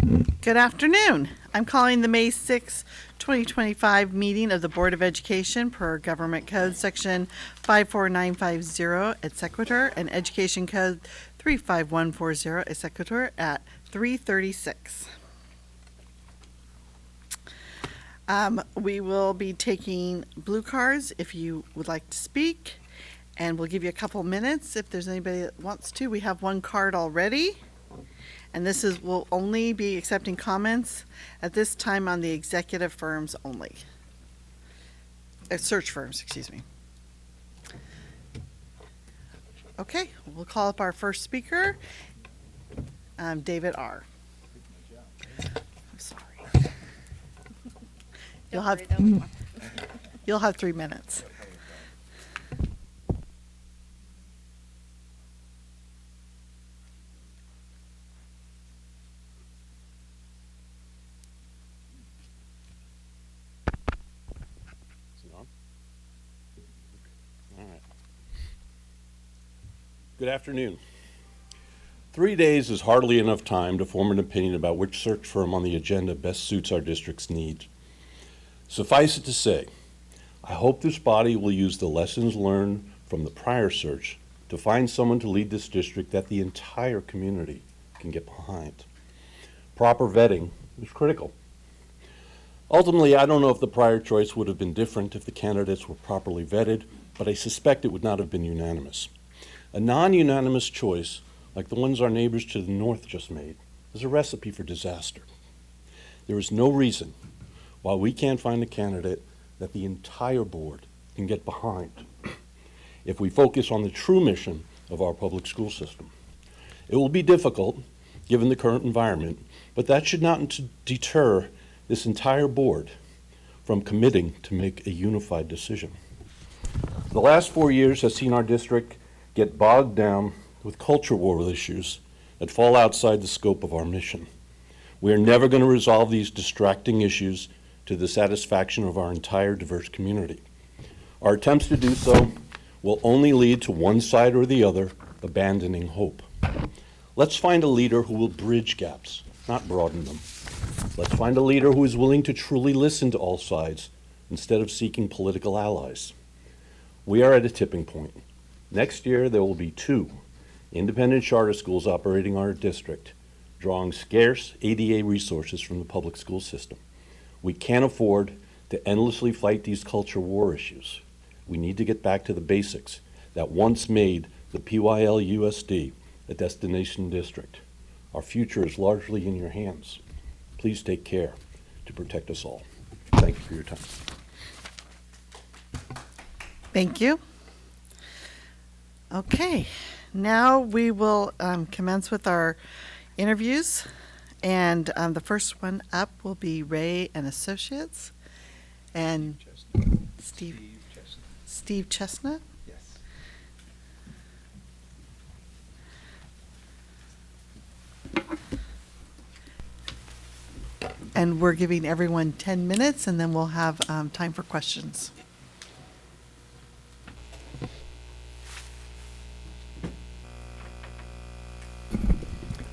Good afternoon. I'm calling the May 6, 2025 meeting of the Board of Education per Government Code Section 54950 et sequitur and Education Code 35140 et sequitur at 3:36. We will be taking blue cards if you would like to speak, and we'll give you a couple minutes if there's anybody that wants to. We have one card already. And will only be accepting comments at this time on the executive firms only. Search firms, excuse me. Okay, we'll call up our first speaker, David R. I'm sorry. You'll have 3 minutes. Good afternoon. 3 days is hardly enough time to form an opinion about which search firm on the agenda best suits our district's needs. Suffice it to say, I hope this body will use the lessons learned from the prior search to find someone to lead this district that the entire community can get behind. Proper vetting is critical. Ultimately, I don't know if the prior choice would have been different if the candidates were properly vetted, but I suspect it would not have been unanimous. A non-unanimous choice, like the ones our neighbors to the north just made, is a recipe for disaster. There is no reason why we can't find a candidate that the entire board can get behind if we focus on the true mission of our public school system. It will be difficult, given the current environment, but that should not deter this entire board from committing to make a unified decision. The last 4 years has seen our district get bogged down with culture war issues that fall outside the scope of our mission. We are never going to resolve these distracting issues to the satisfaction of our entire diverse community. Our attempts to do so will only lead to one side or the other abandoning hope. Let's find a leader who will bridge gaps, not broaden them. Let's find a leader who is willing to truly listen to all sides instead of seeking political allies. We are at a tipping point. Next year, there will be 2 independent charter schools operating our district, drawing scarce ADA resources from the public school system. We can't afford to endlessly fight these culture war issues. We need to get back to the basics that once made the PYL-USD a destination district. Our future is largely in your hands. Please take care to protect us all. Thank you for your time. Thank you. Okay, now we will commence with our interviews, and the first one up will be Ray and Associates, and Steve Chestnut. Yes. And we're giving everyone 10 minutes, and then we'll have time for questions.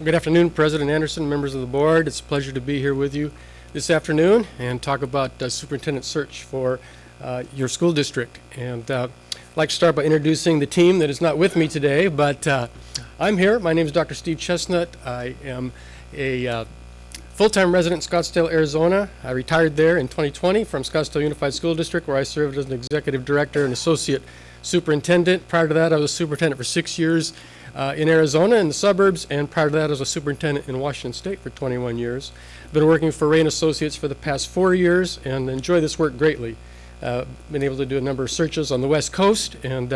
Good afternoon, President Anderson, members of the board. It's a pleasure to be here with you this afternoon and talk about superintendent search for your school district. And I'd like to start by introducing the team that is not with me today, but I'm here. My name is Dr. Steve Chestnut. I am a full-time resident in Scottsdale, Arizona. I retired there in 2020 from Scottsdale Unified School District, where I served as an executive director and associate superintendent. Prior to that, I was superintendent for 6 years in Arizona in the suburbs, and prior to that I was a superintendent in Washington State for 21 years. I've been working for Ray & Associates for the past 4 years and enjoy this work greatly. Been able to do a number of searches on the West Coast, and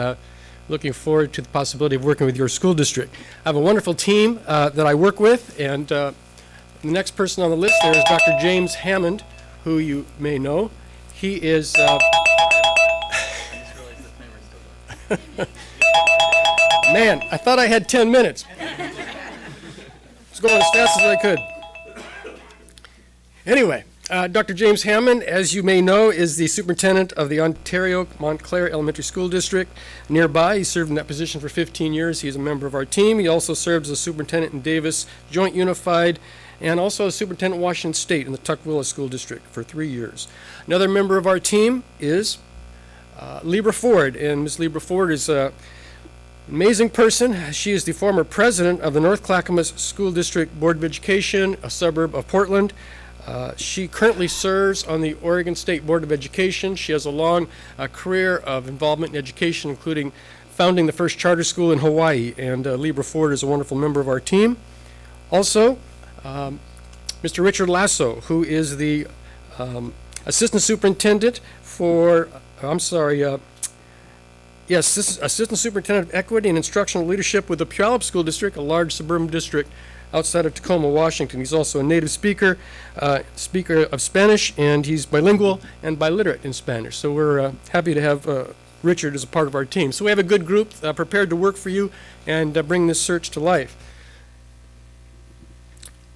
looking forward to the possibility of working with your school district. I have a wonderful team that I work with, and the next person on the list there is Dr. James Hammond, who you may know. He is man, I thought I had 10 minutes. Let's go as fast as I could. Anyway, Dr. James Hammond, as you may know, is the superintendent of the Ontario Montclair Elementary School District nearby. He served in that position for 15 years. He is a member of our team. He also served as a superintendent in Davis Joint Unified and also as superintendent of Washington State in the Tukwila School District for 3 years. Another member of our team is Libra Ford, and Ms. Libra Ford is an amazing person. She is the former president of the North Clackamas School District Board of Education, a suburb of Portland. She currently serves on the Oregon State Board of Education. She has a long career of involvement in education, including founding the first charter school in Hawaii, and Libra Ford is a wonderful member of our team. Also, Mr. Richard Lasso, who is the assistant superintendent for, assistant superintendent of equity and instructional leadership with the Puyallup School District, a large suburban district outside of Tacoma, Washington. He's also a native speaker, speaker of Spanish, and he's bilingual and biliterate in Spanish. So we're happy to have Richard as a part of our team. So we have a good group prepared to work for you and bring this search to life.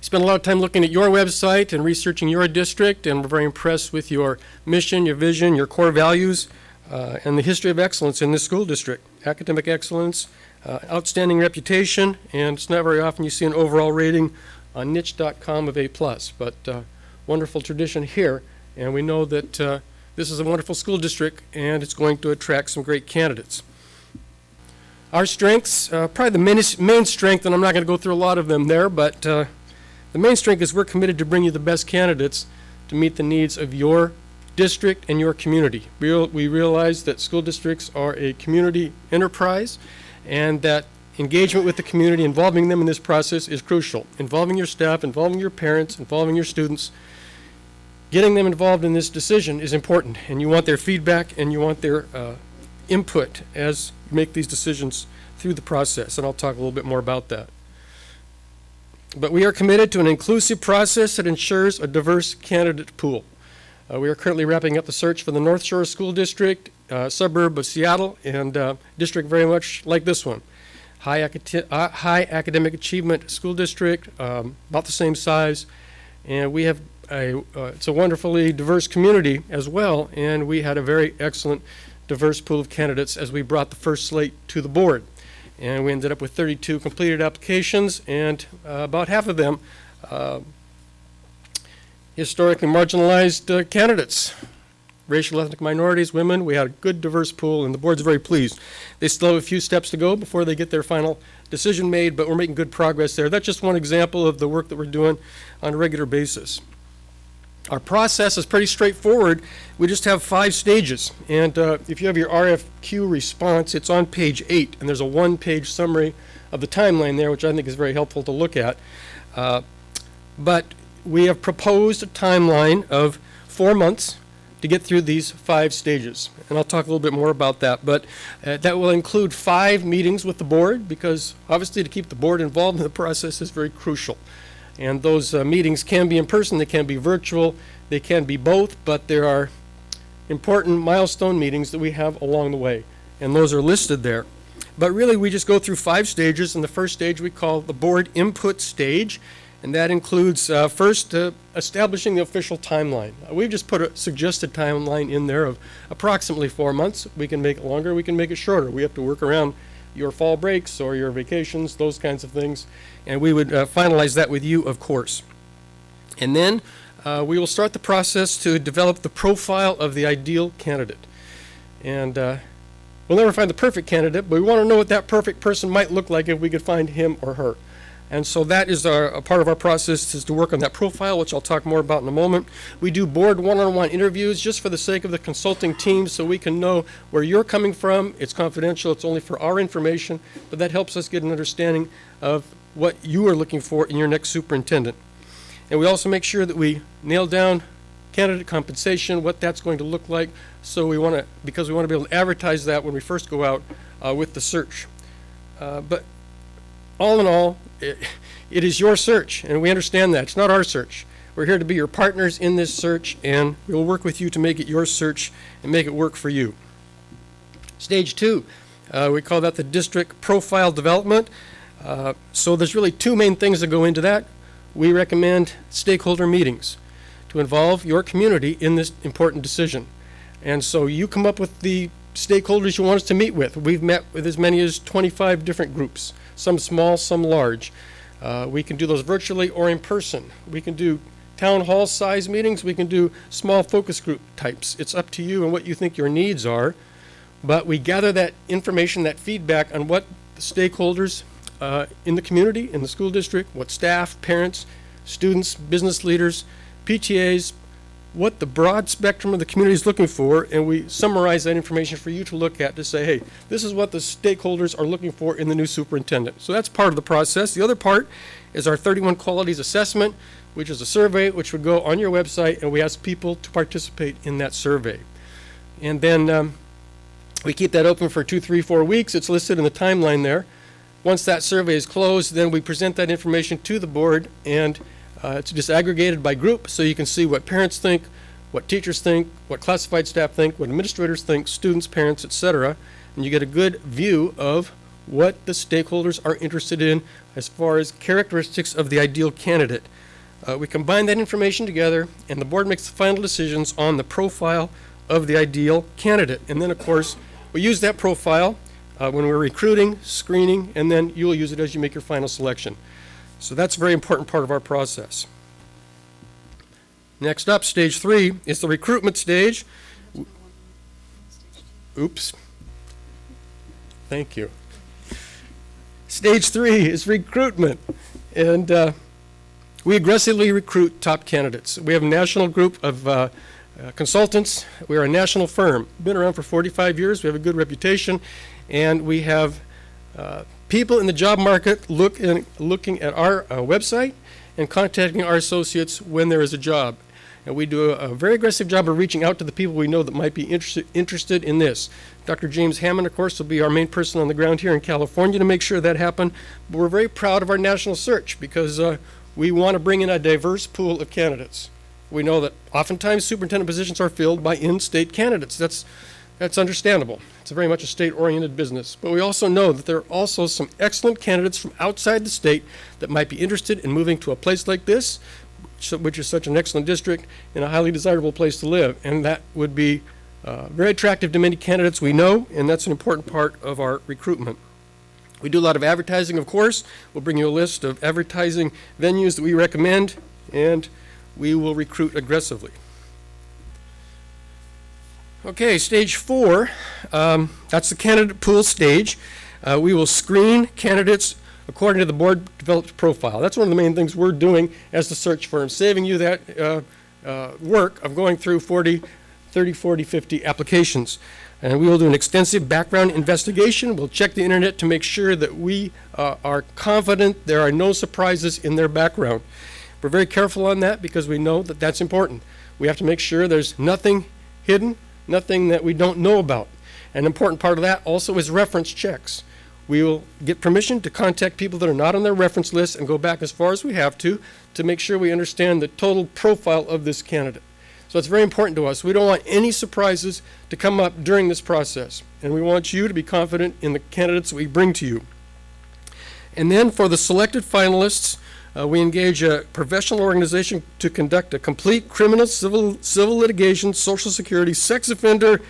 Spent a lot of time looking at your website and researching your district, and we're very impressed with your mission, your vision, your core values, and the history of excellence in this school district. Academic excellence, outstanding reputation, and it's not very often you see an overall rating on niche.com of A+, but wonderful tradition here, and we know that this is a wonderful school district, and it's going to attract some great candidates. Our strengths, probably the main strength, and I'm not going to go through a lot of them there, but the main strength is we're committed to bring you the best candidates to meet the needs of your district and your community. We realize that school districts are a community enterprise, and that engagement with the community, involving them in this process, is crucial. Involving your staff, involving your parents, involving your students, getting them involved in this decision is important, and you want their feedback and you want their input as you make these decisions through the process, and I'll talk a little bit more about that. But we are committed to an inclusive process that ensures a diverse candidate pool. We are currently wrapping up the search for the North Shore School District, suburb of Seattle, and district very much like this one. High academic achievement school district, about the same size, and we have it's a wonderfully diverse community as well, and we had a very excellent diverse pool of candidates as we brought the first slate to the board. And we ended up with 32 completed applications, and about half of them historically marginalized candidates, racial ethnic minorities, women. We had a good diverse pool, and the board's very pleased. They still have a few steps to go before they get their final decision made, but we're making good progress there. That's just one example of the work that we're doing on a regular basis. Our process is pretty straightforward. We just have 5 stages, and if you have your RFQ response, it's on page 8, and there's a 1-page summary of the timeline there, which I think is very helpful to look at. But we have proposed a timeline of 4 months to get through these 5 stages, and I'll talk a little bit more about that. But that will include 5 meetings with the board, because obviously to keep the board involved in the process is very crucial. And those meetings can be in person, they can be virtual, they can be both, but there are important milestone meetings that we have along the way, and those are listed there. But really, we just go through 5 stages, and the first stage we call the board input stage, and that includes first establishing the official timeline. We've just put a suggested timeline in there of approximately 4 months. We can make it longer, we can make it shorter. We have to work around your fall breaks or your vacations, those kinds of things, and we would finalize that with you, of course. And then we will start the process to develop the profile of the ideal candidate. And we'll never find the perfect candidate, but we want to know what that perfect person might look like if we could find him or her. And so that is a part of our process, is to work on that profile, which I'll talk more about in a moment. We do board one-on-one interviews just for the sake of the consulting team, so we can know where you're coming from. It's confidential, it's only for our information, but that helps us get an understanding of what you are looking for in your next superintendent. And we also make sure that we nail down candidate compensation, what that's going to look like, so because we want to be able to advertise that when we first go out with the search. But all in all, it is your search, and we understand that. It's not our search. We're here to be your partners in this search, and we'll work with you to make it your search and make it work for you. Stage 2, we call that the district profile development. So there's really 2 main things that go into that. We recommend stakeholder meetings to involve your community in this important decision. And so you come up with the stakeholders you want us to meet with. We've met with as many as 25 different groups, some small, some large. We can do those virtually or in person. We can do town hall size meetings. We can do small focus group types. It's up to you and what you think your needs are. But we gather that information, that feedback on what the stakeholders in the community, in the school district, what staff, parents, students, business leaders, PTAs, what the broad spectrum of the community is looking for, and we summarize that information for you to look at to say, hey, this is what the stakeholders are looking for in the new superintendent. So that's part of the process. The other part is our 31 qualities assessment, which is a survey which would go on your website, and we ask people to participate in that survey. And then we keep that open for 2, 3, 4 weeks. It's listed in the timeline there. Once that survey is closed, then we present that information to the board, and it's disaggregated by group, so you can see what parents think, what teachers think, what classified staff think, what administrators think, students, parents, etc. And you get a good view of what the stakeholders are interested in as far as characteristics of the ideal candidate. We combine that information together, and the board makes the final decisions on the profile of the ideal candidate. And then, of course, we use that profile when we're recruiting, screening, and then you'll use it as you make your final selection. So that's a very important part of our process. Next up, stage 3 is the recruitment stage. Oops. Thank you. Stage 3 is recruitment. And we aggressively recruit top candidates. We have a national group of consultants. We're a national firm. Been around for 45 years. We have a good reputation. And we have people in the job market looking at our website and contacting our associates when there is a job. And we do a very aggressive job of reaching out to the people we know that might be interested in this. Dr. James Hammond, of course, will be our main person on the ground here in California to make sure that happens. But we're very proud of our national search because we want to bring in a diverse pool of candidates. We know that oftentimes superintendent positions are filled by in-state candidates. That's understandable. It's very much a state-oriented business. But we also know that there are also some excellent candidates from outside the state that might be interested in moving to a place like this, which is such an excellent district and a highly desirable place to live. And that would be very attractive to many candidates we know, and that's an important part of our recruitment. We do a lot of advertising, of course. We'll bring you a list of advertising venues that we recommend, and we will recruit aggressively. Okay, stage 4, that's the candidate pool stage. We will screen candidates according to the board-developed profile. That's one of the main things we're doing as the search firm, saving you that work of going through 30, 40, 50 applications. And we will do an extensive background investigation. We'll check the internet to make sure that we are confident there are no surprises in their background. We're very careful on that because we know that that's important. We have to make sure there's nothing hidden, nothing that we don't know about. An important part of that also is reference checks. We will get permission to contact people that are not on their reference list and go back as far as we have to make sure we understand the total profile of this candidate. So it's very important to us. We don't want any surprises to come up during this process, and we want you to be confident in the candidates we bring to you. And then for the selected finalists, we engage a professional organization to conduct a complete criminal, civil litigation, social security, sex offender,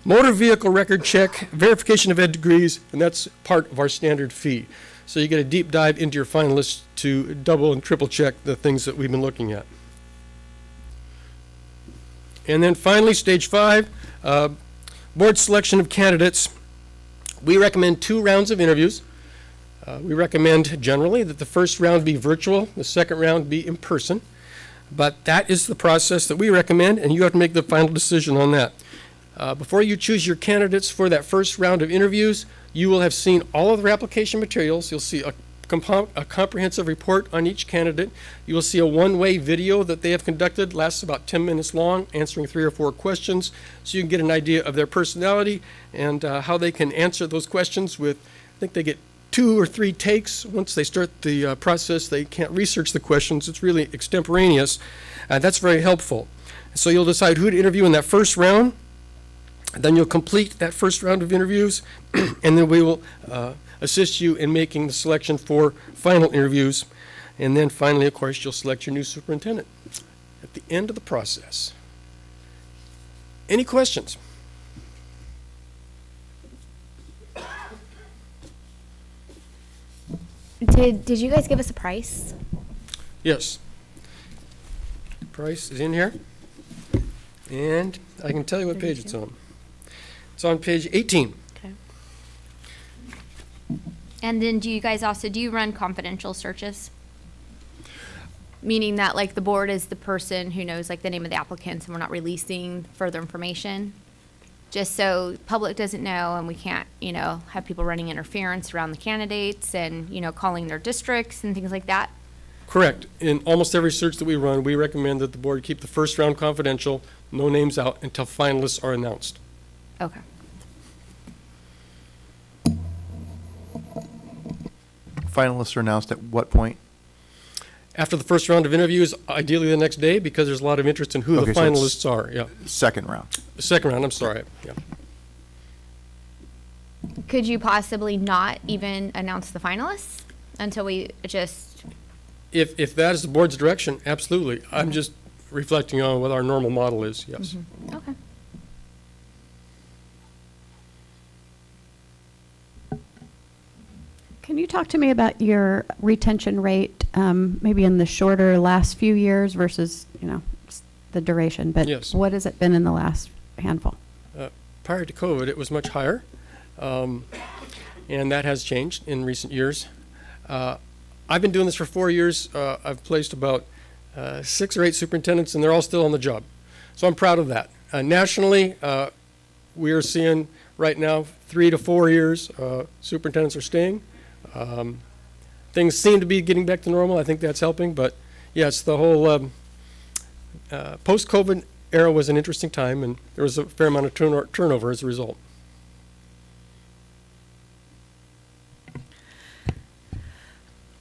motor vehicle record check, verification of ed degrees, and that's part of our standard fee. So you get a deep dive into your finalists to double and triple check the things that we've been looking at. And then finally, stage 5, board selection of candidates. We recommend 2 rounds of interviews. We recommend generally that the first round be virtual, the second round be in person. But that is the process that we recommend, and you have to make the final decision on that. Before you choose your candidates for that first round of interviews, you will have seen all of their application materials. You'll see a comprehensive report on each candidate. You will see a one-way video that they have conducted, lasts about 10 minutes long, answering 3 or 4 questions, so you can get an idea of their personality and how they can answer those questions with, I think they get 2 or 3 takes. Once they start the process, they can't research the questions. It's really extemporaneous. That's very helpful. So you'll decide who to interview in that first round. Then you'll complete that first round of interviews, and then we will assist you in making the selection for final interviews. And then finally, of course, you'll select your new superintendent at the end of the process. Any questions? Did you guys give us a price? Yes. Price is in here. And I can tell you what page it's on. It's on page 18. Okay. And then do you guys also, do you run confidential searches? Meaning that like the board is the person who knows like the name of the applicants and we're not releasing further information? Just so public doesn't know and we can't, have people running interference around the candidates and, calling their districts and things like that? Correct. In almost every search that we run, we recommend that the board keep the first round confidential, no names out until finalists are announced. Okay. Finalists are announced at what point? After the first round of interviews, ideally the next day, because there's a lot of interest in who the Okay, so it's- finalists are. Yeah. Second round. The second round, I'm sorry. Yeah. Could you possibly not even announce the finalists until we just, If that is the board's direction, absolutely. I'm just reflecting on what our normal model is, yes. okay. Can you talk to me about your retention rate, maybe in the shorter last few years versus, the duration? But Yes. what has it been in the last handful? Prior to COVID, it was much higher, and that has changed in recent years. I've been doing this for 4 years. I've placed about 6 or 8 superintendents, and they're all still on the job. So I'm proud of that. Nationally, we are seeing right now 3 to 4 years superintendents are staying. Things seem to be getting back to normal. I think that's helping. But yes, the whole post-COVID era was an interesting time, and there was a fair amount of turnover as a result.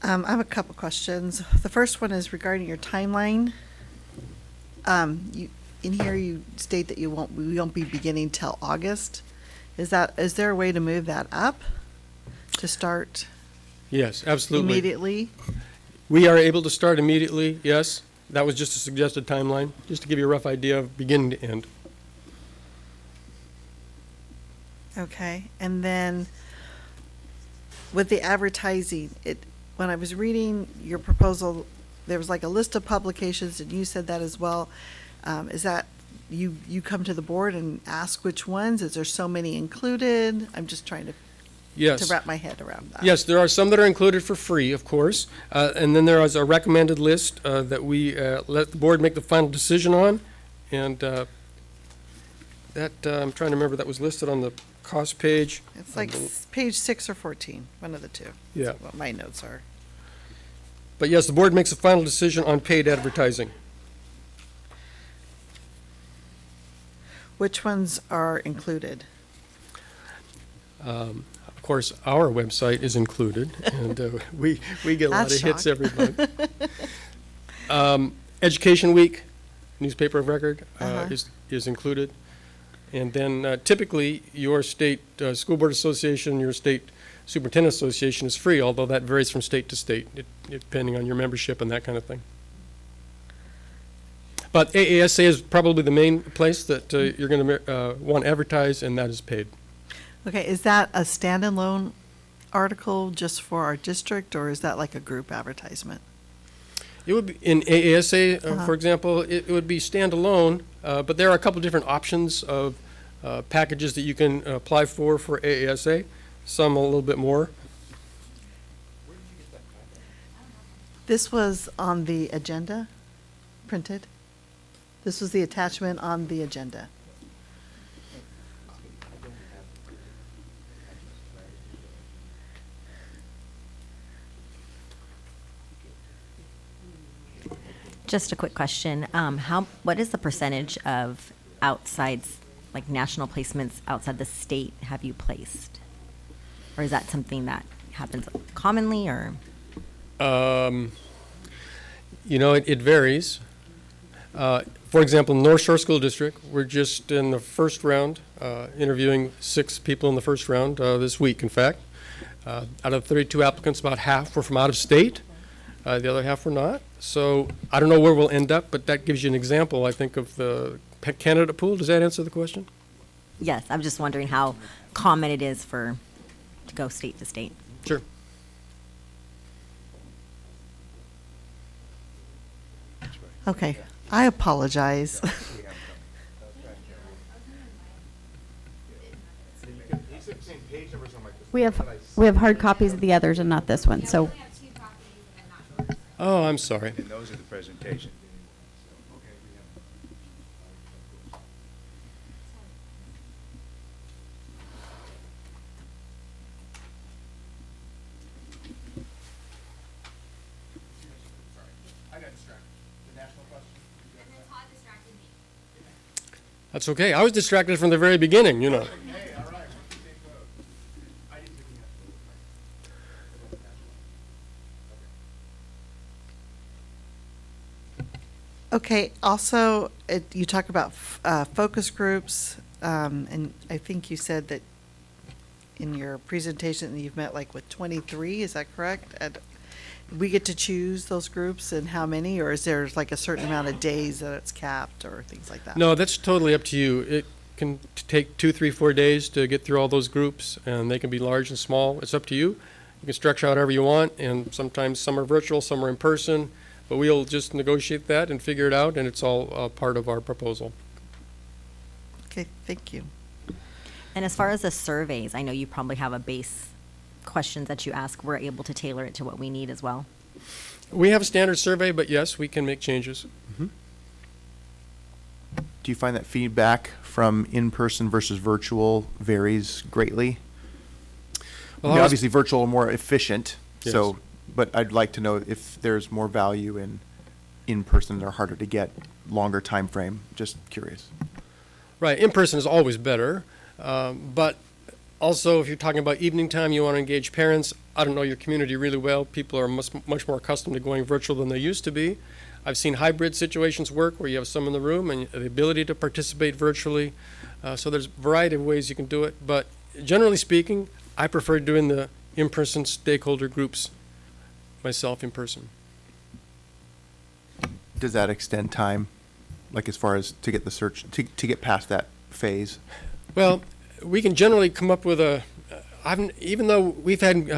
I have a couple questions. The first one is regarding your timeline. In here, you state that we won't be beginning till August. Is there a way to move that up to start Yes, absolutely. immediately? We are able to start immediately, yes. That was just a suggested timeline, just to give you a rough idea of beginning to end. Okay, and then with the advertising, when I was reading your proposal, there was like a list of publications, and you said that as well. Is that you come to the board and ask which ones? Is there so many included? I'm just trying to Yes. wrap my head around that. Yes, there are some that are included for free, of course. And then there is a recommended list that we let the board make the final decision on. And that, I'm trying to remember, that was listed on the cost page. It's like page 6 or 14, one of the two. Yeah. That's what my notes are. But yes, the board makes a final decision on paid advertising. Which ones are included? Of course, our website is included, and we get a lot of That's hits shock. every month. Education Week, newspaper of record, Uh-huh. is included. And then typically, your state school board association, your state superintendent association is free, although that varies from state to state, depending on your membership and that kind of thing. But AASA is probably the main place that you're going to want to advertise, and that is paid. Okay, is that a standalone article just for our district, or is that like a group advertisement? It would be, in AASA, Uh-huh. for example, it would be standalone, but there are a couple different options of packages that you can apply for AASA, some a little bit more. This was on the agenda, printed? This was the attachment on the agenda. Just a quick question. What is the percentage of outside, like national placements outside the state have you placed? Or is that something that happens commonly, or? It varies. For example, North Shore School District, we're just in the first round, interviewing 6 people in the first round this week, in fact. Out of 32 applicants, about half were from out of state. The other half were not. So I don't know where we'll end up, but that gives you an example, I think, of the candidate pool. Does that answer the question? Yes, I'm just wondering how common it is to go state to state. Sure. Okay, I apologize. We have hard copies of the others and not this one, so. Oh, I'm sorry. And those are the presentations. That's okay. I was distracted from the very beginning, you know. Okay, also, you talk about focus groups, and I think you said that in your presentation that you've met like with 23, is that correct? And we get to choose those groups and how many, or is there like a certain amount of days that it's capped or things like that? No, that's totally up to you. It can take 2, 3, 4 days to get through all those groups, and they can be large and small. It's up to you. You can structure however you want, and sometimes some are virtual, some are in person, but we'll just negotiate that and figure it out, and it's all part of our proposal. Okay, thank you. And as far as the surveys, I know you probably have a base questions that you ask. We're able to tailor it to what we need as well. We have a standard survey, but yes, we can make changes. Do you find that feedback from in-person versus virtual varies greatly? Well, I mean, I was- obviously, virtual are more efficient, so, Yes. but I'd like to know if there's more value in person, they're harder to get, longer time frame. Just curious. Right, in person is always better, but also if you're talking about evening time, you want to engage parents. I don't know your community really well. People are much more accustomed to going virtual than they used to be. I've seen hybrid situations work where you have some in the room and the ability to participate virtually. So there's a variety of ways you can do it, but generally speaking, I prefer doing the in-person stakeholder groups myself in person. Does that extend time, like as far as to get the search, to get past that phase? Well, we can generally come up with even though we've had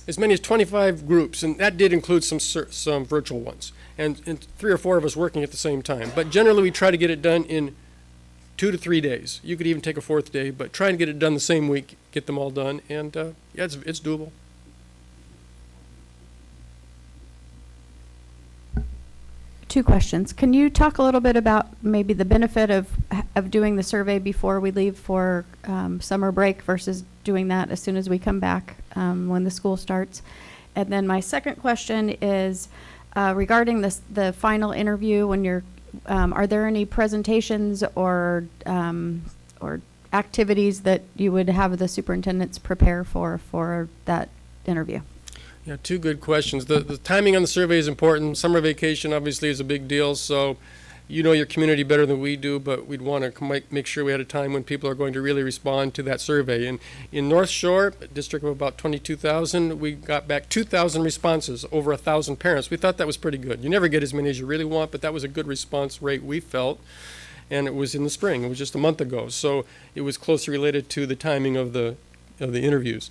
as many as 25 groups, and that did include some virtual ones, and 3 or 4 of us working at the same time. But generally, we try to get it done in 2 to 3 days. You could even take a 4th day, but try and get it done the same week, get them all done, and yeah, it's doable. Two questions. Can you talk a little bit about maybe the benefit of doing the survey before we leave for summer break versus doing that as soon as we come back when the school starts? And then my second question is regarding the final interview. When you're, are there any presentations or activities that you would have the superintendents prepare for that interview? Yeah, 2 good questions. The timing on the survey is important. Summer vacation obviously is a big deal, so you know your community better than we do, but we'd want to make sure we had a time when people are going to really respond to that survey. And in North Shore, a district of about 22,000, we got back 2,000 responses, over 1,000 parents. We thought that was pretty good. You never get as many as you really want, but that was a good response rate we felt. And it was in the spring. It was just a month ago, so it was closely related to the timing of the interviews.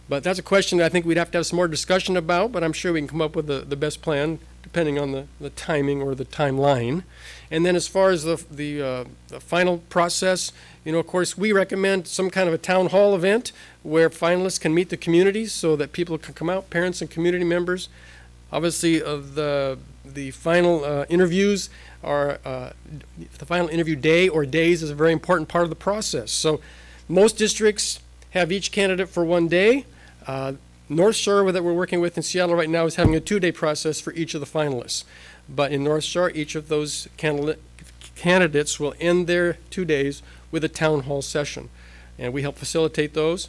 But that's a question that I think we'd have to have some more discussion about, but I'm sure we can come up with the best plan depending on the timing or the timeline. And then as far as the final process, you know, of course, we recommend some kind of a town hall event where finalists can meet the community so that people can come out, parents and community members. Obviously, the final interviews are, the final interview day or days is a very important part of the process. So most districts have each candidate for 1 day. North Shore that we're working with in Seattle right now is having a 2-day process for each of the finalists. But in North Shore, each of those candidates will end their 2 days with a town hall session. And we help facilitate those.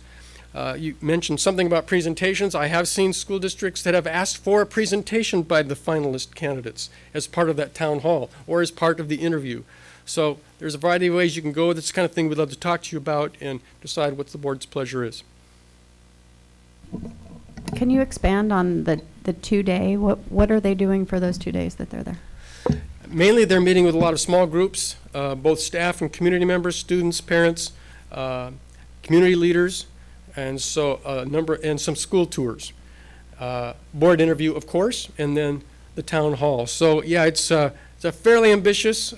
You mentioned something about presentations. I have seen school districts that have asked for a presentation by the finalist candidates as part of that town hall or as part of the interview. So there's a variety of ways you can go. That's the kind of thing we'd love to talk to you about and decide what the board's pleasure is. Can you expand on the 2-day? What are they doing for those 2 days that they're there? Mainly, they're meeting with a lot of small groups, both staff and community members, students, parents, community leaders, and so and some school tours. Board interview, of course, and then the town hall. So yeah, it's a it's a fairly ambitious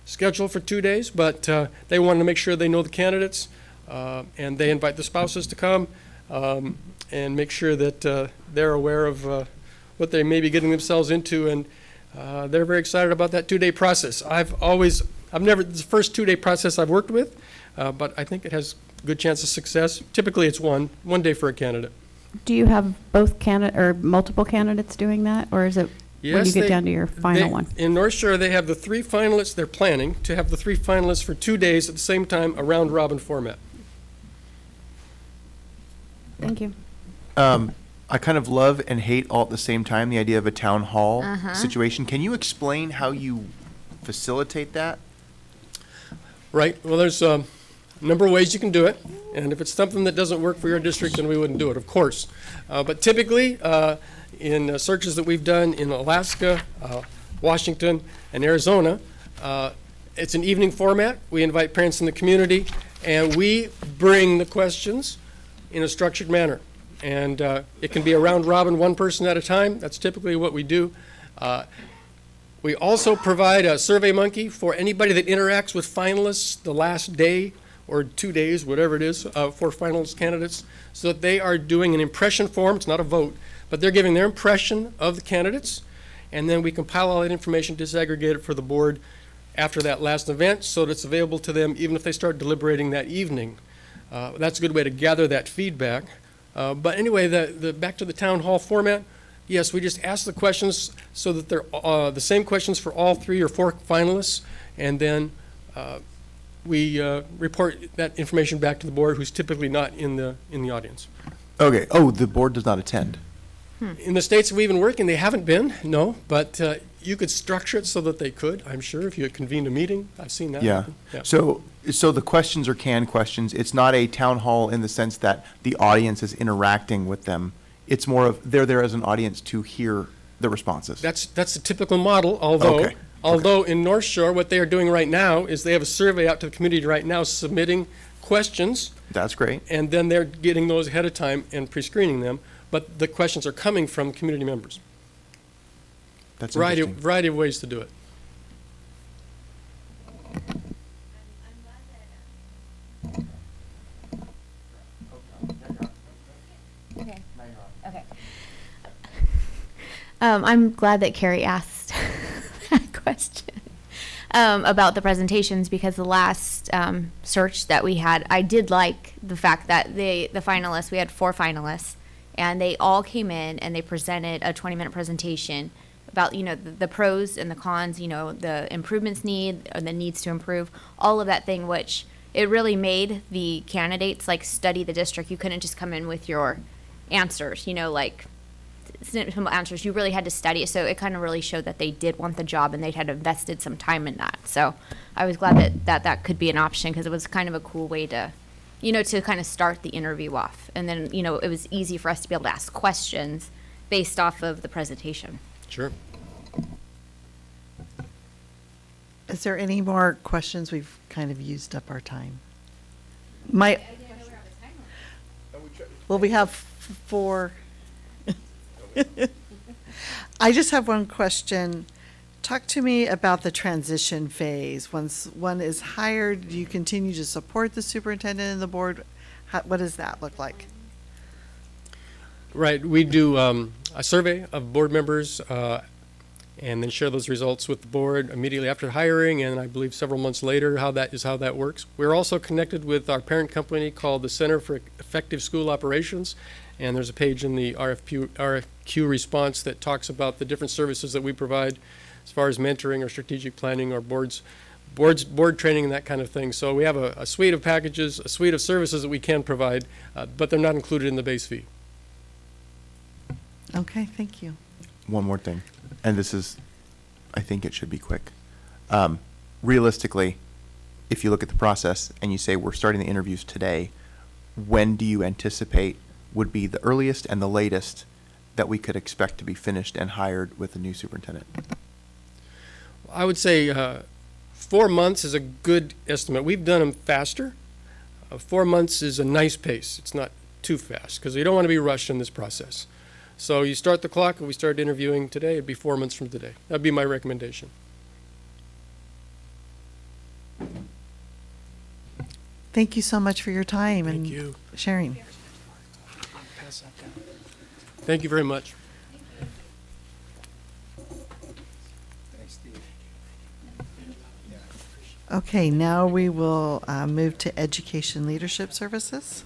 schedule for 2 days, but they want to make sure they know the candidates, and they invite the spouses to come and make sure that they're aware of what they may be getting themselves into, and they're very excited about that 2-day process. It's the first 2-day process I've worked with, but I think it has good chance of success. Typically, it's one day for a candidate. Do you have both or multiple candidates doing that, or is it when you Yes, get down to your final one? In North Shore, they have the 3 finalists. They're planning to have the 3 finalists for 2 days at the same time, a round-robin format. Thank you. I kind of love and hate all at the same time the idea of a town hall situation. Can you explain how you facilitate that? Right, well, there's a number of ways you can do it, and if it's something that doesn't work for your district, then we wouldn't do it, of course. But typically, in searches that we've done in Alaska, Washington, and Arizona, it's an evening format. We invite parents in the community, and we bring the questions in a structured manner. And it can be a round robin, one person at a time. That's typically what we do. We also provide a Survey Monkey for anybody that interacts with finalists the last day or 2 days, whatever it is, for finalist candidates, so that they are doing an impression form. It's not a vote, but they're giving their impression of the candidates, and then we compile all that information, disaggregate it for the board after that last event, so that it's available to them even if they start deliberating that evening. That's a good way to gather that feedback. But anyway, back to the town hall format, yes, we just ask the questions so that they're the same questions for all 3 or 4 finalists, and then we report that information back to the board, who's typically not in the audience. Okay. Oh, the board does not attend. In the states we've been working, they haven't been, no, but you could structure it so that they could, I'm sure, if you had convened a meeting. I've seen that Yeah. happen. So the questions are canned questions. It's not a town hall in the sense that the audience is interacting with them. It's more of they're there as an audience to hear the responses. That's the typical model, Okay. although in North Shore, what they are doing right now is they have a survey out to the community right now submitting questions, That's great. and then they're getting those ahead of time and pre-screening them, but the questions are coming from community members. That's interesting. Variety of ways to do it. Okay. I'm glad that Carrie asked that question about the presentations, because the last search that we had, I did like the fact that the finalists, we had 4 finalists, and they all came in and they presented a 20-minute presentation about, the pros and the cons, the improvements or the needs to improve, all of that thing, which it really made the candidates study the district. You couldn't just come in with your answers, simple answers. You really had to study it. So it kind of really showed that they did want the job and they had invested some time in that. So I was glad that could be an option, because it was kind of a cool way to, to kind of start the interview off. And then, it was easy for us to be able to ask questions based off of the presentation. Sure. Is there any more questions? We've kind of used up our time. Well, we have 4. I just have one question. Talk to me about the transition phase. Once one is hired, do you continue to support the superintendent and the board? What does that look like? Right, we do a survey of board members and then share those results with the board immediately after hiring, and I believe several months later, how that works. We're also connected with our parent company called the Center for Effective School Operations, and there's a page in the RFQ response that talks about the different services that we provide as far as mentoring or strategic planning or board training and that kind of thing. So we have a suite of packages, a suite of services that we can provide, but they're not included in the base fee. Okay, thank you. One more thing, and this is, I think it should be quick. Realistically, if you look at the process and you say we're starting the interviews today, when do you anticipate would be the earliest and the latest that we could expect to be finished and hired with a new superintendent? I would say 4 months is a good estimate. We've done them faster. 4 months is a nice pace. It's not too fast, because you don't want to be rushed in this process. So you start the clock, and we start interviewing today, it'd be 4 months from today. That'd be my recommendation. Thank you so much for your time Thank and you. sharing. Thank you very much. Okay, now we will move to Education Leadership Services.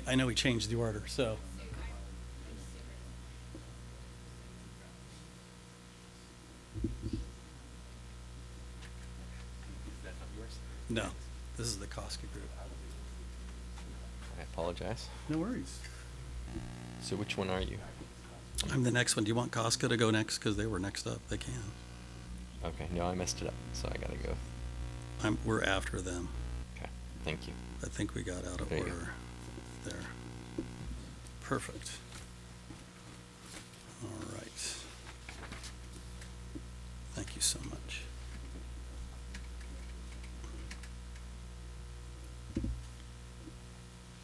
I know we changed the order, so. No, this is the Koska group. I apologize. No worries. So which one are you? I'm the next one. Do you want Koska to go next? Because they were next up. They can. Okay, no, I messed it up, so I gotta go. We're after them. Okay, thank you. I think we got out of There you go. order there. Perfect. All right. Thank you so much.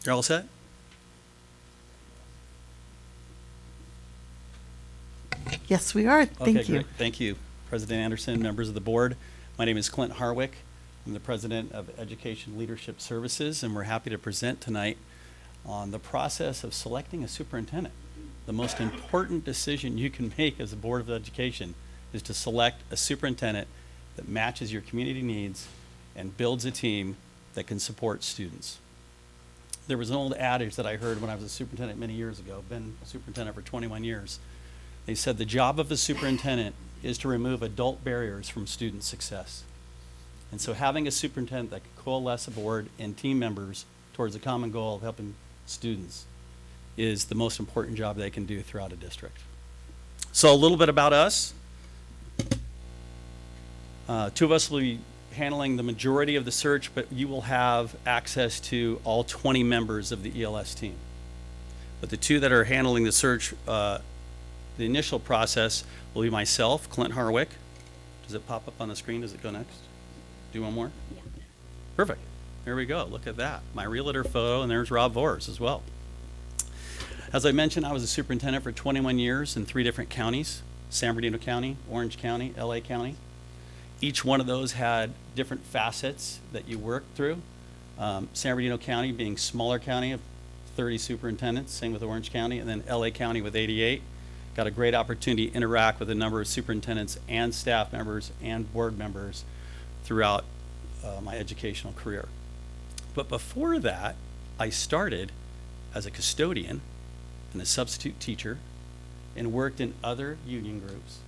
You're all set? Yes, we are. Thank Okay, you. great. Thank you, President Anderson, members of the board. My name is Clint Harwick. I'm the president of Education Leadership Services, and we're happy to present tonight on the process of selecting a superintendent. The most important decision you can make as a Board of Education is to select a superintendent that matches your community needs and builds a team that can support students. There was an old adage that I heard when I was a superintendent many years ago, been a superintendent for 21 years. They said the job of a superintendent is to remove adult barriers from student success. And so having a superintendent that can coalesce a board and team members towards a common goal of helping students is the most important job they can do throughout a district. So a little bit about us. Two of us will be handling the majority of the search, but you will have access to all 20 members of the ELS team. But the two that are handling the search, the initial process will be myself, Clint Harwick. Does it pop up on the screen? Does it go next? Do one more? Yeah. Perfect. There we go. Look at that. My realtor photo, and there's Rob Vors as well. As I mentioned, I was a superintendent for 21 years in 3 different counties: San Bernardino County, Orange County, LA County. Each one of those had different facets that you worked through. San Bernardino County being smaller county of 30 superintendents, same with Orange County, and then LA County with 88. Got a great opportunity to interact with a number of superintendents and staff members and board members throughout my educational career. But before that, I started as a custodian and a substitute teacher and worked in other union groups,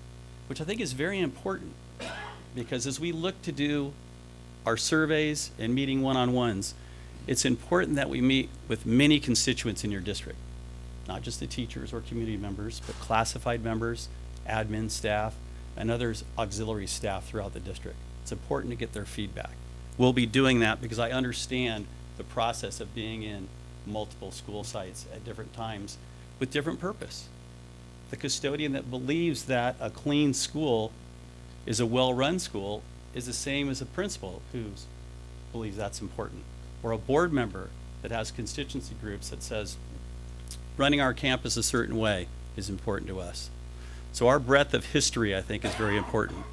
which I think is very important because as we look to do our surveys and meeting one-on-ones, it's important that we meet with many constituents in your district, not just the teachers or community members, but classified members, admin staff, and others auxiliary staff throughout the district. It's important to get their feedback. We'll be doing that because I understand the process of being in multiple school sites at different times with different purpose. The custodian that believes that a clean school is a well-run school is the same as a principal who believes that's important, or a board member that has constituency groups that says running our campus a certain way is important to us. So our breadth of history, I think, is very important.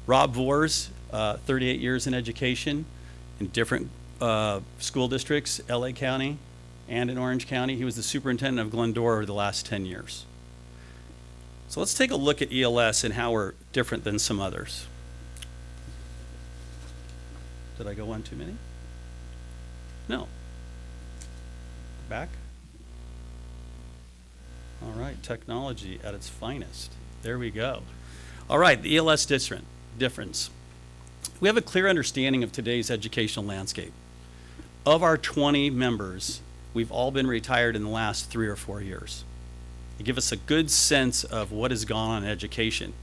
Rob Vors, 38 years in education in different school districts, LA County and in Orange County. He was the superintendent of Glendora over the last 10 years. So let's take a look at ELS and how we're different than some others. Did I go one too many? No. Back? All right, technology at its finest. There we go. All right, the ELS difference. We have a clear understanding of today's educational landscape. Of our 20 members, we've all been retired in the last 3 or 4 years. They give us a good sense of what has gone on in education,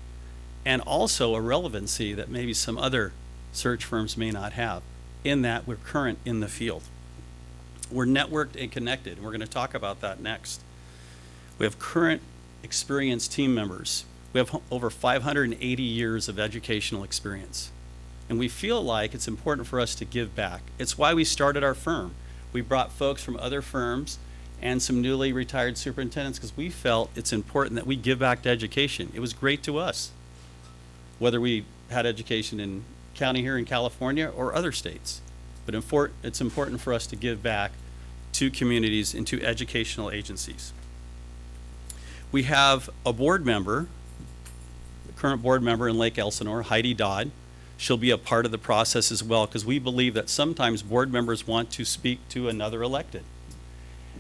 and also a relevancy that maybe some other search firms may not have, in that we're current in the field. We're networked and connected, and we're going to talk about that next. We have current experienced team members. We We have over 580 years of educational experience. And we feel like it's important for us to give back. It's why we started our firm. We brought folks from other firms and some newly retired superintendents because we felt it's important that we give back to education. It was great to us, whether we had education in county here in California or other states. But it's important for us to give back to communities and to educational agencies. We have a board member, the current board member in Lake Elsinore, Heidi Dodd. She'll be a part of the process as well because we believe that sometimes board members want to speak to another elected.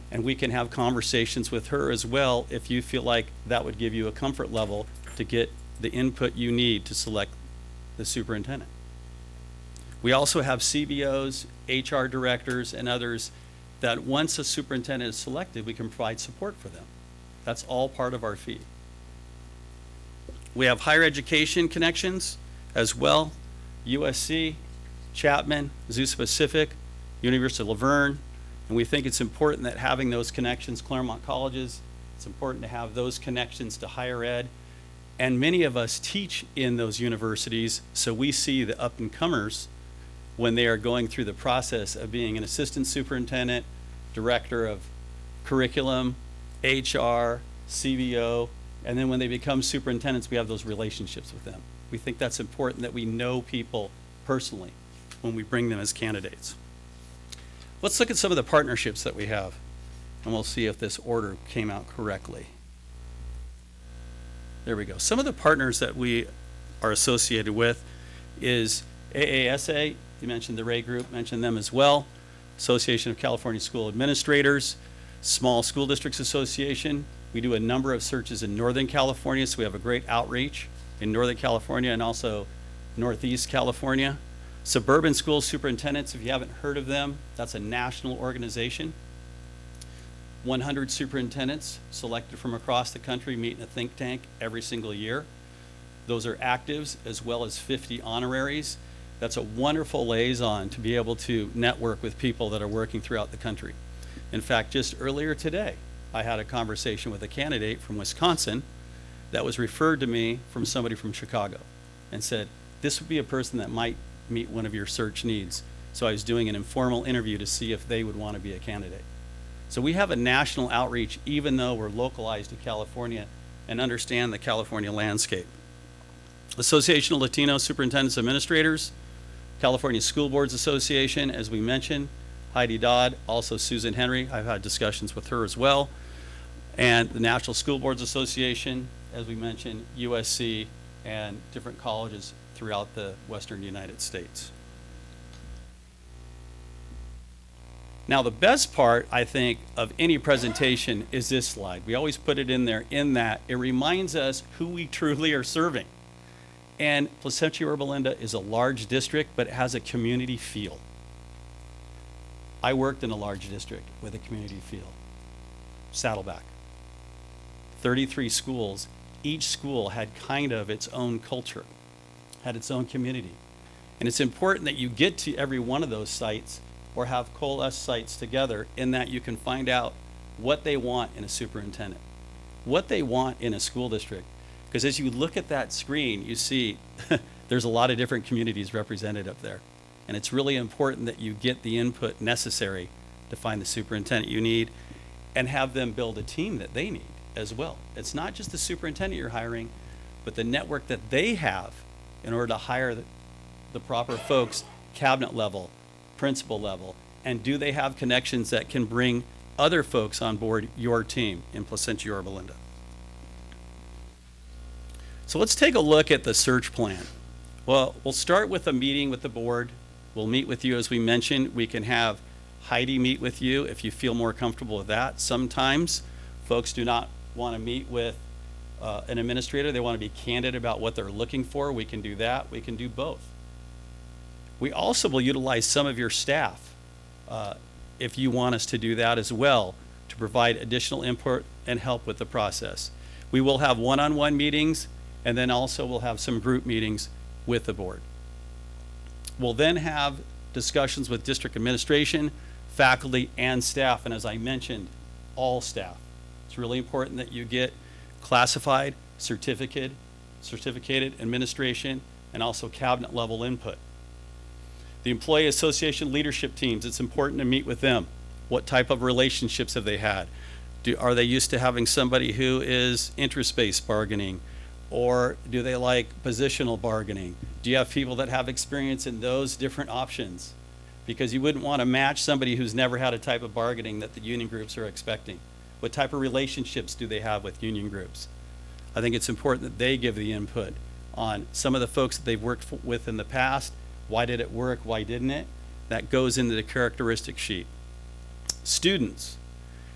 And we can have conversations with her as well if you feel like that would give you a comfort level to get the input you need to select the superintendent. We also have CBOs, HR directors, and others that once a superintendent is selected, we can provide support for them. That's all part of our fee. We have higher education connections as well, USC, Chapman, Azusa Pacific, University of Laverne, and we think it's important that having those connections, Claremont Colleges, it's important to have those connections to higher ed. And many of us teach in those universities, so we see the up-and-comers when they are going through the process of being an assistant superintendent, director of curriculum, HR, CBO, and then when they become superintendents, we have those relationships with them. We think that's important that we know people personally when we bring them as candidates. Let's look at some of the partnerships that we have, and we'll see if this order came out correctly. There we go. Some of the partners that we are associated with is AASA, you mentioned the Ray Group, mentioned them as well, Association of California School Administrators, Small School Districts Association. We do a number of searches in Northern California, so we have a great outreach in Northern California and also Northeast California. Suburban School Superintendents, if you haven't heard of them, that's a national organization. 100 superintendents selected from across the country meet in a think tank every single year. Those are actives as well as 50 honoraries. That's a wonderful liaison to be able to network with people that are working throughout the country. In fact, just earlier today, I had a conversation with a candidate from Wisconsin that was referred to me from somebody from Chicago and said, this would be a person that might meet one of your search needs. So I was doing an informal interview to see if they would want to be a candidate. So we have a national outreach even though we're localized to California and understand the California landscape. Association of Latino Superintendents Administrators, California School Boards Association, as we mentioned, Heidi Dodd, also Susan Henry. I've had discussions with her as well. And the National School Boards Association, as we mentioned, USC, and different colleges throughout the Western United States. Now, the best part, I think, of any presentation is this slide. We always put it in there in that it reminds us who we truly are serving. And Placentia-Yorba is a large district, but it has a community feel. I worked in a large district with a community feel. Saddleback. 33 schools. Each school had kind of its own culture, had its own community. And it's important that you get to every one of those sites or have coalesced sites together in that you can find out what they want in a superintendent, what they want in a school district. Because as you look at that screen, you see there's a lot of different communities represented up there. And it's really important that you get the input necessary to find the superintendent you need and have them build a team that they need as well. It's not just the superintendent you're hiring, but the network that they have in order to hire the proper folks, cabinet level, principal level, and do they have connections that can bring other folks on board your team in Placentia-Yorba. So let's take a look at the search plan. Well, we'll start with a meeting with the board. We'll meet with you as we mentioned. We can have Heidi meet with you if you feel more comfortable with that. Sometimes folks do not want to meet with an administrator. They want to be candid about what they're looking for. We can do that. We can do both. We also will utilize some of your staff if you want us to do that as well to provide additional input and help with the process. We will have one-on-one meetings and then also we'll have some group meetings with the board. We'll then have discussions with district administration, faculty, and staff, and as I mentioned, all staff. It's really important that you get classified, certificate, certificated administration, and also cabinet level input. The employee association leadership teams, it's important to meet with them. What type of relationships have they had? Are they used to having somebody who is interest-based bargaining? Or do they like positional bargaining? Do you have people that have experience in those different options? Because you wouldn't want to match somebody who's never had a type of bargaining that the union groups are expecting. What type of relationships do they have with union groups? I think it's important that they give the input on some of the folks that they've worked with in the past. Why did it work? Why didn't it? That goes into the characteristic sheet. Students.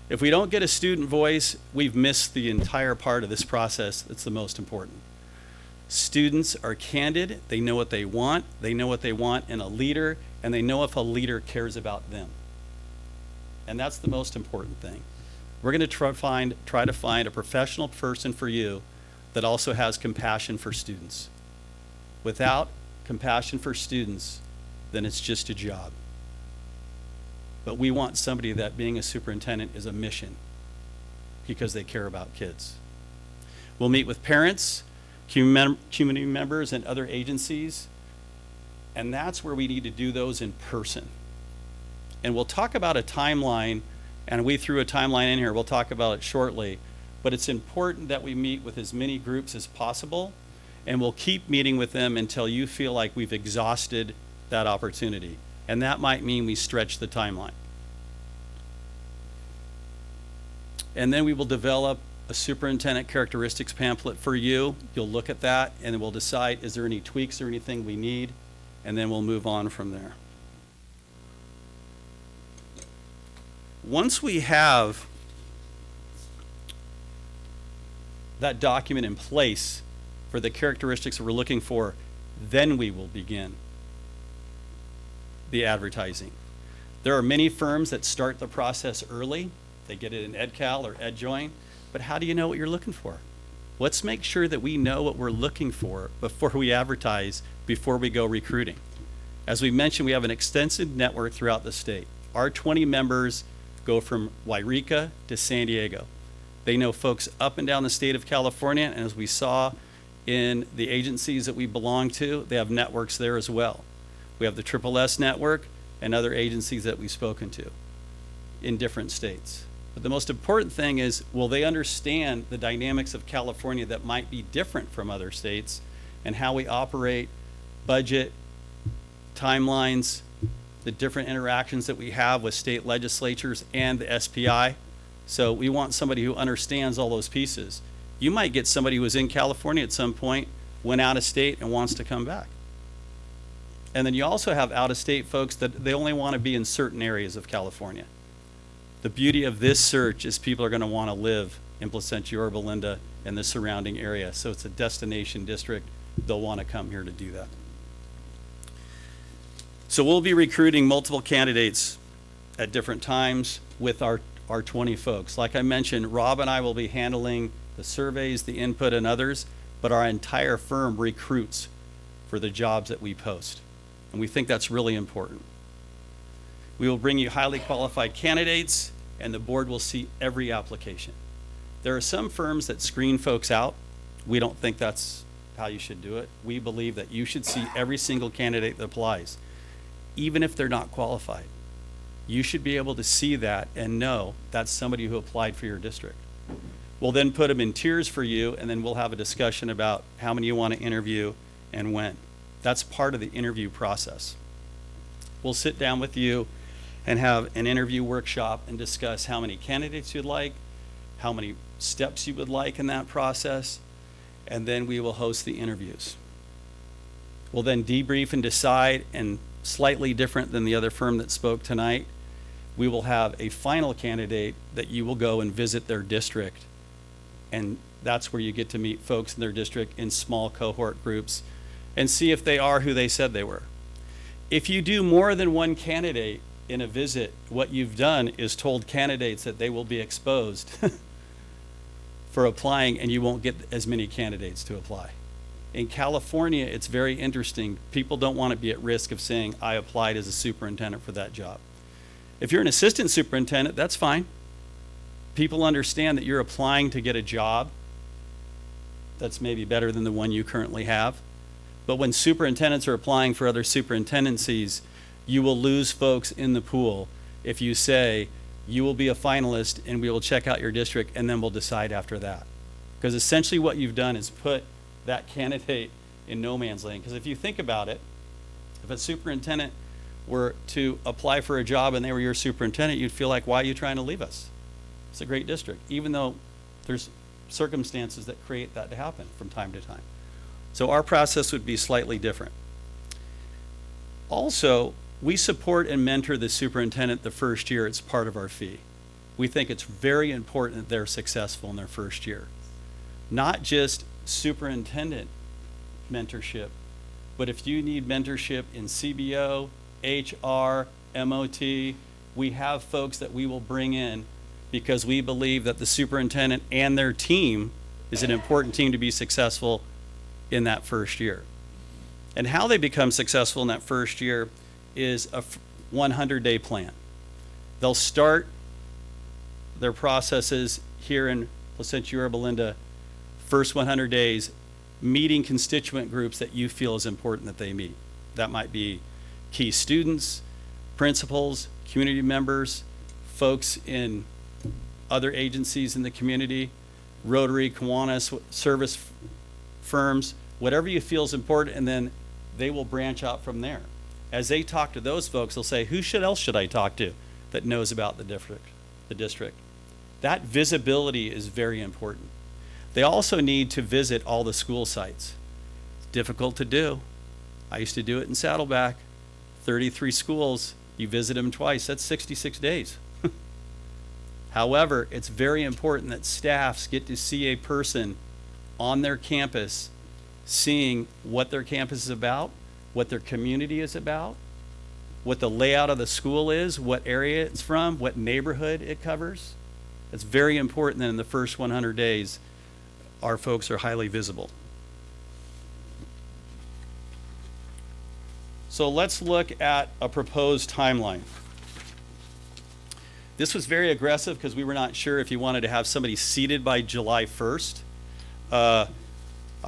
If we don't get a student voice, we've missed the entire part of this process that's the most important. Students are candid. They know what they want. They know what they want in a leader, and they know if a leader cares about them. And that's the most important thing. We're going to try to find a professional person for you that also has compassion for students. Without compassion for students, then it's just a job. But we want somebody that being a superintendent is a mission because they care about kids. We'll meet with parents, community members, and other agencies, and that's where we need to do those in person. And we'll talk about a timeline, and we threw a timeline in here. We'll talk about it shortly, but it's important that we meet with as many groups as possible, and we'll keep meeting with them until you feel like we've exhausted that opportunity. And that might mean we stretch the timeline. And then we will develop a superintendent characteristics pamphlet for you. You'll look at that and then we'll decide, is there any tweaks or anything we need? And then we'll move on from there. Once we have that document in place for the characteristics that we're looking for, then we will begin the advertising. There are many firms that start the process early. They get it in EdCal or EdJoin, but how do you know what you're looking for? Let's make sure that we know what we're looking for before we advertise, before we go recruiting. As we mentioned, we have an extensive network throughout the state. Our 20 members go from Wairika to San Diego. They know folks up and down the state of California, and as we saw in the agencies that we belong to, they have networks there as well. We have the Triple S network and other agencies that we've spoken to in different states. But the most important thing is, will they understand the dynamics of California that might be different from other states and how we operate, budget, timelines, the different interactions that we have with state legislatures and the SPI. So we want somebody who understands all those pieces. You might get somebody who was in California at some point, went out of state and wants to come back. And then you also have out-of-state folks that they only want to be in certain areas of California. The beauty of this search is people are going to want to live in Placentia-Yorba, Linda, and the surrounding area. So it's a destination district. They'll want to come here to do that. So we'll be recruiting multiple candidates at different times with our 20 folks. Like I mentioned, Rob and I will be handling the surveys, the input, and others, but our entire firm recruits for the jobs that we post. And we think that's really important. We will bring you highly qualified candidates, and the board will see every application. There are some firms that screen folks out. We don't think that's how you should do it. We believe that you should see every single candidate that applies, even if they're not qualified. You should be able to see that and know that's somebody who applied for your district. We'll then put them in tiers for you, and then we'll have a discussion about how many you want to interview and when. That's part of the interview process. We'll sit down with you and have an interview workshop and discuss how many candidates you'd like, how many steps you would like in that process, and then we will host the interviews. We'll then debrief and decide, and slightly different than the other firm that spoke tonight, we will have a final candidate that you will go and visit their district. And that's where you get to meet folks in their district in small cohort groups and see if they are who they said they were. If you do more than one candidate in a visit, what you've done is told candidates that they will be exposed for applying, and you won't get as many candidates to apply. In California, it's very interesting. People don't want to be at risk of saying, I applied as a superintendent for that job. If you're an assistant superintendent, that's fine. People understand that you're applying to get a job. that's maybe better than the one you currently have. But when superintendents are applying for other superintendencies, you will lose folks in the pool if you say, you will be a finalist and we will check out your district and then we'll decide after that. Because essentially what you've done is put that candidate in no man's land. Because if you think about it, if a superintendent were to apply for a job and they were your superintendent, you'd feel like, why are you trying to leave us? It's a great district, even though there's circumstances that create that to happen from time to time. So our process would be slightly different. Also, we support and mentor the superintendent the first year. It's part of our fee. We think it's very important that they're successful in their first year. Not just superintendent mentorship, but if you need mentorship in CBO, HR, MOT, we have folks that we will bring in because we believe that the superintendent and their team is an important team to be successful in that first year. And how they become successful in that first year is a 100-day plan. They'll start their processes here in Placentia-Yorba, Linda, first 100 days, meeting constituent groups that you feel is important that they meet. That might be key students, principals, community members, folks in other agencies in the community, Rotary, Kiwanis, service firms, whatever you feel is important, and then they will branch out from there. As they talk to those folks, they'll say, who else should I talk to that knows about the district? That visibility is very important. They also need to visit all the school sites. It's difficult to do. I used to do it in Saddleback. 33 schools, you visit them twice, that's 66 days. However, it's very important that staffs get to see a person on their campus, seeing what their campus is about, what their community is about, what the layout of the school is, what area it's from, what neighborhood it covers. It's very important that in the first 100 days, our folks are highly visible. So let's look at a proposed timeline. This was very aggressive because we were not sure if you wanted to have somebody seated by July 1st. I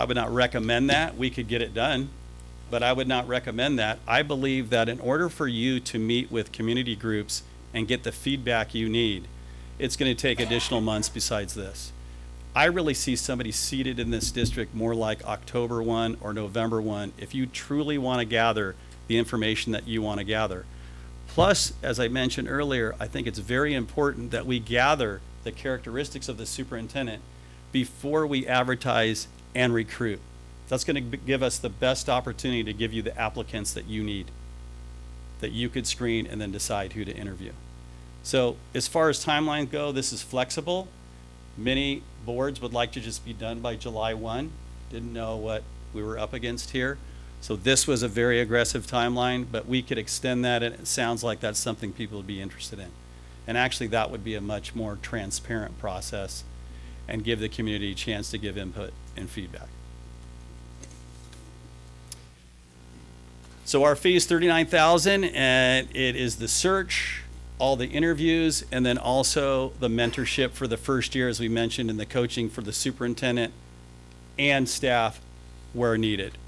would not recommend that. We could get it done, but I would not recommend that. I believe that in order for you to meet with community groups and get the feedback you need, it's going to take additional months besides this. I really see somebody seated in this district more like October 1 or November 1 if you truly want to gather the information that you want to gather. Plus, as I mentioned earlier, I think it's very important that we gather the characteristics of the superintendent before we advertise and recruit. That's going to give us the best opportunity to give you the applicants that you need, that you could screen and then decide who to interview. So as far as timelines go, this is flexible. Many boards would like to just be done by July 1. Didn't know what we were up against here. So this was a very aggressive timeline, but we could extend that, and it sounds like that's something people would be interested in. And actually, that would be a much more transparent process and give the community a chance to give input and feedback. So our fee is $39,000, and it is the search, all the interviews, and then also the mentorship for the first year, as we mentioned, and the coaching for the superintendent and staff where needed.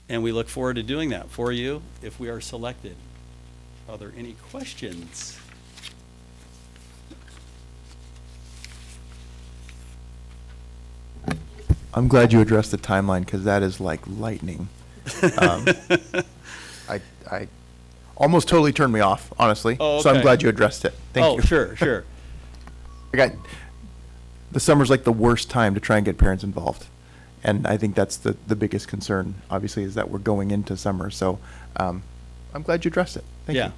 And we look forward to doing that for you if we are selected. Are there any questions? I'm glad you addressed the timeline because that is like lightning. I almost totally turned me off, honestly. Oh, So I'm okay. glad you addressed it. Thank you. Sure, sure. The summer's like the worst time to try and get parents involved. And I think that's the biggest concern, obviously, is that we're going into summer. So I'm glad you addressed it. Thank you.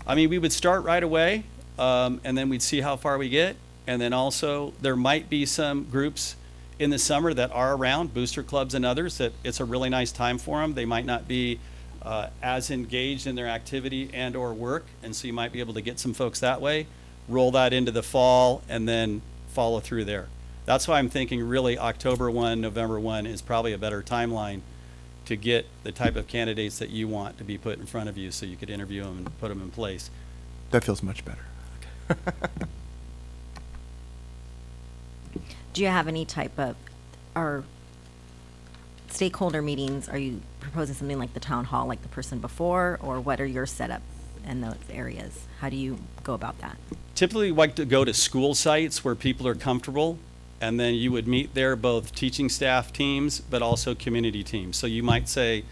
I mean, we would start right away, and then we'd see how far we get. And then also, there might be some groups in the summer that are around, booster clubs and others, that it's a really nice time for them. They might not be as engaged in their activity and or work, and so you might be able to get some folks that way, roll that into the fall, and then follow through there. That's why I'm thinking really October 1, November 1 is probably a better timeline to get the type of candidates that you want to be put in front of you so you could interview them and put them in place. That feels much better. Do you have any type of, or stakeholder meetings, are you proposing something like the town hall, like the person before, or what are your setup in those areas? How do you go about that? Typically, we like to go to school sites where people are comfortable, and then you would meet there, both teaching staff teams, but also community teams. So you might say,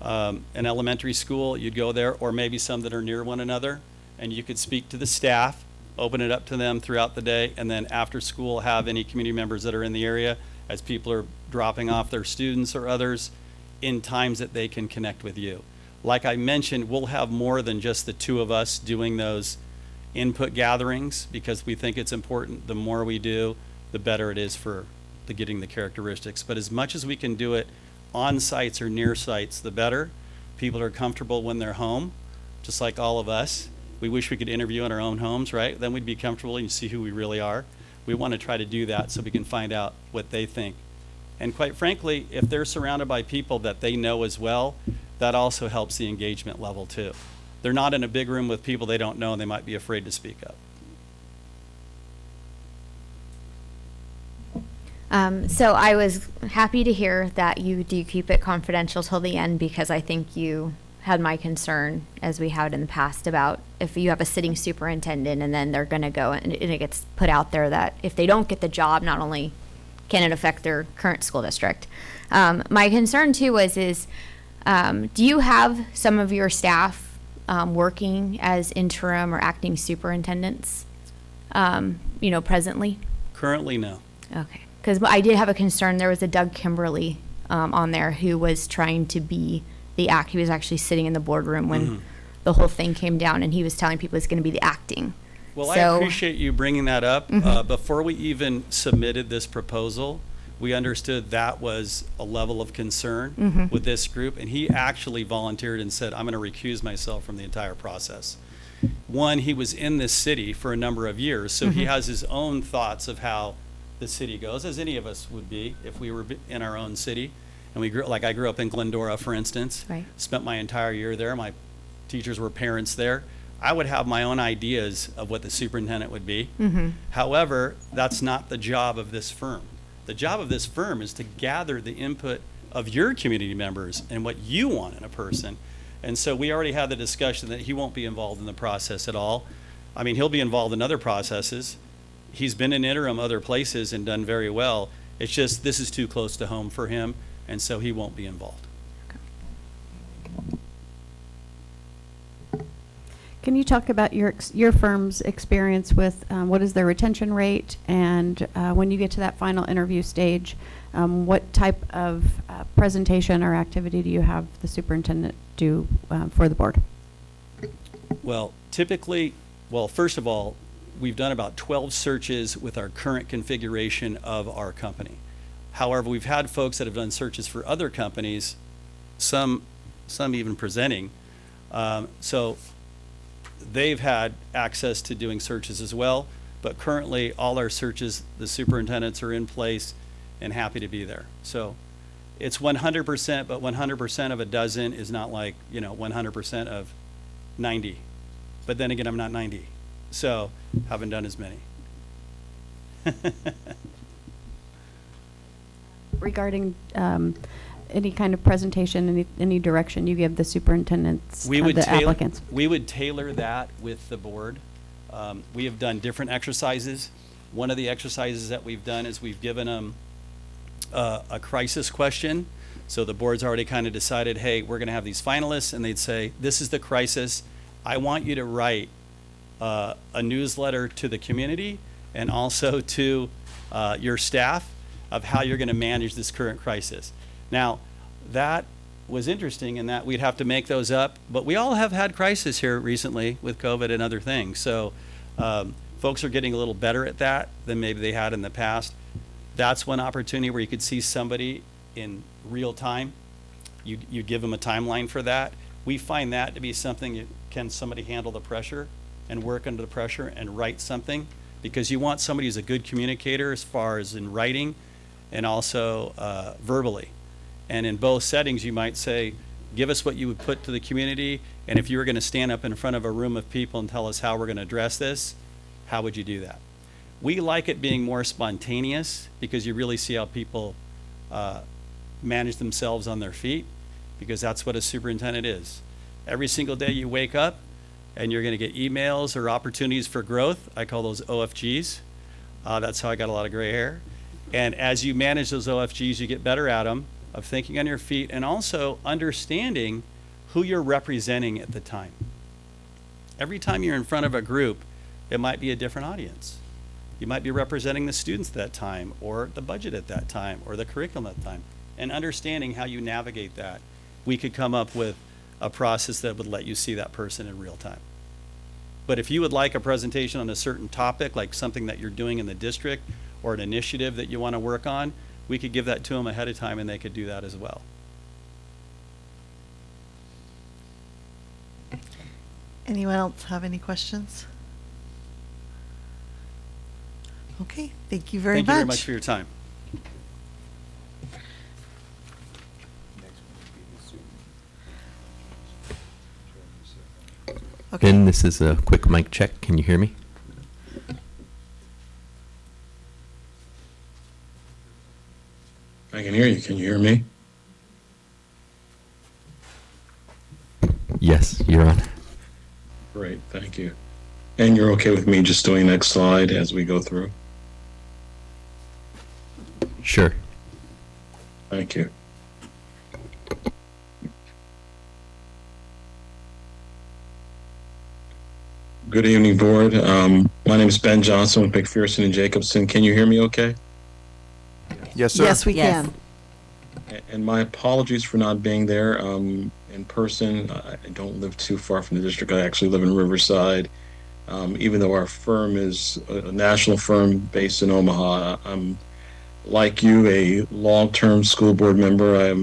an elementary school, you'd go there, or maybe some that are near one another, and you could speak to the staff, open it up to them throughout the day, and then after school, have any community members that are in the area as people are dropping off their students or others in times that they can connect with you. Like I mentioned, we'll have more than just the two of us doing those input gatherings, because we think it's important. The more we do, the better it is for getting the characteristics. But as much as we can do it on sites or near sites, the better. People are comfortable when they're home, just like all of us. We wish we could interview in our own homes, right? Then we'd be comfortable and see who we really are. We want to try to do that so we can find out what they think. And quite frankly, if they're surrounded by people that they know as well, that also helps the engagement level too. They're not in a big room with people they don't know and they might be afraid to speak up. So I was happy to hear that you do keep it confidential till the end, because I think you had my concern, as we had in the past, about if you have a sitting superintendent and then they're going to go and it gets put out there that if they don't get the job, not only can it affect their current school district. My concern too do you have some of your staff working as interim or acting superintendents, presently? Currently, no. Okay, because I did have a concern. There was a Doug Kimberly on there who was trying to be the he was actually sitting in the boardroom when the whole thing came down, and he was telling people it's going to be the acting. Well, I So- appreciate you bringing that up. Before we even submitted this proposal, we understood that was a level of concern with this group, and he actually volunteered and said, I'm going to recuse myself from the entire process. One, he was in this city for a number of years, so he has his own thoughts of how the city goes, as any of us would be if we were in our own city. And I grew up in Glendora, for instance. Right. Spent my entire year there. My teachers were parents there. I would have my own ideas of what the superintendent would be. However, that's not the job of this firm. The job of this firm is to gather the input of your community members and what you want in a person. And so we already had the discussion that he won't be involved in the process at all. I mean, he'll be involved in other processes. He's been in interim other places and done very well. It's just this is too close to home for him, and so he won't be involved. Can you talk about your firm's experience with what is their retention rate, and when you get to that final interview stage, what type of presentation or activity do you have the superintendent do for the board? Well, typically, first of all, we've done about 12 searches with our current configuration of our company. However, we've had folks that have done searches for other companies, some even presenting. So they've had access to doing searches as well, but currently all our searches, the superintendents are in place and happy to be there. So it's 100%, but 100% of a dozen is not like, 100% of 90. But then again, I'm not 90, so haven't done as many. Regarding any kind of presentation, any direction you give the superintendents, We would the tailor- applicants? We would tailor that with the board. We have done different exercises. One of the exercises that we've done is we've given them a crisis question. So the board's already kind of decided, hey, we're going to have these finalists, and they'd say, this is the crisis. I want you to write a newsletter to the community and also to your staff of how you're going to manage this current crisis. Now, that was interesting in that we'd have to make those up, but we all have had crisis here recently with COVID and other things. So folks are getting a little better at that than maybe they had in the past. That's one opportunity where you could see somebody in real time. You give them a timeline for that. We find that to be something, can somebody handle the pressure and work under the pressure and write something? Because you want somebody who's a good communicator as far as in writing and also verbally. And in both settings, you might say, give us what you would put to the community, and if you were going to stand up in front of a room of people and tell us how we're going to address this, how would you do that? We like it being more spontaneous because you really see how people manage themselves on their feet, because that's what a superintendent is. Every single day you wake up and you're going to get emails or opportunities for growth. I call those OFGs. That's how I got a lot of gray hair. And as you manage those OFGs, you get better at them, of thinking on your feet and also understanding who you're representing at the time. Every time you're in front of a group, it might be a different audience. You might be representing the students at that time, or the budget at that time, or the curriculum at that time. And understanding how you navigate that, we could come up with a process that would let you see that person in real time. But if you would like a presentation on a certain topic, like something that you're doing in the district or an initiative that you want to work on, we could give that to them ahead of time and they could do that as well. Anyone else have any questions? Okay, thank you very much. Thank you very much for your time. Okay. Ben, this is a quick mic check. Can you hear me? I can hear you. Can you hear me? Yes, you're on. Great, thank you. And you're okay with me just doing next slide as we go through? Sure. Thank you. Good evening, board. My name is Ben Johnson with McPherson and Jacobson. Can you hear me okay? Yes, sir. Yes, we Yes. can. And my apologies for not being there in person. I don't live too far from the district. I actually live in Riverside. Even though our firm is a national firm based in Omaha, I'm, like you, a long-term school board member. I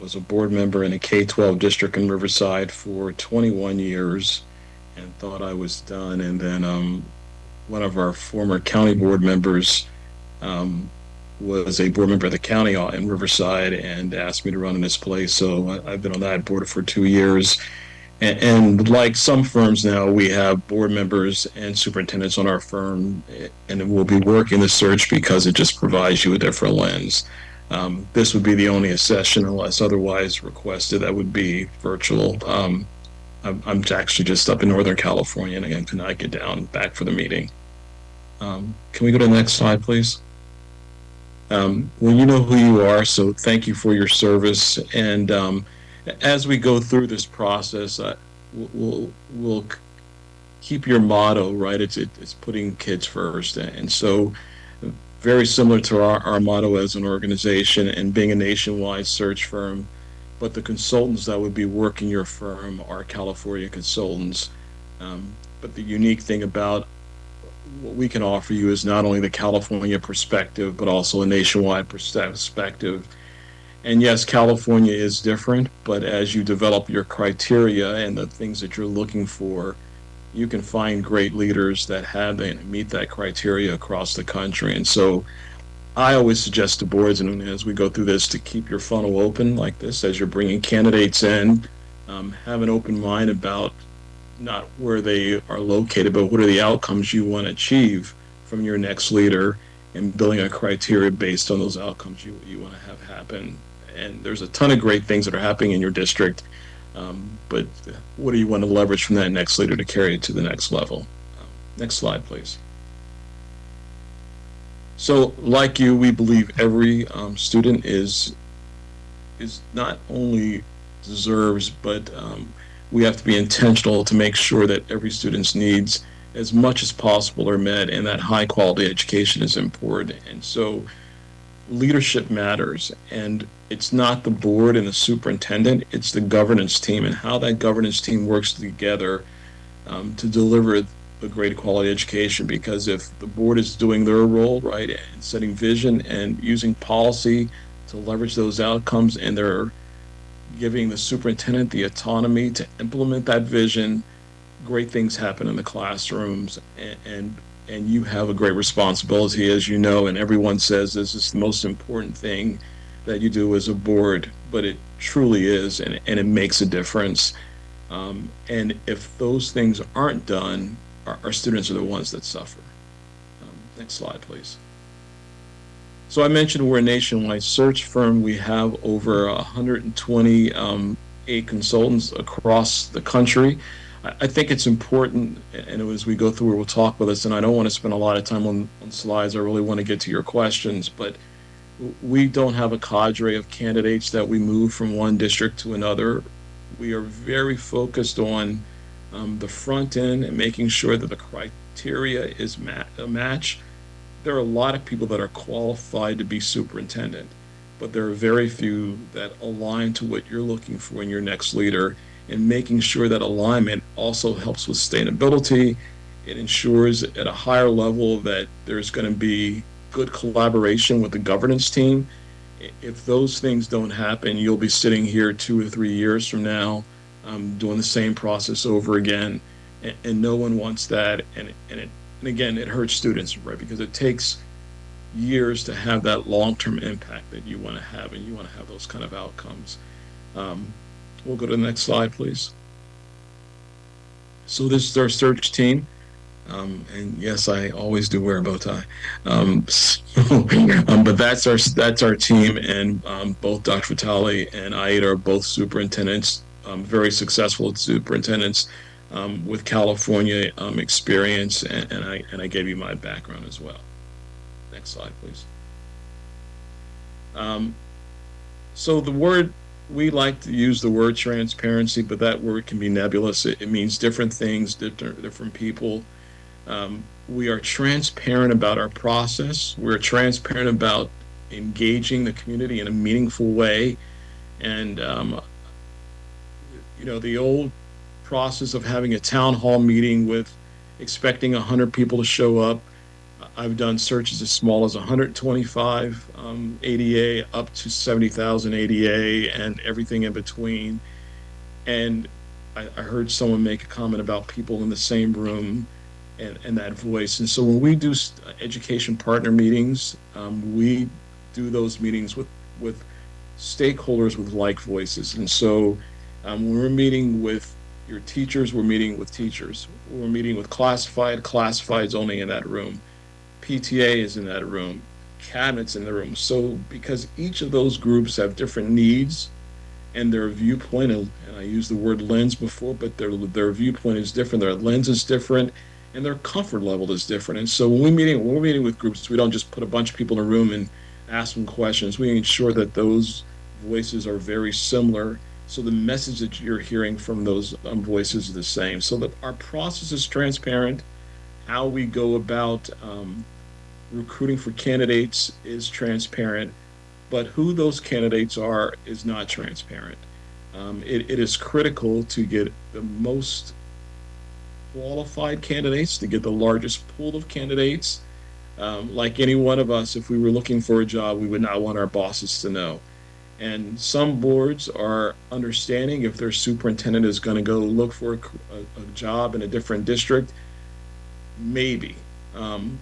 was a board member in a K-12 district in Riverside for 21 years and thought I was done. And then one of our former county board members was a board member of the county in Riverside and asked me to run in his place. So I've been on that board for 2 years. And like some firms now, we have board members and superintendents on our firm, and we'll be working the search because it just provides you a different lens. This would be the only session, unless otherwise requested, that would be virtual. I'm actually just up in Northern California, and again, could not get down back for the meeting. Can we go to the next slide, please? Well, you know who you are, so thank you for your service. And as we go through this process, we'll keep your motto, right? It's putting kids first. And so very similar to our motto as an organization and being a nationwide search firm, but the consultants that would be working your firm are California consultants. But the unique thing about what we can offer you is not only the California perspective, but also a nationwide perspective. And yes, California is different, but as you develop your criteria and the things that you're looking for, you can find great leaders that have and meet that criteria across the country. And so I always suggest to boards, and as we go through this, to keep your funnel open like this as you're bringing candidates in. Have an open mind about not where they are located, but what are the outcomes you want to achieve from your next leader, and building a criteria based on those outcomes you want to have happen. And there's a ton of great things that are happening in your district, but what do you want to leverage from that next leader to carry it to the next level? Next slide, please. So, like you, we believe every student is not only deserves, but we have to be intentional to make sure that every student's needs as much as possible are met, and that high quality education is important. And so leadership matters, and it's not the board and the superintendent, it's the governance team and how that governance team works together to deliver a great quality education. Because if the board is doing their role, right, and setting vision and using policy to leverage those outcomes, and they're giving the superintendent the autonomy to implement that vision, great things happen in the classrooms, and you have a great responsibility, as you know, and everyone says this is the most important thing that you do as a board, but it truly is, and it makes a difference. And if those things aren't done, our students are the ones that suffer. Next slide, please. So I mentioned we're a nationwide search firm. We have over 120 consultants across the country. I think it's important, and as we go through, we'll talk with this, and I don't want to spend a lot of time on slides. I really want to get to your questions, but we don't have a cadre of candidates that we move from one district to another. We are very focused on the front end and making sure that the criteria is a match. There are a lot of people that are qualified to be superintendent, but there are very few that align to what you're looking for in your next leader. And making sure that alignment also helps with sustainability. It ensures at a higher level that there's going to be good collaboration with the governance team. If those things don't happen, you'll be sitting here 2 or 3 years from now doing the same process over again, and no one wants that. And again, it hurts students, right? Because it takes years to have that long-term impact that you want to have, and you want to have those kind of outcomes. We'll go to the next slide, please. So this is our search team. And yes, I always do wear a bow tie. But that's our team, and both Dr. Vitale and Aida are both superintendents, very successful superintendents with California experience, and I gave you my background as well. Next slide, please. So the word, we like to use the word transparency, but that word can be nebulous. It means different things, different people. We are transparent about our process. We're transparent about engaging the community in a meaningful way. And, the old process of having a town hall meeting with expecting 100 people to show up. I've done searches as small as 125 ADA up to 70,000 ADA and everything in between. And I heard someone make a comment about people in the same room and that voice. And so when we do education partner meetings, we do those meetings with stakeholders with like voices. And so when we're meeting with your teachers, we're meeting with teachers. We're meeting with classified's only in that room. PTA is in that room, cabinet's in the room. So because each of those groups have different needs and their viewpoint, and I used the word lens before, but their viewpoint is different, their lens is different, and their comfort level is different. And so when we're meeting with groups, we don't just put a bunch of people in a room and ask them questions. We ensure that those voices are very similar, so the message that you're hearing from those voices is the same. So that our process is transparent. How we go about recruiting for candidates is transparent, but who those candidates are is not transparent. It is critical to get the most qualified candidates, to get the largest pool of candidates. Like any one of us, if we were looking for a job, we would not want our bosses to know. And some boards are understanding if their superintendent is going to go look for a job in a different district, maybe.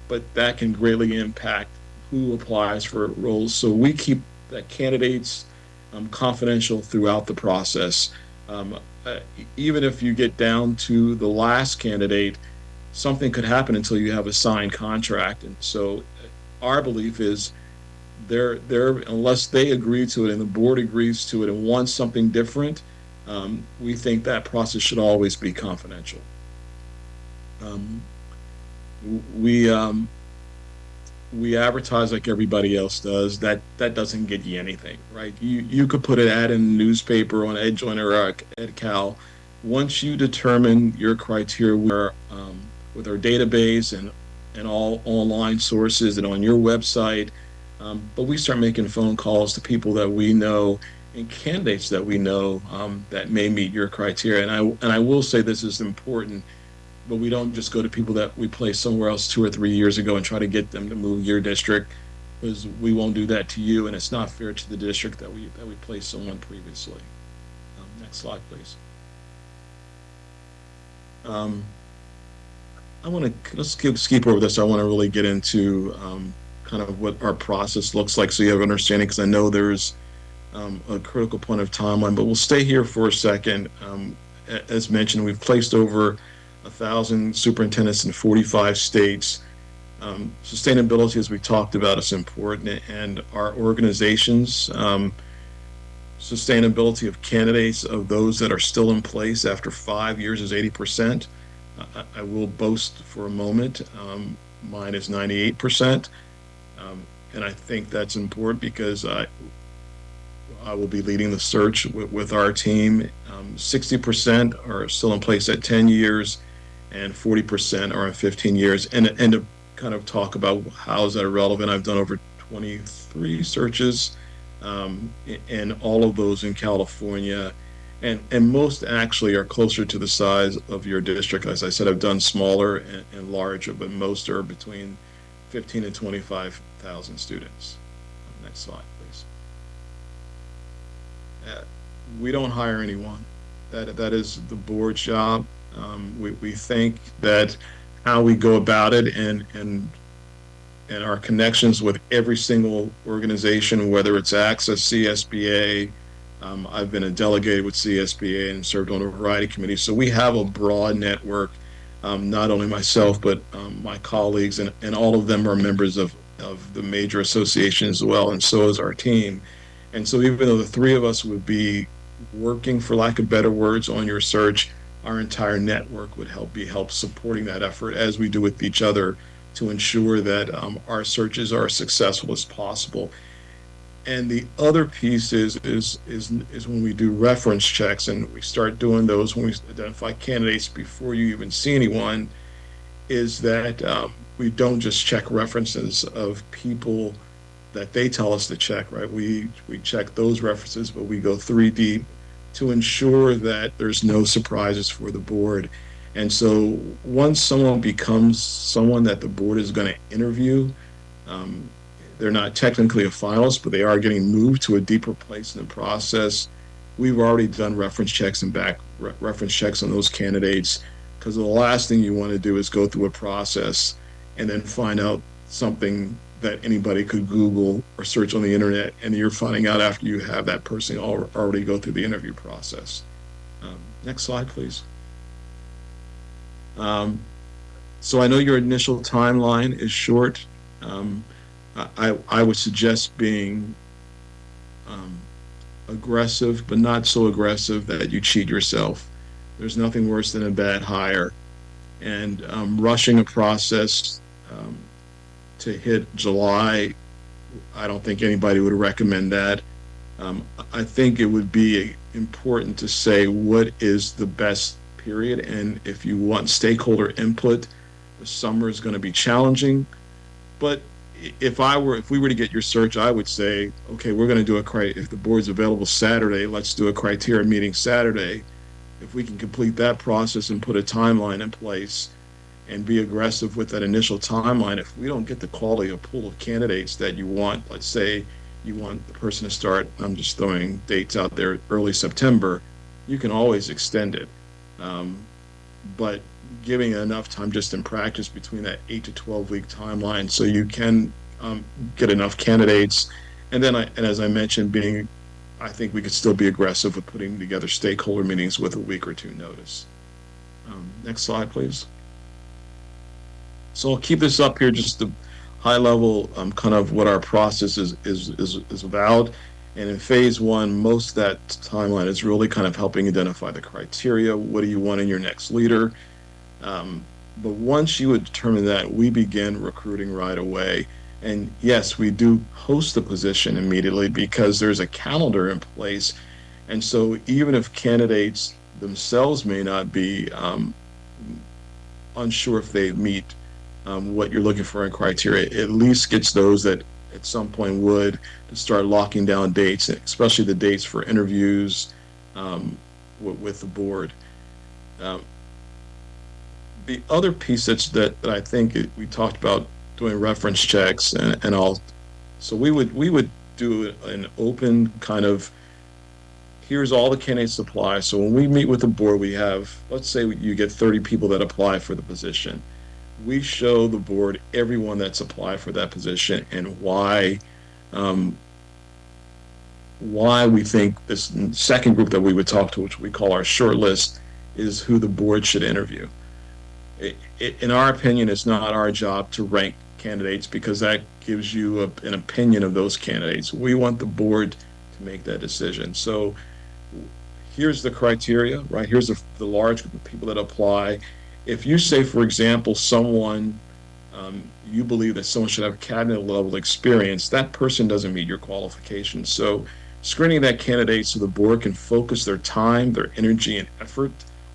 But that can greatly impact who applies for roles. So we keep that candidates confidential throughout the process. Even if you get down to the last candidate, something could happen until you have a signed contract. And so our belief is they're unless they agree to it and the board agrees to it and wants something different, we think that process should always be confidential. We advertise like everybody else does. That doesn't get you anything, right? You could put an ad in the newspaper on EdJoint or EdCal. Once you determine your criteria with our database and all online sources and on your website, but we start making phone calls to people that we know and candidates that we know that may meet your criteria. And I will say this is important, but we don't just go to people that we placed somewhere else 2 or 3 years ago and try to get them to move your district, because we won't do that to you, and it's not fair to the district that we placed someone previously. Next slide, please. Let's skip over this. I want to really get into kind of what our process looks like so you have an understanding, because I know there's a critical point of timeline, but we'll stay here for a second. As mentioned, we've placed over 1,000 superintendents in 45 states. Sustainability, as we talked about, is important, and our organizations, sustainability of candidates, of those that are still in place after 5 years, is 80%. I will boast for a moment, mine is 98%. And I think that's important because I will be leading the search with our team. 60% are still in place at 10 years, and 40% are at 15 years. And to kind of talk about how is that relevant, I've done over 23 searches, and all of those in California. And most actually are closer to the size of your district. As I said, I've done smaller and larger, but most are between 15 and 25,000 students. Next slide, please. We don't hire anyone. That is the board's job. We think that how we go about it and our connections with every single organization, whether it's Access, CSBA. I've been a delegate with CSBA and served on a variety of committees. So we have a broad network, not only myself, but my colleagues, and all of them are members of the major associations as well, and so is our team. And so even though the three of us would be working, for lack of better words, on your search, our entire network would help supporting that effort, as we do with each other, to ensure that our searches are as successful as possible. And the other piece is when we do reference checks, and we start doing those when we identify candidates before you even see anyone, is that we don't just check references of people that they tell us to check, right? We check those references, but we go 3 deep to ensure that there's no surprises for the board. And so once someone becomes someone that the board is going to interview, they're not technically a finalist, but they are getting moved to a deeper place in the process. We've already done reference checks and reference checks on those candidates, because the last thing you want to do is go through a process and then find out something that anybody could Google or search on the internet, and you're finding out after you have that person already go through the interview process. Next slide, please. So I know your initial timeline is short. I would suggest being aggressive, but not so aggressive that you cheat yourself. There's nothing worse than a bad hire. And rushing a process to hit July, I don't think anybody would recommend that. I think it would be important to say what is the best period, and if you want stakeholder input, the summer is going to be challenging. But if we were to get your search, I would say, okay, we're going to do if the board's available Saturday, let's do a criteria meeting Saturday. If we can complete that process and put a timeline in place and be aggressive with that initial timeline, if we don't get the quality of pool of candidates that you want, let's say you want the person to start, I'm just throwing dates out there, early September, you can always extend it. But giving enough time just in practice between that 8 to 12 week timeline, so you can get enough candidates. And then, as I mentioned, I think we could still be aggressive with putting together stakeholder meetings with a week or 2 notice. Next slide, please. So I'll keep this up here, just the high level, kind of what our process is about. And in phase 1, most of that timeline is really kind of helping identify the criteria. What do you want in your next leader? But once you would determine that, we begin recruiting right away. And yes, we do post the position immediately because there's a calendar in place. And so even if candidates themselves may not be unsure if they meet what you're looking for in criteria, at least gets those that at some point would, to start locking down dates, especially the dates for interviews with the board. The other piece that I think we talked about doing reference checks and all. So we would do an open kind of, here's all the candidates apply. So when we meet with the board, we have, let's say you get 30 people that apply for the position. We show the board everyone that's applied for that position and why we think this second group that we would talk to, which we call our short list, is who the board should interview. In our opinion, it's not our job to rank candidates because that gives you an opinion of those candidates. We want the board to make that decision. So here's the criteria, right? Here's the large group of people that apply. If you say, for example, you believe that someone should have cabinet level experience, that person doesn't meet your qualifications. So screening that candidate so the board can focus their time, their energy, and effort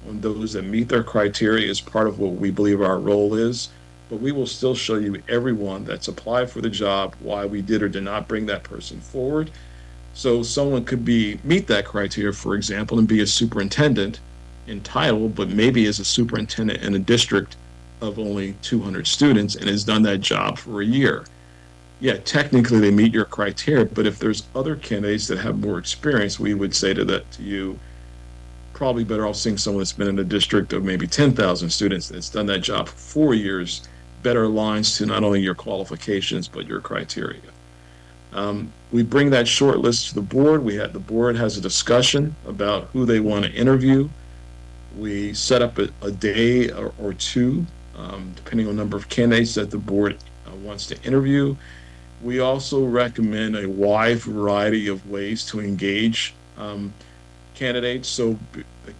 on those that meet their criteria is part of what we believe our role is. But we will still show you everyone that's applied for the job, why we did or did not bring that person forward. So someone could meet that criteria, for example, and be a superintendent in title, but maybe as a superintendent in a district of only 200 students and has done that job for a year. Yeah, technically they meet your criteria, but if there's other candidates that have more experience, we would say to you, probably better off seeing someone that's been in a district of maybe 10,000 students that's done that job for 4 years, better aligns to not only your qualifications, but your criteria. We bring that short list to the board. The board has a discussion about who they want to interview. We set up a day or two, depending on the number of candidates that the board wants to interview. We also recommend a wide variety of ways to engage candidates. So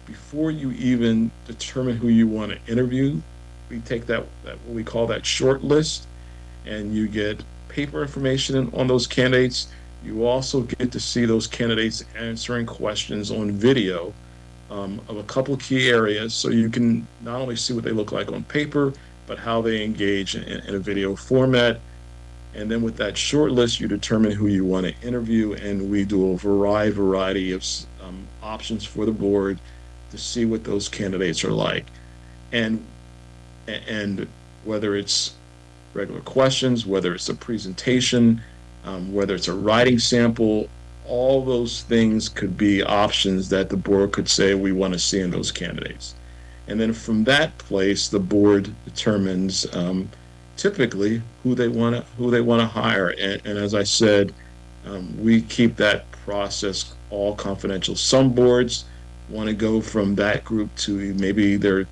before you even determine who you want to interview, we take that what we call that short list, and you get paper information on those candidates. You also get to see those candidates answering questions on video of a couple key areas, so you can not only see what they look like on paper, but how they engage in a video format. And then with that short list, you determine who you want to interview, and we do a variety of options for the board to see what those candidates are like. And whether it's regular questions, whether it's a presentation, whether it's a writing sample, all those things could be options that the board could say we want to see in those candidates. And then from that place, the board determines typically who they want to hire. And as I said, we keep that process all confidential. Some boards want to go from that group to maybe they're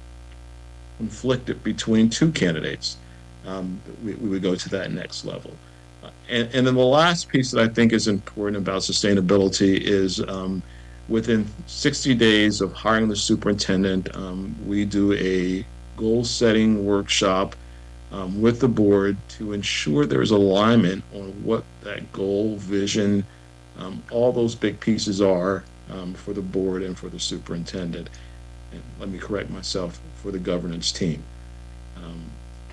conflicted between two candidates. We would go to that next level. And then the last piece that I think is important about sustainability is within 60 days of hiring the superintendent, we do a goal setting workshop with the board to ensure there's alignment on what that goal, vision, all those big pieces are for the board and for the superintendent. And let me correct myself, for the governance team.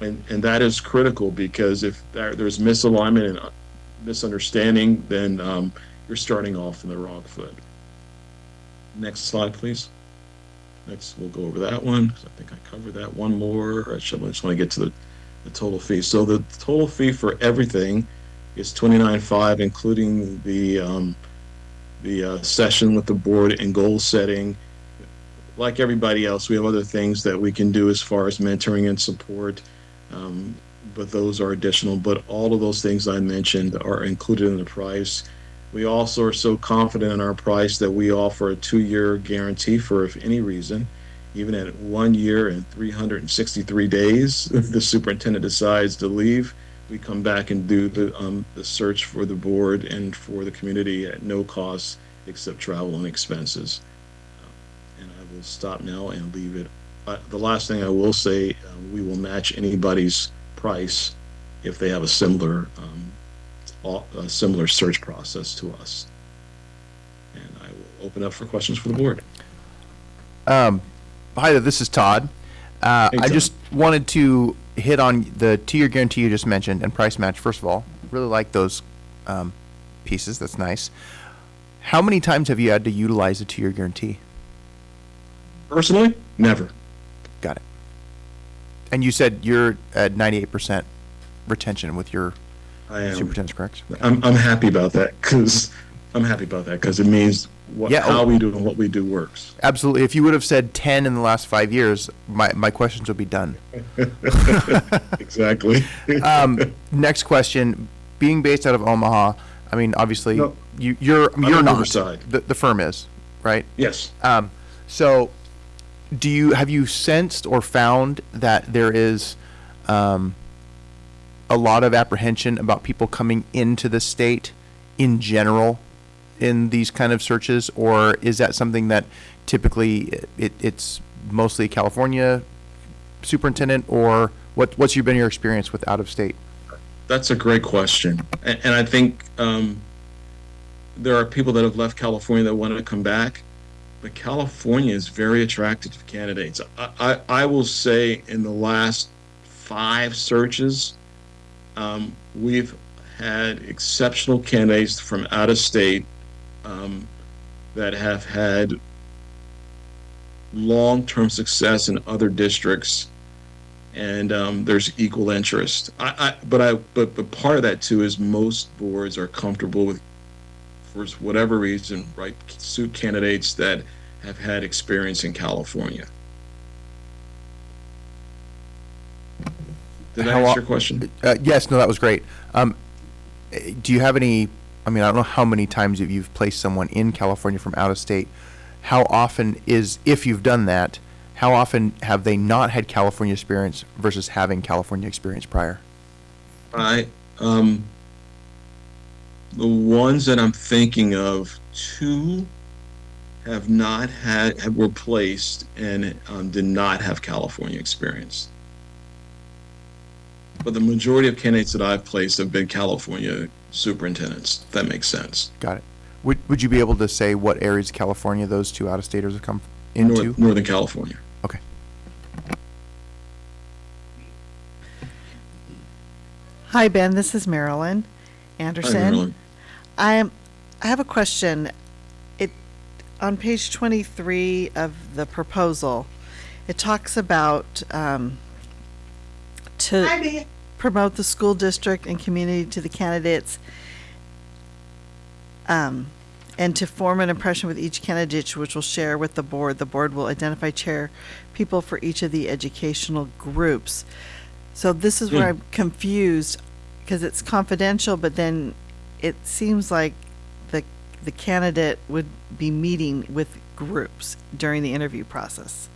And that is critical, because if there's misalignment and misunderstanding, then you're starting off in the wrong foot. Next slide, please. Next, we'll go over that one. I think I covered that. One more. I just want to get to the total fee. So the total fee for everything is $29,500, including the session with the board and goal setting. Like everybody else, we have other things that we can do as far as mentoring and support, but those are additional. But all of those things I mentioned are included in the price. We also are so confident in our price that we offer a 2-year guarantee for, if any reason, even at 1 year and 363 days, if the superintendent decides to leave, we come back and do the search for the board and for the community at no cost except travel and expenses. And I will stop now and leave it. The last thing I will say, we will match anybody's price if they have a similar search process to us. And I will open up for questions for the board. Hi there, this is Todd. I Todd. just wanted to hit on the 2-year guarantee you just mentioned and price match. First of all, really like those pieces. That's nice. How many times have you had to utilize a 2-year guarantee? Personally, never. Got it. And you said you're at 98% retention with your I am. superintendents, correct? I'm happy about that because it means how we do and what we do works. Absolutely. If you would have said 10 in the last 5 years, my questions would be done. Exactly. Next question. Being based out of Omaha, I mean, obviously, No. you're in not. Riverside. The firm is, right? Yes. So, have you sensed or found that there is a lot of apprehension about people coming into the state in general in these kind of searches, or is that something that typically it's mostly California superintendent, or what's been your experience with out of state? That's a great question. And I think there are people that have left California that want to come back, but California is very attractive to candidates. I will say in the last 5 searches, we've had exceptional candidates from out of state that have had long-term success in other districts, and there's equal interest. But part of that too is most boards are comfortable with, for whatever reason, right, suit candidates that have had experience in California. Did I answer your question? Yes, no, that was great. Do you have any, I mean, I don't know how many times you've placed someone in California from out of state. How often if you've done that, how often have they not had California experience versus having California experience prior? The ones that I'm thinking of, 2 have not were placed and did not have California experience. But the majority of candidates that I've placed have been California superintendents, if that makes sense. Got it. Would you be able to say what areas of California those 2 out-of-staters have come into? Northern California. Okay. Hi, Ben. This is Marilyn Anderson. Hi, Marilyn. I have a question. On page 23 of the proposal, it talks about to promote the school district and community to the candidates, and to form an impression with each candidate, which will share with the board. The board will identify chair people for each of the educational groups. So this is where I'm confused, because it's confidential, but then it seems like the candidate would be meeting with groups during the interview process.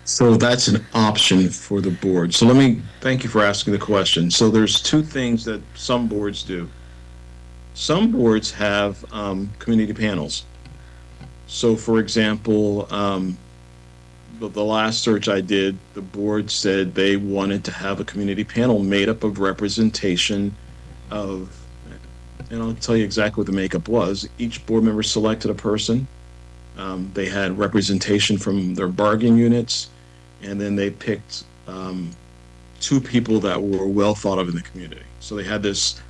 So that's an option for the board. So thank you for asking the question. So there's 2 things that some boards do. Some boards have community panels. So for example, the last search I did, the board said they wanted to have a community panel made up of representation of, and I'll tell you exactly what the makeup was. Each board member selected a person. They had representation from their bargaining units, and then they picked 2 people that were well thought of in the community. So they had this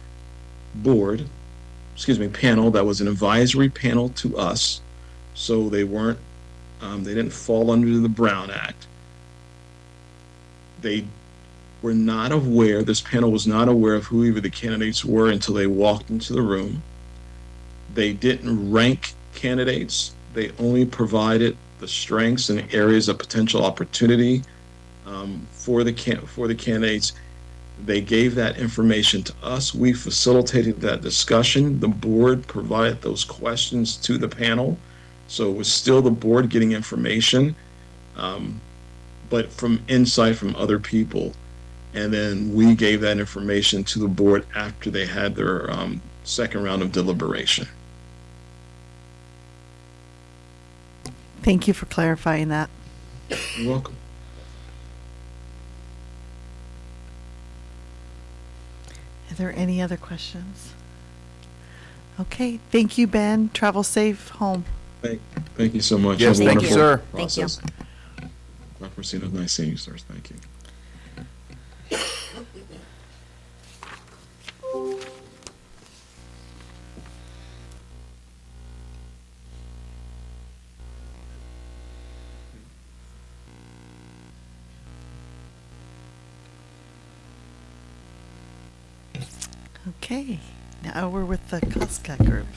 panel that was an advisory panel to us. So they didn't fall under the Brown Act. They were not aware, this panel was not aware of who either the candidates were until they walked into the room. They didn't rank candidates. They only provided the strengths and areas of potential opportunity for the candidates. They gave that information to us. We facilitated that discussion. The board provided those questions to the panel. So it was still the board getting information, but from insight from other people. And then we gave that information to the board after they had their second round of deliberation. Thank you for clarifying that. You're welcome. Are there any other questions? Okay, thank you, Ben. Travel safe home. Thank you so much. Yes, Have a thank you, wonderful sir. Thank you. process. Dr. Racino, nice seeing you, sir. Thank you. Okay, now we're with the Casca group.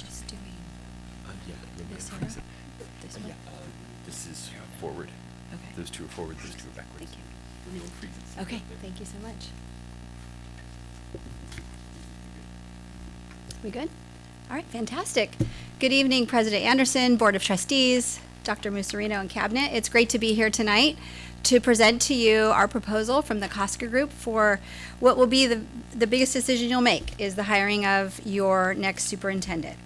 This is forward. Okay. Those 2 are forward, those 2 are backwards. Thank you. Okay, thank you so much. We good? All right, fantastic. Good evening, President Anderson, Board of Trustees, Dr. Musarino, and Cabinet. It's great to be here tonight to present to you our proposal from the Koska Group for what will be the biggest decision you'll make, is the hiring of your next superintendent.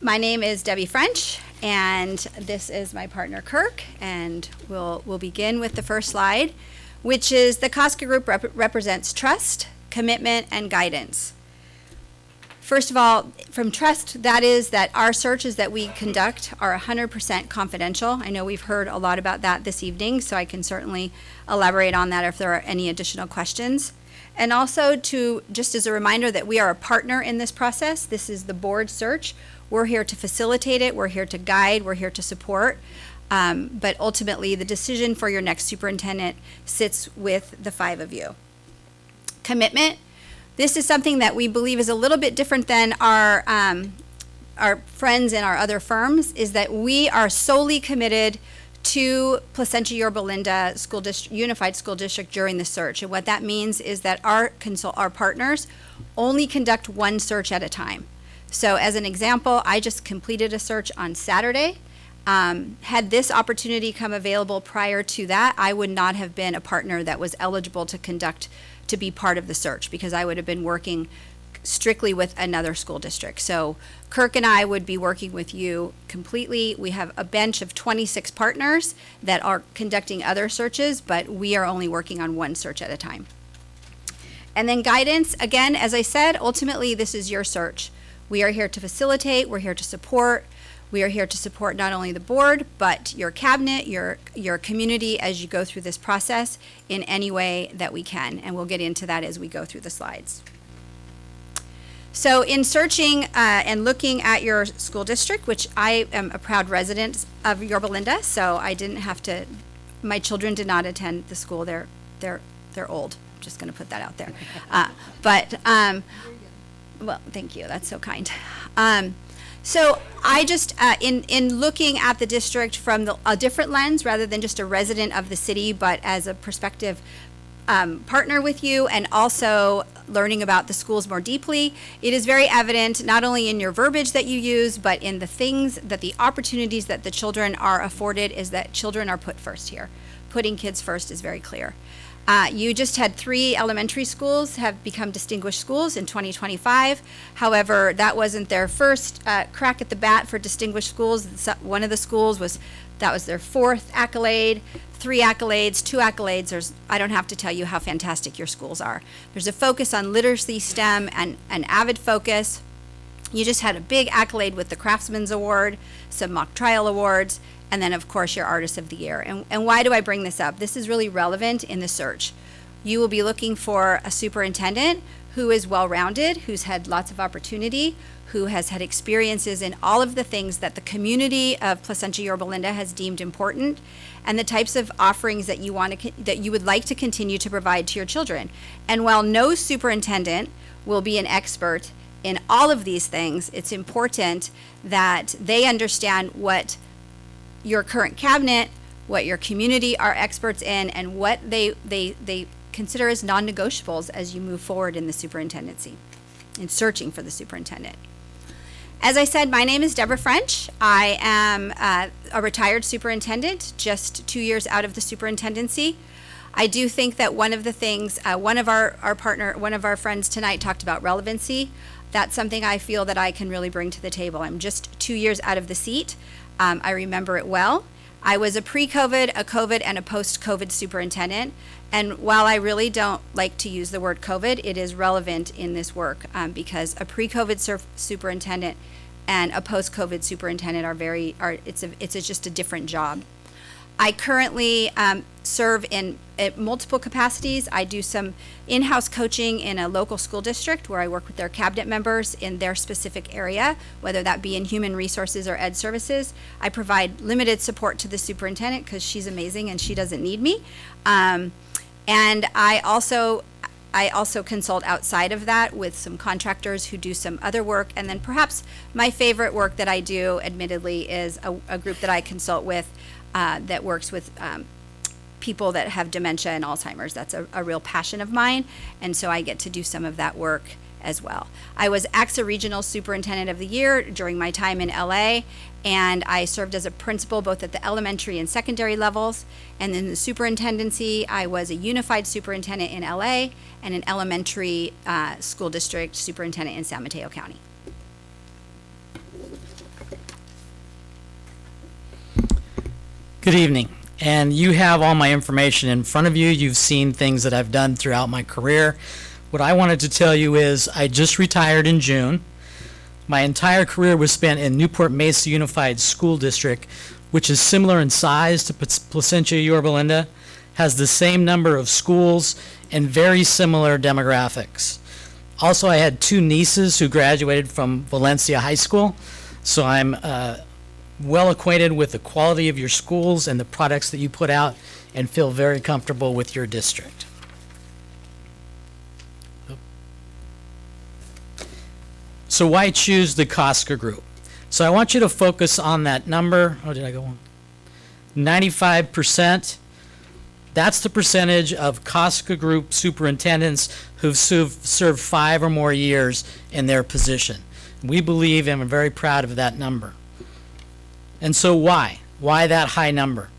My name is Debbie French, and this is my partner Kirk, and we'll begin with the first slide, which is the Koska Group represents trust, commitment, and guidance. First of all, from trust, that is that our searches that we conduct are 100% confidential. I know we've heard a lot about that this evening, so I can certainly elaborate on that if there are any additional questions. And also just as a reminder that we are a partner in this process. This is the board search. We're here to facilitate it. We're here to guide. We're here to support. But ultimately, the decision for your next superintendent sits with the 5 of you. Commitment. This is something that we believe is a little bit different than our friends in our other firms, is that we are solely committed to Placentia-Yorba Linda Unified School District during the search. And what that means is that our partners only conduct one search at a time. So as an example, I just completed a search on Saturday. Had this opportunity come available prior to that, I would not have been a partner that was eligible to be part of the search, because I would have been working strictly with another school district. So Kirk and I would be working with you completely. We have a bench of 26 partners that are conducting other searches, but we are only working on one search at a time. And then guidance, again, as I said, ultimately this is your search. We are here to facilitate, we're here to support. We are here to support not only the board, but your cabinet, your community as you go through this process in any way that we can. And we'll get into that as we go through the slides. So in searching and looking at your school district, which I am a proud resident of Yorba Linda, so I didn't have to, my children did not attend the school. They're old. I'm just going to put that out there. Well, thank you. That's so kind. So I just, in looking at the district from a different lens, rather than just a resident of the city, but as a prospective partner with you, and also learning about the schools more deeply, it is very evident not only in your verbiage that you use, but in the things that the opportunities that the children are afforded, is that children are put first here. Putting kids first is very clear. You just had 3 elementary schools have become distinguished schools in 2025. However, that wasn't their first crack at the bat for distinguished schools. One of the schools was their 4th accolade, 3 accolades, 2 accolades. I don't have to tell you how fantastic your schools are. There's a focus on literacy, STEM, and an avid focus. You just had a big accolade with the Craftsman's Award, some mock trial awards, and then, of course, your Artist of the Year. And why do I bring this up? This is really relevant in the search. You will be looking for a superintendent who is well-rounded, who's had lots of opportunity, who has had experiences in all of the things that the community of Placentia-Yorba Linda has deemed important, and the types of offerings that you would like to continue to provide to your children. And while no superintendent will be an expert in all of these things, it's important that they understand what your current cabinet, what your community are experts in, and what they consider as non-negotiables as you move forward in the superintendency, in searching for the superintendent. As I said, my name is Deborah French. I am a retired superintendent, just 2 years out of the superintendency. I do think that one of the things, one of our friends tonight talked about relevancy. That's something I feel that I can really bring to the table. I'm just 2 years out of the seat. I remember it well. I was a pre-COVID, a COVID, and a post-COVID superintendent. And while I really don't like to use the word COVID, it is relevant in this work because a pre-COVID superintendent and a post-COVID superintendent it's just a different job. I currently serve in multiple capacities. I do some in-house coaching in a local school district where I work with their cabinet members in their specific area, whether that be in human resources or ed services. I provide limited support to the superintendent because she's amazing and she doesn't need me. And I also consult outside of that with some contractors who do some other work. And then perhaps my favorite work that I do, admittedly, is a group that I consult with that works with people that have dementia and Alzheimer's. That's a real passion of mine. And so I get to do some of that work as well. I was AXA Regional Superintendent of the Year during my time in LA, and I served as a principal both at the elementary and secondary levels. And in the superintendency, I was a unified superintendent in LA and an elementary school district superintendent in San Mateo County. Good evening. And you have all my information in front of you. You've seen things that I've done throughout my career. What I wanted to tell you is I just retired in June. My entire career was spent in Newport Mesa Unified School District, which is similar in size to Placentia-Yorba, has the same number of schools and very similar demographics. Also, I had 2 nieces who graduated from Valencia High School, so I'm well acquainted with the quality of your schools and the products that you put out, and feel very comfortable with your district. So why choose the Costco Group? So I want you to focus on that number. Oh, did I go on? 95%. That's the percentage of Costco Group superintendents who've served 5 or more years in their position. We believe and we're very proud of that number. And so why? Why that high number?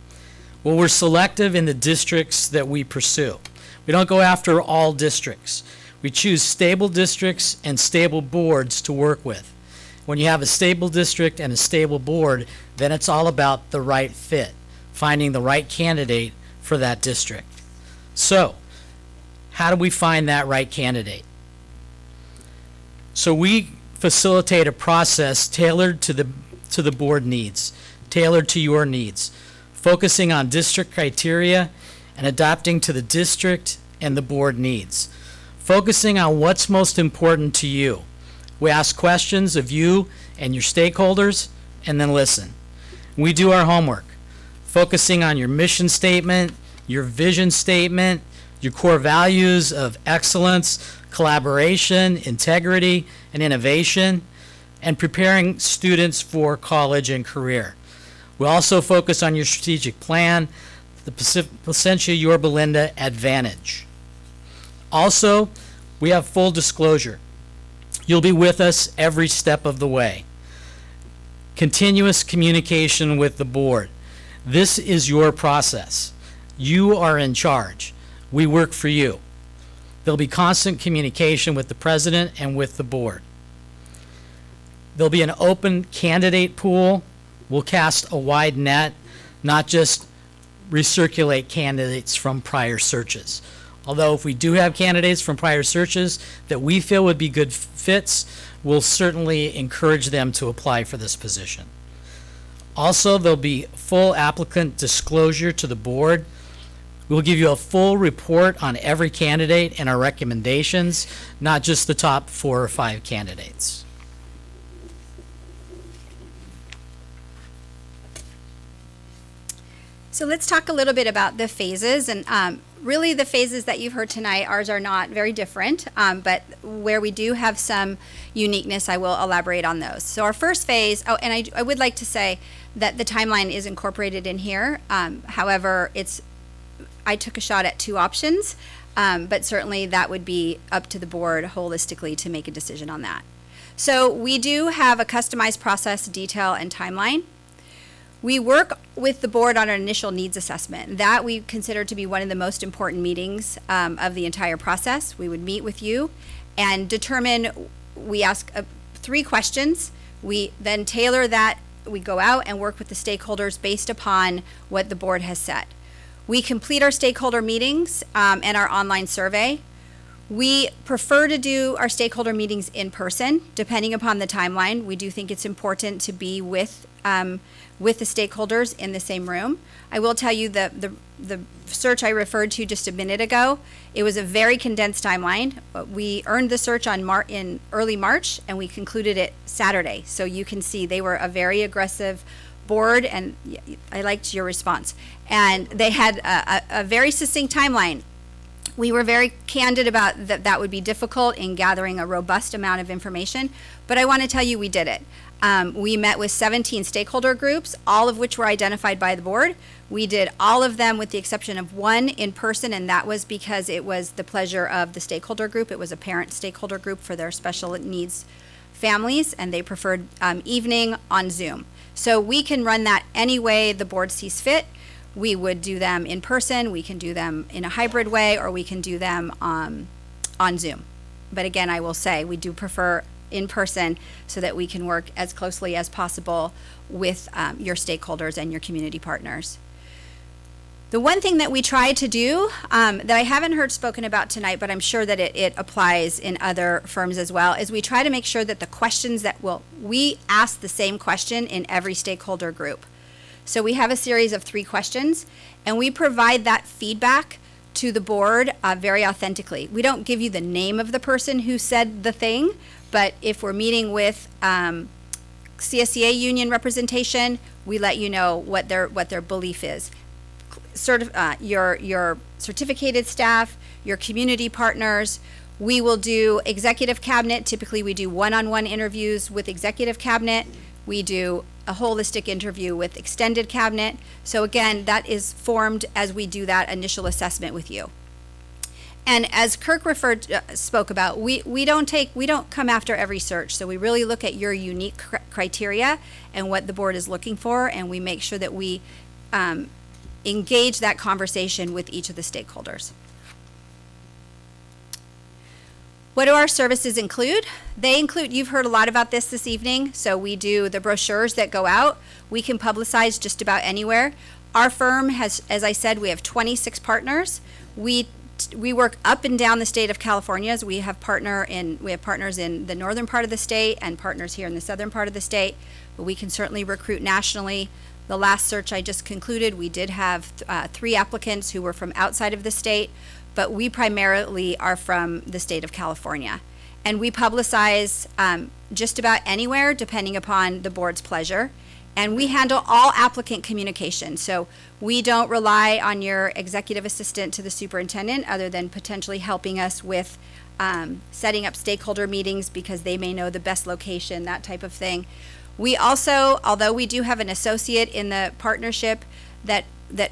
Well, we're selective in the districts that we pursue. We don't go after all districts. We choose stable districts and stable boards to work with. When you have a stable district and a stable board, then it's all about the right fit, finding the right candidate for that district. So, how do we find that right candidate? So we facilitate a process tailored to the board needs, tailored to your needs, focusing on district criteria and adapting to the district and the board needs, focusing on what's most important to you. We ask questions of you and your stakeholders and then listen. We do our homework, focusing on your mission statement, your vision statement, your core values of excellence, collaboration, integrity, and innovation, and preparing students for college and career. We also focus on your strategic plan, the Placentia-Yorba Advantage. Also, we have full disclosure. You'll be with us every step of the way. Continuous communication with the board. This is your process. You are in charge. We work for you. There'll be constant communication with the president and with the board. There'll be an open candidate pool. We'll cast a wide net, not just recirculate candidates from prior searches. Although if we do have candidates from prior searches that we feel would be good fits, we'll certainly encourage them to apply for this position. Also, there'll be full applicant disclosure to the board. We'll give you a full report on every candidate and our recommendations, not just the top 4 or 5 candidates. So let's talk a little bit about the phases, and really the phases that you've heard tonight, ours are not very different, but where we do have some uniqueness, I will elaborate on those. So our first phase, and I would like to say that the timeline is incorporated in here. However, I took a shot at 2 options, but certainly that would be up to the board holistically to make a decision on that. So we do have a customized process, detail, and timeline. We work with the board on an initial needs assessment. That we consider to be one of the most important meetings of the entire process. We would meet with you and determine, we ask 3 questions. We then tailor that. We go out and work with the stakeholders based upon what the board has set. We complete our stakeholder meetings and our online survey. We prefer to do our stakeholder meetings in person, depending upon the timeline. We do think it's important to be with the stakeholders in the same room. I will tell you that the search I referred to just a minute ago, it was a very condensed timeline. We earned the search in early March, and we concluded it Saturday. So you can see they were a very aggressive board, and I liked your response. And they had a very succinct timeline. We were very candid about that would be difficult in gathering a robust amount of information, but I want to tell you we did it. We met with 17 stakeholder groups, all of which were identified by the board. We did all of them with the exception of one in person, and that was because it was the pleasure of the stakeholder group. It was a parent stakeholder group for their special needs families, and they preferred evening on Zoom. So we can run that any way the board sees fit. We would do them in person, we can do them in a hybrid way, or we can do them on Zoom. But again, I will say, we do prefer in person so that we can work as closely as possible with your stakeholders and your community partners. The one thing that we try to do that I haven't heard spoken about tonight, but I'm sure that it applies in other firms as well, is we try to make sure that the questions that we ask the same question in every stakeholder group. So we have a series of 3 questions, and we provide that feedback to the board very authentically. We don't give you the name of the person who said the thing, but if we're meeting with CSEA union representation, we let you know what their belief is. Your certificated staff, your community partners. We will do executive cabinet. Typically, we do one-on-one interviews with executive cabinet. We do a holistic interview with extended cabinet. So again, that is formed as we do that initial assessment with you. And as Kirk spoke about, we don't come after every search. So we really look at your unique criteria and what the board is looking for, and we make sure that we engage that conversation with each of the stakeholders. What do our services include? They include, you've heard a lot about this evening, so we do the brochures that go out. We can publicize just about anywhere. Our firm has, as I said, we have 26 partners. We work up and down the state of California. As we have partners in the northern part of the state and partners here in the southern part of the state, but we can certainly recruit nationally. The last search I just concluded, we did have 3 applicants who were from outside of the state, but we primarily are from the state of California. And we publicize just about anywhere, depending upon the board's pleasure. And we handle all applicant communication. So we don't rely on your executive assistant to the superintendent, other than potentially helping us with setting up stakeholder meetings because they may know the best location, that type of thing. We also, although we do have an associate in the partnership that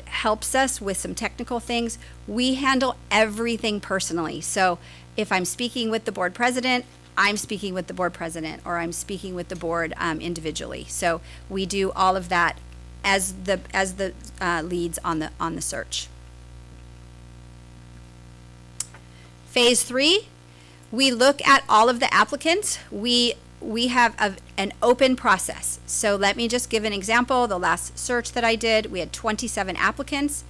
helps us with some technical things, we handle everything personally. So if I'm speaking with the board president, I'm speaking with the board president, or I'm speaking with the board individually. So we do all of that as the leads on the search. Phase 3, we look at all of the applicants. We have an open process. So let me just give an example. The last search that I did, we had 27 applicants.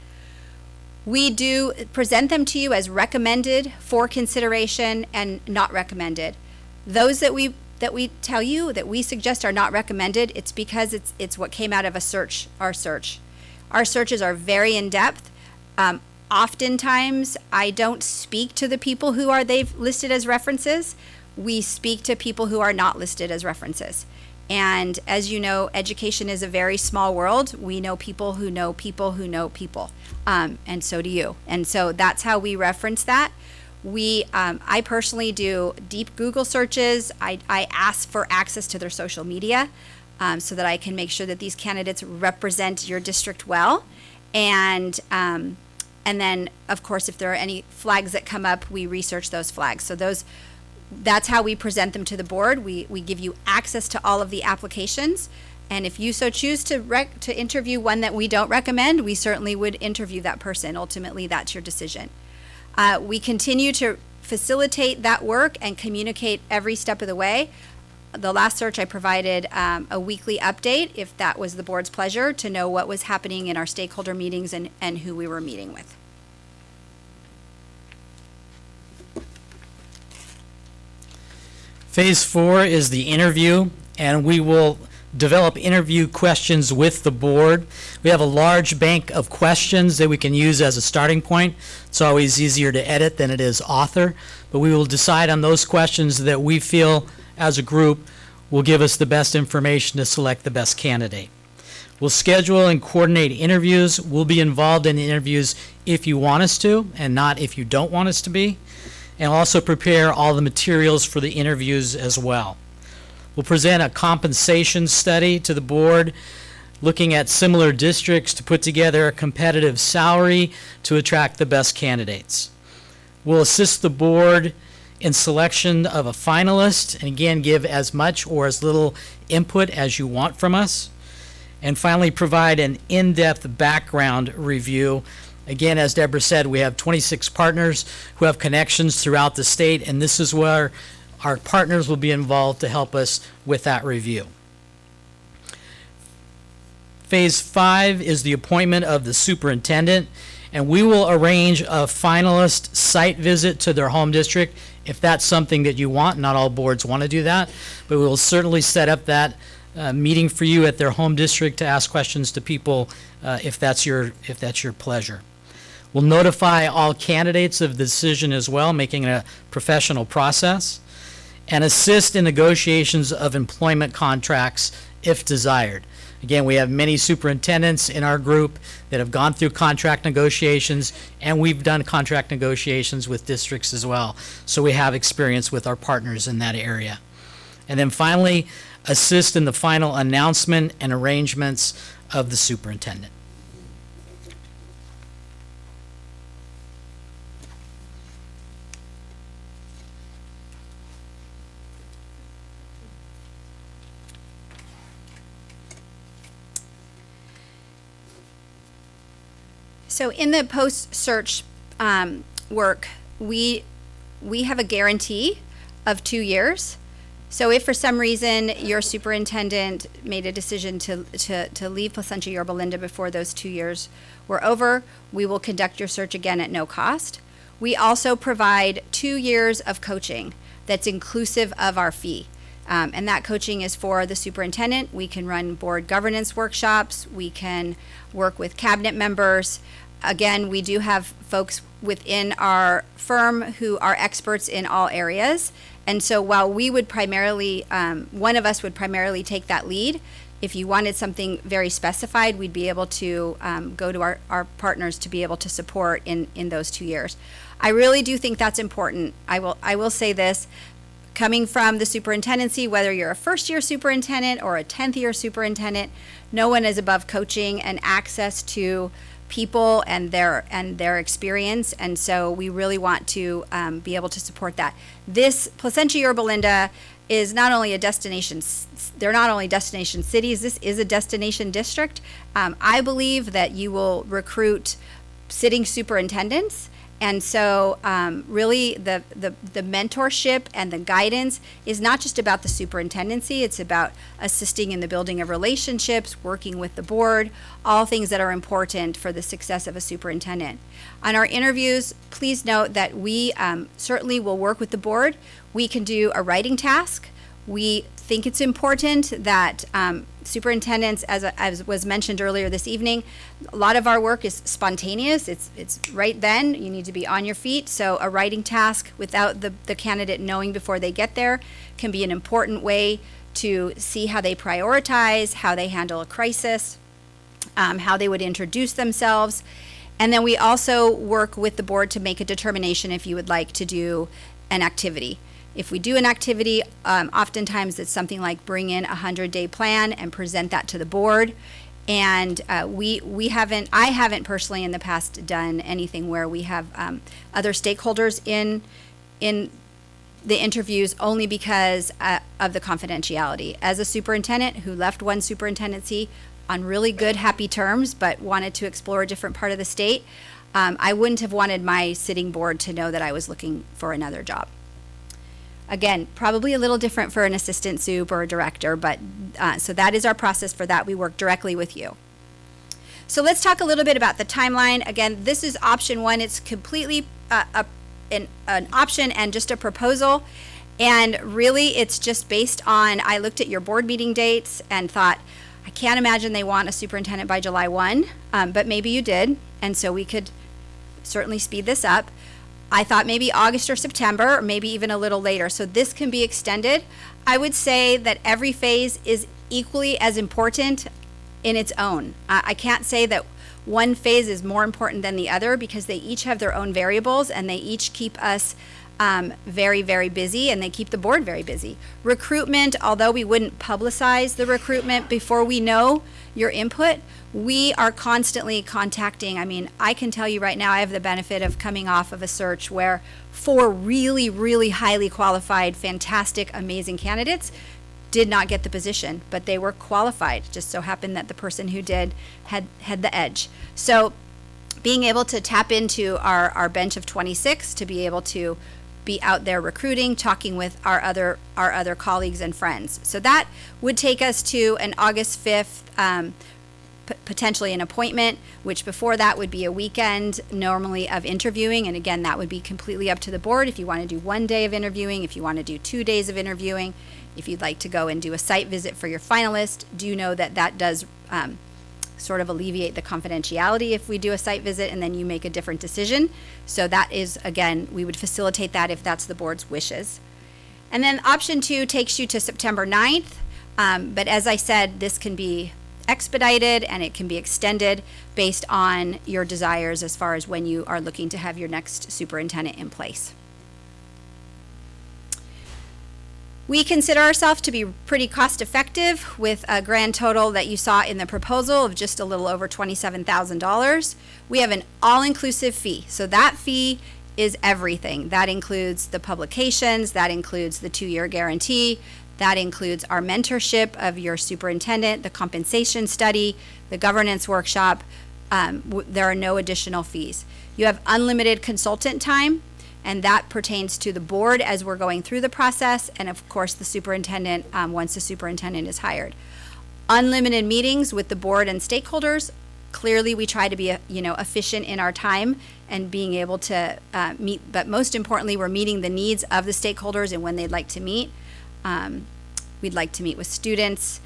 We do present them to you as recommended, for consideration, and not recommended. Those that we tell you that we suggest are not recommended, it's because it's what came out of our search. Our searches are very in-depth. Oftentimes, I don't speak to the people who they've listed as references. We speak to people who are not listed as references. And as you know, education is a very small world. We know people who know people who know people, and so do you. And so that's how we reference that. I personally do deep Google searches. I ask for access to their social media so that I can make sure that these candidates represent your district well. And then, of course, if there are any flags that come up, we research those flags. So that's how we present them to the board. We give you access to all of the applications, and if you so choose to interview one that we don't recommend, we certainly would interview that person. Ultimately, that's your decision. We continue to facilitate that work and communicate every step of the way. The last search, I provided a weekly update, if that was the board's pleasure, to know what was happening in our stakeholder meetings and who we were meeting with. Phase 4 is the interview, and we will develop interview questions with the board. We have a large bank of questions that we can use as a starting point. It's always easier to edit than it is author, but we will decide on those questions that we feel as a group will give us the best information to select the best candidate. We'll schedule and coordinate interviews. We'll be involved in the interviews if you want us to, and not if you don't want us to be. And also prepare all the materials for the interviews as well. We'll present a compensation study to the board, looking at similar districts to put together a competitive salary to attract the best candidates. We'll assist the board in selection of a finalist, and again, give as much or as little input as you want from us. And finally, provide an in-depth background review. Again, as Deborah said, we have 26 partners who have connections throughout the state, and this is where our partners will be involved to help us with that review. Phase 5 is the appointment of the superintendent, and we will arrange a finalist site visit to their home district if that's something that you want. Not all boards want to do that, but we will certainly set up that meeting for you at their home district to ask questions to people if that's your pleasure. We'll notify all candidates of the decision as well, making it a professional process, and assist in negotiations of employment contracts if desired. Again, we have many superintendents in our group that have gone through contract negotiations, and we've done contract negotiations with districts as well. So we have experience with our partners in that area. And then finally, assist in the final announcement and arrangements of the superintendent. So in the post-search work, we have a guarantee of 2 years. So if for some reason your superintendent made a decision to leave Placentia-Yorba Linda before those 2 years were over, we will conduct your search again at no cost. We also provide 2 years of coaching that's inclusive of our fee. And that coaching is for the superintendent. We can run board governance workshops. We can work with cabinet members. Again, we do have folks within our firm who are experts in all areas. And so while we would primarily, one of us would primarily take that lead, if you wanted something very specified, we'd be able to go to our partners to be able to support in those 2 years. I really do think that's important. I will say this. Coming from the superintendency, whether you're a first-year superintendent or a 10th-year superintendent, no one is above coaching and access to people and their experience, and so we really want to be able to support that. This Placentia-Yorba Linda is not only a destination, they're not only destination cities, this is a destination district. I believe that you will recruit sitting superintendents. And so really the mentorship and the guidance is not just about the superintendency, it's about assisting in the building of relationships, working with the board, all things that are important for the success of a superintendent. On our interviews, please note that we certainly will work with the board. We can do a writing task. We think it's important that superintendents, as was mentioned earlier this evening, a lot of our work is spontaneous. It's right then. You need to be on your feet. So a writing task without the candidate knowing before they get there can be an important way to see how they prioritize, how they handle a crisis, how they would introduce themselves. And then we also work with the board to make a determination if you would like to do an activity. If we do an activity, oftentimes it's something like bring in a 100-day plan and present that to the board. And I haven't personally in the past done anything where we have other stakeholders in the interviews only because of the confidentiality. As a superintendent who left one superintendency on really good, happy terms, but wanted to explore a different part of the state, I wouldn't have wanted my sitting board to know that I was looking for another job. Again, probably a little different for an assistant sup or a director, but so that is our process for that. We work directly with you. So let's talk a little bit about the timeline. Again, this is option one. It's completely an option and just a proposal. And really, it's just based on, I looked at your board meeting dates and thought, I can't imagine they want a superintendent by July 1, but maybe you did. And so we could certainly speed this up. I thought maybe August or September, or maybe even a little later. So this can be extended. I would say that every phase is equally as important in its own. I can't say that one phase is more important than the other because they each have their own variables and they each keep us very, very busy, and they keep the board very busy. Recruitment, although we wouldn't publicize the recruitment before we know your input, we are constantly contacting. I mean, I can tell you right now, I have the benefit of coming off of a search where 4 really, really highly qualified, fantastic, amazing candidates did not get the position, but they were qualified. Just so happened that the person who did had the edge. So being able to tap into our bench of 26 to be able to be out there recruiting, talking with our other colleagues and friends. So that would take us to an August 5th, potentially an appointment, which before that would be a weekend normally of interviewing. And again, that would be completely up to the board. If you want to do 1 day of interviewing, if you want to do 2 days of interviewing, if you'd like to go and do a site visit for your finalist, do know that that does sort of alleviate the confidentiality if we do a site visit and then you make a different decision. So that is, again, we would facilitate that if that's the board's wishes. And then option 2 takes you to September 9th. But as I said, this can be expedited and it can be extended based on your desires as far as when you are looking to have your next superintendent in place. We consider ourselves to be pretty cost effective with a grand total that you saw in the proposal of just a little over $27,000. We have an all-inclusive fee. So that fee is everything. That includes the publications, that includes the 2-year guarantee, that includes our mentorship of your superintendent, the compensation study, the governance workshop. There are no additional fees. You have unlimited consultant time, and that pertains to the board as we're going through the process, and of course the superintendent once the superintendent is hired. Unlimited meetings with the board and stakeholders. Clearly, we try to be efficient in our time and being able to meet, but most importantly, we're meeting the needs of the stakeholders and when they'd like to meet. We'd like to meet with students,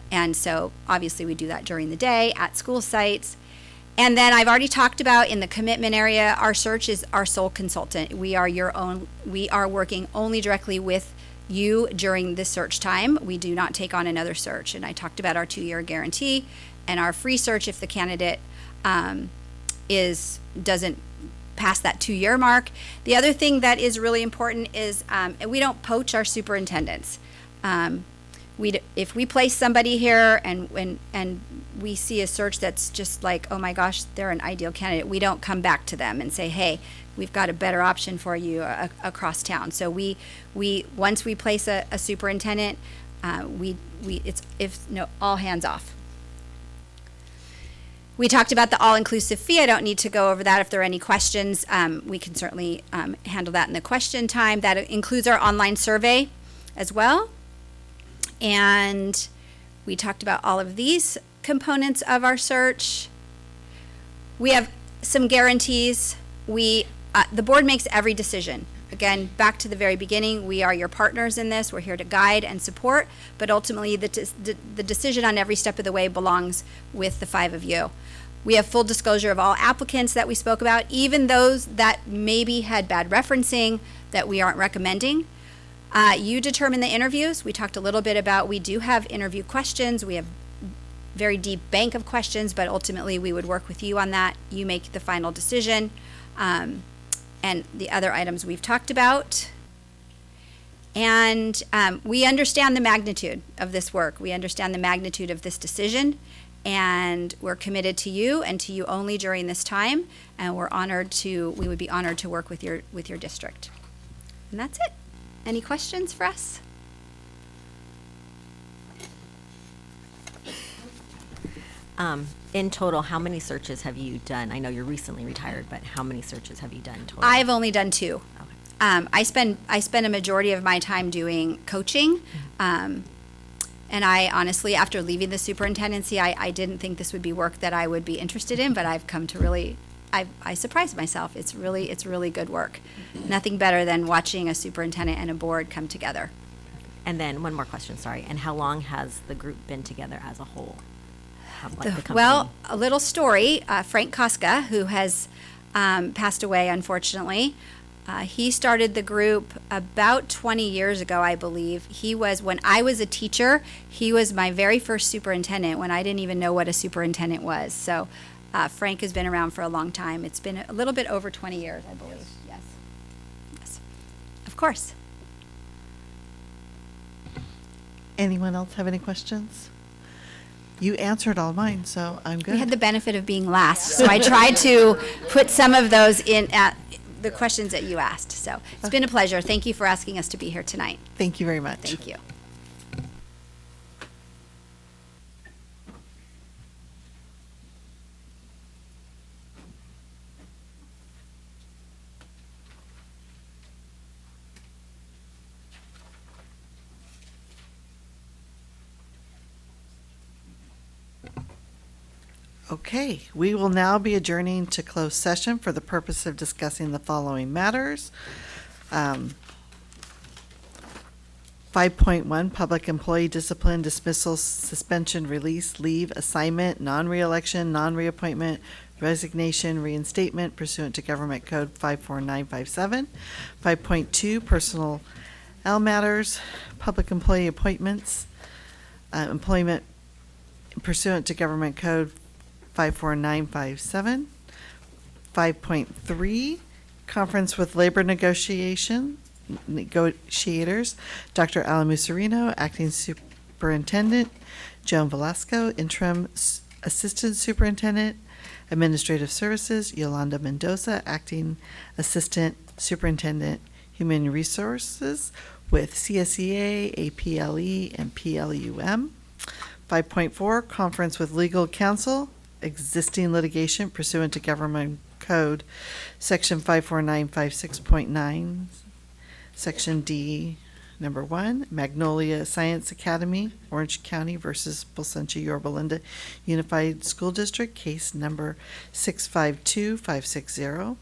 and so obviously we do that during the day at school sites. And then I've already talked about in the commitment area, our search is our sole consultant. We are working only directly with you during this search time. We do not take on another search. And I talked about our 2-year guarantee and our free search if the candidate doesn't pass that 2-year mark. The other thing that is really important is we don't poach our superintendents. If we place somebody here and we see a search that's just like, oh my gosh, they're an ideal candidate, we don't come back to them and say, hey, we've got a better option for you across town. So we once we place a superintendent, all hands off. We talked about the all-inclusive fee. I don't need to go over that. If there are any questions, we can certainly handle that in the question time. That includes our online survey as well. And we talked about all of these components of our search. We have some guarantees. The board makes every decision. Again, back to the very beginning, we are your partners in this. We're here to guide and support, but ultimately the decision on every step of the way belongs with the 5 of you. We have full disclosure of all applicants that we spoke about, even those that maybe had bad referencing that we aren't recommending. You determine the interviews. We talked a little bit about, we do have interview questions. We have very deep bank of questions, but ultimately we would work with you on that. You make the final decision. And the other items we've talked about. And we understand the magnitude of this work. We understand the magnitude of this decision. And we're committed to you and to you only during this time. And we would be honored to work with your district. And that's it. Any questions for us? In total, how many searches have you done? I know you're recently retired, but how many searches have you done total? I've only done 2. Okay. I spend a majority of my time doing coaching. And I honestly, after leaving the superintendency, I didn't think this would be work that I would be interested in, but I've come to really, I surprised myself. It's really good work. Nothing better than watching a superintendent and a board come together. And then one more question, sorry. And how long has the group been together as a whole? The company? Well, a little story. Frank Koska, who has passed away, unfortunately, he started the group about 20 years ago, I believe. When I was a teacher, he was my very first superintendent when I didn't even know what a superintendent was. So Frank has been around for a long time. It's been a little bit over 20 years, I believe. Yes. Yes. Of course. Anyone else have any questions? You answered all mine, so I'm good. We had the benefit of being last, so I tried to put some of those in at the questions that you asked. So it's been a pleasure. Thank you for asking us to be here tonight. Thank you very much. Thank you. Okay, we will now be adjourning to closed session for the purpose of discussing the following matters. 5.1, public employee discipline, dismissal, suspension, release, leave, assignment, non-reelection, non-reappointment, resignation, reinstatement pursuant to Government Code 54957. 5.2, personnel matters, public employee appointments, employment pursuant to Government Code 54957. 5.3, conference with labor negotiators, Dr. Alan Musarino, acting superintendent, Joan Velasco, interim assistant superintendent, administrative services, Yolanda Mendoza, acting assistant superintendent, human resources, with CSEA, APLE, and PLUM. 5.4, conference with legal counsel, existing litigation pursuant to Government Code, Section 54956.9, Section D, number 1, Magnolia Science Academy, Orange County versus Placentia-Yorba Unified School District, case number 652560.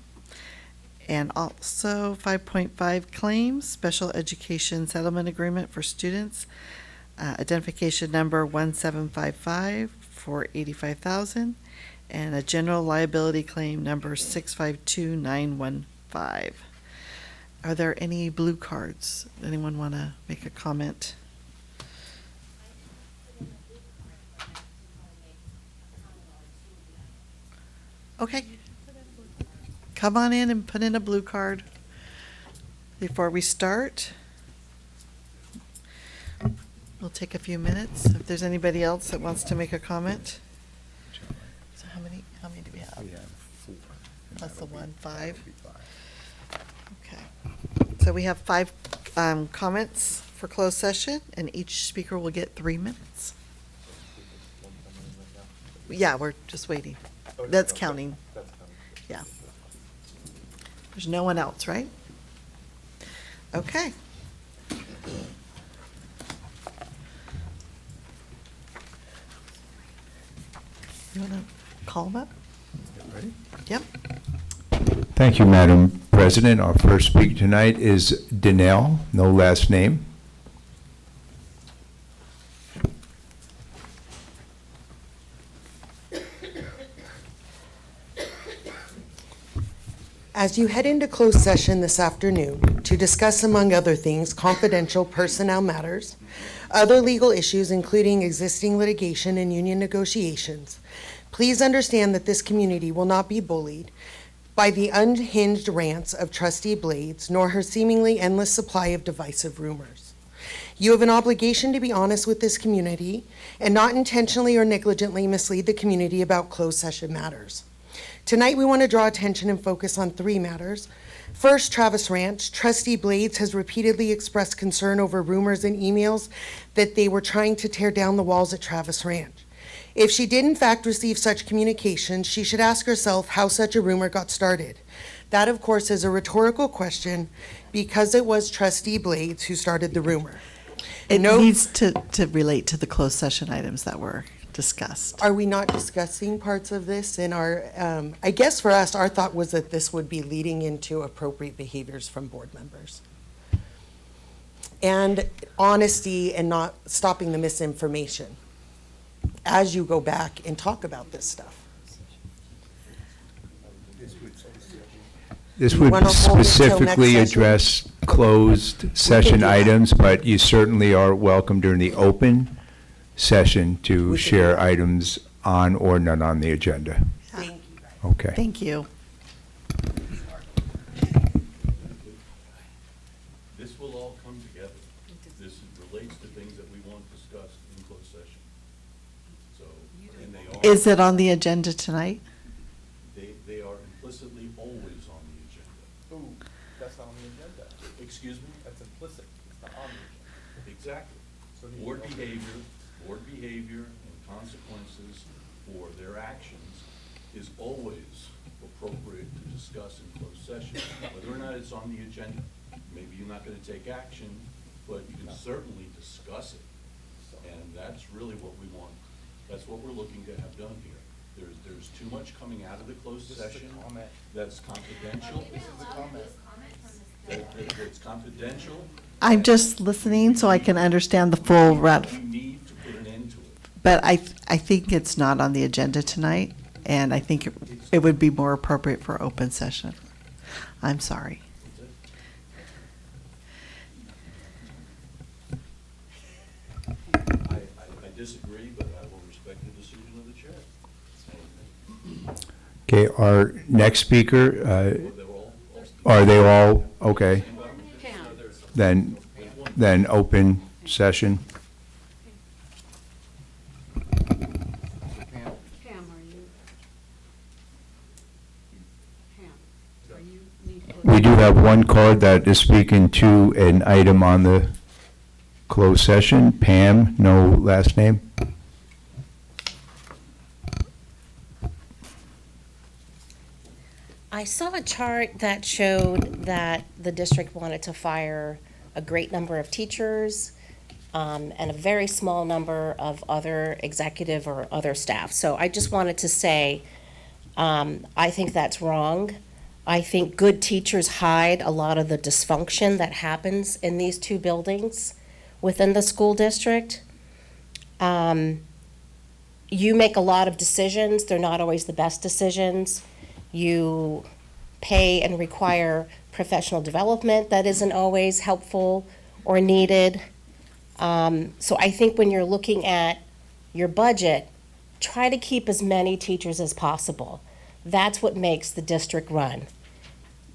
And also 5.5, claims, special education settlement agreement for students, identification number 1755 for $85,000, and a general liability claim number 652915. Are there any blue cards? Anyone want to make a comment? Okay. Come on in and put in a blue card before we start. We'll take a few minutes if there's anybody else that wants to make a comment. So how many do we have? We have 4. Plus the 1, 5. Okay. So we have 5 comments for closed session, and each speaker will get 3 minutes. Yeah, we're just waiting. That's counting. Yeah. There's no one else, right? Okay. You want to call them up? Ready? Yep. Thank you, Madam President. Our first speaker tonight is Danelle, no last name. As you head into closed session this afternoon to discuss, among other things, confidential personnel matters, other legal issues including existing litigation and union negotiations, please understand that this community will not be bullied by the unhinged rants of Trustee Blades, nor her seemingly endless supply of divisive rumors. You have an obligation to be honest with this community and not intentionally or negligently mislead the community about closed session matters. Tonight, we want to draw attention and focus on 3 matters. First, Travis Ranch. Trustee Blades has repeatedly expressed concern over rumors and emails that they were trying to tear down the walls at Travis Ranch. If she did in fact receive such communication, she should ask herself how such a rumor got started. That, of course, is a rhetorical question because it was Trustee Blades who started the rumor. It needs to relate to the closed session items that were discussed. Are we not discussing parts of this in our, I guess for us, our thought was that this would be leading into appropriate behaviors from board members. And honesty and not stopping the misinformation as you go back and talk about this stuff. This would specifically address closed session items, but you certainly are welcome during the open session to share items on or not on the agenda. Okay. Thank you. This will all come together. This relates to things that we want discussed in closed session. So, and they are. Is it on the agenda tonight? They are implicitly always on the agenda. Ooh, that's not on the agenda. Excuse me? That's implicit. It's not on the agenda. Exactly. Board behavior and consequences for their actions is always appropriate to discuss in closed session. Whether or not it's on the agenda, maybe you're not gonna take action, but you can certainly discuss it. And that's really what we want. That's what we're looking to have done here. There's too much coming out of the closed session that's confidential. This is a comment. That's confidential. I'm just listening so I can understand the full route. We need to put an end to it. But I think it's not on the agenda tonight, and I think it would be more appropriate for open session. I'm sorry. I disagree, but I will respect the decision of the chair. Okay, our next speaker, They're all are they all, okay? Then open session. We do have one card that is speaking to an item on the closed session. Pam, no last name. I saw a chart that showed that the district wanted to fire a great number of teachers and a very small number of other executive or other staff. So I just wanted to say, I think that's wrong. I think good teachers hide a lot of the dysfunction that happens in these two buildings within the school district. You make a lot of decisions. They're not always the best decisions. You pay and require professional development that isn't always helpful or needed. So I think when you're looking at your budget, try to keep as many teachers as possible. That's what makes the district run.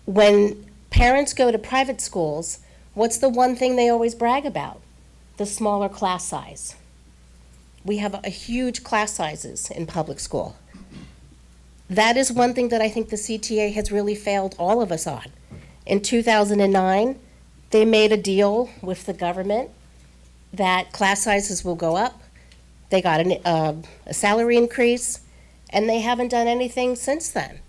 When parents go to private schools, what's the one thing they always brag about? The smaller class size. We have a huge class sizes in public school. That is one thing that I think the CTA has really failed all of us on. In 2009, they made a deal with the government that class sizes will go up. They got a salary increase, and they haven't done anything since then.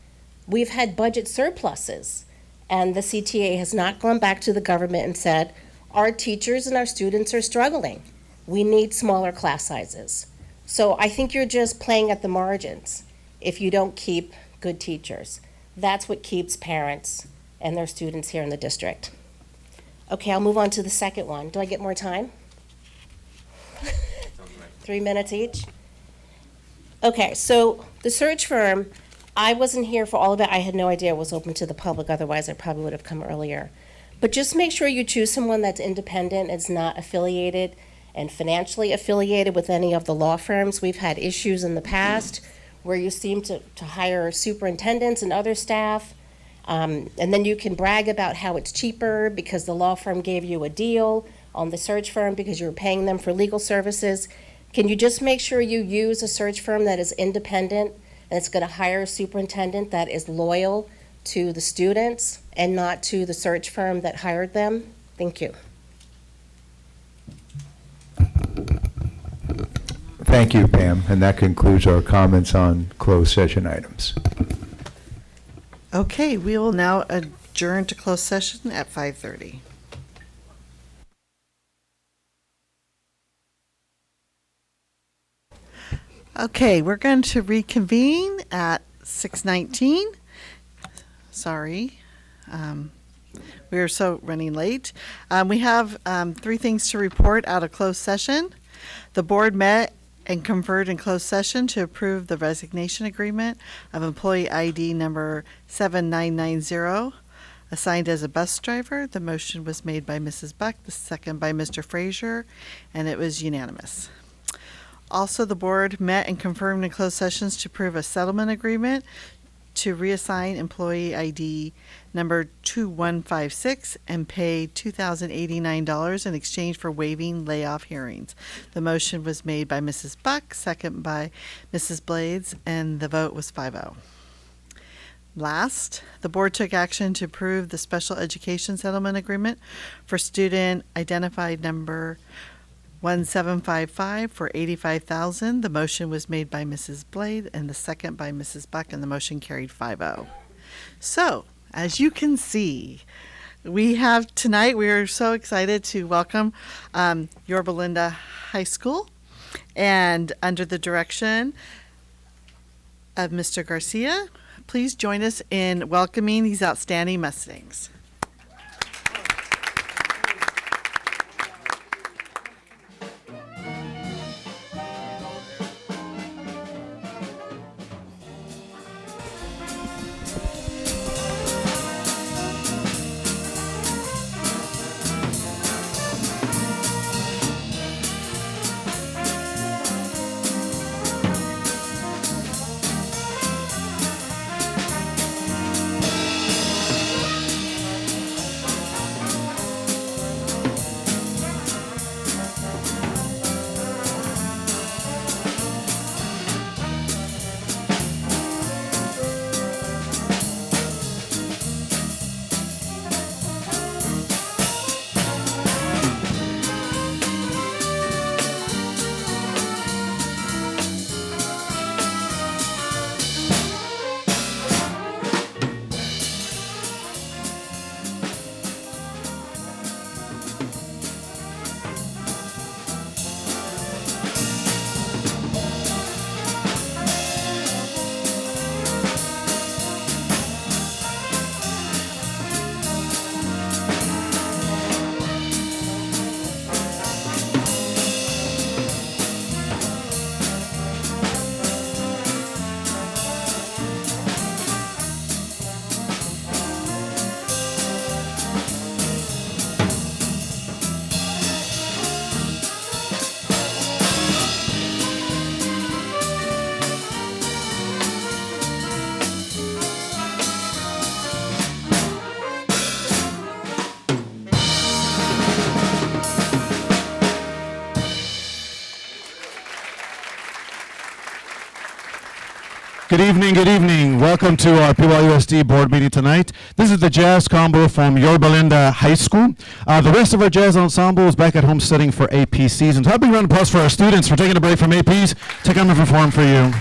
We've had budget surpluses, and the CTA has not gone back to the government and said, our teachers and our students are struggling. We need smaller class sizes. So I think you're just playing at the margins if you don't keep good teachers. That's what keeps parents and their students here in the district. Okay, I'll move on to the second one. Do I get more time? 3 minutes each? Okay, so the search firm, I wasn't here for all of it. I had no idea it was open to the public, otherwise I probably would have come earlier. But just make sure you choose someone that's independent, is not affiliated and financially affiliated with any of the law firms. We've had issues in the past where you seem to hire superintendents and other staff, and then you can brag about how it's cheaper because the law firm gave you a deal on the search firm because you were paying them for legal services. Can you just make sure you use a search firm that is independent and it's going to hire a superintendent that is loyal to the students and not to the search firm that hired them? Thank you. Thank you, Pam, and that concludes our comments on closed session items. Okay, we will now adjourn to closed session at 5:30. Okay, we're going to reconvene at 6:19. Sorry. We are so running late. We have 3 things to report out of closed session. The board met and conferred in closed session to approve the resignation agreement of employee ID number 7990, assigned as a bus driver. The motion was made by Mrs. Buck, the second by Mr. Frazier, and it was unanimous. Also, the board met and confirmed in closed sessions to approve a settlement agreement to reassign employee ID number 2156 and pay $2,089 in exchange for waiving layoff hearings. The motion was made by Mrs. Buck, second by Mrs. Blades, and the vote was 5-0. Last, the board took action to approve the special education settlement agreement for student identified number 1755 for $85,000. The motion was made by Mrs. Blade and the second by Mrs. Buck, and the motion carried 5-0. So, as you can see, we are so excited to welcome Yorba Linda High School, and under the direction of Mr. Garcia, please join us in welcoming these outstanding Mustangs. Good evening, good evening. Welcome to our PYUSD board meeting tonight. This is the jazz combo from Yorba Linda High School. The rest of our jazz ensemble is back at home studying for AP season. So, a big round of applause for our students for taking a break from APs to come and perform for you.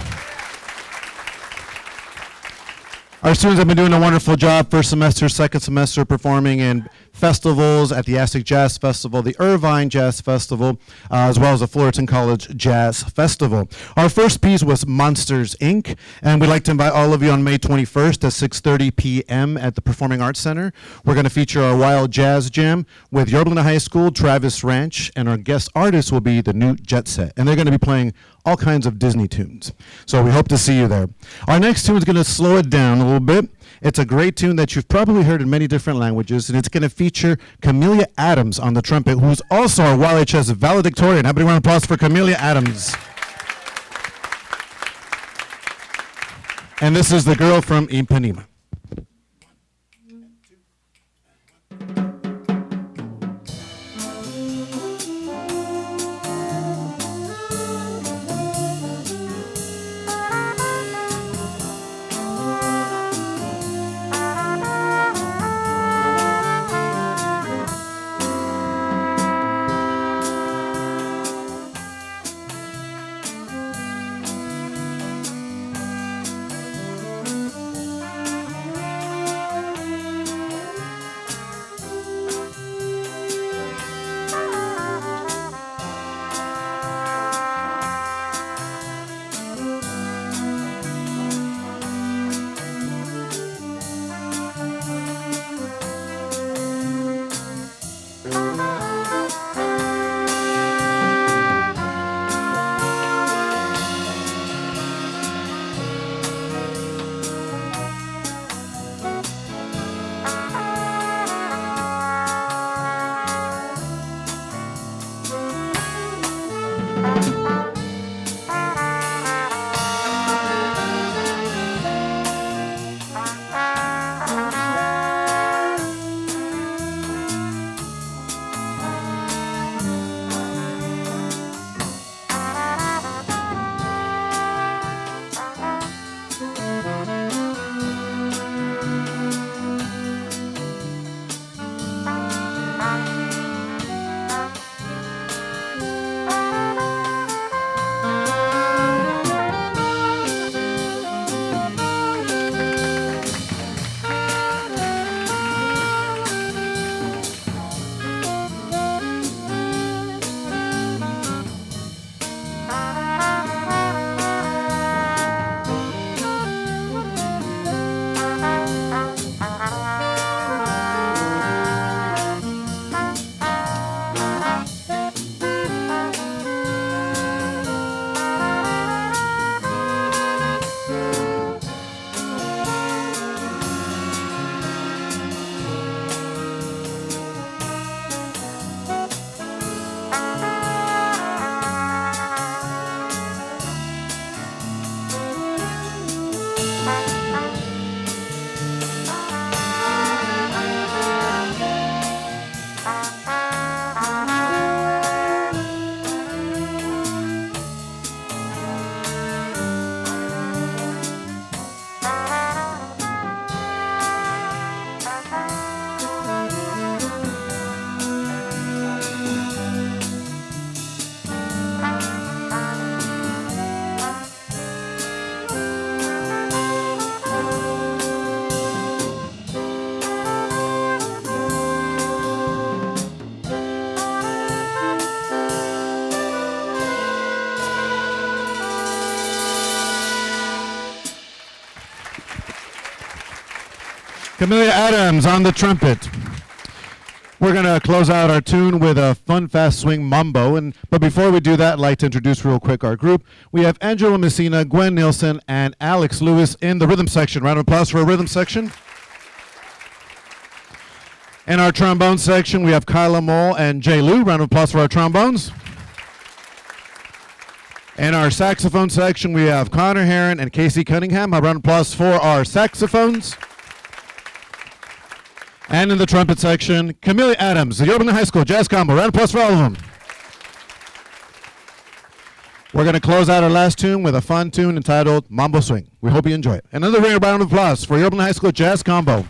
Our students have been doing a wonderful job first semester, second semester, performing in festivals at the Aztec Jazz Festival, the Irvine Jazz Festival, as well as the Fullerton College Jazz Festival. Our first piece was Monsters, Inc., and we'd like to invite all of you on May 21st at 6:30 p.m. at the Performing Arts Center. We're going to feature our Wild Jazz Jam with Yorba Linda High School, Travis Ranch, and our guest artist will be the New Jet Set, and they're going to be playing all kinds of Disney tunes. So we hope to see you there. Our next tune is going to slow it down a little bit. It's a great tune that you've probably heard in many different languages, and it's going to feature Camellia Adams on the trumpet, who's also our YHS valedictorian. Everybody round of applause for Camellia Adams. And this is the girl from Ipanema. Camellia Adams on the trumpet. We're going to close out our tune with a fun, fast swing mambo. But before we do that, I'd like to introduce real quick our group. We have Angela Messina, Gwen Nielsen, and Alex Lewis in the rhythm section. Round of applause for our rhythm section. In our trombone section, we have Kyla Mole and Jay Lou. Round of applause for our trombones. In our saxophone section, we have Connor Heron and Casey Cunningham. A round of applause for our saxophones. And in the trumpet section, Camellia Adams, the Yorba High School Jazz Combo. Round of applause for all of them. We're going to close out our last tune with a fun tune entitled Mambo Swing. We hope you enjoy it. Another round of applause for Yorba High School Jazz Combo.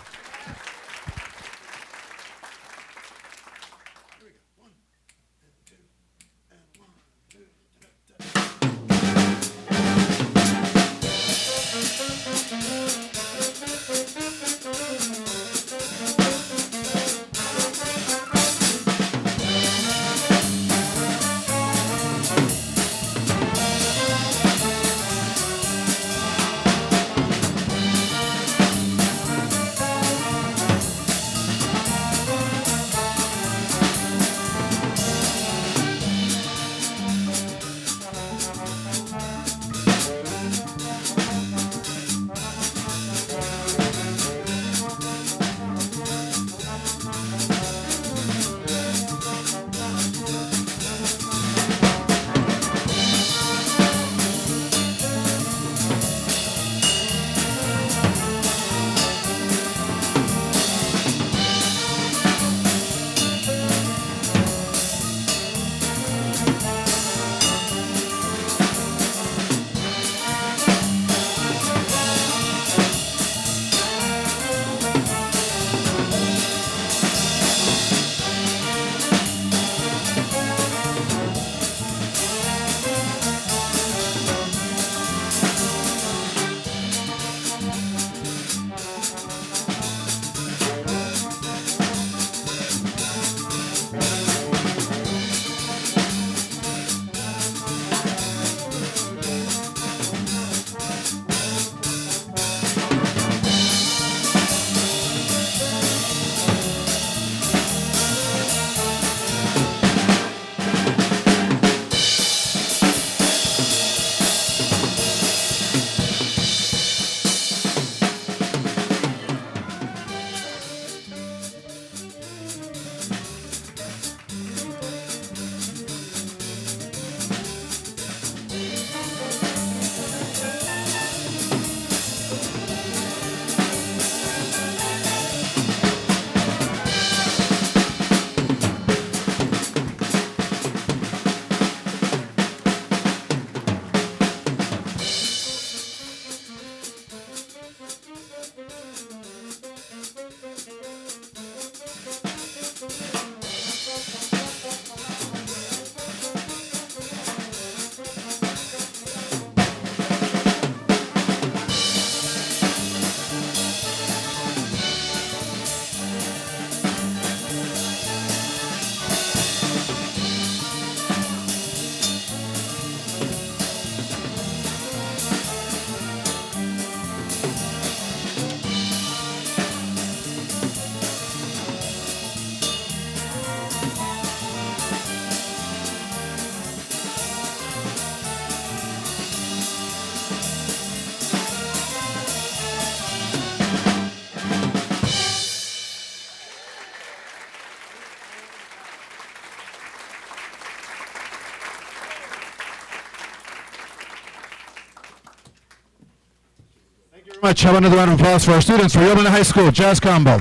Much. Have another round of applause for our students for Yorba High School Jazz Combo.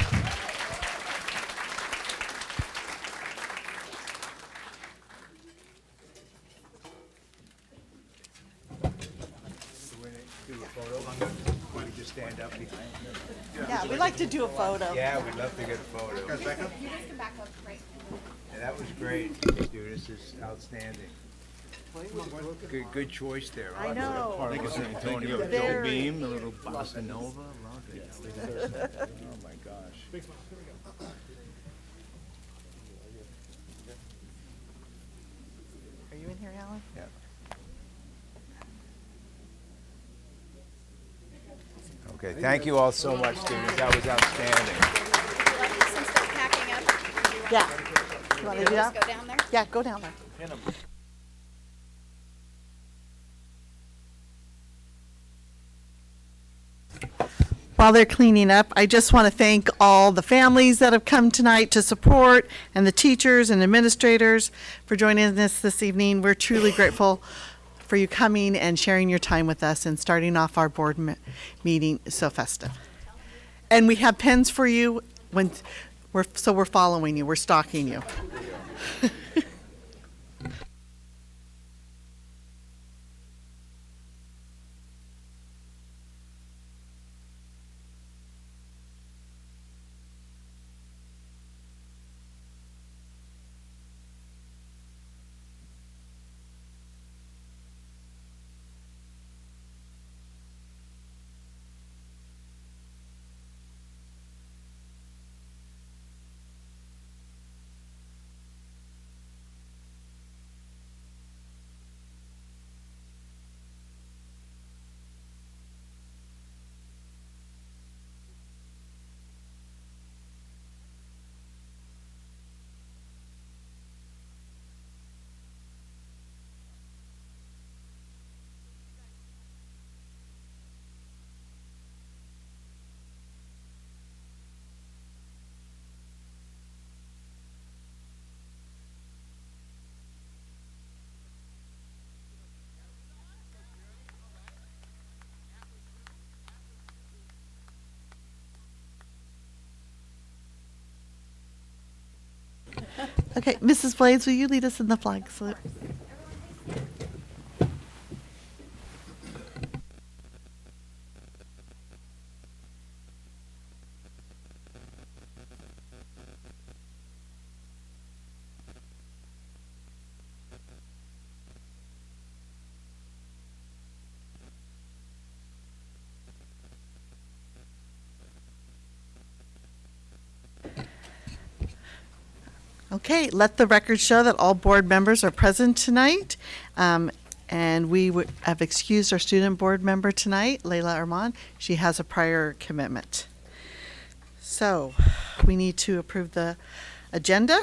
Want to just stand up behind you? Yeah, we'd like to do a photo. Yeah, we'd love to get a photo. You guys can back up, right? Yeah, that was great, dude. This is outstanding. Good choice there. I know. Thank you, San Antonio. Very. Joe Beam, the little bossa nova. Love it. Oh, my gosh. Are you in here, Alan? Yeah. Okay, thank you all so much, students. That was outstanding. Since they're packing up, do you want Yeah. You want to do that? to go down there? Yeah, go down there. While they're cleaning up, I just want to thank all the families that have come tonight to support, and the teachers and administrators for joining us this evening. We're truly grateful for you coming and sharing your time with us and starting off our board meeting so festive. And we have pens for you when we're following you, we're stalking you. Okay, Mrs. Blades, will you lead us in the flag salute? Okay, let the record show that all board members are present tonight. And we have excused our student board member tonight, Layla Armand. She has a prior commitment. So we need to approve the agenda.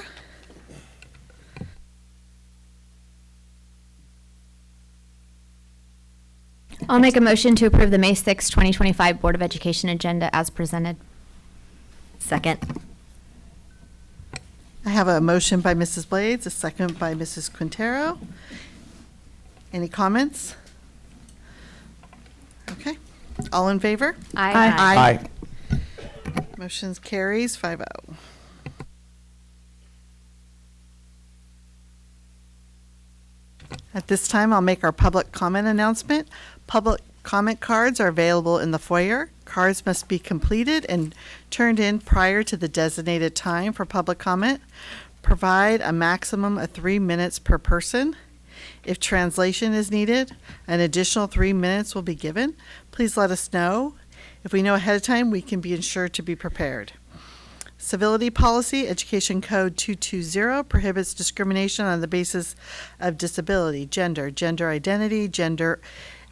I'll make a motion to approve the May 6, 2025 Board of Education agenda as presented. Second. I have a motion by Mrs. Blades, a second by Mrs. Quintero. Any comments? Okay. All in favor? Aye. Motion's carries 5-0. At this time, I'll make our public comment announcement. Public comment cards are available in the foyer. Cards must be completed and turned in prior to the designated time for public comment. Provide a maximum of 3 minutes per person. If translation is needed, an additional 3 minutes will be given. Please let us know. If we know ahead of time, we can be ensured to be prepared. Civility Policy, Education Code 220 prohibits discrimination on the basis of disability, gender, gender identity, gender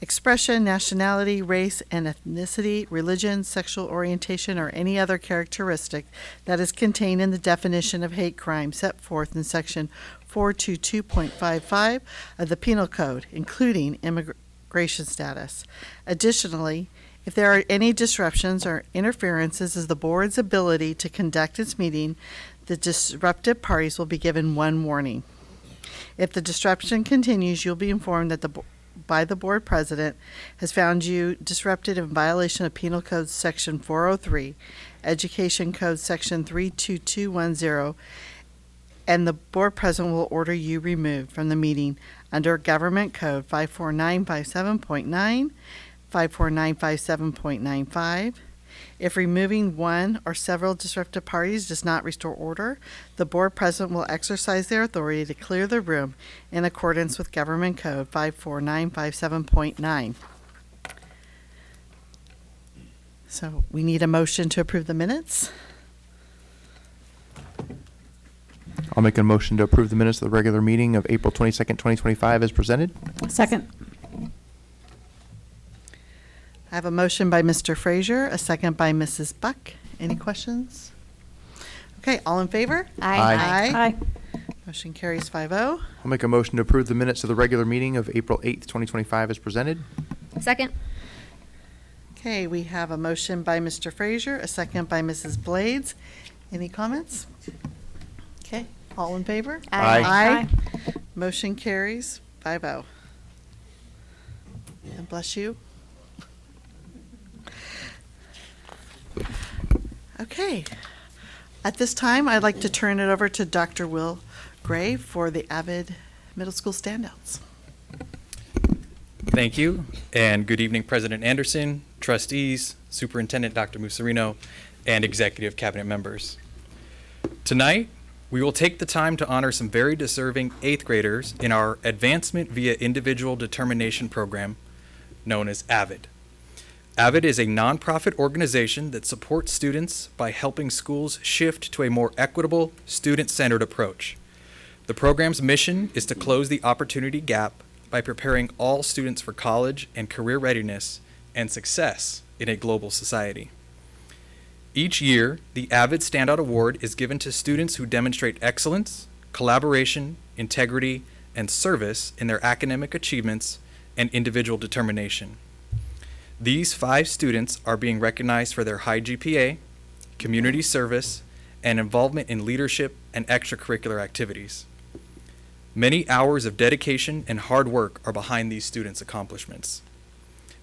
expression, nationality, race and ethnicity, religion, sexual orientation, or any other characteristic that is contained in the definition of hate crime set forth in Section 422.55 of the Penal Code, including immigration status. Additionally, if there are any disruptions or interferences in the board's ability to conduct its meeting, the disruptive parties will be given one warning. If the disruption continues, you'll be informed that by the board president has found you disrupted in violation of Penal Code Section 403, Education Code Section 32210, and the board president will order you removed from the meeting under Government Code 54957.9, 54957.95. If removing one or several disruptive parties does not restore order, the board president will exercise their authority to clear the room in accordance with Government Code 54957.9. So we need a motion to approve the minutes. I'll make a motion to approve the minutes of the regular meeting of April 22nd, 2025 as presented. Second. I have a motion by Mr. Frazier, a second by Mrs. Buck. Any questions? Okay, all in favor? Aye. Aye. Motion carries 5-0. I'll make a motion to approve the minutes of the regular meeting of April 8th, 2025 as presented. Second. Okay, we have a motion by Mr. Frazier, a second by Mrs. Blades. Any comments? Okay, all in favor? Aye. Aye. Motion carries 5-0. And bless you. Okay. At this time, I'd like to turn it over to Dr. Will Gray for the Avid Middle School standouts. Thank you, and good evening, President Anderson, trustees, Superintendent Dr. Musarino, and executive cabinet members. Tonight, we will take the time to honor some very deserving 8th graders in our Advancement via Individual Determination program, known as AVID. AVID is a nonprofit organization that supports students by helping schools shift to a more equitable, student-centered approach. The program's mission is to close the opportunity gap by preparing all students for college and career readiness and success in a global society. Each year, the AVID Standout Award is given to students who demonstrate excellence, collaboration, integrity, and service in their academic achievements and individual determination. These 5 students are being recognized for their high GPA, community service, and involvement in leadership and extracurricular activities. Many hours of dedication and hard work are behind these students' accomplishments.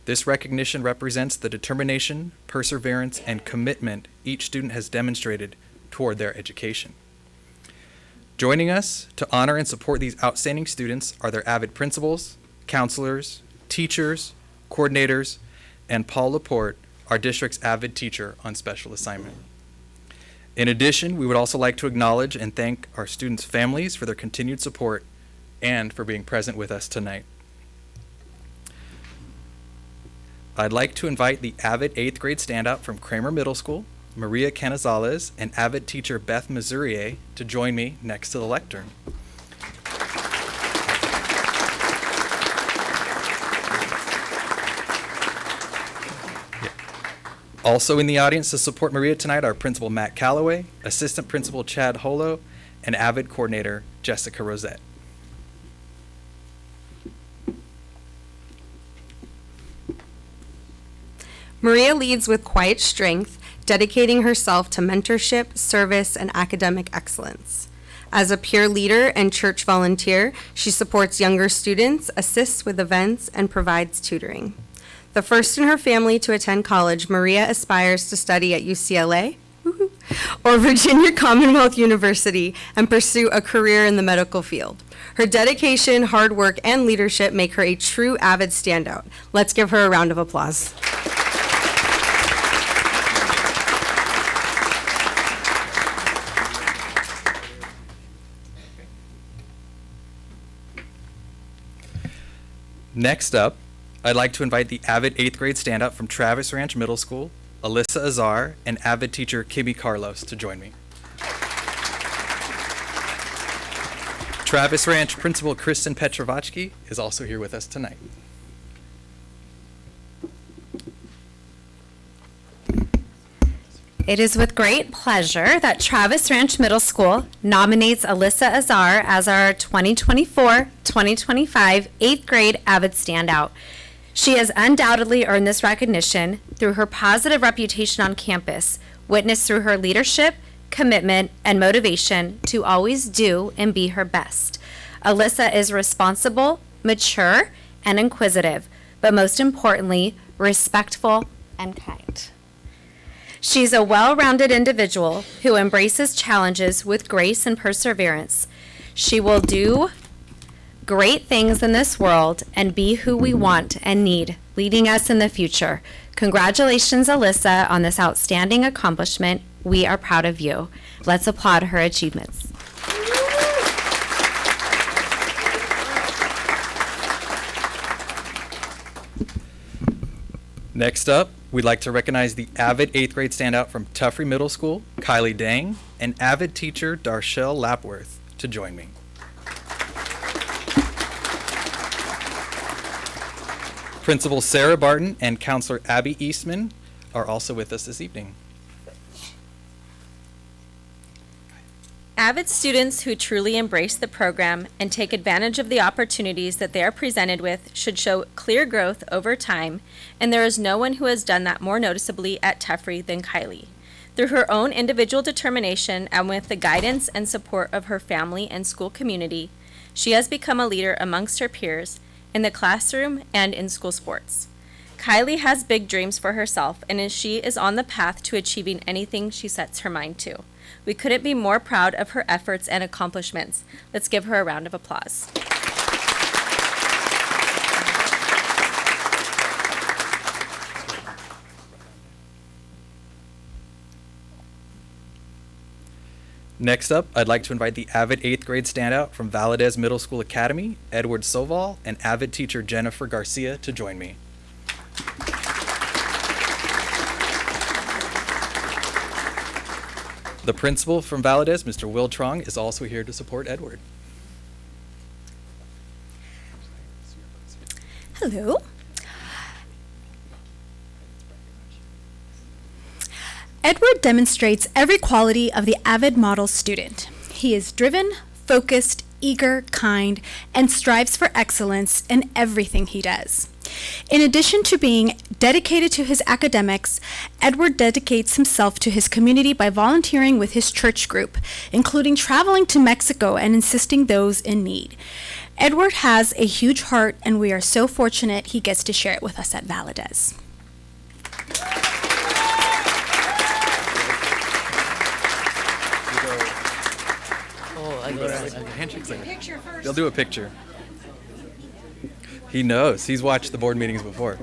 This recognition represents the determination, perseverance, and commitment each student has demonstrated toward their education. Joining us to honor and support these outstanding students are their AVID principals, counselors, teachers, coordinators, and Paul Laporte, our district's AVID teacher on special assignment. In addition, we would also like to acknowledge and thank our students' families for their continued support and for being present with us tonight. I'd like to invite the AVID 8th grade standout from Kramer Middle School, Maria Canizales, and AVID teacher Beth Mazurier to join me next to the lectern. Also in the audience to support Maria tonight are Principal Matt Calloway, Assistant Principal Chad Holo, and AVID Coordinator Jessica Rosette. Maria leads with quiet strength, dedicating herself to mentorship, service, and academic excellence. As a peer leader and church volunteer, she supports younger students, assists with events, and provides tutoring. The first in her family to attend college, Maria aspires to study at UCLA or Virginia Commonwealth University and pursue a career in the medical field. Her dedication, hard work, and leadership make her a true AVID standout. Let's give her a round of applause. Next up, I'd like to invite the AVID 8th grade standout from Travis Ranch Middle School, Alyssa Azar, and AVID teacher Kimmy Carlos to join me. Travis Ranch Principal Kristen Petrovachki is also here with us tonight. It is with great pleasure that Travis Ranch Middle School nominates Alyssa Azar as our 2024-2025 8th grade AVID standout. She has undoubtedly earned this recognition through her positive reputation on campus, witnessed through her leadership, commitment, and motivation to always do and be her best. Alyssa is responsible, mature, and inquisitive, but most importantly, respectful and kind. She's a well-rounded individual who embraces challenges with grace and perseverance. She will do great things in this world and be who we want and need leading us in the future. Congratulations, Alyssa, on this outstanding accomplishment. We are proud of you. Let's applaud her achievements. Next up, we'd like to recognize the avid 8th grade standout from Tuffrey Middle School, Kylie Dang, and avid teacher Darshell Lapworth to join me. Principal Sarah Barton and Counselor Abby Eastman are also with us this evening. Avid students who truly embrace the program and take advantage of the opportunities that they are presented with should show clear growth over time, and there is no one who has done that more noticeably at Tuffrey than Kylie. Through her own individual determination and with the guidance and support of her family and school community, she has become a leader amongst her peers in the classroom and in school sports. Kylie has big dreams for herself, and she is on the path to achieving anything she sets her mind to. We couldn't be more proud of her efforts and accomplishments. Let's give her a round of applause. Next up, I'd like to invite the avid 8th grade standout from Valadez Middle School Academy, Edward Soval, and avid teacher Jennifer Garcia to join me. The principal from Valadez, Mr. Will Trong, is also here to support Edward. Hello. Edward demonstrates every quality of the avid model student. He is driven, focused, eager, kind, and strives for excellence in everything he does. In addition to being dedicated to his academics, Edward dedicates himself to his community by volunteering with his church group, including traveling to Mexico and assisting those in need. Edward has a huge heart, and we are so fortunate he gets to share it with us at Valadez. They'll do a picture. He knows. He's watched the board meetings before.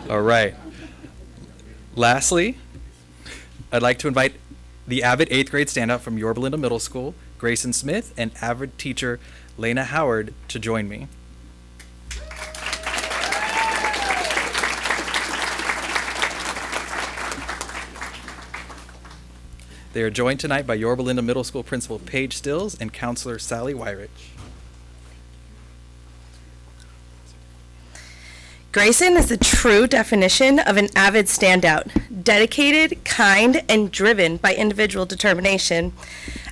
All right. Lastly, I'd like to invite the avid 8th grade standout from Yorba Linda Middle School, Grayson Smith, and avid teacher Lena Howard to join me. They are joined tonight by Yorba Linda Middle School Principal Paige Stills and Counselor Sally Wyrich. Grayson is the true definition of an avid standout, dedicated, kind, and driven by individual determination.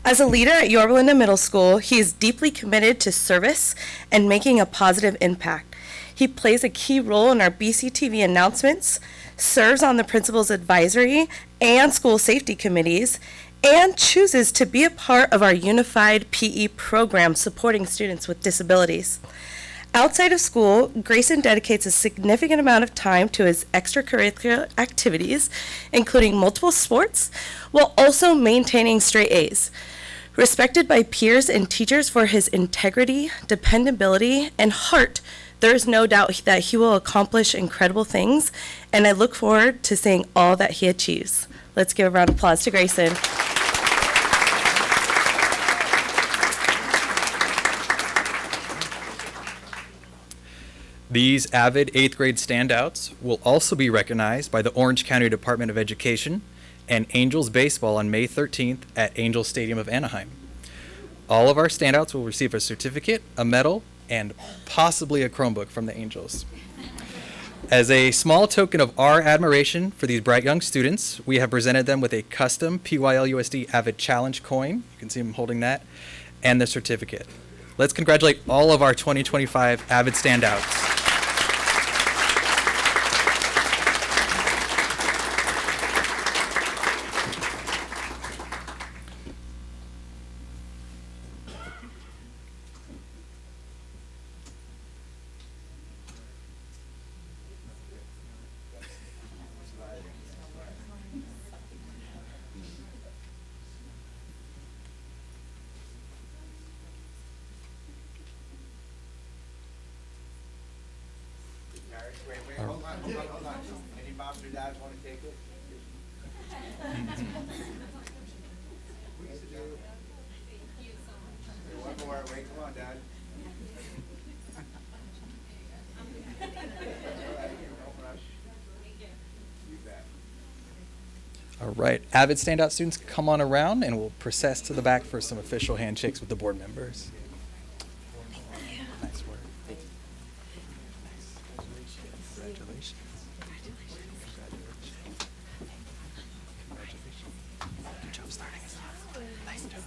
As a leader at Yorba Linda Middle School, he is deeply committed to service and making a positive impact. He plays a key role in our BCTV announcements, serves on the principal's advisory and school safety committees, and chooses to be a part of our unified PE program supporting students with disabilities. Outside of school, Grayson dedicates a significant amount of time to his extracurricular activities, including multiple sports, while also maintaining straight A's. Respected by peers and teachers for his integrity, dependability, and heart, there is no doubt that he will accomplish incredible things, and I look forward to seeing all that he achieves. Let's give a round of applause to Grayson. These avid 8th grade standouts will also be recognized by the Orange County Department of Education and Angels Baseball on May 13th at Angels Stadium of Anaheim. All of our standouts will receive a certificate, a medal, and possibly a Chromebook from the Angels. As a small token of our admiration for these bright young students, we have presented them with a custom PYLUSD Avid Challenge coin. You can see them holding that, and the certificate. Let's congratulate all of our 2025 Avid standouts. Hold on. Any moms or dads want to take it? One more. Wait, come on, Dad. Don't rush. You bet. All right, avid standout students, come on around and we'll process to the back for some official handshakes with the board members. Nice work. Congratulations. Good job starting us off. Nice job.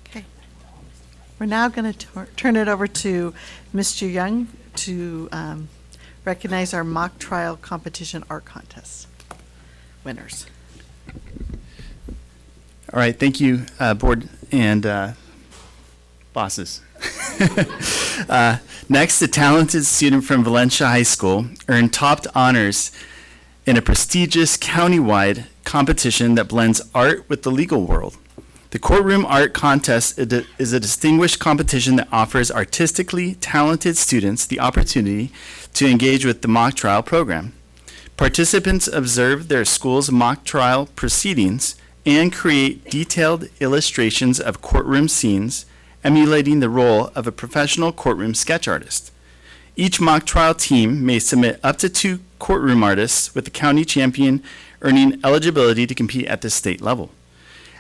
Okay. We're now going to turn it over to Mr. Young to recognize our mock trial competition art contest winners. All right, thank you, board and bosses. Next, a talented student from Valencia High School earned top honors in a prestigious countywide competition that blends art with the legal world. The Courtroom Art Contest is a distinguished competition that offers artistically talented students the opportunity to engage with the mock trial program. Participants observe their school's mock trial proceedings and create detailed illustrations of courtroom scenes, emulating the role of a professional courtroom sketch artist. Each mock trial team may submit up to 2 courtroom artists, with the county champion earning eligibility to compete at the state level.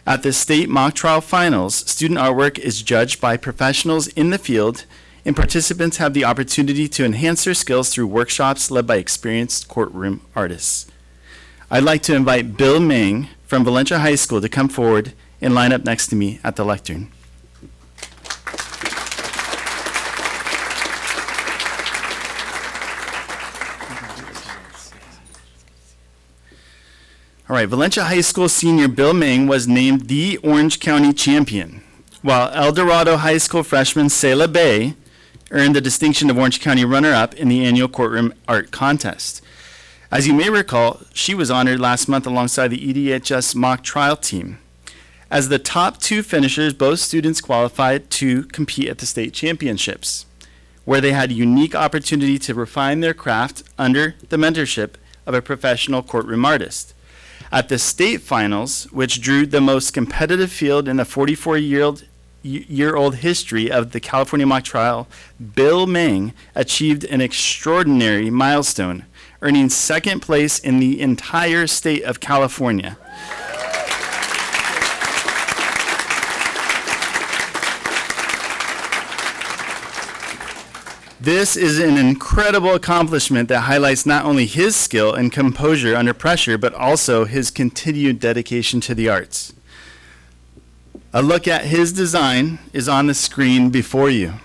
At the state mock trial finals, student artwork is judged by professionals in the field, and participants have the opportunity to enhance their skills through workshops led by experienced courtroom artists. I'd like to invite Bill Mang from Valencia High School to come forward and line up next to me at the lectern. All right, Valencia High School senior Bill Mang was named the Orange County champion, while El Dorado High School freshman Selah Bay earned the distinction of Orange County runner-up in the annual Courtroom Art Contest. As you may recall, she was honored last month alongside the EDHS mock trial team. As the top 2 finishers, both students qualified to compete at the state championships, where they had a unique opportunity to refine their craft under the mentorship of a professional courtroom artist. At the state finals, which drew the most competitive field in the 44-year-old history of the California mock trial, Bill Mang achieved an extraordinary milestone, earning 2nd place in the entire state of California. This is an incredible accomplishment that highlights not only his skill and composure under pressure, but also his continued dedication to the arts. A look at his design is on the screen before you.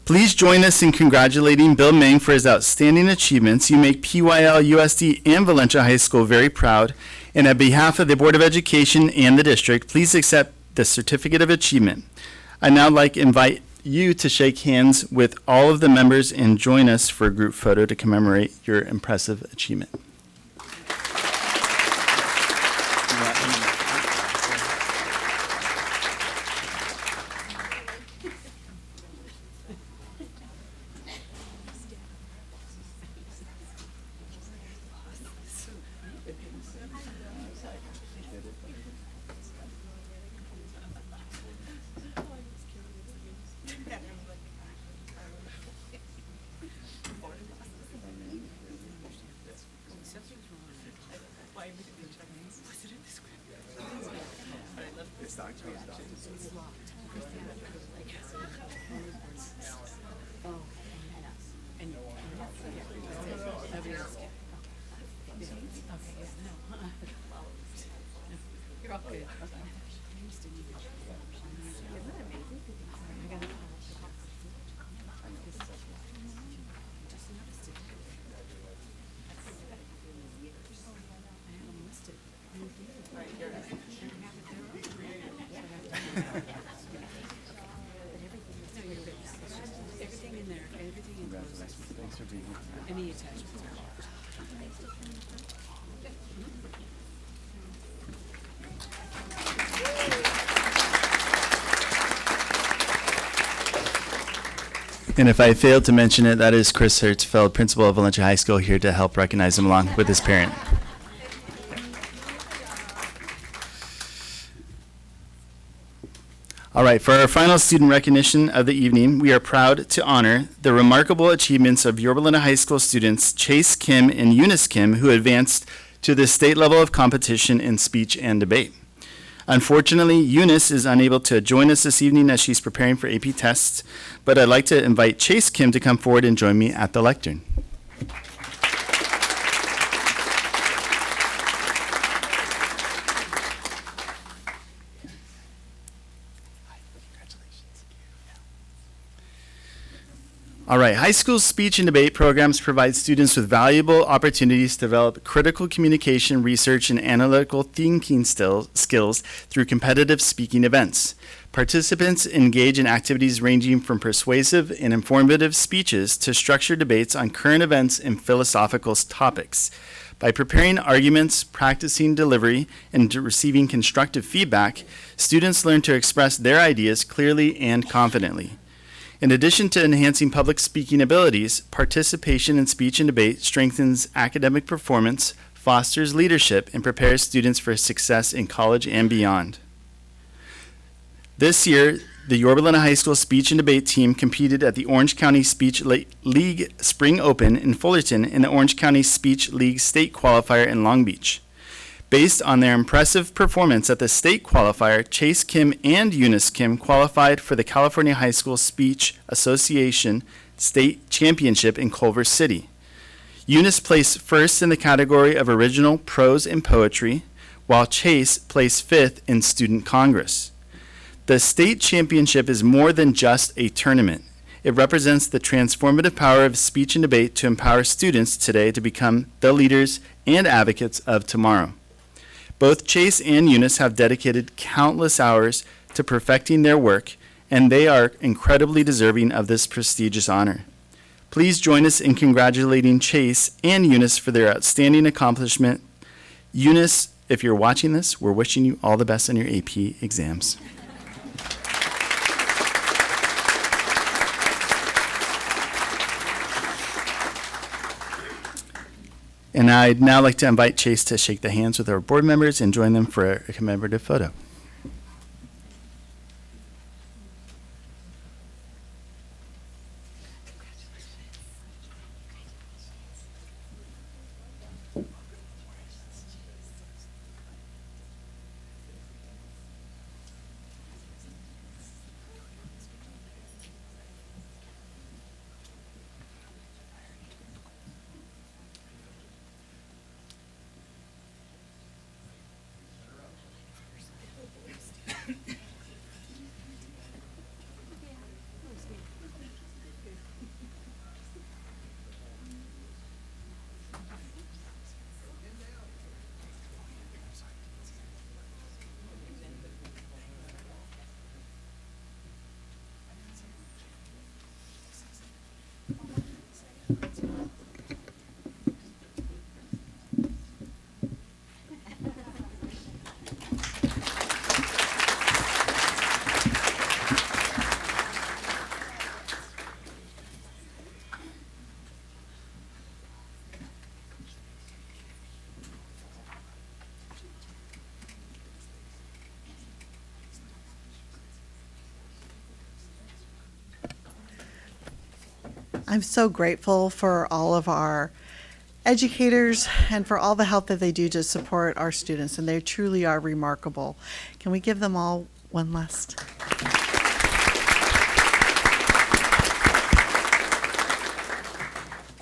Please join us in congratulating Bill Mang for his outstanding achievements. You make PYL, USD, and Valencia High School very proud. And on behalf of the Board of Education and the district, please accept the Certificate of Achievement. I'd now like to invite you to shake hands with all of the members and join us for a group photo to commemorate your impressive achievement. And if I failed to mention it, that is Chris Hertzfeld, principal of Valencia High School, here to help recognize him along with his parent. All right, for our final student recognition of the evening, we are proud to honor the remarkable achievements of Yorba Linda High School students Chase Kim and Eunice Kim, who advanced to the state level of competition in speech and debate. Unfortunately, Eunice is unable to join us this evening as she's preparing for AP tests, but I'd like to invite Chase Kim to come forward and join me at the lectern. All right, high school speech and debate programs provide students with valuable opportunities to develop critical communication, research, and analytical thinking skills through competitive speaking events. Participants engage in activities ranging from persuasive and informative speeches to structured debates on current events and philosophical topics. By preparing arguments, practicing delivery, and receiving constructive feedback, students learn to express their ideas clearly and confidently. In addition to enhancing public speaking abilities, participation in speech and debate strengthens academic performance, fosters leadership, and prepares students for success in college and beyond. This year, the Yorba Linda High School speech and debate team competed at the Orange County Speech League Spring Open in Fullerton and the Orange County Speech League State Qualifier in Long Beach. Based on their impressive performance at the state qualifier, Chase Kim and Eunice Kim qualified for the California High School Speech Association State Championship in Culver City. Eunice placed first in the category of original prose and poetry, while Chase placed fifth in Student Congress. The state championship is more than just a tournament. It represents the transformative power of speech and debate to empower students today to become the leaders and advocates of tomorrow. Both Chase and Eunice have dedicated countless hours to perfecting their work, and they are incredibly deserving of this prestigious honor. Please join us in congratulating Chase and Eunice for their outstanding accomplishment. Eunice, if you're watching this, we're wishing you all the best on your AP exams. And I'd now like to invite Chase to shake the hands with our board members and join them for a commemorative photo. I'm so grateful for all of our educators and for all the help that they do to support our students, and they truly are remarkable. Can we give them all one last?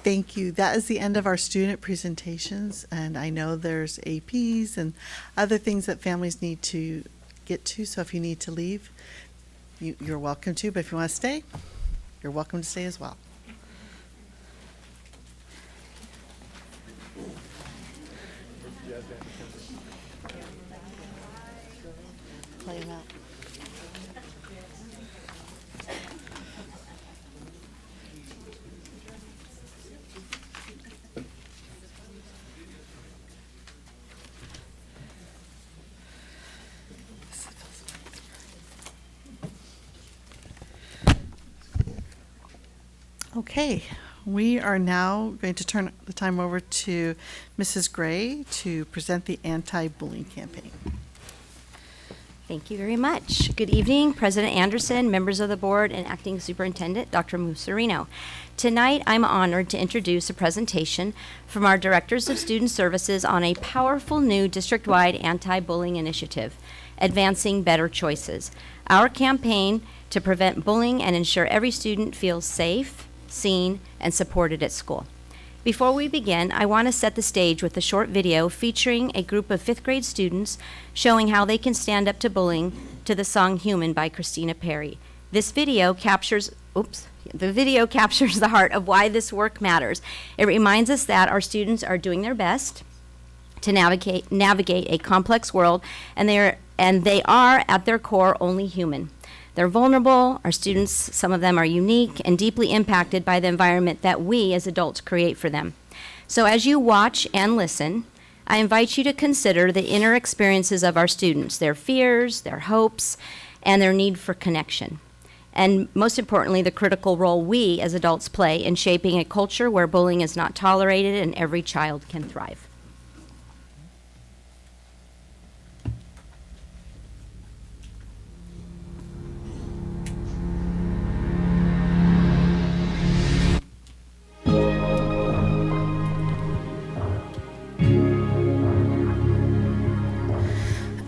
Thank you. That is the end of our student presentations, and I know there's APs and other things that families need to get to, so if you need to leave, you're welcome to, but if you want to stay, you're welcome to stay as well. Play 'em out. Okay, we are now going to turn the time over to Mrs. Gray to present the anti-bullying campaign. Thank you very much. Good evening, President Anderson, members of the board, and Acting Superintendent Dr. Musarino. Tonight, I'm honored to introduce a presentation from our Directors of Student Services on a powerful new district-wide anti-bullying initiative, Advancing Better Choices. Our campaign to prevent bullying and ensure every student feels safe, seen, and supported at school. Before we begin, I want to set the stage with a short video featuring a group of 5th grade students showing how they can stand up to bullying to the song Human by Christina Perri. This video captures, the heart of why this work matters. It reminds us that our students are doing their best to navigate a complex world, and they are at their core only human. They're vulnerable. Our students, some of them are unique and deeply impacted by the environment that we as adults create for them. So as you watch and listen, I invite you to consider the inner experiences of our students, their fears, their hopes, and their need for connection. And most importantly, the critical role we as adults play in shaping a culture where bullying is not tolerated and every child can thrive.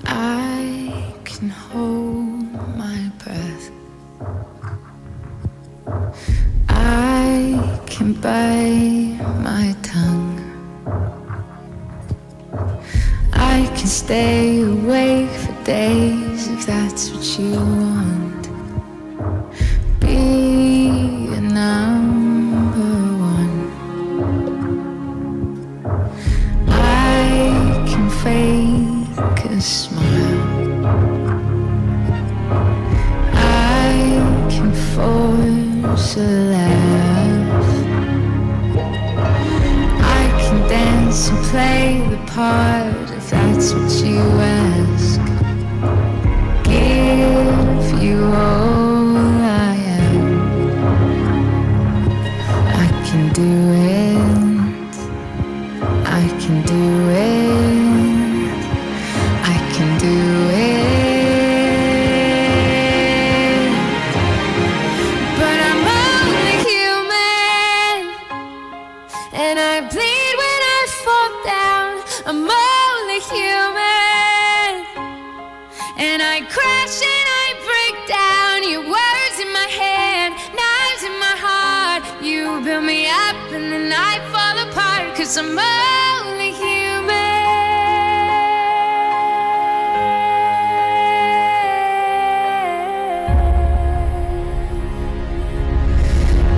I can hold my breath. I can bite my tongue. I can stay awake for days if that's what you want. Be a number one. I can fake a smile. I can force a laugh. I can dance and play the part if that's what you ask. Give you all I am. I can do it. I can do it. I can do it. But I'm only human, and I bleed when I fall down. I'm only human, and I crash and I break down. Your words in my head, knives in my heart. You build me up and then I fall apart, 'cause I'm only human.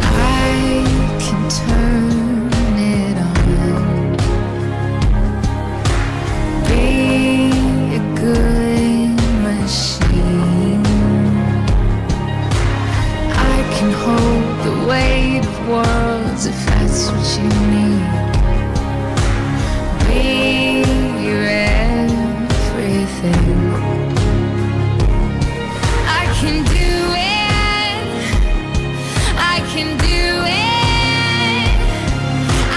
I can turn it on. Be a good machine. I can hold the weight of worlds if that's what you need. Be your everything. I can do it. I can do it.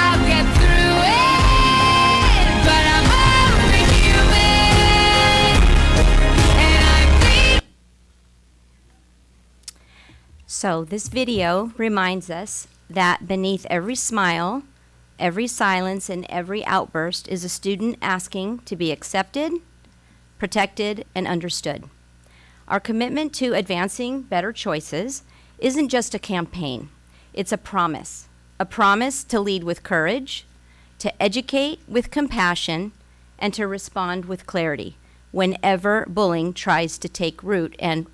I'll get through it. But I'm only human, and I bleed. So this video reminds us that beneath every smile, every silence, and every outburst is a student asking to be accepted, protected, and understood. Our commitment to advancing better choices isn't just a campaign, it's a promise. a promise to lead with courage, to educate with compassion, and to respond with clarity whenever bullying tries to take root and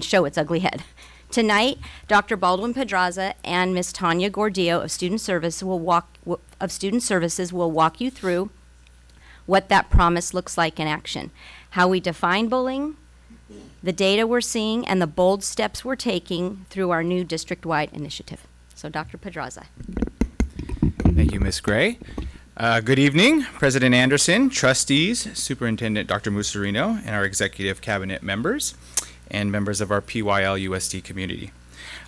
show its ugly head. Tonight, Dr. Baldwin Pedraza and Ms. Tanya Gordillo of Student Services will walk you through what that promise looks like in action, how we define bullying, the data we're seeing, and the bold steps we're taking through our new district-wide initiative. So, Dr. Pedraza. Thank you, Ms. Gray. Good evening, President Anderson, trustees, Superintendent Dr. Musarino, and our executive cabinet members, and members of our PYL-USD community.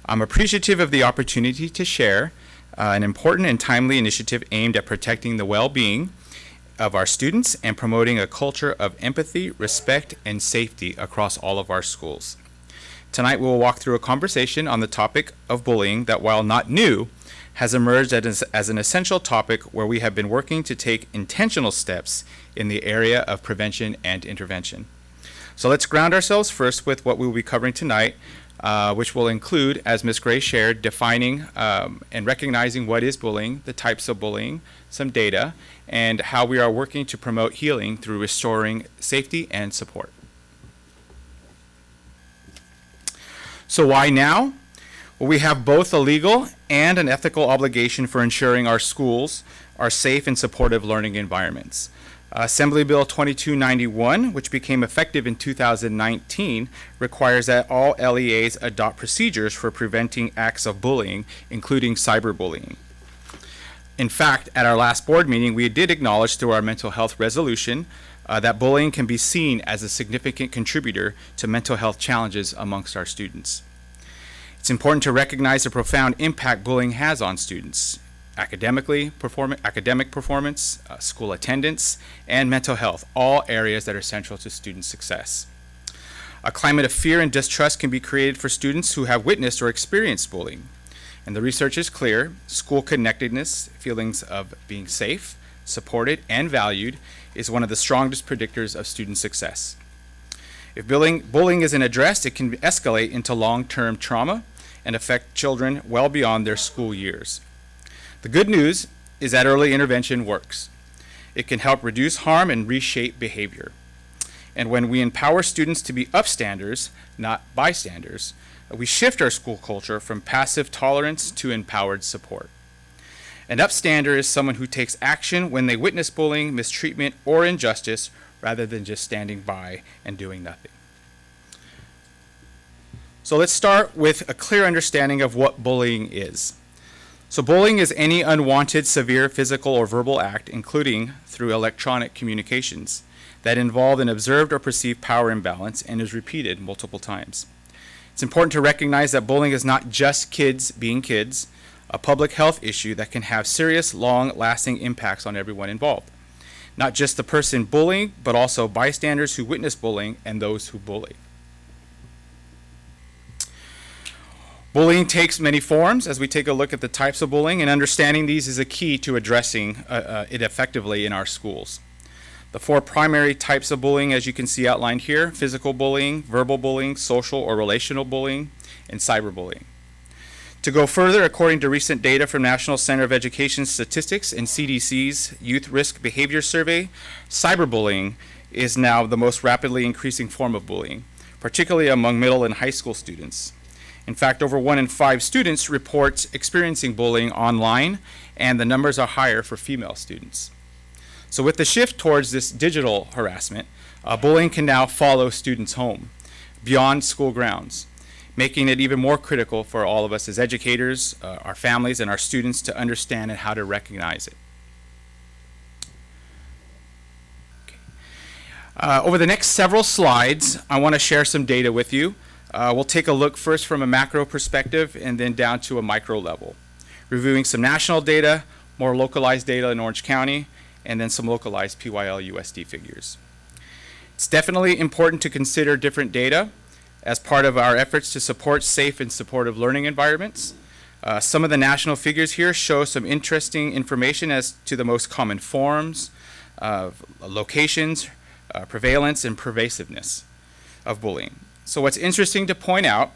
I'm appreciative of the opportunity to share an important and timely initiative aimed at protecting the well-being of our students and promoting a culture of empathy, respect, and safety across all of our schools. Tonight we will walk through a conversation on the topic of bullying that, while not new, has emerged as an essential topic where we have been working to take intentional steps in the area of prevention and intervention. So let's ground ourselves first with what we will be covering tonight, which will include, as Ms. Gray shared, defining and recognizing what is bullying, the types of bullying, some data, and how we are working to promote healing through restoring safety and support. So why now? Well, we have both a legal and an ethical obligation for ensuring our schools are safe and supportive learning environments. Assembly Bill 2291, which became effective in 2019, requires that all LEAs adopt procedures for preventing acts of bullying, including cyberbullying. In fact, at our last board meeting, we did acknowledge through our mental health resolution that bullying can be seen as a significant contributor to mental health challenges amongst our students. It's important to recognize the profound impact bullying has on students. Academic performance, school attendance, and mental health, all areas that are central to student success. A climate of fear and distrust can be created for students who have witnessed or experienced bullying. And the research is clear: school connectedness, feelings of being safe, supported, and valued is one of the strongest predictors of student success. If bullying isn't addressed, it can escalate into long-term trauma and affect children well beyond their school years. The good news is that early intervention works. It can help reduce harm and reshape behavior. And when we empower students to be upstanders, not bystanders, we shift our school culture from passive tolerance to empowered support. An upstander is someone who takes action when they witness bullying, mistreatment, or injustice, rather than just standing by and doing nothing. So let's start with a clear understanding of what bullying is. So bullying is any unwanted, severe physical or verbal act, including through electronic communications, that involve an observed or perceived power imbalance and is repeated multiple times. It's important to recognize that bullying is not just kids being kids, a public health issue that can have serious, long-lasting impacts on everyone involved. Not just the person bullying, but also bystanders who witness bullying and those who bully. Bullying takes many forms as we take a look at the types of bullying, and understanding these is a key to addressing it effectively in our schools. The four primary types of bullying, as you can see outlined here: physical bullying, verbal bullying, social or relational bullying, and cyberbullying. To go further, according to recent data from National Center of Education Statistics and CDC's Youth Risk Behavior Survey, cyberbullying is now the most rapidly increasing form of bullying, particularly among middle and high school students. In fact, over 1 in 5 students report experiencing bullying online, and the numbers are higher for female students. So with the shift towards this digital harassment, bullying can now follow students home, beyond school grounds, making it even more critical for all of us as educators, our families, and our students to understand and how to recognize it. Over the next several slides, I want to share some data with you. We'll take a look first from a macro perspective and then down to a micro level, reviewing some national data, more localized data in Orange County, and then some localized PYL-USD figures. It's definitely important to consider different data as part of our efforts to support safe and supportive learning environments. Some of the national figures here show some interesting information as to the most common forms, locations, prevalence, and pervasiveness of bullying. So what's interesting to point out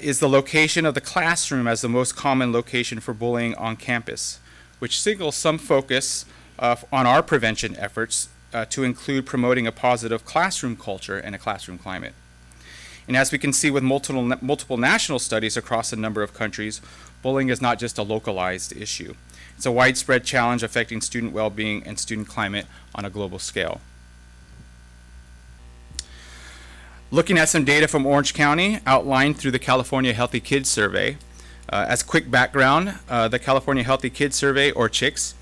is the location of the classroom as the most common location for bullying on campus, which signals some focus on our prevention efforts to include promoting a positive classroom culture and a classroom climate. And as we can see with multiple national studies across a number of countries, bullying is not just a localized issue. It's a widespread challenge affecting student well-being and student climate on a global scale. Looking at some data from Orange County outlined through the California Healthy Kids Survey. As quick background, the California Healthy Kids Survey, or CHICS,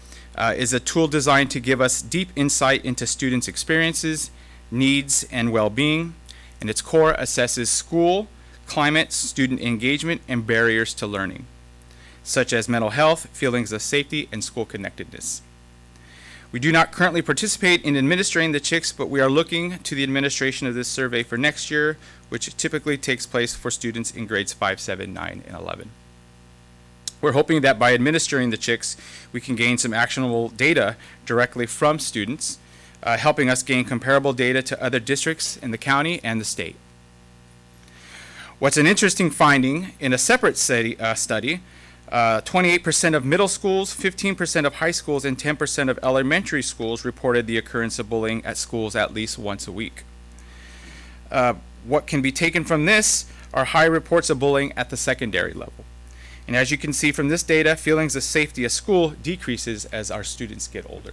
is a tool designed to give us deep insight into students' experiences, needs, and well-being. And its core assesses school, climate, student engagement, and barriers to learning, such as mental health, feelings of safety, and school connectedness. We do not currently participate in administering the CHICS, but we are looking to the administration of this survey for next year, which typically takes place for students in grades 5, 7, 9, and 11. We're hoping that by administering the CHICS, we can gain some actionable data directly from students, helping us gain comparable data to other districts in the county and the state. What's an interesting finding in a separate study, 28% of middle schools, 15% of high schools, and 10% of elementary schools reported the occurrence of bullying at schools at least once a week. What can be taken from this are high reports of bullying at the secondary level. And as you can see from this data, feelings of safety at school decreases as our students get older.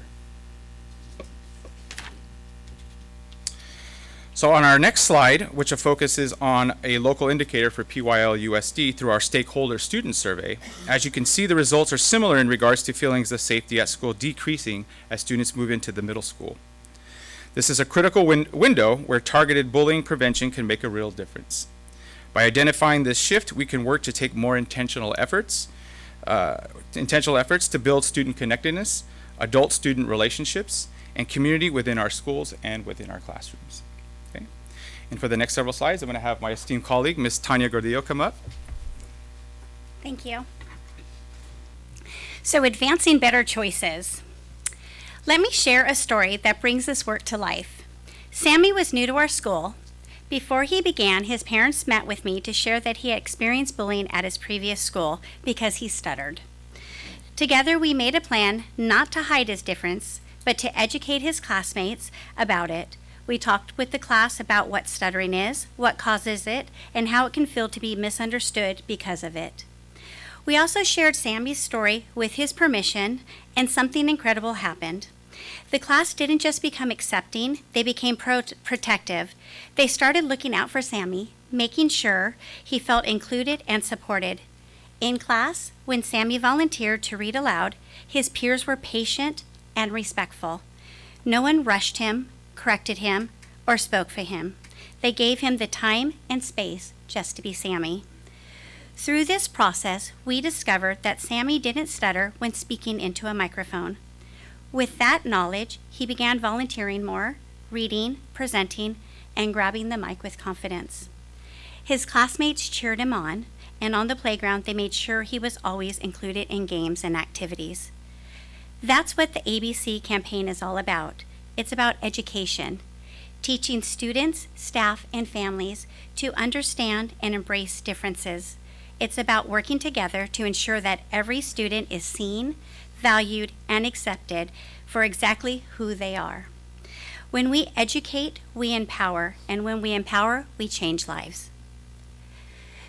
So on our next slide, which focuses on a local indicator for PYL-USD through our stakeholder student survey, as you can see, the results are similar in regards to feelings of safety at school decreasing as students move into the middle school. This is a critical window where targeted bullying prevention can make a real difference. By identifying this shift, we can work to take more intentional efforts to build student connectedness, adult-student relationships, and community within our schools and within our classrooms. Okay. And for the next several slides, I'm going to have my esteemed colleague, Ms. Tanya Gordillo, come up. Thank you. So, advancing better choices. Let me share a story that brings this work to life. Sammy was new to our school. Before he began, his parents met with me to share that he had experienced bullying at his previous school because he stuttered. Together, we made a plan not to hide his difference, but to educate his classmates about it. We talked with the class about what stuttering is, what causes it, and how it can feel to be misunderstood because of it. We also shared Sammy's story with his permission, and something incredible happened. The class didn't just become accepting, they became protective. They started looking out for Sammy, making sure he felt included and supported. In class, when Sammy volunteered to read aloud, his peers were patient and respectful. No one rushed him, corrected him, or spoke for him. They gave him the time and space just to be Sammy. Through this process, we discovered that Sammy didn't stutter when speaking into a microphone. With that knowledge, he began volunteering more, reading, presenting, and grabbing the mic with confidence. His classmates cheered him on, and on the playground, they made sure he was always included in games and activities. That's what the ABC campaign is all about. It's about education, teaching students, staff, and families to understand and embrace differences. It's about working together to ensure that every student is seen, valued, and accepted for exactly who they are. When we educate, we empower, and when we empower, we change lives.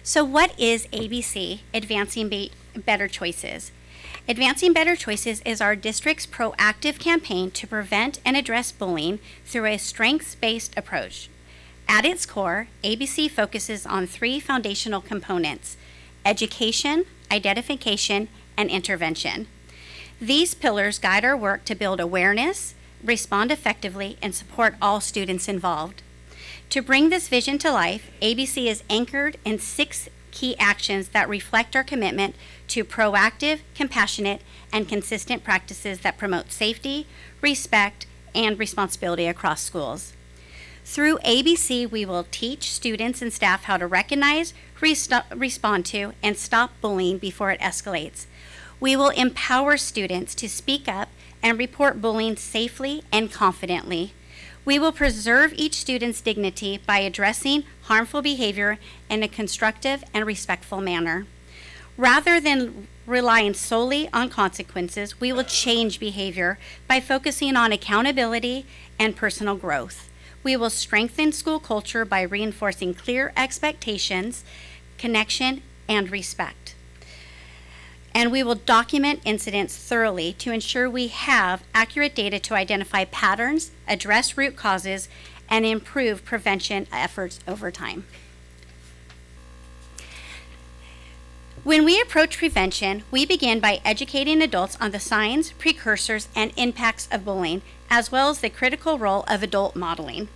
So what is ABC, Advancing Better Choices? Advancing Better Choices is our district's proactive campaign to prevent and address bullying through a strengths-based approach. At its core, ABC focuses on three foundational components: education, identification, and intervention. These pillars guide our work to build awareness, respond effectively, and support all students involved. To bring this vision to life, ABC is anchored in 6 key actions that reflect our commitment to proactive, compassionate, and consistent practices that promote safety, respect, and responsibility across schools. Through ABC, we will teach students and staff how to recognize, respond to, and stop bullying before it escalates. We will empower students to speak up and report bullying safely and confidently. We will preserve each student's dignity by addressing harmful behavior in a constructive and respectful manner. Rather than relying solely on consequences, we will change behavior by focusing on accountability and personal growth. We will strengthen school culture by reinforcing clear expectations, connection, and respect. And we will document incidents thoroughly to ensure we have accurate data to identify patterns, address root causes, and improve prevention efforts over time. When we approach prevention, we begin by educating adults on the signs, precursors, and impacts of bullying, as well as the critical role of adult modeling.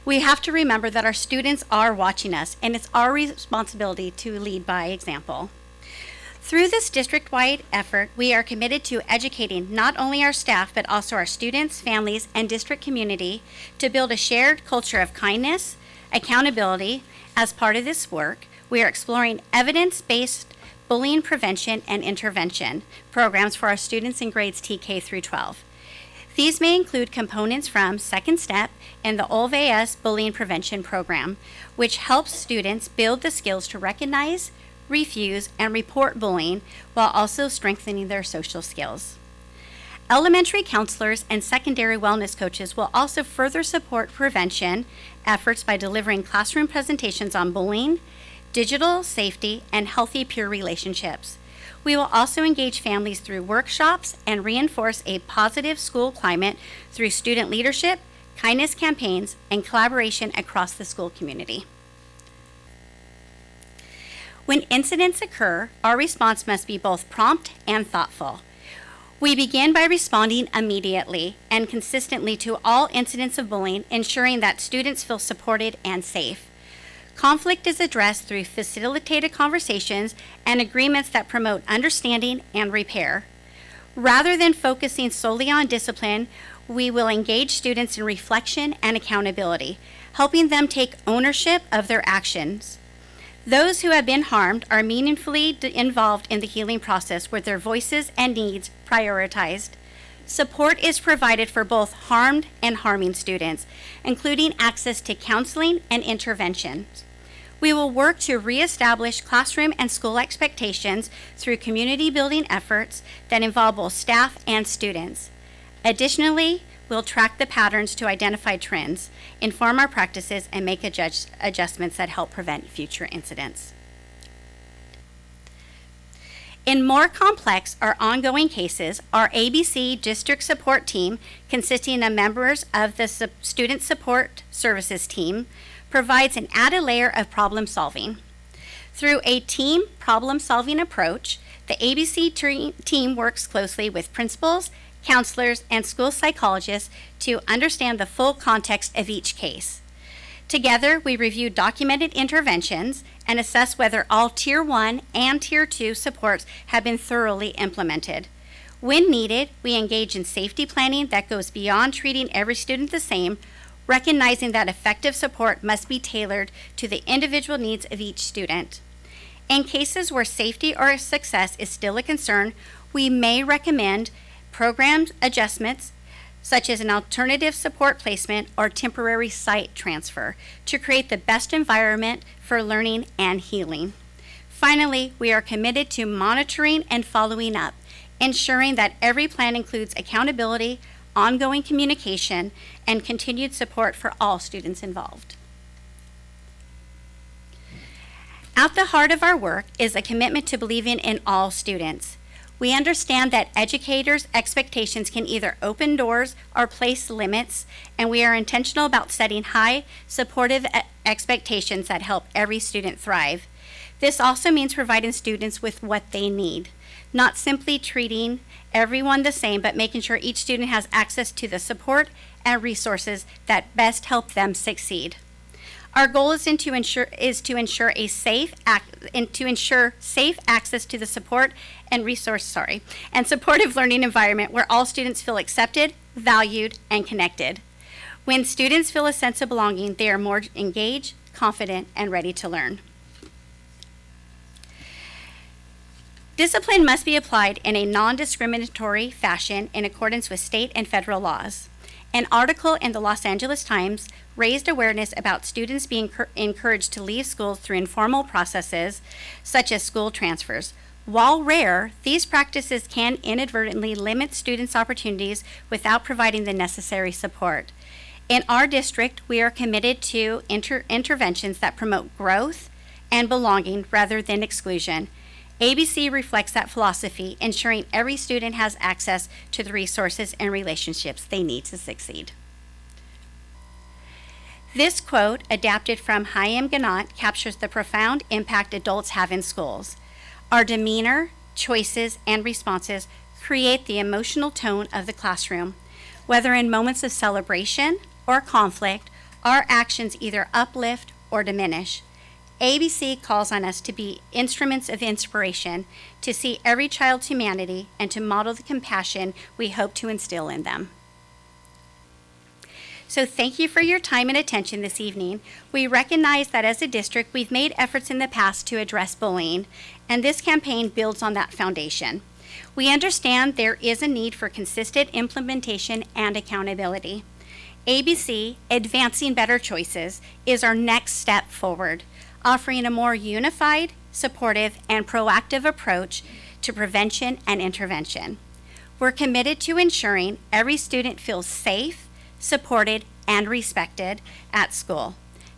We have to remember that our students are watching us, and it's our responsibility to lead by example. Through this district-wide effort, we are committed to educating not only our staff, but also our students, families, and district community to build a shared culture of kindness, accountability. As part of this work, we are exploring evidence-based bullying prevention and intervention programs for our students in grades TK through 12. These may include components from Second Step and the OLVAS Bullying Prevention Program, which helps students build the skills to recognize, refuse, and report bullying while also strengthening their social skills. Elementary counselors and secondary wellness coaches will also further support prevention efforts by delivering classroom presentations on bullying, digital safety, and healthy peer relationships. We will also engage families through workshops and reinforce a positive school climate through student leadership, kindness campaigns, and collaboration across the school community. When incidents occur, our response must be both prompt and thoughtful. We begin by responding immediately and consistently to all incidents of bullying, ensuring that students feel supported and safe. Conflict is addressed through facilitated conversations and agreements that promote understanding and repair. Rather than focusing solely on discipline, we will engage students in reflection and accountability, helping them take ownership of their actions. Those who have been harmed are meaningfully involved in the healing process with their voices and needs prioritized. Support is provided for both harmed and harming students, including access to counseling and interventions. We will work to reestablish classroom and school expectations through community building efforts that involve both staff and students. Additionally, we'll track the patterns to identify trends, inform our practices, and make adjustments that help prevent future incidents. In more complex or ongoing cases, our ABC District Support Team, consisting of members of the Student Support Services Team, provides an added layer of problem solving. Through a team problem-solving approach, the ABC team works closely with principals, counselors, and school psychologists to understand the full context of each case. Together, we review documented interventions and assess whether all Tier 1 and Tier 2 supports have been thoroughly implemented. When needed, we engage in safety planning that goes beyond treating every student the same, recognizing that effective support must be tailored to the individual needs of each student. In cases where safety or success is still a concern, we may recommend program adjustments, such as an alternative support placement or temporary site transfer, to create the best environment for learning and healing. Finally, we are committed to monitoring and following up, ensuring that every plan includes accountability, ongoing communication, and continued support for all students involved. At the heart of our work is a commitment to believing in all students. We understand that educators' expectations can either open doors or place limits, and we are intentional about setting high, supportive expectations that help every student thrive. This also means providing students with what they need, not simply treating everyone the same, but making sure each student has access to the support and resources that best help them succeed. Our goal is to ensure safe access to the support and supportive learning environment where all students feel accepted, valued, and connected. When students feel a sense of belonging, they are more engaged, confident, and ready to learn. Discipline must be applied in a non-discriminatory fashion in accordance with state and federal laws. An article in the Los Angeles Times raised awareness about students being encouraged to leave schools through informal processes, such as school transfers. While rare, these practices can inadvertently limit students' opportunities without providing the necessary support. In our district, we are committed to interventions that promote growth and belonging rather than exclusion. ABC reflects that philosophy, ensuring every student has access to the resources and relationships they need to succeed. This quote, adapted from Chaim Ganot, captures the profound impact adults have in schools. Our demeanor, choices, and responses create the emotional tone of the classroom. Whether in moments of celebration or conflict, our actions either uplift or diminish. ABC calls on us to be instruments of inspiration, to see every child's humanity, and to model the compassion we hope to instill in them. So thank you for your time and attention this evening. We recognize that as a district, we've made efforts in the past to address bullying, and this campaign builds on that foundation. We understand there is a need for consistent implementation and accountability. ABC, Advancing Better Choices, is our next step forward, offering a more unified, supportive, and proactive approach to prevention and intervention. We're committed to ensuring every student feels safe, supported, and respected at school.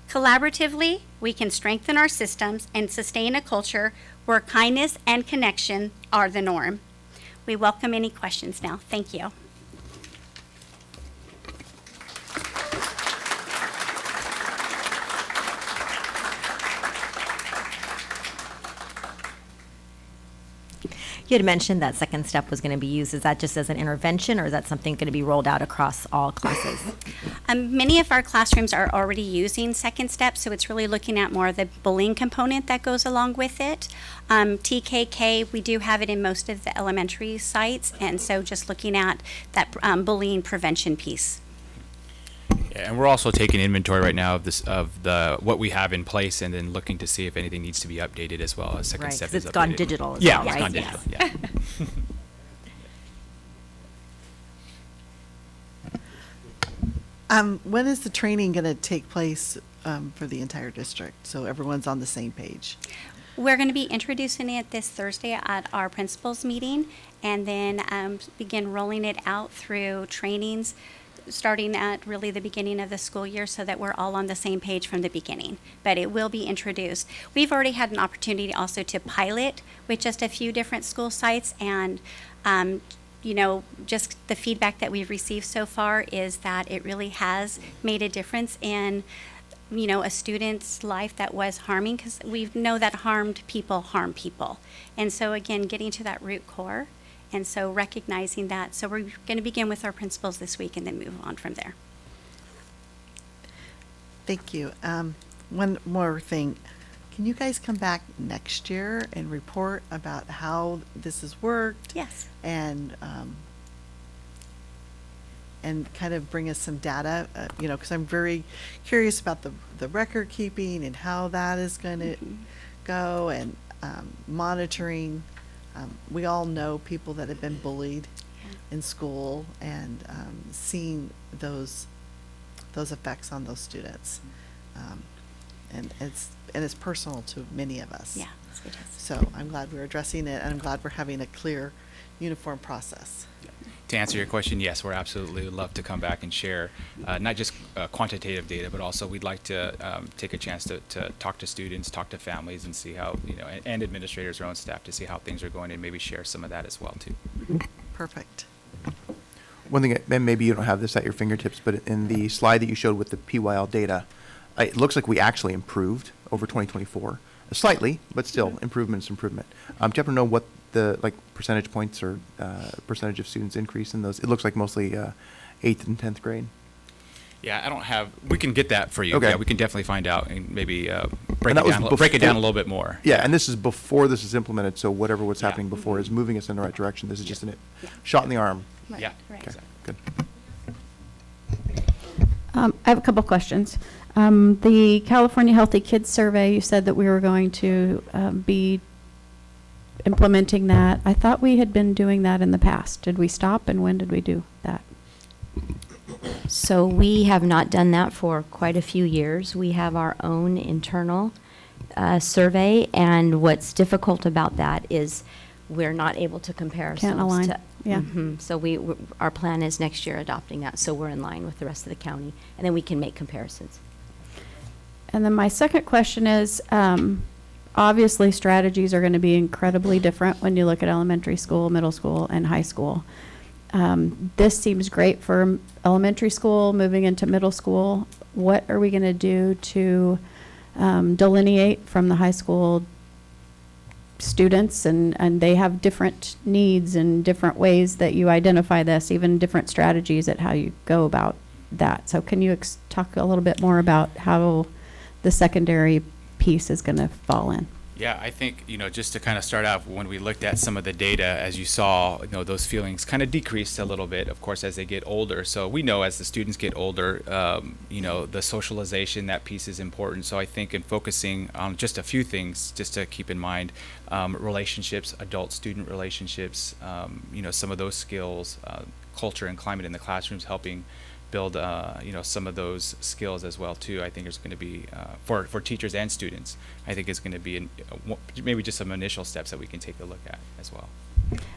Collaboratively, we can strengthen our systems and sustain a culture where kindness and connection are the norm. We welcome any questions now. Thank you. You had mentioned that second step was going to be used. Is that just as an intervention, or is that something going to be rolled out across all classes? Many of our classrooms are already using second step, so it's really looking at more of the bullying component that goes along with it. TKK, we do have it in most of the elementary sites, and so just looking at that bullying prevention piece. Yeah, and we're also taking inventory right now of what we have in place, and then looking to see if anything needs to be updated as well. As second Right, step 'cause is it's gone updated. digital as Yeah, well, it's right? gone Yes. digital. Yeah. When is the training going to take place for the entire district, so everyone's on the same page? We're going to be introducing it this Thursday at our principals meeting, and then begin rolling it out through trainings starting at really the beginning of the school year, so that we're all on the same page from the beginning. But it will be introduced. We've already had an opportunity also to pilot with just a few different school sites, and just the feedback that we've received so far is that it really has made a difference in a student's life that was harming, because we know that harmed people harm people. And so again, getting to that root core, and so recognizing that. So we're going to begin with our principals this week and then move on from there. Thank you. One more thing. Can you guys come back next year and report about how this has worked? Yes. And kind of bring us some data, because I'm very curious about the record keeping and how that is going to go, and monitoring. We all know people that have been bullied in school, and seeing those effects on those students. And it's personal to many of us. Yeah, it is. So I'm glad we're addressing it, and I'm glad we're having a clear, uniform process. To answer your question, yes, we're absolutely would love to come back and share not just quantitative data, but also we'd like to take a chance to talk to students, talk to families, and see how, and administrators, our own staff, to see how things are going, and maybe share some of that as well, too. Perfect. One thing, and maybe you don't have this at your fingertips, but in the slide that you showed with the PYL data, it looks like we actually improved over 2024, slightly, but still, improvement. Do you happen to know what the percentage points or percentage of students increase in those? It looks like mostly 8th and 10th grade. Yeah, I don't have. We can get that for you. Okay. Yeah, we can definitely find out and maybe break And that it was down. Break it down a before- little bit more. Yeah, and this is before this is implemented, so whatever was happening before is moving us in the right direction. This is just a shot in the arm. Right, Yeah. right. Okay, good. I have a couple questions. The California Healthy Kids Survey, you said that we were going to be implementing that. I thought we had been doing that in the past. Did we stop, and when did we do that? So we have not done that for quite a few years. We have our own internal survey, and what's difficult about that is we're not able to compare ourselves Can't align. to. Yeah. So our plan is next year adopting that, so we're in line with the rest of the county, and then we can make comparisons. And then my second question is, obviously strategies are going to be incredibly different when you look at elementary school, middle school, and high school. This seems great for elementary school, moving into middle school. What are we going to do to delineate from the high school students? And they have different needs and different ways that you identify this, even different strategies at how you go about that. So can you talk a little bit more about how the secondary piece is going to fall in? Yeah, I think, just to kind of start out, when we looked at some of the data, as you saw, those feelings kind of decreased a little bit, of course, as they get older. So we know as the students get older, the socialization, that piece is important. So I think in focusing on just a few things, just to keep in mind, relationships, adult-student relationships, some of those skills, culture and climate in the classrooms, helping build, some of those skills as well too. I think there's going to be for teachers and students. I think it's going to be maybe just some initial steps that we can take a look at as well.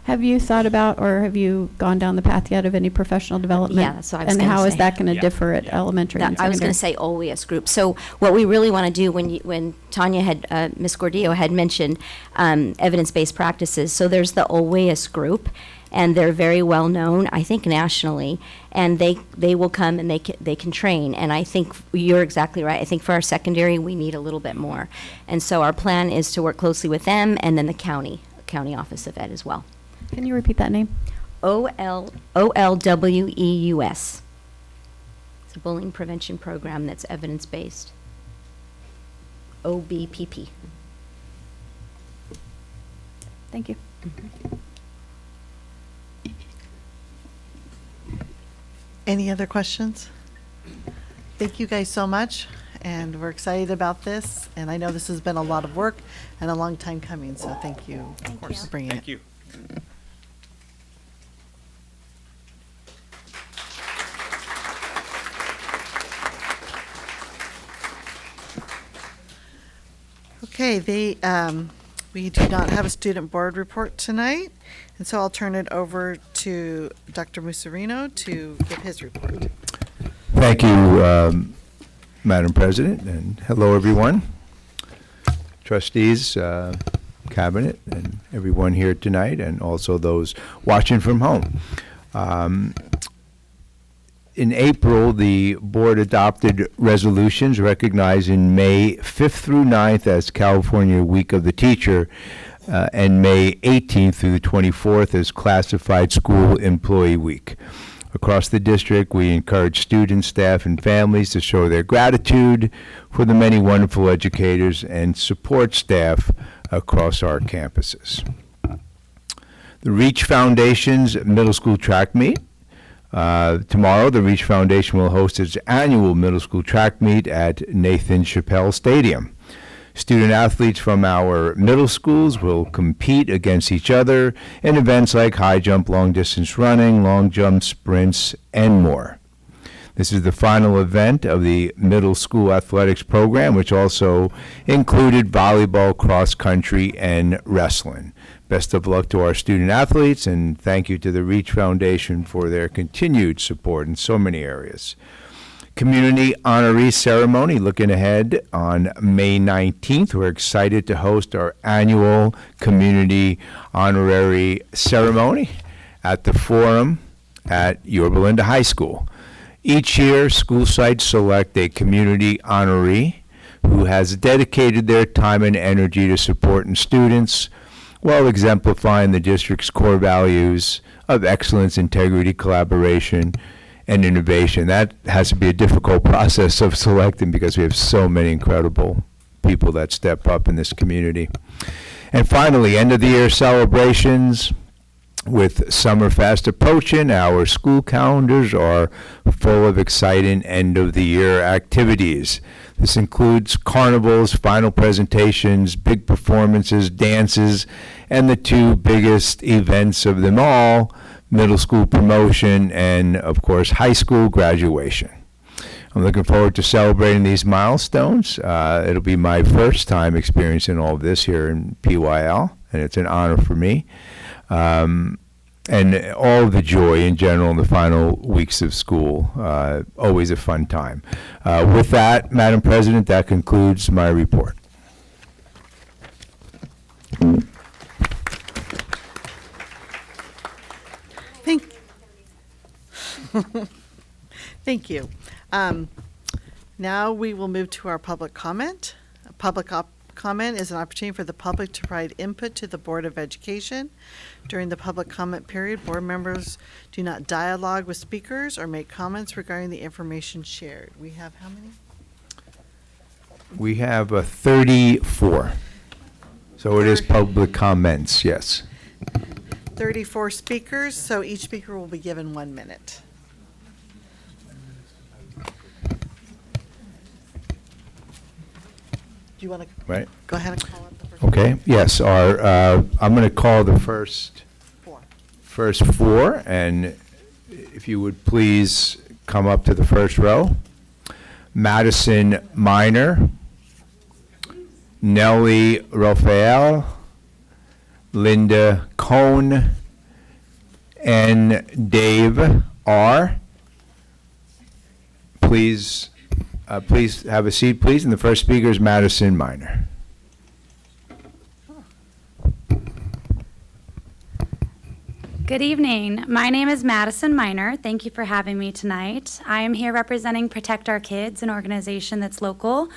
Have you thought about, or have you gone down the path yet of any professional development? Yeah, that's what I was And gonna how is say. that going to differ at elementary and I was going secondary? to say OES group. So what we really want to do when Tanya had, Ms. Gordillo had mentioned evidence-based practices, so there's the OES group, and they're very well known, I think, nationally, and they will come and they can train. And I think you're exactly right. I think for our secondary, we need a little bit more. And so our plan is to work closely with them and then the county Office of Ed as well. Can you repeat that name? OLWEUS. It's a bullying prevention program that's evidence-based. OBPP. Thank you. Any other questions? Thank you guys so much, and we're excited about this. And I know this has been a lot of work and a long time coming, so thank you, of course, for bringing it. Thank you. Okay, we do not have a student board report tonight, and so I'll turn it over to Dr. Musarino to give his report. Thank you, Madam President, and hello, everyone. Trustees, cabinet, and everyone here tonight, and also those watching from home. In April, the board adopted resolutions recognizing May 5th through 9th as California Week of the Teacher, and May 18th through the 24th as Classified School Employee Week. Across the district, we encourage students, staff, and families to show their gratitude for the many wonderful educators and support staff across our campuses. The Reach Foundation's middle school track meet. Tomorrow, the Reach Foundation will host its annual middle school track meet at Nathan Chappelle Stadium. Student athletes from our middle schools will compete against each other in events like high jump, long distance running, long jump, sprints, and more. This is the final event of the middle school athletics program, which also included volleyball, cross country, and wrestling. Best of luck to our student athletes, and thank you to the Reach Foundation for their continued support in so many areas. Community honoree ceremony looking ahead on May 19th. We're excited to host our annual community honorary ceremony at the Forum at Yorba Linda High School. Each year, school sites select a community honoree who has dedicated their time and energy to supporting students while exemplifying the district's core values of excellence, integrity, collaboration, and innovation. That has to be a difficult process of selecting because we have so many incredible people that step up in this community. And finally, end of the year celebrations. With Summerfest approaching, our school calendars are full of exciting end-of-the-year activities. This includes carnivals, final presentations, big performances, dances, and the two biggest events of them all, middle school promotion, and of course, high school graduation. I'm looking forward to celebrating these milestones. It'll be my first time experiencing all of this here in PYL, and it's an honor for me. And all the joy in general in the final weeks of school, always a fun time. With that, Madam President, that concludes my report. Thank you. Now we will move to our public comment. Comment is an opportunity for the public to provide input to the Board of Education. During the public comment period, board members do not dialogue with speakers or make comments regarding the information shared. We have how many? We have 34. So it is public comments, yes. 34 speakers, so each speaker will be given 1 minute. Do you want to go ahead and call up the first? Okay, yes, I'm going to call the first four, and if you would please come up to the first row. Madison Miner, Nellie Raphael, Linda Cohn, and Dave R. Please have a seat, please. And the first speaker is Madison Miner. Good evening. My name is Madison Miner. Thank you for having me tonight. I am here representing Protect Our Kids, an organization that's local.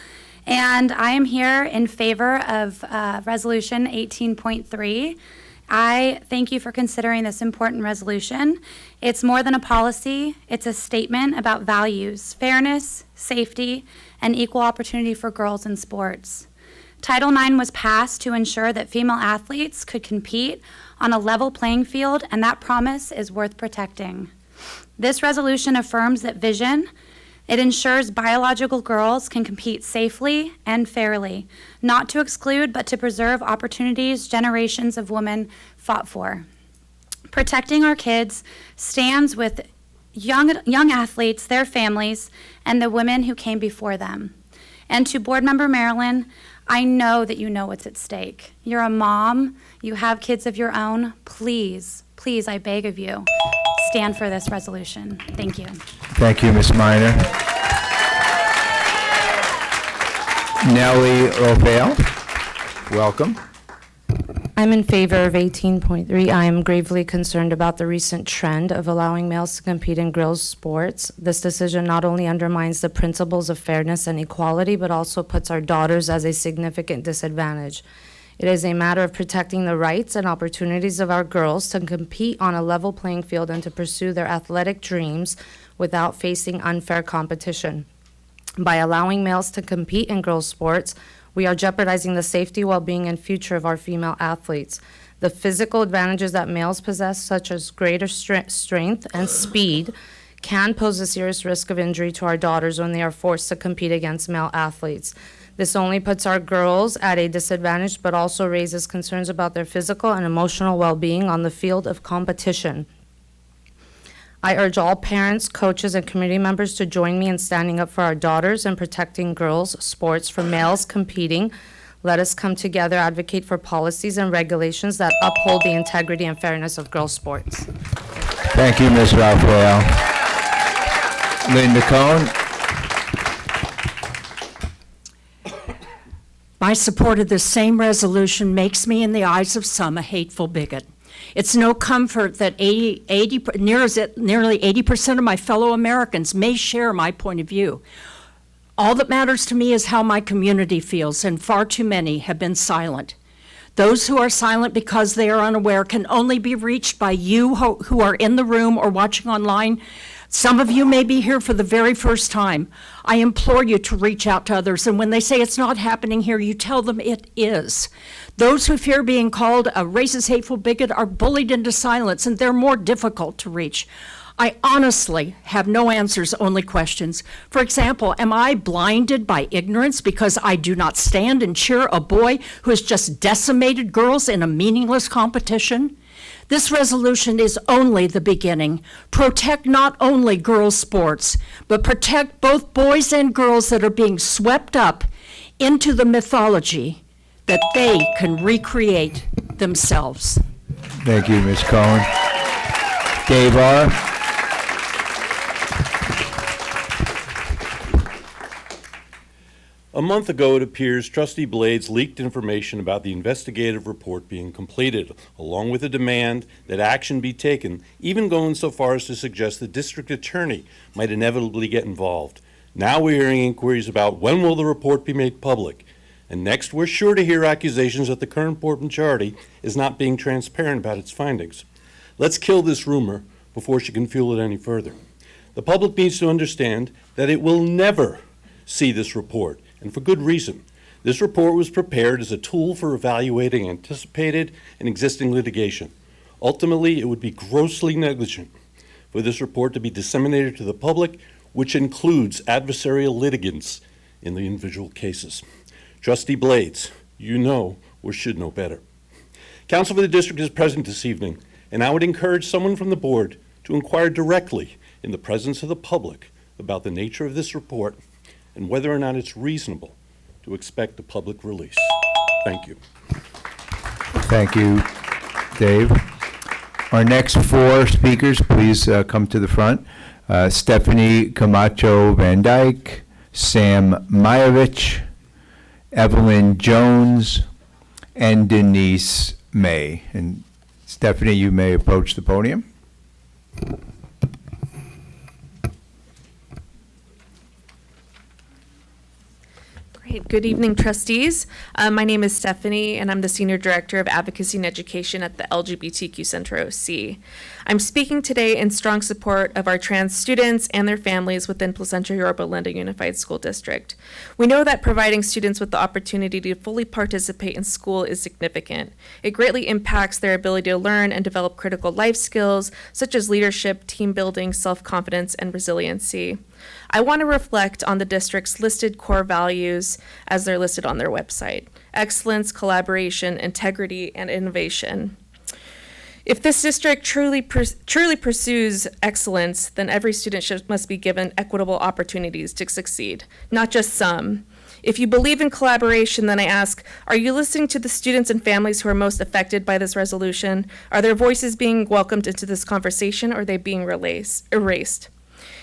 And I am here in favor of Resolution 18.3. I thank you for considering this important resolution. It's more than a policy. It's a statement about values, fairness, safety, and equal opportunity for girls in sports. Title IX was passed to ensure that female athletes could compete on a level playing field, and that promise is worth protecting. This resolution affirms that vision. It ensures biological girls can compete safely and fairly, not to exclude, but to preserve opportunities generations of women fought for. Protecting our kids stands with young athletes, their families, and the women who came before them. And to Board Member Marilyn, I know that you know what's at stake. You're a mom, you have kids of your own. Please, please, I beg of you, stand for this resolution. Thank you. Thank you, Ms. Miner. Nellie Raphael, welcome. I'm in favor of 18.3. I am gravely concerned about the recent trend of allowing males to compete in girls' sports. This decision not only undermines the principles of fairness and equality, but also puts our daughters at a significant disadvantage. It is a matter of protecting the rights and opportunities of our girls to compete on a level playing field and to pursue their athletic dreams without facing unfair competition. By allowing males to compete in girls' sports, we are jeopardizing the safety, well-being, and future of our female athletes. The physical advantages that males possess, such as greater strength and speed, can pose a serious risk of injury to our daughters when they are forced to compete against male athletes. This only puts our girls at a disadvantage, but also raises concerns about their physical and emotional well-being on the field of competition. I urge all parents, coaches, and community members to join me in standing up for our daughters and protecting girls' sports from males competing. Let us come together, advocate for policies and regulations that uphold the integrity and fairness of girls' sports. Thank you, Ms. Raphael. Linda Cohn. My support of this same resolution makes me, in the eyes of some, a hateful bigot. It's no comfort that nearly 80% of my fellow Americans may share my point of view. All that matters to me is how my community feels, and far too many have been silent. Those who are silent because they are unaware can only be reached by you who are in the room or watching online. Some of you may be here for the very first time. I implore you to reach out to others, and when they say it's not happening here, you tell them it is. Those who fear being called a racist, hateful bigot are bullied into silence, and they're more difficult to reach. I honestly have no answers, only questions. For example, am I blinded by ignorance because I do not stand and cheer a boy who has just decimated girls in a meaningless competition? This resolution is only the beginning. Protect not only girls' sports, but protect both boys and girls that are being swept up into the mythology that they can recreate themselves. Thank you, Ms. Cohen. Dave R. A month ago, it appears Trustee Blades leaked information about the investigative report being completed, along with a demand that action be taken, even going so far as to suggest the district attorney might inevitably get involved. Now we're hearing inquiries about when will the report be made public. And next, we're sure to hear accusations that the current board majority is not being transparent about its findings. Let's kill this rumor before she can fuel it any further. The public needs to understand that it will never see this report, and for good reason. This report was prepared as a tool for evaluating anticipated and existing litigation. Ultimately, it would be grossly negligent for this report to be disseminated to the public, which includes adversarial litigants in the individual cases. Trustee Blades, you know or should know better. Counsel for the district is present this evening, and I would encourage someone from the board to inquire directly in the presence of the public about the nature of this report and whether or not it's reasonable to expect a public release. Thank you. Thank you, Dave. Our next four speakers, please come to the front. Stephanie Camacho Van Dyke, Sam Mayovich, Evelyn Jones, and Denise May. And Stephanie, you may approach the podium. Great. Good evening, trustees. My name is Stephanie, and I'm the Senior Director of Advocacy and Education at the LGBTQ Center OC. I'm speaking today in strong support of our trans students and their families within Placentia-Yorba Linda Unified School District. We know that providing students with the opportunity to fully participate in school is significant. It greatly impacts their ability to learn and develop critical life skills, such as leadership, team building, self-confidence, and resiliency. I want to reflect on the district's listed core values as they're listed on their website: excellence, collaboration, integrity, and innovation. If this district truly pursues excellence, then every student must be given equitable opportunities to succeed, not just some. If you believe in collaboration, then I ask, are you listening to the students and families who are most affected by this resolution? Are their voices being welcomed into this conversation, or are they being erased?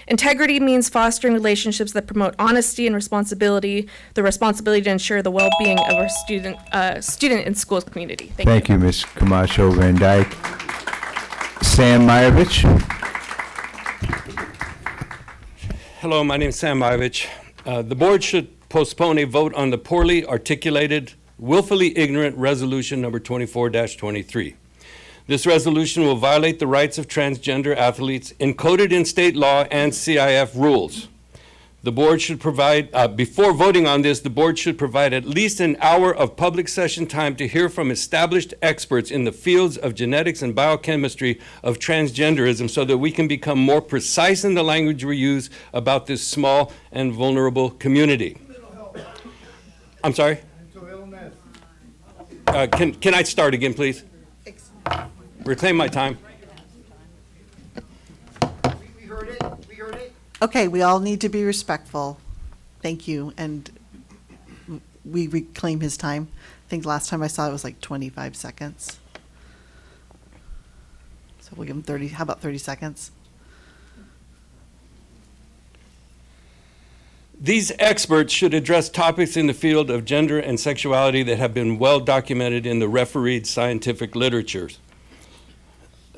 Integrity means fostering relationships that promote honesty and responsibility, the responsibility to ensure the well-being of our student and school community. Thank you, Ms. Camacho Van Dyke. Sam Mayovich. Hello, my name is Sam Mayovich. The board should postpone a vote on the poorly articulated, willfully ignorant resolution number 24-23. This resolution will violate the rights of transgender athletes encoded in state law and CIF rules. The board should provide, before voting on this, the board should provide at least an hour of public session time to hear from established experts in the fields of genetics and biochemistry of transgenderism so that we can become more precise in the language we use about this small and vulnerable community. I'm sorry? Can I start again, please? Reclaim my time. We heard it. Okay, we all need to be respectful. Thank you. And we reclaim his time. I think last time I saw it was like 25 seconds. So we'll give him 30. How about 30 seconds? These experts should address topics in the field of gender and sexuality that have been well documented in the refereed scientific literatures.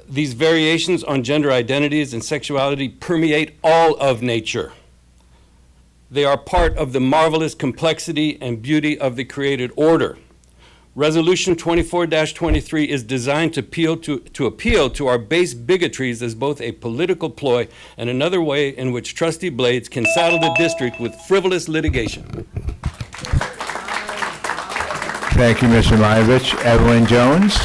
These variations on gender identities and sexuality permeate all of nature. They are part of the marvelous complexity and beauty of the created order. Resolution 24-23 is designed to appeal to our base bigotries as both a political ploy and another way in which Trustee Blades can saddle the district with frivolous litigation. Thank you, Mr. Mayovich. Evelyn Jones.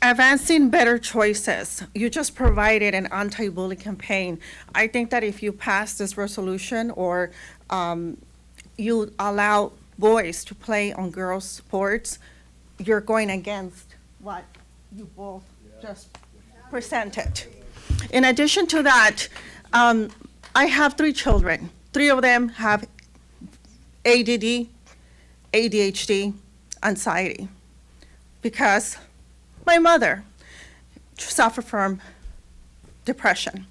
Advancing better choices. You just provided an anti-bullying campaign. I think that if you pass this resolution or you allow boys to play on girls' sports, you're going against what you both just presented. In addition to that, I have 3 children. 3 of them have ADD, ADHD, anxiety, because my mother suffered from depression.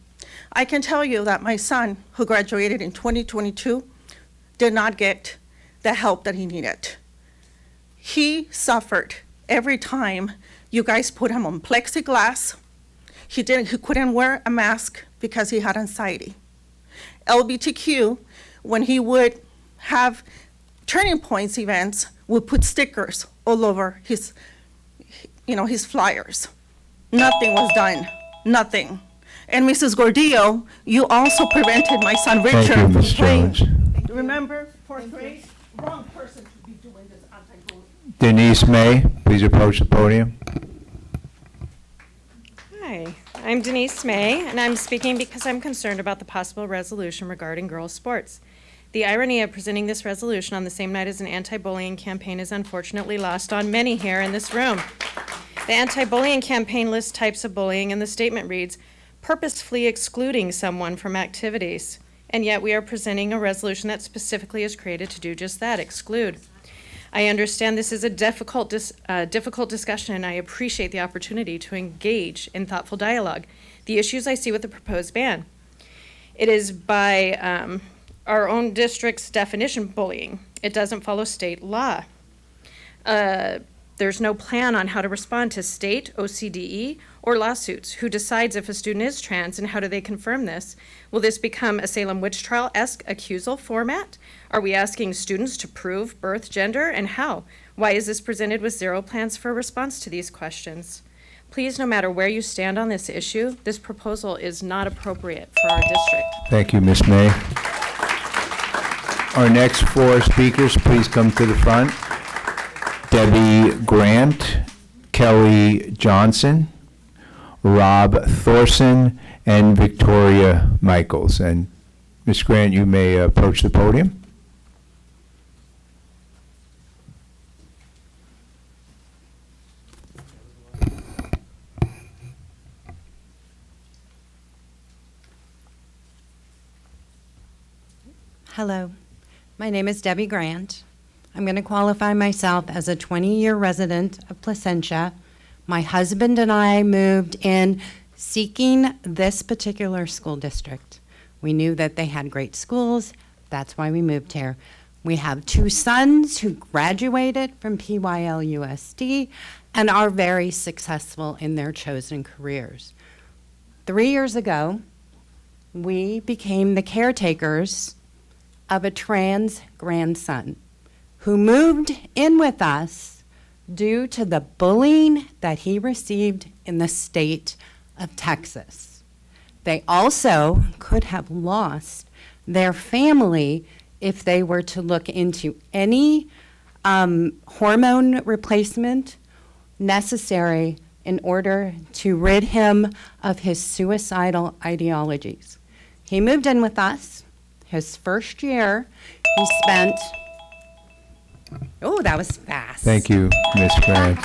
I can tell you that my son, who graduated in 2022, did not get the help that he needed. He suffered every time you guys put him on plexiglass. He couldn't wear a mask because he had anxiety. LGBTQ, when he would have Turning Points events, would put stickers all over his flyers. Nothing was done, nothing. And Mrs. Gordillo, you also prevented my son Richard Thank you, from Ms. playing. Jones. Remember, 4th grade? Wrong person to be doing this anti-bullying. Denise May, please approach the podium. Hi, I'm Denise May, and I'm speaking because I'm concerned about the possible resolution regarding girls' sports. The irony of presenting this resolution on the same night as an anti-bullying campaign is unfortunately lost on many here in this room. The anti-bullying campaign lists types of bullying, and the statement reads, purposefully excluding someone from activities. And yet we are presenting a resolution that specifically is created to do just that, exclude. I understand this is a difficult discussion, and I appreciate the opportunity to engage in thoughtful dialogue. The issues I see with the proposed ban. It is by our own district's definition bullying. It doesn't follow state law. There's no plan on how to respond to state, OCDE, or lawsuits. Who decides if a student is trans, and how do they confirm this? Will this become a Salem witch trial-esque accusal format? Are we asking students to prove birth, gender, and how? Why is this presented with 0 plans for response to these questions? Please, no matter where you stand on this issue, this proposal is not appropriate for our district. Thank you, Ms. May. Our next 4 speakers, please come to the front. Debbie Grant, Kelly Johnson, Rob Thorson, and Victoria Michaels. And Ms. Grant, you may approach the podium. Hello, my name is Debbie Grant. I'm going to qualify myself as a 20-year resident of Placentia. My husband and I moved in seeking this particular school district. We knew that they had great schools. That's why we moved here. We have 2 sons who graduated from PYL-USD and are very successful in their chosen careers. 3 years ago, we became the caretakers of a trans grandson who moved in with us due to the bullying that he received in the state of Texas. They also could have lost their family if they were to look into any hormone replacement necessary in order to rid him of his suicidal ideologies. He moved in with us. His first year, he spent, oh, that was fast. Thank you, Ms. Grant.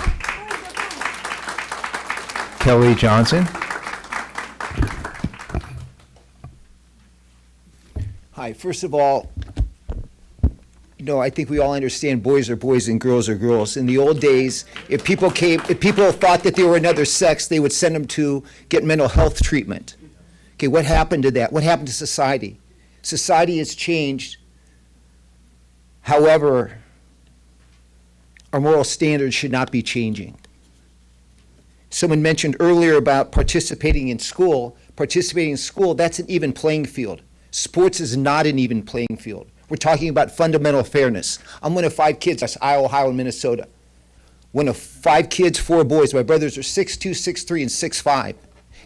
Kelly Johnson. Hi, first of all, I think we all understand boys are boys and girls are girls. In the old days, if people thought that they were another sex, they would send them to get mental health treatment. Okay, what happened to that? What happened to society? Society has changed. However, our moral standards should not be changing. Someone mentioned earlier about participating in school. Participating in school, that's an even playing field. Sports is not an even playing field. We're talking about fundamental fairness. I'm one of 5 kids. That's Iowa, Ohio, and Minnesota. One of 5 kids, 4 boys. My brothers are 6'2", 6'3", and 6'5".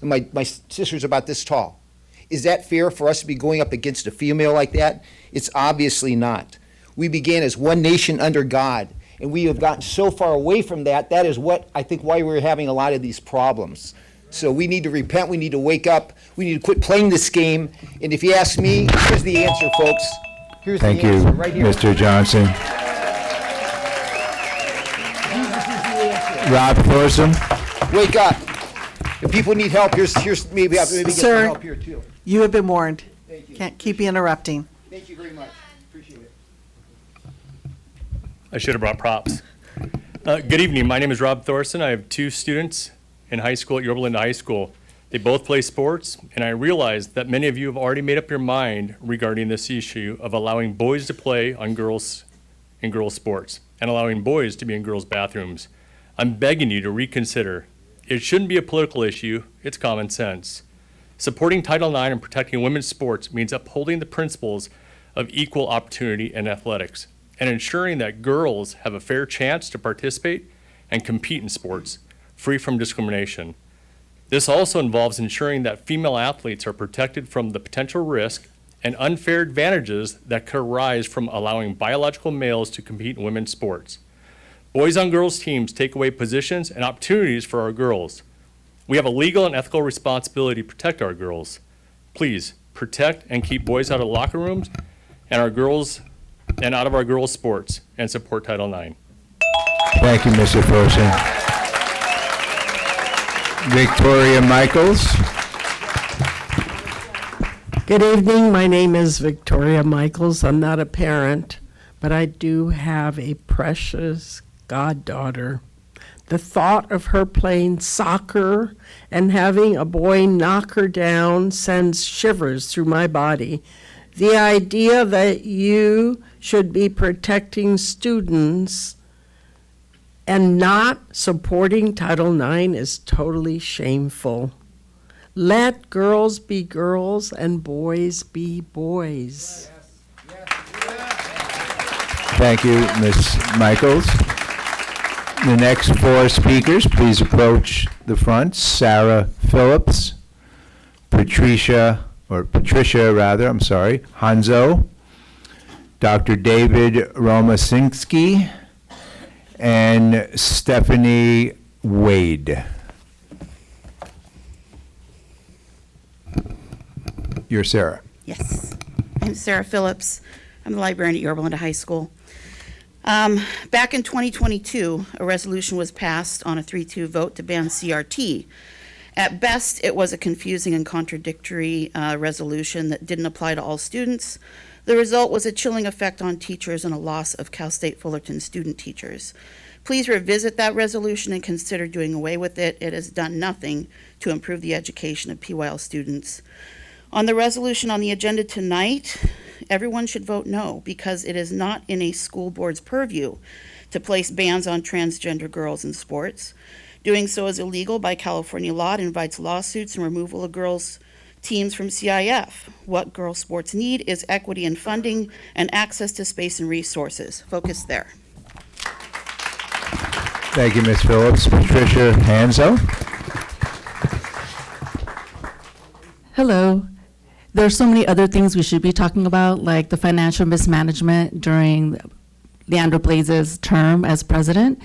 And my sister's about this tall. Is that fair for us to be going up against a female like that? It's obviously not. We began as one nation under God, and we have gotten so far away from that. That is what I think why we're having a lot of these problems. So we need to repent. We need to wake up. We need to quit playing this game. And if you ask me, here's the answer, folks. Here's Thank the you, answer right here. Mr. Johnson. Rob Thorson. Wake up. If people need help, here's maybe get some Sir, help here too. you have been warned. Thank you. Can't keep you interrupting. Thank you very much. Appreciate it. I should have brought props. Good evening. My name is Rob Thorson. I have two students in high school at Yorba Linda High School. They both play sports, and I realize that many of you have already made up your mind regarding this issue of allowing boys to play on girls in girls' sports and allowing boys to be in girls' bathrooms. I'm begging you to reconsider. It shouldn't be a political issue. It's common sense. Supporting Title IX and protecting women's sports means upholding the principles of equal opportunity in athletics and ensuring that girls have a fair chance to participate and compete in sports, free from discrimination. This also involves ensuring that female athletes are protected from the potential risk and unfair advantages that could arise from allowing biological males to compete in women's sports. Boys on girls teams take away positions and opportunities for our girls. We have a legal and ethical responsibility to protect our girls. Please protect and keep boys out of locker rooms and our girls and out of our girls' sports and support Title IX. Thank you, Mr. Thorson. Victoria Michaels. Good evening. My name is Victoria Michaels. I'm not a parent, but I do have a precious goddaughter. The thought of her playing soccer and having a boy knock her down sends shivers through my body. The idea that you should be protecting students and not supporting Title IX is totally shameful. Let girls be girls and boys be boys. Thank you, Ms. Michaels. The next four speakers, please approach the front. Sarah Phillips, Patricia Hanzo, Dr. David Romasinski, and Stephanie Wade. You're Sarah. Yes. I'm Sarah Phillips. I'm the librarian at Yorba Linda High School. Back in 2022, a resolution was passed on a 3-2 vote to ban CRT. At best, it was a confusing and contradictory resolution that didn't apply to all students. The result was a chilling effect on teachers and a loss of Cal State Fullerton student teachers. Please revisit that resolution and consider doing away with it. It has done nothing to improve the education of PYL students. On the resolution on the agenda tonight, everyone should vote no because it is not in a school board's purview to place bans on transgender girls in sports. Doing so is illegal by California law. It invites lawsuits and removal of girls' teams from CIF. What girls' sports need is equity in funding and access to space and resources. Focus there. Thank you, Ms. Phillips. Patricia Hanzo. Hello. There are so many other things we should be talking about, like the financial mismanagement during Leandro Blaze's term as president,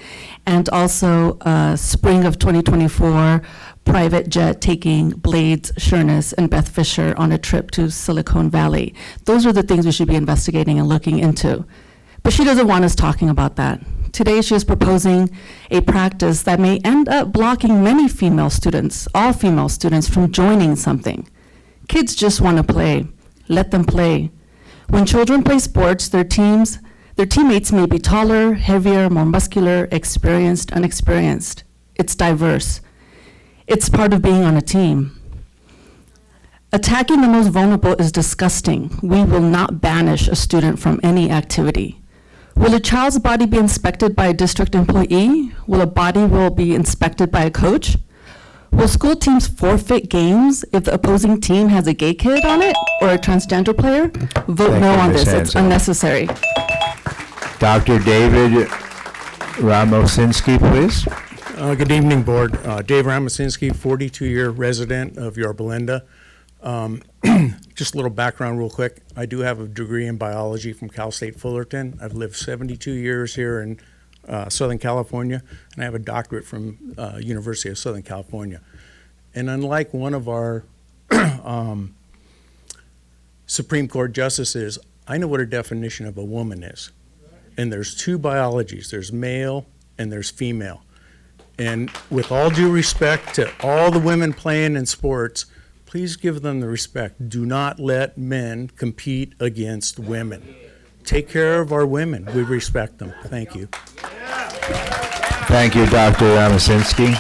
and also spring of 2024, private jet taking Blades, Shurness, and Beth Fisher on a trip to Silicon Valley. Those are the things we should be investigating and looking into. But she doesn't want us talking about that. Today she is proposing a practice that may end up blocking many female students, all female students, from joining something. Kids just want to play. Let them play. When children play sports, their teammates may be taller, heavier, more muscular, experienced, unexperienced. It's diverse. It's part of being on a team. Attacking the most vulnerable is disgusting. We will not banish a student from any activity. Will a child's body be inspected by a district employee? Will a body be inspected by a coach? Will school teams forfeit games if the opposing team has a gay kid on it or a transgender player? Vote Thank no you, on Ms. this. It's Hanson. unnecessary. Dr. David Ramosinski, please. Good evening, Board. Dave Ramosinski, 42-year resident of Yorba Linda. Just a little background real quick. I do have a degree in biology from Cal State Fullerton. I've lived 72 years here in Southern California, and I have a doctorate from University of Southern California. And unlike one of our Supreme Court justices, I know what a definition of a woman is. And there's two biologies. There's male and there's female. And with all due respect to all the women playing in sports, please give them the respect. Do not let men compete against women. Take care of our women. We respect them. Thank you. Thank you, Dr. Ramasinski.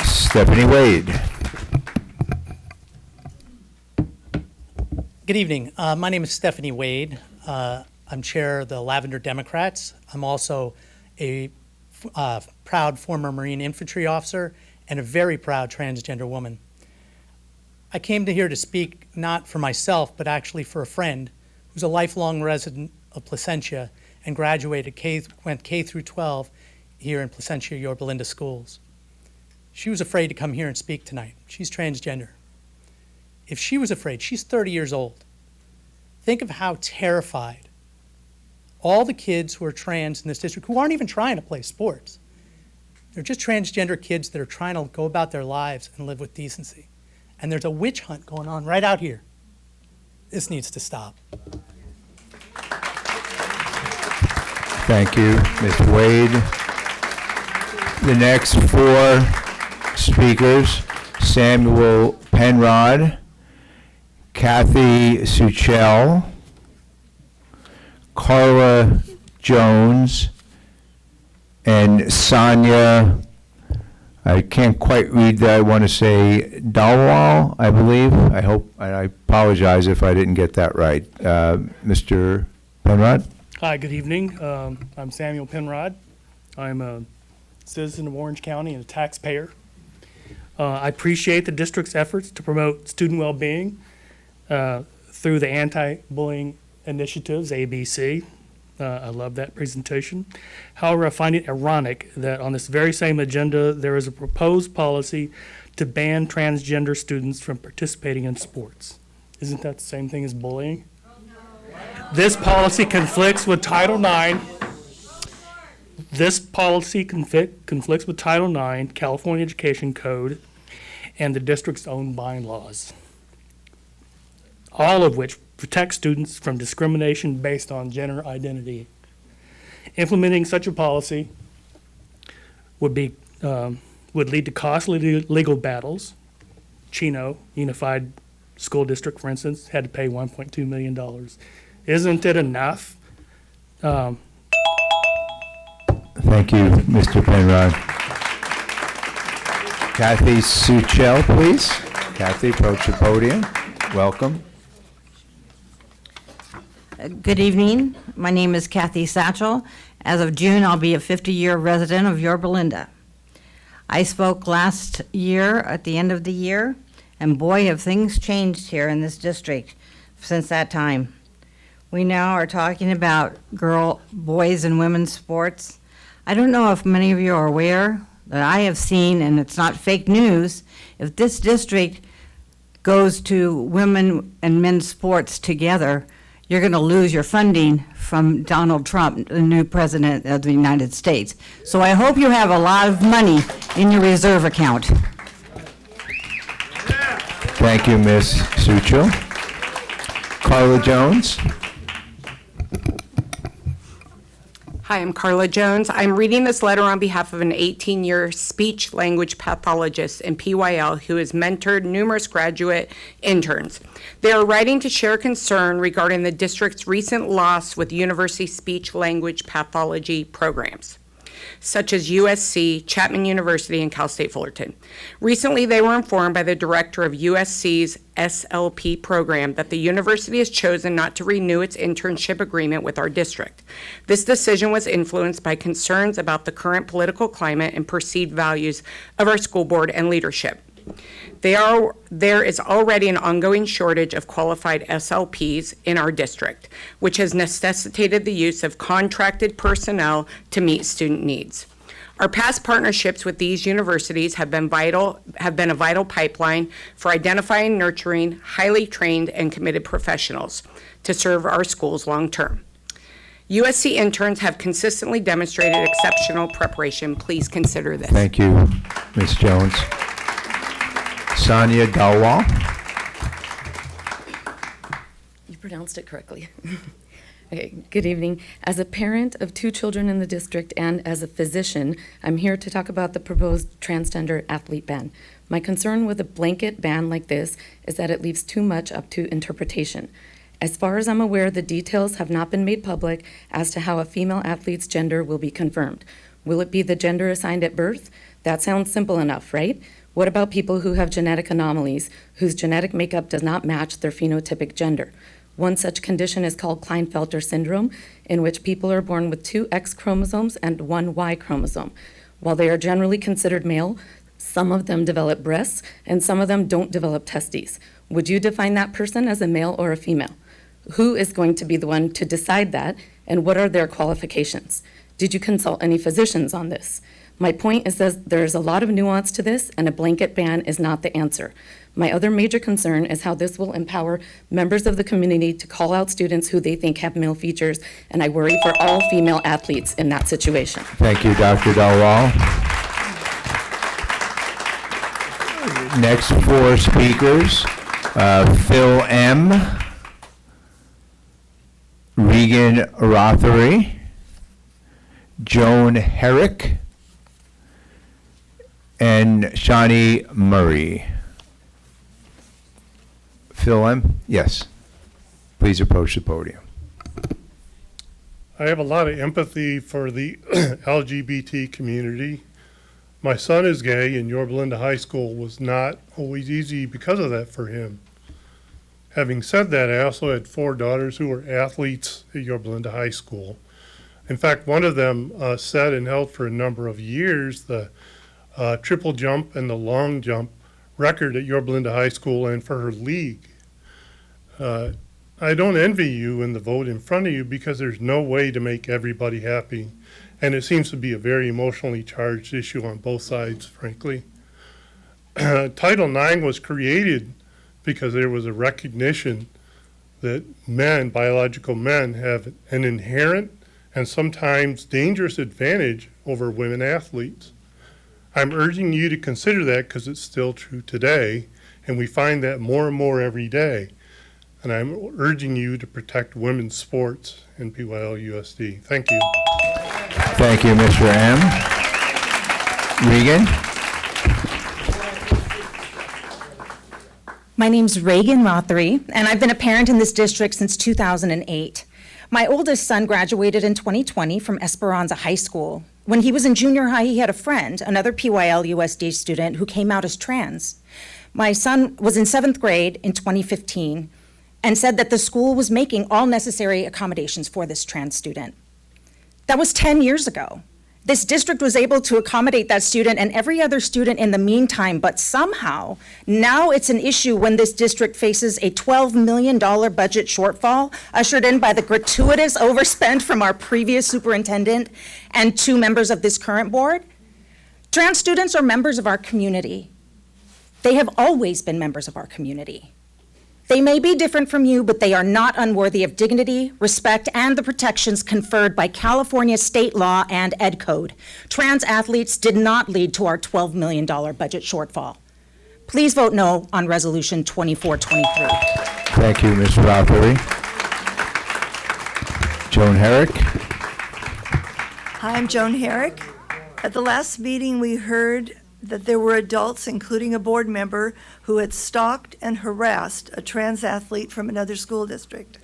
Stephanie Wade. Good evening. My name is Stephanie Wade. I'm chair of the Lavender Democrats. I'm also a proud former Marine infantry officer and a very proud transgender woman. I came here to speak not for myself, but actually for a friend who's a lifelong resident of Placentia and went K through 12 here in Placentia-Yorba schools. She was afraid to come here and speak tonight. She's transgender. If she was afraid, she's 30 years old. Think of how terrified all the kids who are trans in this district, who aren't even trying to play sports. They're just transgender kids that are trying to go about their lives and live with decency. And there's a witch hunt going on right out here. This needs to stop. Thank you, Mr. Wade. The next four speakers, Samuel Penrod, Kathy Suchell, Carla Jones, and Sonia, I can't quite read that, I want to say Dalwal, I believe. I hope, and I apologize if I didn't get that right. Mr. Penrod? Hi, good evening. I'm Samuel Penrod. I'm a citizen of Orange County and a taxpayer. I appreciate the district's efforts to promote student well-being through the anti-bullying initiatives, ABC. I love that presentation. However, I find it ironic that on this very same agenda, there is a proposed policy to ban transgender students from participating in sports. Isn't that the same thing as bullying? This policy conflicts with Title IX. This policy conflicts with Title IX, California Education Code, and the district's own bylaws, all of which protect students from discrimination based on gender identity. Implementing such a policy would lead to costly legal battles. Chino Unified School District, for instance, had to pay $1.2 million. Isn't it enough? Thank you, Mr. Penrod. Kathy Suchell, please. Kathy, approach the podium. Welcome. Good evening. My name is Kathy Satchel. As of June, I'll be a 50-year resident of Yorba. I spoke last year at the end of the year, and boy, have things changed here in this district since that time. We now are talking about boys and women's sports. I don't know if many of you are aware that I have seen, and it's not fake news, if this district goes to women and men's sports together, you're going to lose your funding from Donald Trump, the new president of the United States. So I hope you have a lot of money in your reserve account. Thank you, Ms. Suchell. Carla Jones. Hi, I'm Carla Jones. I'm reading this letter on behalf of an 18-year speech language pathologist in PYL who has mentored numerous graduate interns. They are writing to share concern regarding the district's recent loss with university speech language pathology programs, such as USC, Chapman University, and Cal State Fullerton. Recently, they were informed by the director of USC's SLP program that the university has chosen not to renew its internship agreement with our district. This decision was influenced by concerns about the current political climate and perceived values of our school board and leadership. There is already an ongoing shortage of qualified SLPs in our district, which has necessitated the use of contracted personnel to meet student needs. Our past partnerships with these universities have been a vital pipeline for identifying and nurturing highly trained and committed professionals to serve our schools long term. USC interns have consistently demonstrated exceptional preparation. Please consider this. Thank you, Ms. Jones. Sonia Dalwal. You pronounced it correctly. Okay, good evening. As a parent of 2 children in the district and as a physician, I'm here to talk about the proposed transgender athlete ban. My concern with a blanket ban like this is that it leaves too much up to interpretation. As far as I'm aware, the details have not been made public as to how a female athlete's gender will be confirmed. Will it be the gender assigned at birth? That sounds simple enough, right? What about people who have genetic anomalies, whose genetic makeup does not match their phenotypic gender? One such condition is called Klinefelter syndrome, in which people are born with 2 X chromosomes and 1 Y chromosome. While they are generally considered male, some of them develop breasts and some of them don't develop testes. Would you define that person as a male or a female? Who is going to be the one to decide that, and what are their qualifications? Did you consult any physicians on this? My point is that there is a lot of nuance to this, and a blanket ban is not the answer. My other major concern is how this will empower members of the community to call out students who they think have male features, and I worry for all female athletes in that situation. Thank you, Dr. Delwall. Next 4 speakers, Phil M., Regan Rothery, Joan Herrick, and Shawnee Murray. Phil M., yes. Please approach the podium. I have a lot of empathy for the LGBT community. My son is gay, and Yorba Linda High School was not always easy because of that for him. Having said that, I also had 4 daughters who were athletes at Yorba Linda High School. In fact, one of them set and held for a number of years the triple jump and the long jump record at Yorba Linda High School and for her league. I don't envy you in the vote in front of you because there's no way to make everybody happy. And it seems to be a very emotionally charged issue on both sides, frankly. Title IX was created because there was a recognition that men, biological men, have an inherent and sometimes dangerous advantage over women athletes. I'm urging you to consider that because it's still true today, and we find that more and more every day. And I'm urging you to protect women's sports in PYL-USD. Thank you. Thank you, Mr. M. Regan? My name's Reagan Rothery, and I've been a parent in this district since 2008. My oldest son graduated in 2020 from Esperanza High School. When he was in junior high, he had a friend, another PYL-USD student, who came out as trans. My son was in 7th grade in 2015 and said that the school was making all necessary accommodations for this trans student. That was 10 years ago. This district was able to accommodate that student and every other student in the meantime, but somehow, now it's an issue when this district faces a $12 million budget shortfall ushered in by the gratuitous overspend from our previous superintendent and 2 members of this current board. Trans students are members of our community. They have always been members of our community. They may be different from you, but they are not unworthy of dignity, respect, and the protections conferred by California state law and Ed Code. Trans athletes did not lead to our $12 million budget shortfall. Please vote no on Resolution 2423. Thank you, Ms. Rothery. Joan Herrick? Hi, I'm Joan Herrick. At the last meeting, we heard that there were adults, including a board member, who had stalked and harassed a trans athlete from another school district.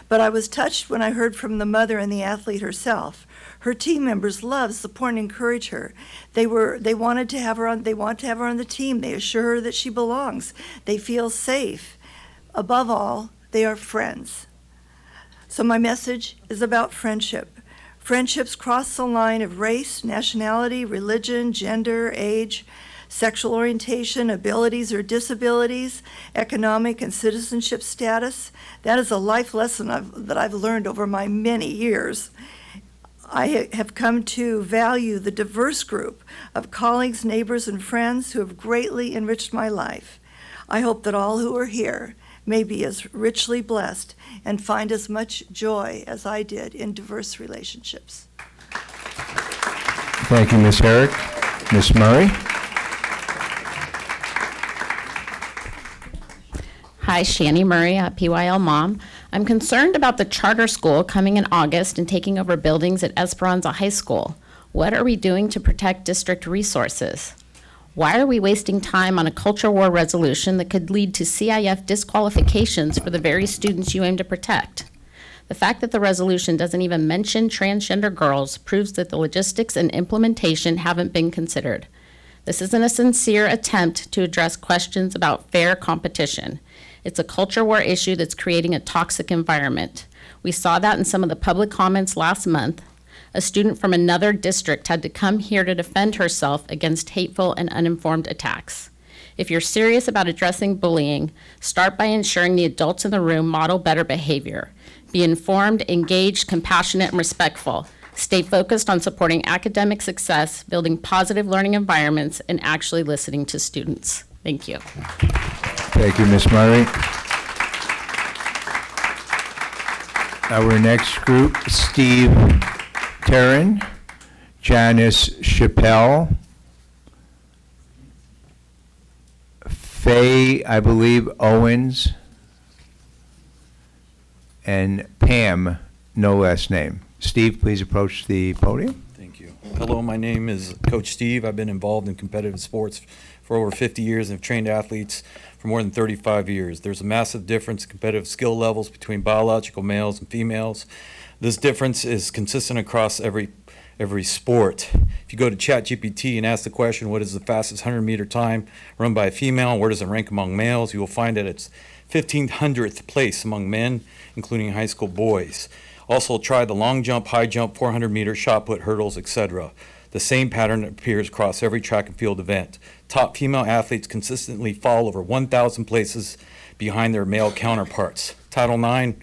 But I was touched when I heard from the mother and the athlete herself. Her team members love, support, and encourage her. They want to have her on the team. They assure her that she belongs. They feel safe. Above all, they are friends. So my message is about friendship. Friendships cross the line of race, nationality, religion, gender, age, sexual orientation, abilities or disabilities, economic and citizenship status. That is a life lesson that I've learned over my many years. I have come to value the diverse group of colleagues, neighbors, and friends who have greatly enriched my life. I hope that all who are here may be as richly blessed and find as much joy as I did in diverse relationships. Thank you, Ms. Herrick. Ms. Murray? Hi, Shani Murray, PYL mom. I'm concerned about the charter school coming in August and taking over buildings at Esperanza High School. What are we doing to protect district resources? Why are we wasting time on a culture war resolution that could lead to CIF disqualifications for the very students you aim to protect? The fact that the resolution doesn't even mention transgender girls proves that the logistics and implementation haven't been considered. This isn't a sincere attempt to address questions about fair competition. It's a culture war issue that's creating a toxic environment. We saw that in some of the public comments last month. A student from another district had to come here to defend herself against hateful and uninformed attacks. If you're serious about addressing bullying, start by ensuring the adults in the room model better behavior. Be informed, engaged, compassionate, and respectful. Stay focused on supporting academic success, building positive learning environments, and actually listening to students. Thank you. Thank you, Ms. Murray. Our next group, Steve Terran, Janice Chappelle, Faye, I believe, Owens, and Pam, no last name. Steve, please approach the podium. Thank you. Hello, my name is Coach Steve. I've been involved in competitive sports for over 50 years and have trained athletes for more than 35 years. There's a massive difference in competitive skill levels between biological males and females. This difference is consistent across every sport. If you go to ChatGPT and ask the question, what is the fastest 100-meter time run by a female, and where does it rank among males, you will find that it's 1,500th place among men, including high school boys. Also try the long jump, high jump, 400-meter, shot put, hurdles, etc. The same pattern appears across every track and field event. Top female athletes consistently fall over 1,000 places behind their male counterparts. Title IX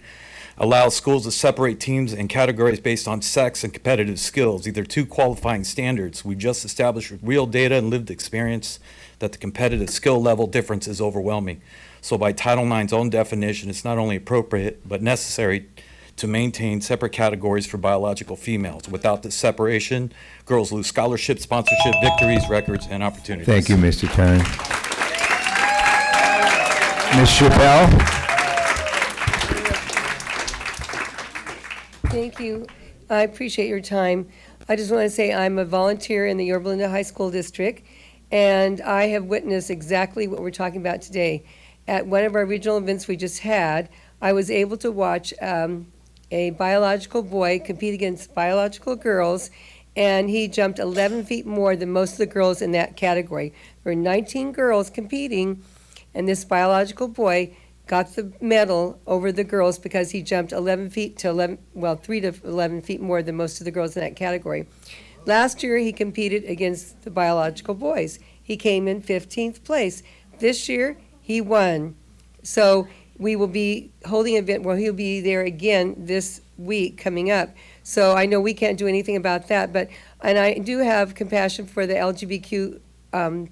allows schools to separate teams and categories based on sex and competitive skills. These are two qualifying standards. We've just established with real data and lived experience that the competitive skill level difference is overwhelming. So by Title IX's own definition, it's not only appropriate but necessary to maintain separate categories for biological females. Without this separation, girls lose scholarship, sponsorship, victories, records, and opportunities. Thank you, Mr. Terran. Ms. Chappelle? Thank you. I appreciate your time. I just want to say I'm a volunteer in the Yorba Linda High School District, and I have witnessed exactly what we're talking about today. At one of our regional events we just had, I was able to watch a biological boy compete against biological girls, and he jumped 11 feet more than most of the girls in that category. There were 19 girls competing, and this biological boy got the medal over the girls because he jumped 3 to 11 feet more than most of the girls in that category. Last year, he competed against the biological boys. He came in 15th place. This year, he won. So we will be holding an event where he'll be there again this week coming up. So I know we can't do anything about that, and I do have compassion for the LGBTQ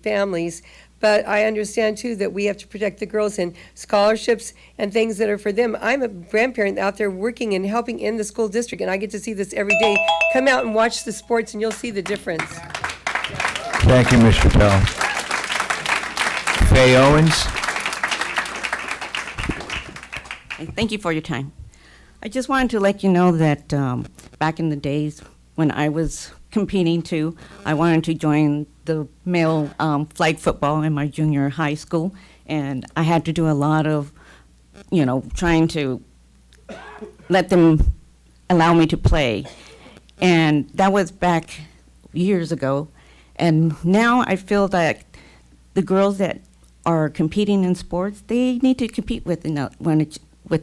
families, but I understand too that we have to protect the girls and scholarships and things that are for them. I'm a grandparent out there working and helping in the school district, and I get to see this every day. Come out and watch the sports and you'll see the difference. Thank you, Ms. Chappelle. Faye Owens? Thank you for your time. I just wanted to let you know that back in the days when I was competing too, I wanted to join the male flag football in my junior high school, and I had to do a lot of, trying to let them allow me to play. And that was back years ago. And now I feel that the girls that are competing in sports, they need to compete with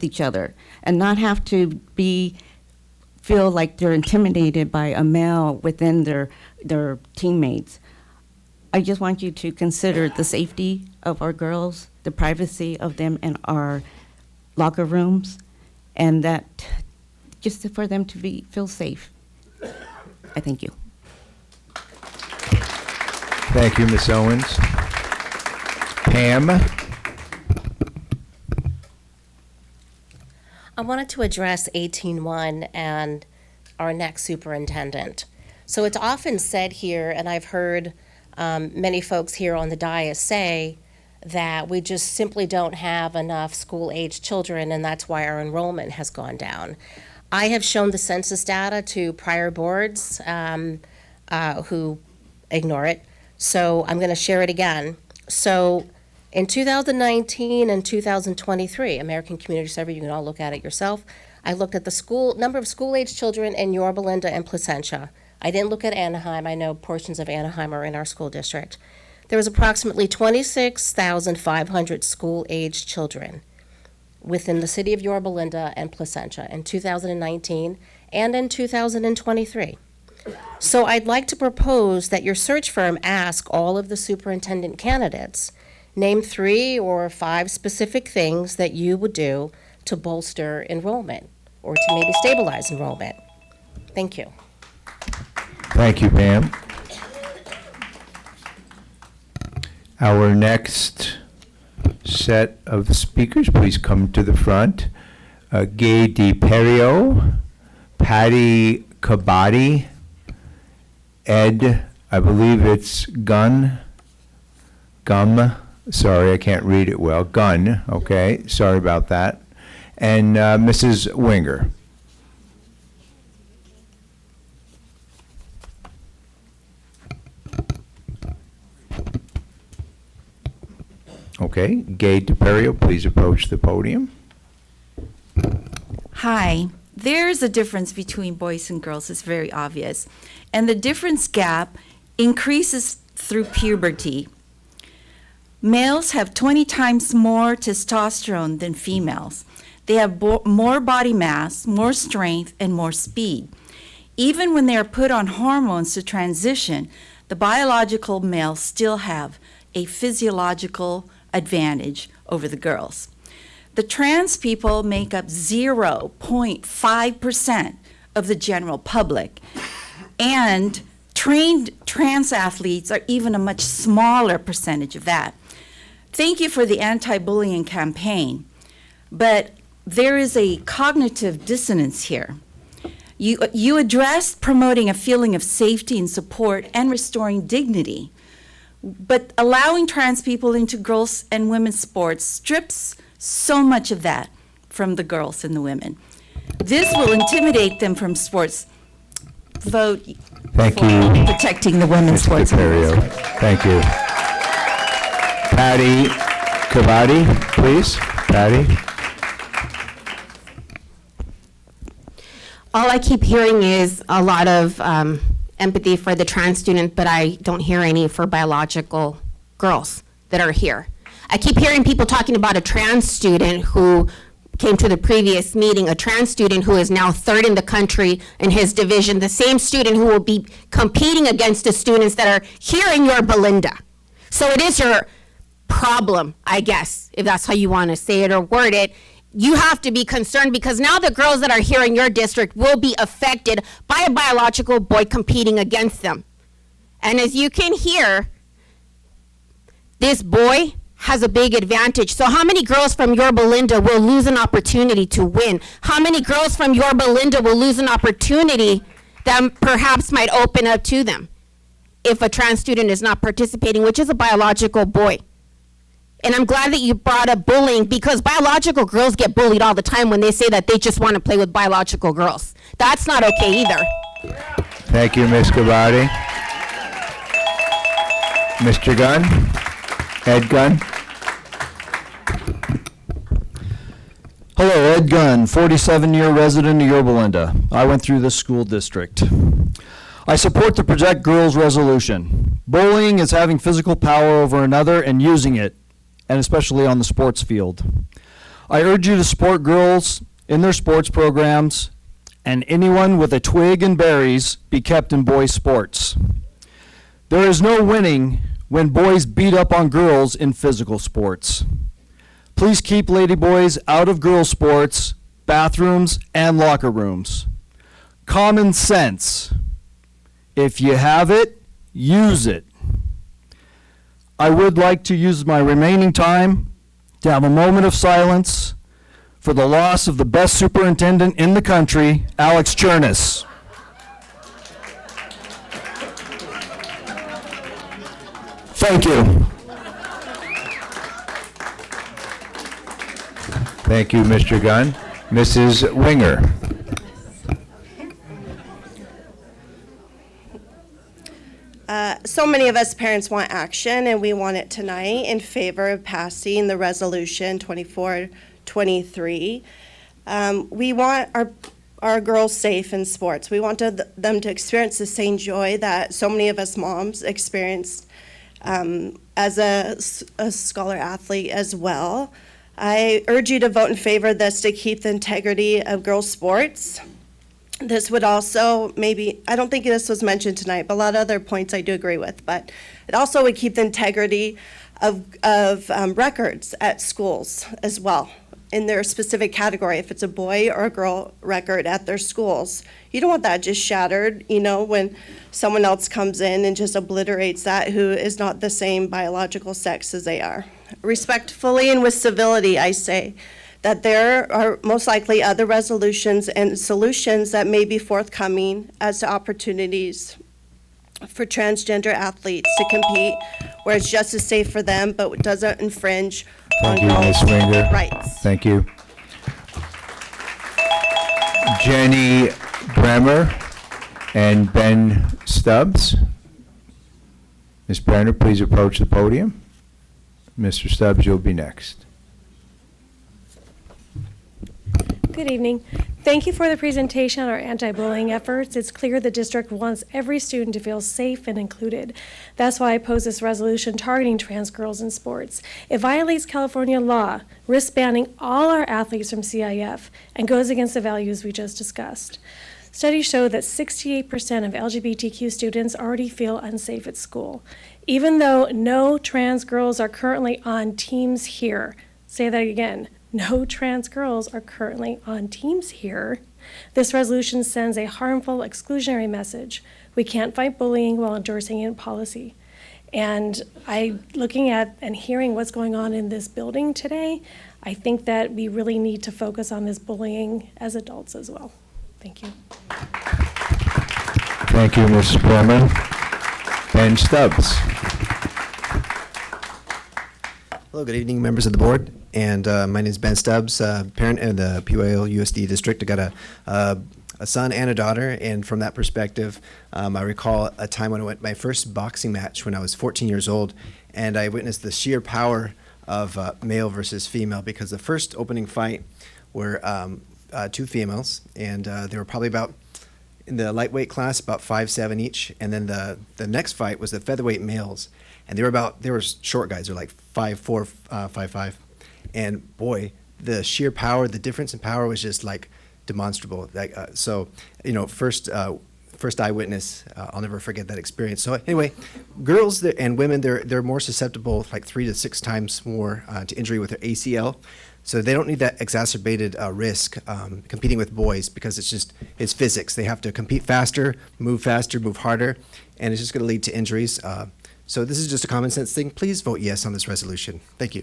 each other and not have to feel like they're intimidated by a male within their teammates. I just want you to consider the safety of our girls, the privacy of them in our locker rooms, and that just for them to feel safe. I thank you. Thank you, Ms. Owens. Pam? I wanted to address 18-1 and our next superintendent. So it's often said here, and I've heard many folks here on the dais say that we just simply don't have enough school-age children, and that's why our enrollment has gone down. I have shown the census data to prior boards who ignore it, so I'm going to share it again. So in 2019 and 2023, American Community Survey, you can all look at it yourself, I looked at the number of school-age children in Yorba Linda and Placentia. I didn't look at Anaheim. I know portions of Anaheim are in our school district. There was approximately 26,500 school-aged children within the city of Yorba Linda and Placentia in 2019 and in 2023. So I'd like to propose that your search firm ask all of the superintendent candidates, name 3 or 5 specific things that you would do to bolster enrollment or to maybe stabilize enrollment. Thank you. Thank you, Pam. Our next set of speakers, please come to the front. Gay DiPerio, Patty Kabadi, Ed, I believe it's Gum, sorry, I can't read it well, Gunn, okay, sorry about that, and Mrs. Winger. Okay, Gay DiPerio, please approach the podium. Hi. There's a difference between boys and girls, it's very obvious. And the difference gap increases through puberty. Males have 20 times more testosterone than females. They have more body mass, more strength, and more speed. Even when they are put on hormones to transition, the biological males still have a physiological advantage over the girls. The trans people make up 0.5% of the general public, and trained trans athletes are even a much smaller percentage of that. Thank you for the anti-bullying campaign, but there is a cognitive dissonance here. You addressed promoting a feeling of safety and support and restoring dignity, but allowing trans people into girls' and women's sports strips so much of that from the girls and the women. This will intimidate them from sports. Vote Thank for you, protecting the women's Mr. sports. DiPerio. Thank you. Patty Kabadi, please. Patty. All I keep hearing is a lot of empathy for the trans student, but I don't hear any for biological girls that are here. I keep hearing people talking about a trans student who came to the previous meeting, a trans student who is now 3rd in the country in his division, the same student who will be competing against the students that are here in Yorba Linda. So it is your problem, I guess, if that's how you want to say it or word it. You have to be concerned because now the girls that are here in your district will be affected by a biological boy competing against them. And as you can hear, this boy has a big advantage. So how many girls from Yorba Linda will lose an opportunity to win? How many girls from Yorba Linda will lose an opportunity that perhaps might open up to them if a trans student is not participating, which is a biological boy? And I'm glad that you brought up bullying because biological girls get bullied all the time when they say that they just want to play with biological girls. That's not okay either. Thank you, Ms. Kabadi. Mr. Gunn? Ed Gunn? Hello, Ed Gunn, 47-year resident of Yorba Linda. I went through this school district. I support the Protect Girls resolution. Bullying is having physical power over another and using it, and especially on the sports field. I urge you to support girls in their sports programs, and anyone with a twig and berries be kept in boys' sports. There is no winning when boys beat up on girls in physical sports. Please keep ladyboys out of girls' sports, bathrooms, and locker rooms. Common sense. If you have it, use it. I would like to use my remaining time to have a moment of silence for the loss of the best superintendent in the country, Alex Chernis. Thank you. Thank you, Mr. Gunn. Mrs. Winger. So many of us parents want action, and we want it tonight in favor of passing the resolution 2423. We want our girls safe in sports. We want them to experience the same joy that so many of us moms experienced as a scholar athlete as well. I urge you to vote in favor of this to keep the integrity of girls' sports. This would also maybe, I don't think this was mentioned tonight, but a lot of other points I do agree with, but it also would keep the integrity of records at schools as well in their specific category, if it's a boy or a girl record at their schools. You don't want that just shattered, when someone else comes in and just obliterates that who is not the same biological sex as they are. Respectfully and with civility, I say that there are most likely other resolutions and solutions that may be forthcoming as to opportunities for transgender athletes to compete where it's just as safe for them but doesn't infringe on Thank you, Ms. Winger. rights. Thank you. Jenny Bremer and Ben Stubbs. Ms. Brenner, please approach the podium. Mr. Stubbs, you'll be next. Good evening. Thank you for the presentation on our anti-bullying efforts. It's clear the district wants every student to feel safe and included. That's why I pose this resolution targeting trans girls in sports. It violates California law, risks banning all our athletes from CIF, and goes against the values we just discussed. Studies show that 68% of LGBTQ students already feel unsafe at school. Even though no trans girls are currently on teams here, say that again, no trans girls are currently on teams here, this resolution sends a harmful exclusionary message. We can't fight bullying while endorsing it in policy. And looking at and hearing what's going on in this building today, I think that we really need to focus on this bullying as adults as well. Thank you. Thank you, Ms. Bremer. Ben Stubbs. Hello, good evening, members of the board. And my name is Ben Stubbs, parent in the PYL USD district. I got a son and a daughter, and from that perspective, I recall a time when I went my first boxing match when I was 14 years old, and I witnessed the sheer power of male versus female, because the first opening fight were two females, and they were probably about, in the lightweight class, about 5'7" each, and then the next fight was the featherweight males, and they were short guys, they're like 5'4", 5'5", and boy, the sheer power, the difference in power was just like demonstrable. Like first eyewitness, I'll never forget that experience. So anyway, girls and women, they're more susceptible, like 3 to 6 times more to injury with their ACL. So they don't need that exacerbated risk competing with boys, because it's physics. They have to compete faster, move harder, and it's just going to lead to injuries. So this is just a common sense thing. Please vote yes on this resolution. Thank you.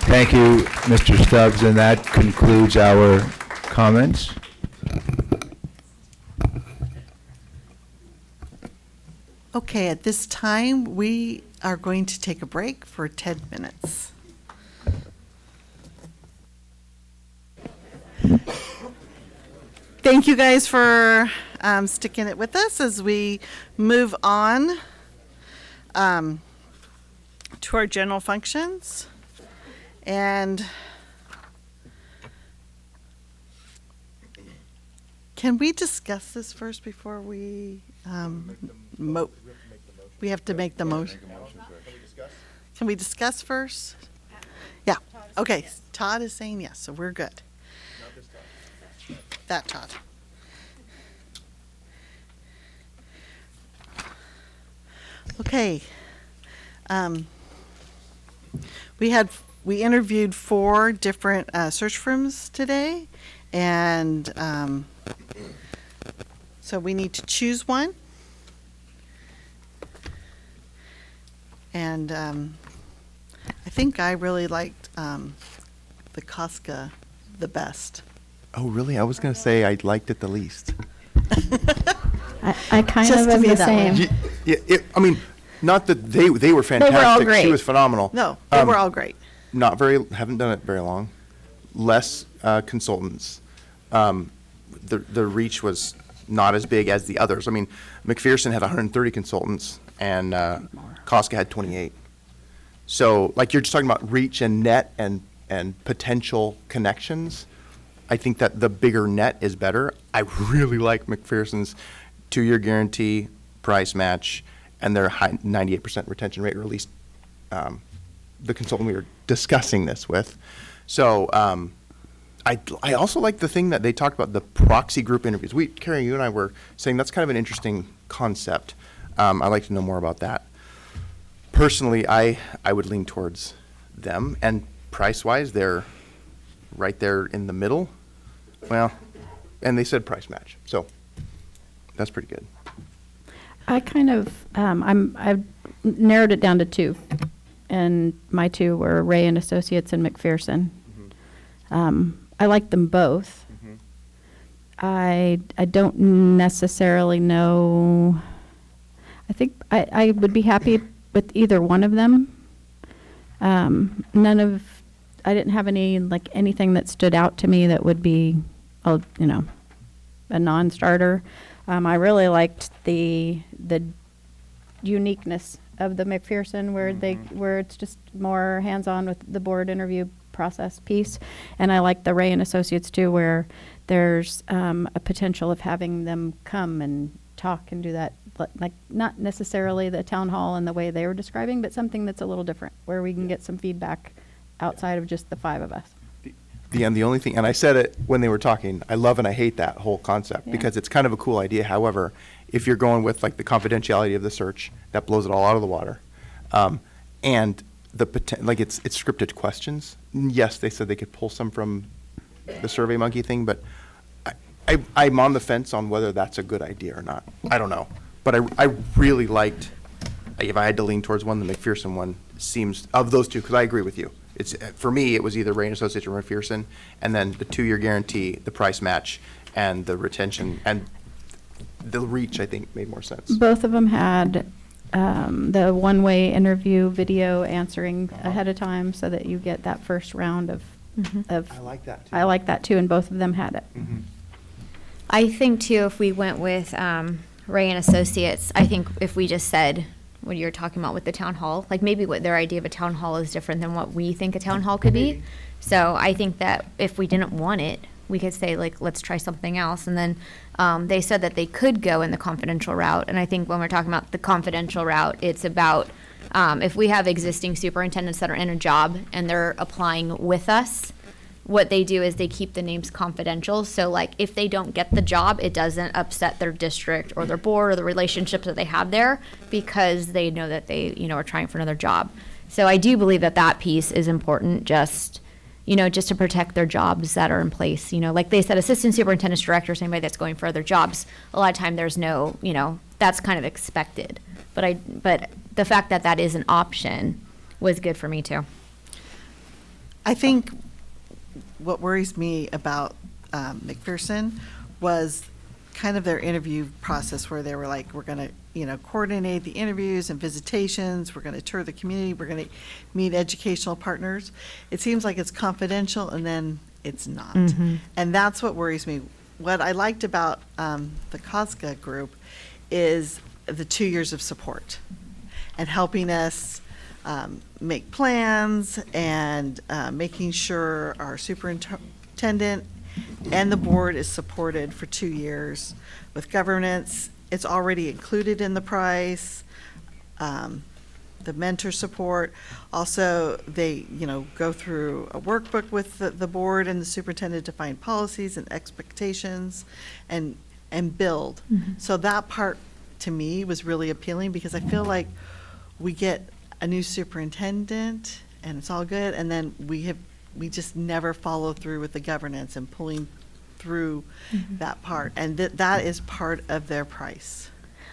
Thank you, Mr. Stubbs, and that concludes our comments. Okay, at this time, we are going to take a break for 10 minutes. Thank you guys for sticking it with us as we move on to our general functions. And can we discuss this first before we we have to make the motion? Can we discuss first? Yeah. Okay. Todd is saying yes, so we're good. That Todd. Okay. We interviewed 4 different search firms today, and so we need to choose one. And I think I really liked the Costco the best. Oh, really? I was going to say I liked it the least. I kind of am the same. I mean, not that they were fantastic. They were all great. She was phenomenal. No, they were all great. haven't done it very long. Less consultants. The reach was not as big as the others. I mean, McPherson had 130 consultants and Costco had 28. So like you're just talking about reach and net and potential connections. I think that the bigger net is better. I really like McPherson's 2-year guarantee, price match, and their high 98% retention rate, or at least the consultant we were discussing this with. So I also like the thing that they talked about, the proxy group interviews. Carrie, you and I were saying that's kind of an interesting concept. I'd like to know more about that. Personally, I would lean towards them, and price-wise, they're right there in the middle. Well, and they said price match, so that's pretty good. I kind of, I've narrowed it down to 2, and my 2 were Ray and Associates and McPherson. I like them both. I don't necessarily know. I think I would be happy with either one of them. I didn't have anything that stood out to me that would be, a non-starter. I really liked the uniqueness of the McPherson, where it's just more hands-on with the board interview process piece, and I like the Ray and Associates too, where there's a potential of having them come and talk and do that, like not necessarily the town hall in the way they were describing, but something that's a little different, where we can get some feedback outside of just the 5 of us. The only thing, and I said it when they were talking, I love and I hate that whole concept because it's kind of a cool idea. However, if you're going with like the confidentiality of the search, that blows it all out of the water. And it's scripted questions. Yes, they said they could pull some from the Survey Monkey thing, but I'm on the fence on whether that's a good idea or not. I don't know. But I really liked, if I had to lean towards one, the McPherson one seems, of those 2, because I agree with you. It's, for me, it was either Ray and Associates or McPherson, and then the 2-year guarantee, the price match, and the retention, and the reach, I think, made more sense. Both of them had the one-way interview video answering ahead of time, so that you get that first round of. I like that, too. I like that too, and both of them had it. I think too, if we went with Ray and Associates, I think if we just said what you're talking about with the town hall, like maybe what their idea of a town hall is different than what we think a town hall could be. So I think that if we didn't want it, we could say like, let's try something else. And then they said that they could go in the confidential route. And I think when we're talking about the confidential route, it's about if we have existing superintendents that are in a job and they're applying with us, what they do is they keep the names confidential. So like if they don't get the job, it doesn't upset their district or their board or the relationships that they have there, because they know that they, are trying for another job. So I do believe that that piece is important, just to protect their jobs that are in place. Like they said, assistant superintendents, directors, anybody that's going for other jobs, a lot of time there's no, that's kind of expected. But the fact that that is an option was good for me too. I think what worries me about McPherson was kind of their interview process, where they were like, we're going to, coordinate the interviews and visitations. We're going to tour the community. We're going to meet educational partners. It seems like it's confidential, and then it's not. And that's what worries me. What I liked about the COSCA group is the 2 years of support and helping us make plans and making sure our superintendent and the board is supported for 2 years. With governance, it's already included in the price. The mentor support. Also, they, go through a workbook with the board and the superintendent to find policies and expectations and build. So that part to me was really appealing, because I feel like we get a new superintendent and it's all good, and then we just never follow through with the governance and pulling through that part, and that is part of their price.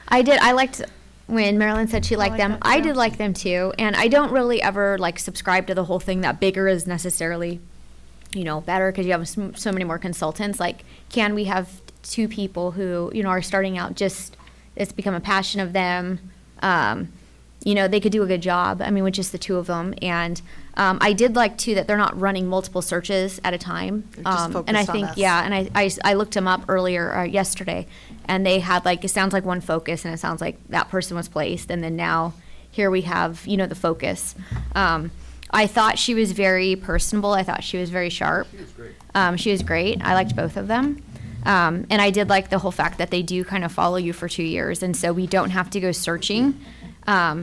I liked when Marilyn said she liked them. I did like them too, and I don't really ever subscribe to the whole thing that bigger is necessarily better, because you have so many more consultants. Like, can we have 2 people who are starting out, just it's become a passion of them, they could do a good job. I mean, with just the two of them. And I did like too that they're not running multiple searches at a time. They're just And I focused on think, us. yeah, and I looked them up earlier yesterday, and they had like, it sounds like one focus, and it sounds like that person was placed, and then now here we have, the focus. I thought she was very personable. I thought she was very sharp. She was great. She was great. I liked both of them. And I did like the whole fact that they do kind of follow you for 2 years, and so we don't have to go searching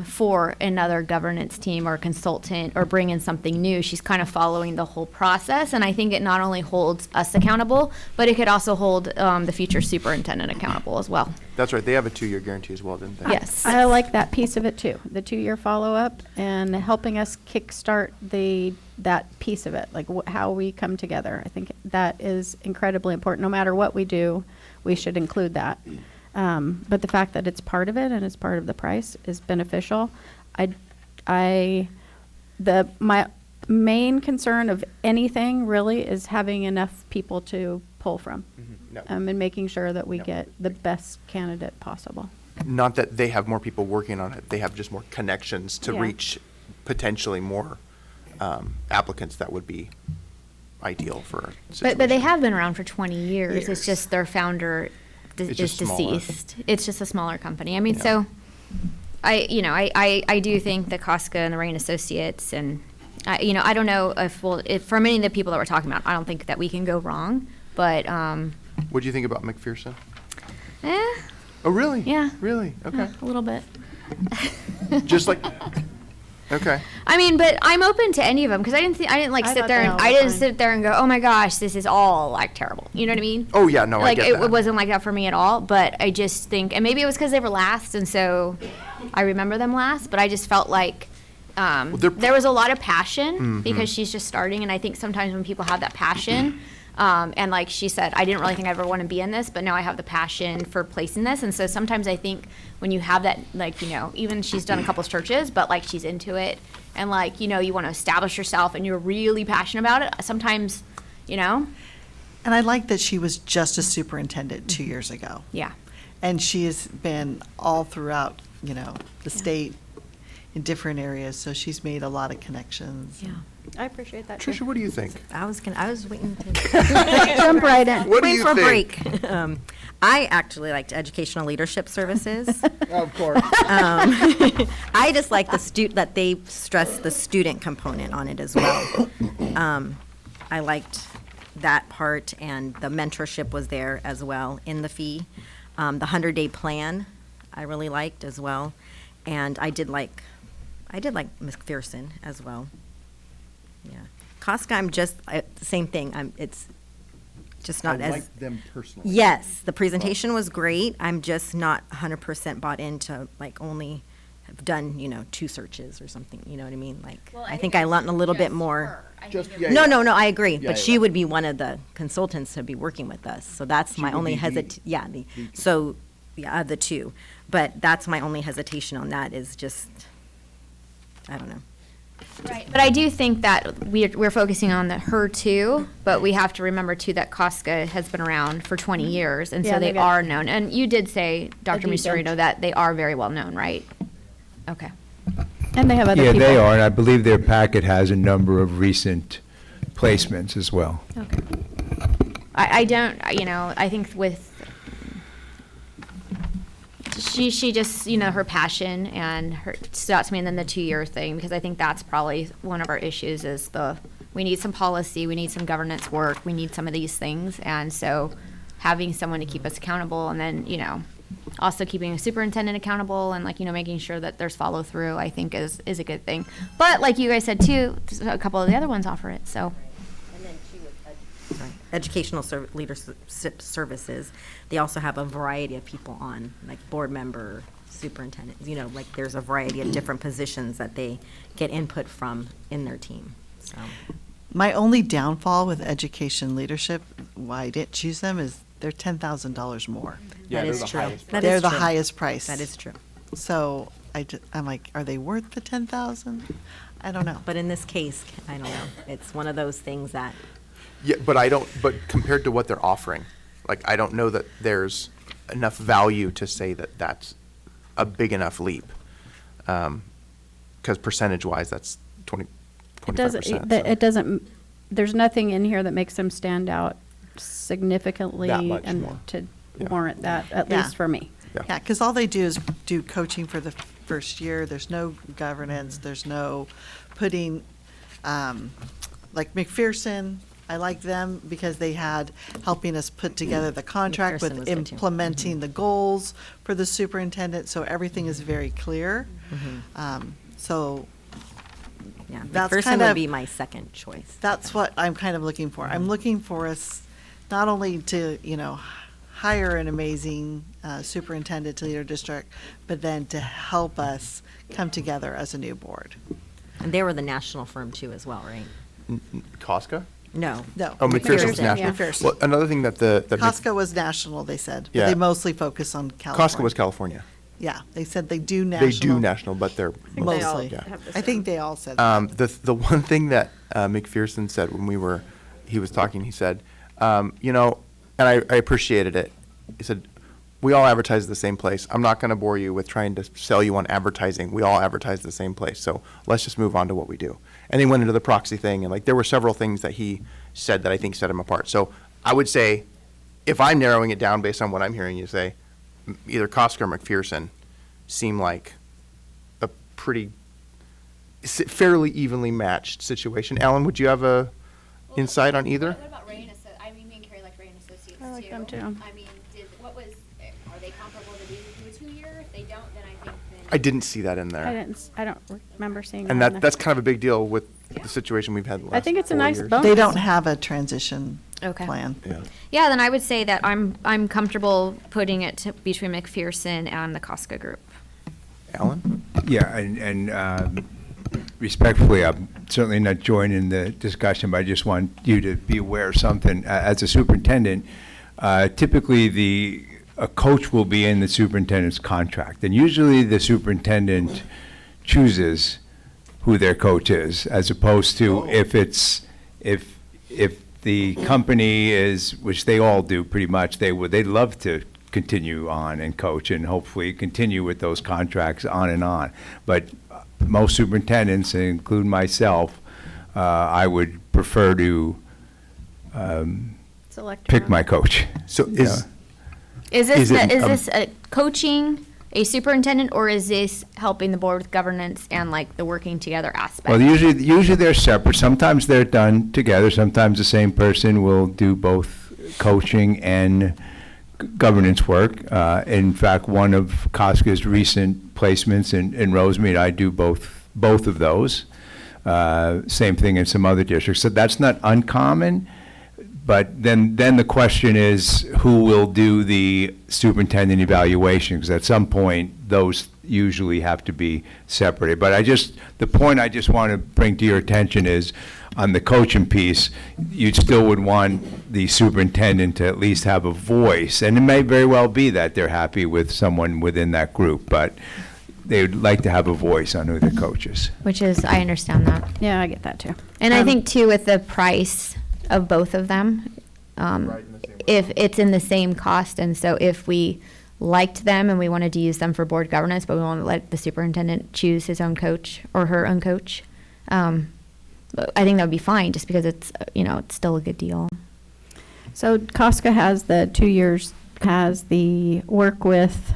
for another governance team or consultant or bring in something new. She's kind of following the whole process, and I think it not only holds us accountable, but it could also hold the future superintendent accountable as well. That's right. They have a 2-year guarantee as well, didn't they? Yes. I like that piece of it too, the 2-year follow-up and helping us kickstart that piece of it, like how we come together. I think that is incredibly important. No matter what we do, we should include that. But the fact that it's part of it and it's part of the price is beneficial. My main concern of anything really is having enough people to pull from. No. And making sure that we get the best candidate possible. Not that they have more people working on it, they have just more connections to Yeah. reach potentially more applicants that would be ideal for a situation. But they have been around for 20 years. It's Years. just their founder It's is just smaller. deceased. It's just a smaller company. I mean, Yeah. so I do think that Costco and the Rain Associates and I don't know if for many of the people that we're talking about, I don't think that we can go wrong. But What do you think about McPherson? eh, Oh, really? Yeah. Really? Okay. a little bit. Just like, okay. I mean, but I'm open to any of them because I didn't like I sit thought there they and all I were didn't fine. sit there and go, oh my gosh, this is all like terrible. You know what I mean? Oh, yeah, no, I Like get it that. wasn't like that for me at all. But I just think, and maybe it was because they were last, and so I remember them last. But I just felt like they're- there was a lot of passion Mhm. because she's just starting, and I think sometimes when people have that passion. And like she said, I didn't really think I ever want to be in this, but now I have the passion for placing this. And so sometimes I think when you have that, like, even she's done a couple of churches, but like she's into it and like, you want to establish yourself and you're really passionate about it. Sometimes, And I like that she was just a superintendent 2 years ago. Yeah. And she has been all throughout, the state in different areas, so she's made a lot of connections. Yeah. I appreciate that. Tricia, what do you think? I was waiting to Jump right in. What do waiting you for a think? break. I actually liked educational leadership services. Of course. I just like that they stressed the student component on it as well. I liked that part, and the mentorship was there as well in the fee. The 100-day plan, I really liked as well, and I did like McPherson as well. Yeah, Costco, I'm just same thing. It's just not as. like them personally. Yes, the presentation was great. I'm just not 100% bought into like only have done 2 searches or something. You know what I mean? Like I think I learned a little bit more. No, I agree. Yeah, But she would be one of the consultants to be working with us. So that's my would only be the- the 2. But that's my only hesitation on that is just, I don't know. Right. But I do think that we're focusing on her too, but we have to remember too that Costco has been around for 20 years, and Yeah, so they they got- are known. And you did say, Dr. Adhesion. Misurino, that they are very well known, right? Okay. And they have other Yeah, people. they are, and I believe their packet has a number of recent placements as well. Okay. I don't, I think with, she just, her passion and her, stood out to me, and then the 2-year thing, because I think that's probably one of our issues is we need some policy, we need some governance work, we need some of these things, and so having someone to keep us accountable, and then, also keeping a superintendent accountable and making sure that there's follow through, I think is a good thing. But like you guys said too, a couple of the other ones offer it, so. Educational leadership services, they also have a variety of people on, like board member, superintendent, like there's a variety of different positions that they get input from in their team, so. My only downfall with education leadership, why I didn't choose them, is they're $10,000 more. Yeah, That they're is the true. highest That They're is the true. highest price. That is true. So I'm like, are they worth the 10,000? I don't know. But in this case, I don't know, it's one of those things that, Yeah, but compared to what they're offering, like, I don't know that there's enough value to say that that's a big enough leap. Because percentage-wise, that's 25%. It doesn't, there's nothing in here that makes them stand out significantly That much and more. to warrant that, at Yeah. least for me. Yeah, because all they do is do coaching for the first year. There's no governance, there's no putting, like McPherson, I like them because they had helping us put together the contract McPherson with was good too. implementing the goals for the superintendent, so everything is very clear. So Yeah, that's McPherson kind would of, be my second choice. that's what I'm kind of looking for. I'm looking for us not only to, hire an amazing superintendent to lead our district, but then to help us come together as a new board. And they were the national firm too as well, right? Costco? No. No. Oh, McPherson was McPherson, national. McPherson. Well, another thing that Costco was national, they said, but Yeah. they mostly focus on California. Costco was California. Yeah, they said they do national. They do national, but they're Mostly. Yeah. I think they all said that. The one thing that McPherson said when he was talking, he said, and I appreciated it. He said, we all advertise the same place. I'm not going to bore you with trying to sell you on advertising. We all advertise the same place. So let's just move on to what we do. And he went into the proxy thing, and there were several things that he said that I think set him apart. So I would say, if I'm narrowing it down based on what I'm hearing you say, either Costco or McPherson seem like a pretty fairly evenly matched situation. Alan, would you have a insight on either? What about Ray and Associates? I mean, me and Carrie liked Ray and Associates I like them too. I mean, are they comparable to do a 2-year? If they don't, then I think then. I didn't see that in there. I don't remember seeing And that. in there. that's kind of a big deal with the situation we've had the last I think it's a 4 nice years. bonus. They don't have a transition Okay. plan. Yeah. Yeah, then I would say that I'm comfortable putting it between McPherson and the Costco group. Alan? Yeah, and respectfully, I'm certainly not joining the discussion, but I just want you to be aware of something. As a superintendent, typically a coach will be in the superintendent's contract, and usually the superintendent chooses who their coach is, as opposed to if the company is, which they all do pretty much, they'd love to continue on and coach and hopefully continue with those contracts on and on. But most superintendents, including myself, I would prefer to Select pick your my own. coach. So Yeah. Is Is this it, this a coaching a superintendent, or is this helping the board with governance and like the working together aspect? Well, usually they're separate. Sometimes they're done together. Sometimes the same person will do both coaching and governance work. In fact, one of Costco's recent placements in Rosemead, I do both of those. Same thing in some other districts. So that's not uncommon. But then the question is, who will do the superintendent evaluation? Because at some point, those usually have to be separated. But the point I just want to bring to your attention is, on the coaching piece, you still would want the superintendent to at least have a voice. And it may very well be that they're happy with someone within that group, but they'd like to have a voice on who the coach is. Which is, I understand that. Yeah, I get that too. And I think too, with the price of both of them, if it's in the same cost, and so if we liked them and we wanted to use them for board governance, but we want to let the superintendent choose his own coach or her own coach, I think that would be fine, just because it's, it's still a good deal. So Costco has the 2 years, has the work with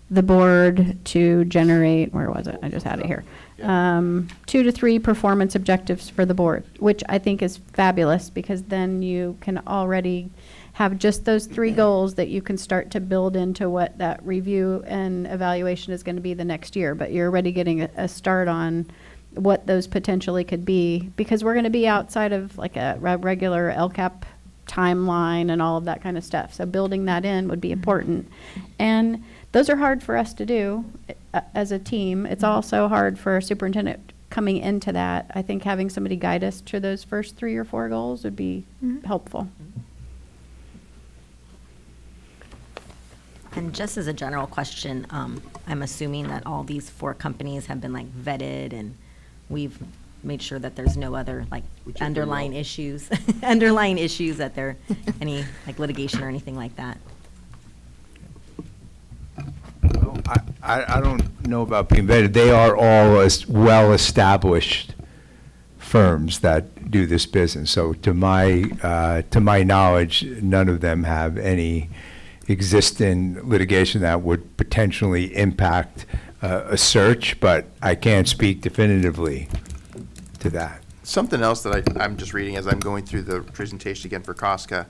the board to generate, where was it? I just had it here. 2 to 3 performance objectives for the board, which I think is fabulous, because then you can already have just those 3 goals that you can start to build into what that review and evaluation is going to be the next year. But you're already getting a start on what those potentially could be, because we're going to be outside of like a regular LCAP timeline and all of that kind of stuff. So building that in would be important. And those are hard for us to do as a team. It's also hard for a superintendent coming into that. I think having somebody guide us to those first 3 or 4 goals would be helpful. And just as a general question, I'm assuming that all these 4 companies have been like vetted, and we've made sure that there's no other like underlying issues, that there any like litigation or anything like that. I don't know about being vetted. They are all well-established firms that do this business. So to my knowledge, none of them have any existing litigation that would potentially impact a search, but I can't speak definitively to that. Something else that I'm just reading as I'm going through the presentation again for Costco.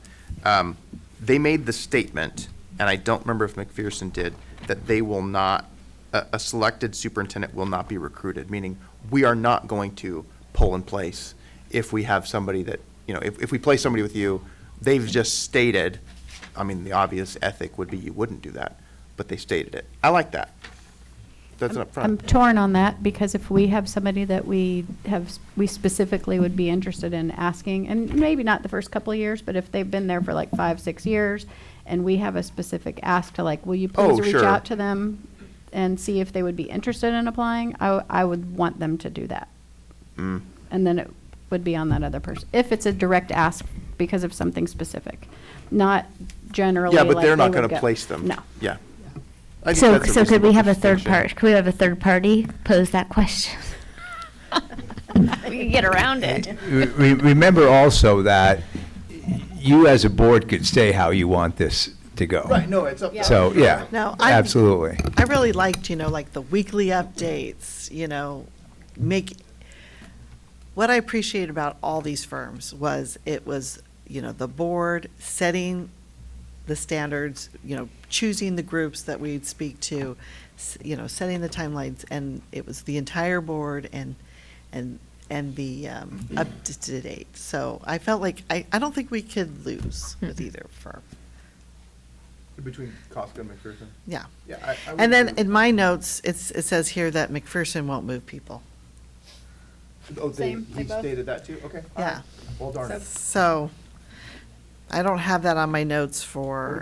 They made the statement, and I don't remember if McPherson did, that they will not, a selected superintendent will not be recruited, meaning we are not going to pull in place if we have somebody that, if we place somebody with you, they've just stated, I mean, the obvious ethic would be you wouldn't do that, but they stated it. I like that. That's up I'm front. torn on that, because if we have somebody that we specifically would be interested in asking, and maybe not the first couple of years, but if they've been there for like 5-6 years, and we have a specific ask to like, will you please reach sure. out to them and see if they would be interested in applying, I would want them to do that. Mm. And then it would be on that other person, if it's a direct ask because of something specific, not generally. Yeah, but like they're they not would going to go- place them. No. Yeah. I think So, that's a so could we reasonable have a third distinction. part, could we have a third party pose that question? We can get around it. Remember also that you as a board could say how you want this to go. Right, no, it's up to So, yeah, No, absolutely. I really liked, like the weekly updates, what I appreciated about all these firms was it was, the board setting the standards, choosing the groups that we'd speak to, setting the timelines, and it was the entire board and the up to date. So I felt like, I don't think we could lose with either firm. Between Costco and McPherson? Yeah. Yeah, I would And then agree. in my notes, it says here that McPherson won't move people. Oh, Same, they he both. stated that too? Okay. all Yeah. right. Well, darn it. So I don't have that on my notes for.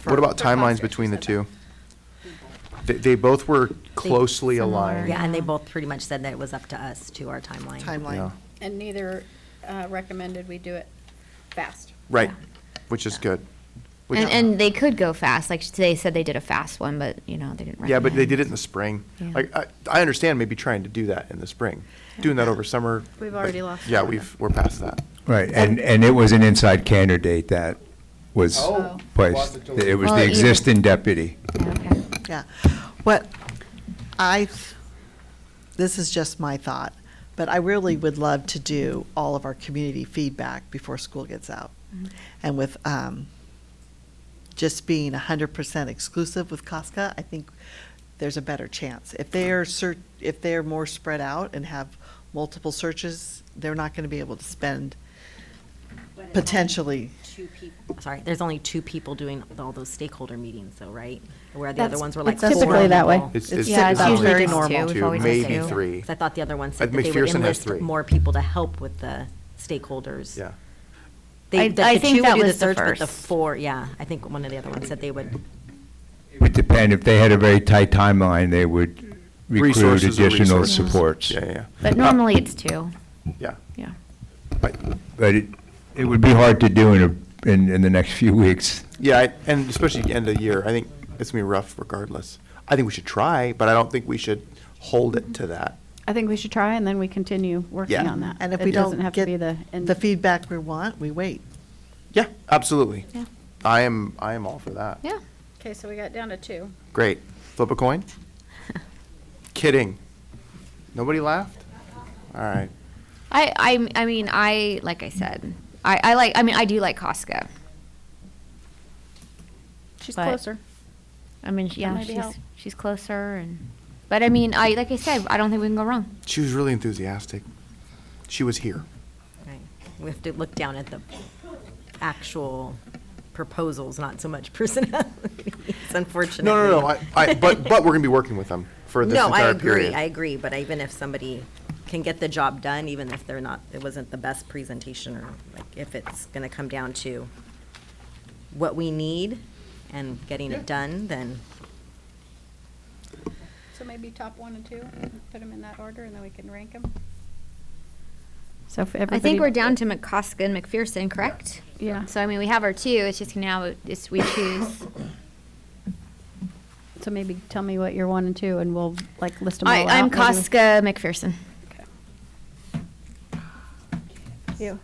What about timelines between the two? They both were closely aligned. Yeah, and they both pretty much said that it was up to us, to our timeline. Yeah. And neither recommended we do it fast. Right, which is good. Which- And they could go fast, like they said they did a fast one, but, they didn't recommend. Yeah, but they did it in the spring. Yeah. Like, I understand maybe trying to do that in the spring. Doing that over summer. We've but- already lost Yeah, some of we're past that. Right, and it was an inside candidate that was Oh. placed. It was Well, the even- existing deputy. Okay. Yeah. What this is just my thought, but I really would love to do all of our community feedback before school gets out. And with just being 100% exclusive with Costco, I think there's a better chance. If they're more spread out and have multiple searches, they're not going to be able to spend potentially. Sorry, there's only 2 people doing all those stakeholder meetings though, right? Where the other That's- ones were like it's 4 typically that way. people. It's Yeah, it's That's usually very just normal. two. We've Two, always maybe had two. 3. 'Cause I thought the other one said that they would McPherson has enlist 3. more people to help with the stakeholders. Yeah. I The think 2 that would do the was the search, but the first. 4, yeah, I think one of the other ones said they would. It would depend, if they had a very tight timeline, they would recruit Resources are additional resources. supports. Yeah. But normally it's 2. Yeah. Yeah. But it would be hard to do in the next few weeks. Yeah, and especially end of the year, I think it's going to be rough regardless. I think we should try, but I don't think we should hold it to that. I think we should try, and then we continue working Yeah. on that. And if It we doesn't don't have to be get the end. the feedback we want, we wait. Yeah, absolutely. Yeah. I am all for that. Yeah. Okay, so we got down to 2. Great. Flip a coin? Kidding. Nobody laughed? All right. I mean, like I said, I do like Costco. She's But- closer. I mean, yeah, maybe help. she's closer but I mean, like I said, I don't think we can go wrong. She was really enthusiastic. She was here. Right. We have to look down at the actual proposals, not so much personalities, unfortunately. No. But we're going to be working with them for this No, entire period. I agree, but even if somebody can get the job done, even if it wasn't the best presentation, or like if it's gonna come down to what we need and getting it done, then So maybe top 1 and 2, put them in that order, and then we can rank them. So if I everybody. think we're down to McCosker and McPherson, correct? Yeah. So I mean, we have our 2. It's just now we choose. So maybe tell me what you're 1 and 2, and we'll like list them all out. I'm maybe. Casca McPherson. You.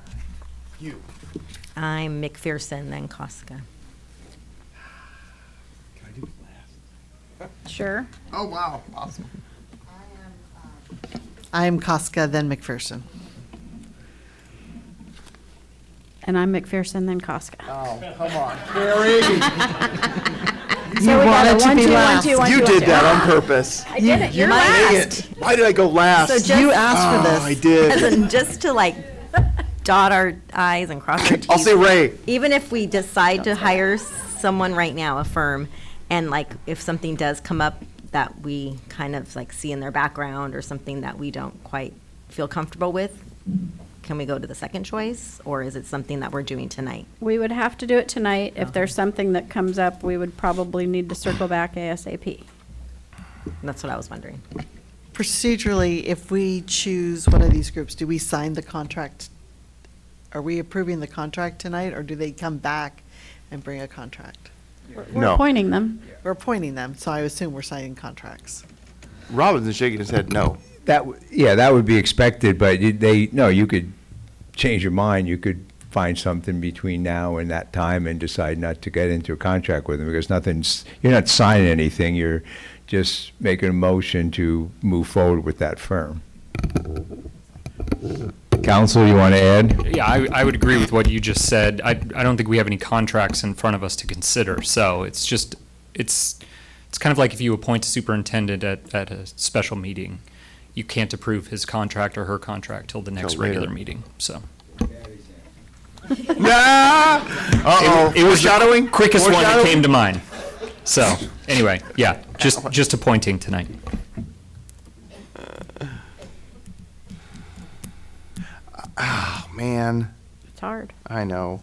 I'm McPherson, then Casca. Sure. Oh, wow, awesome. I'm Casca, then McPherson. And I'm McPherson, then Casca. Oh, come on, Carrie. So we got wanted a to 1, be 2, 1, last. 2, 1, 2, You 1, did 2. that on purpose. I did it. You're Dang last. it. Why did I go last? So just- You asked for this. I did. As in, just to like dot our i's and cross our t's. I'll say Ray. Even if we decide to hire someone right now, a firm, and like if something does come up that we kind of like see in their background or something that we don't quite feel comfortable with, can we go to the second choice, or is it something that we're doing tonight? We would have to do it tonight. If there's something that comes up, we would probably need to circle back ASAP. That's what I was wondering. Procedurally, if we choose one of these groups, do we sign the contract? Are we approving the contract tonight, or do they come back and bring a contract? We're No. appointing them. We're appointing them, so I assume we're signing contracts. Robinson's shaking his head no. Yeah, that would be expected, but you could change your mind. You could find something between now and that time and decide not to get into a contract with them, because you're not signing anything. You're just making a motion to move forward with that firm. Counsel, you want to add? Yeah, I would agree with what you just said. I don't think we have any contracts in front of us to consider, so it's kind of like if you appoint a superintendent at a special meeting. You can't approve his contract or her contract till the next Till later. regular meeting, so. Nah. Uh-oh. It was the Foreshadowing? quickest one that Foreshadowing? came to mind. So, anyway, yeah, just appointing tonight. Oh, man. It's hard. I know.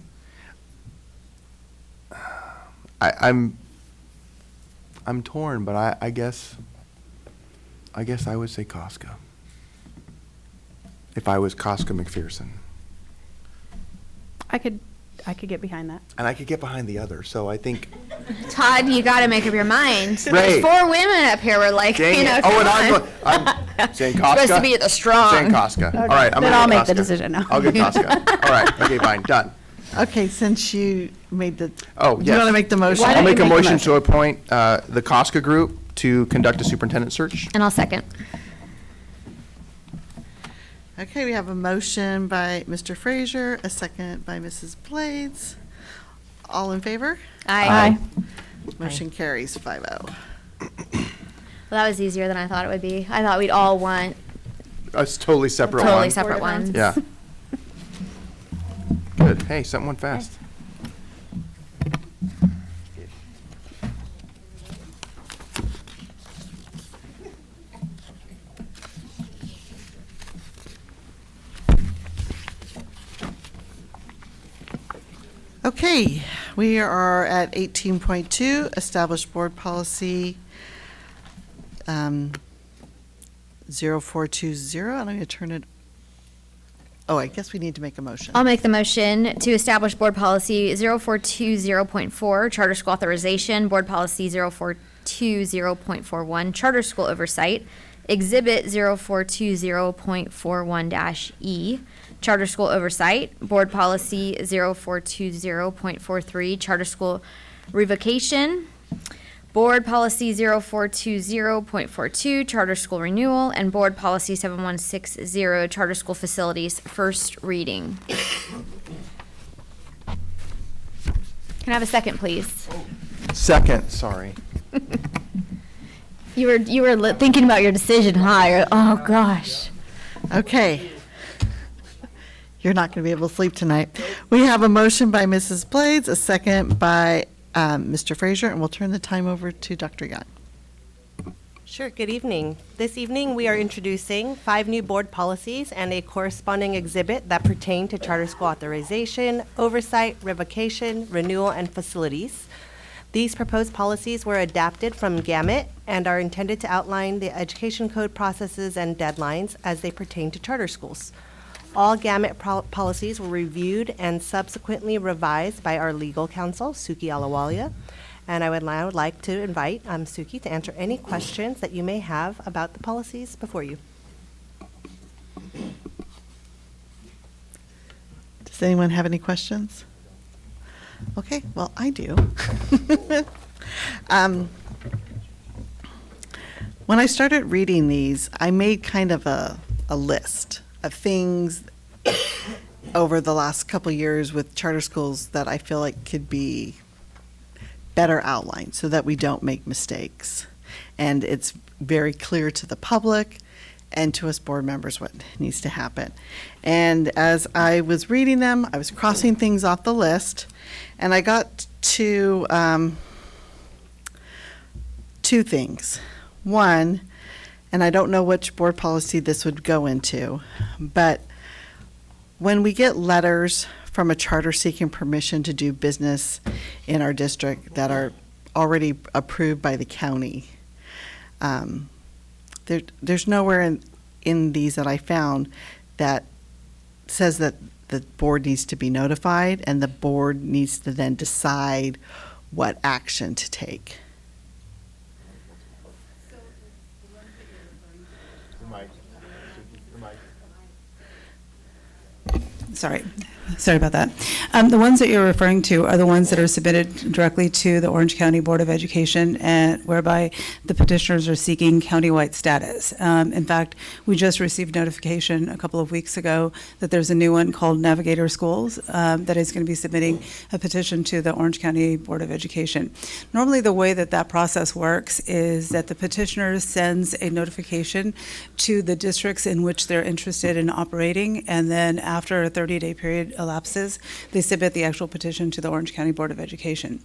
I'm torn, but I guess I would say Casca. If I was Casca McPherson. I could get behind that. And I could get behind the other, so I think. Todd, you got to make up your mind. Ray. There's 4 women up here. We're like, Dang you know, it. come Oh, and on. I'm saying Casca. Supposed to be the strong. Saying Casca. All right, I'm Then gonna I'll go make the Casca. decision now. I'll get Casca. All right, okay, fine, done. Okay, since you made the, Oh, do yes. you want to make the motion? Why I'll don't make you a make the motion to appoint the Casca group to conduct a superintendent search. And I'll second. Okay, we have a motion by Mr. Frazier, a second by Mrs. Blades. All in favor? Aye. Motion carries 5-0. Well, that was easier than I thought it would be. I thought we'd all want It's totally separate one. totally separate ones. Yeah. Good. Hey, something went fast. Okay, we are at 18.2, established board policy 0420. I'm going to turn it, I guess we need to make a motion. I'll make the motion to establish board policy 0420.4, charter school authorization, board policy 0420.41, charter school oversight, exhibit 0420.41-E, charter school oversight, board policy 0420.43, charter school revocation, board policy 0420.42, charter school renewal, and board policy 7160, charter school facilities, first reading. Can I have a second, please? Second, sorry. You were thinking about your decision, huh? Oh, gosh. Okay. You're not going to be able to sleep tonight. We have a motion by Mrs. Blades, a second by Mr. Frazier, and we'll turn the time over to Dr. Young. Sure, good evening. This evening, we are introducing 5 new board policies and a corresponding exhibit that pertain to charter school authorization, oversight, revocation, renewal, and facilities. These proposed policies were adapted from Gamut and are intended to outline the education code processes and deadlines as they pertain to charter schools. All Gamut policies were reviewed and subsequently revised by our legal counsel, Suki Alawalia, And I would now like to invite Suki to answer any questions that you may have about the policies before you. Does anyone have any questions? Okay, well, I do. When I started reading these, I made kind of a list of things over the last couple years with charter schools that I feel like could be better outlined so that we don't make mistakes. And it's very clear to the public and to us board members what needs to happen. And as I was reading them, I was crossing things off the list, and I got to two things. One, and I don't know which board policy this would go into, but when we get letters from a charter seeking permission to do business in our district that are already approved by the county, there's nowhere in these that I found that says that the board needs to be notified and the board needs to then decide what action to take. Sorry about that. The ones that you're referring to are the ones that are submitted directly to the Orange County Board of Education, and whereby the petitioners are seeking countywide status. In fact, we just received notification a couple of weeks ago that there's a new one called Navigator Schools that is going to be submitting a petition to the Orange County Board of Education. Normally, the way that that process works is that the petitioner sends a notification to the districts in which they're interested in operating, and then after a 30-day period elapses, they submit the actual petition to the Orange County Board of Education.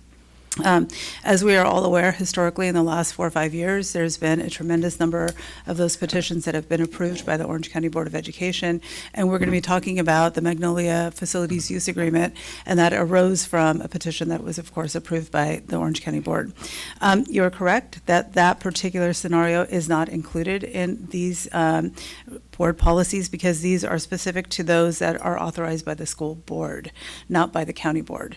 As we are all aware, historically in the last 4 or 5 years, there's been a tremendous number of those petitions that have been approved by the Orange County Board of Education, and we're going to be talking about the Magnolia Facilities Use Agreement, and that arose from a petition that was, of course, approved by the Orange County Board. You're correct that that particular scenario is not included in these board policies because these are specific to those that are authorized by the school board, not by the county board.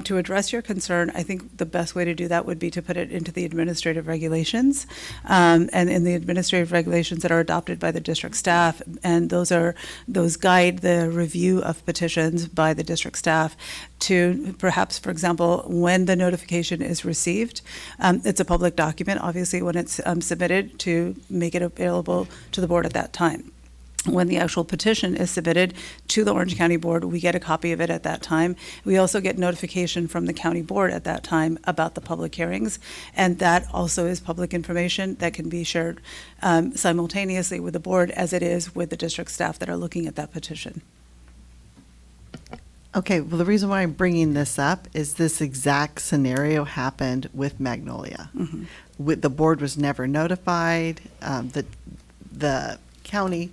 To address your concern, I think the best way to do that would be to put it into the administrative regulations, and in the administrative regulations that are adopted by the district staff, and those guide the review of petitions by the district staff to perhaps, for example, when the notification is received. It's a public document, obviously, when it's submitted, to make it available to the board at that time. When the actual petition is submitted to the Orange County Board, we get a copy of it at that time. We also get notification from the county board at that time about the public hearings, and that also is public information that can be shared simultaneously with the board as it is with the district staff that are looking at that petition. Okay, well, the reason why I'm bringing this up is this exact scenario happened with Magnolia. Mm-hmm. The board was never notified. The county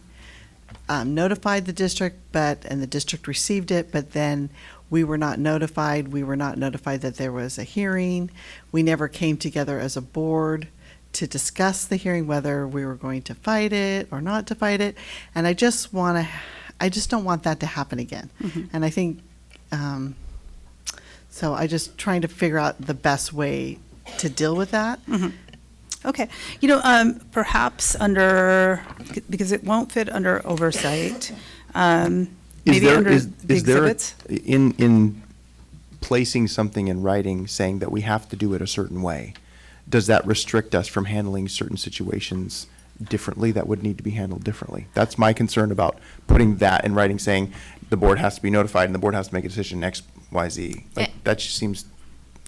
notified the district, and the district received it, but then we were not notified. We were not notified that there was a hearing. We never came together as a board to discuss the hearing, whether we were going to fight it or not to fight it. And I just don't want that to happen again. Mm-hmm. And I think, so I just trying to figure out the best way to deal with that. Mm-hmm. Okay, perhaps because it won't fit under oversight, maybe under the exhibits? In placing something in writing saying that we have to do it a certain way, does that restrict us from handling certain situations differently that would need to be handled differently? That's my concern about putting that in writing, saying the board has to be notified and the board has to make a decision X, Y, Z. That just seems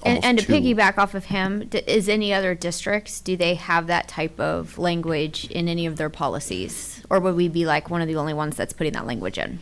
And to piggyback off of him, is any other districts, do they have that type of language in any of their policies? Or would we be like one of the only ones that's putting that language in?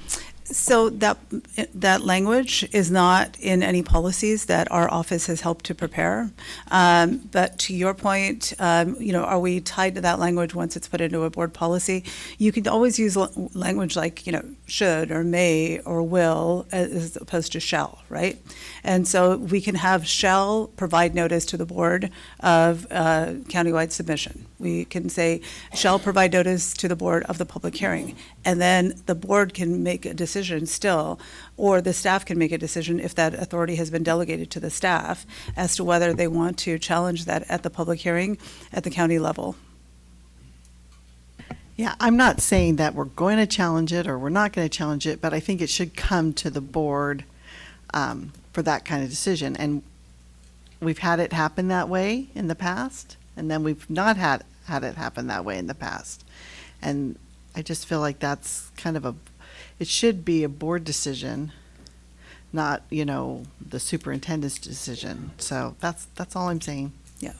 So that language is not in any policies that our office has helped to prepare. But to your point, are we tied to that language once it's put into a board policy? You can always use language like, should or may or will as opposed to shall, right? And so we can have shall provide notice to the board of countywide submission. We can say, shall provide notice to the board of the public hearing. And then the board can make a decision still, or the staff can make a decision if that authority has been delegated to the staff as to whether they want to challenge that at the public hearing at the county level. Yeah, I'm not saying that we're going to challenge it or we're not going to challenge it, but I think it should come to the board for that kind of decision. And we've had it happen that way in the past, and then we've not had it happen that way in the past. And I just feel like that's kind of it should be a board decision, not, the superintendent's decision. So that's all I'm saying. Yeah.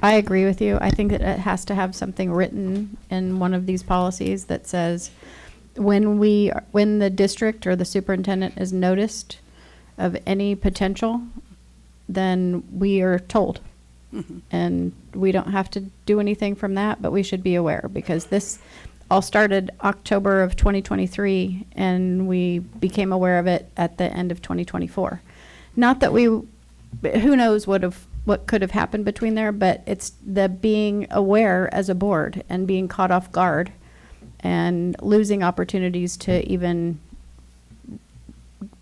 I agree with you. I think that it has to have something written in one of these policies that says when the district or the superintendent is noticed of any potential, then we are told. Mhm. And we don't have to do anything from that, but we should be aware, because this all started October of 2023, and we became aware of it at the end of 2024. Not that who knows what could have happened between there, but it's the being aware as a board and being caught off guard and losing opportunities to even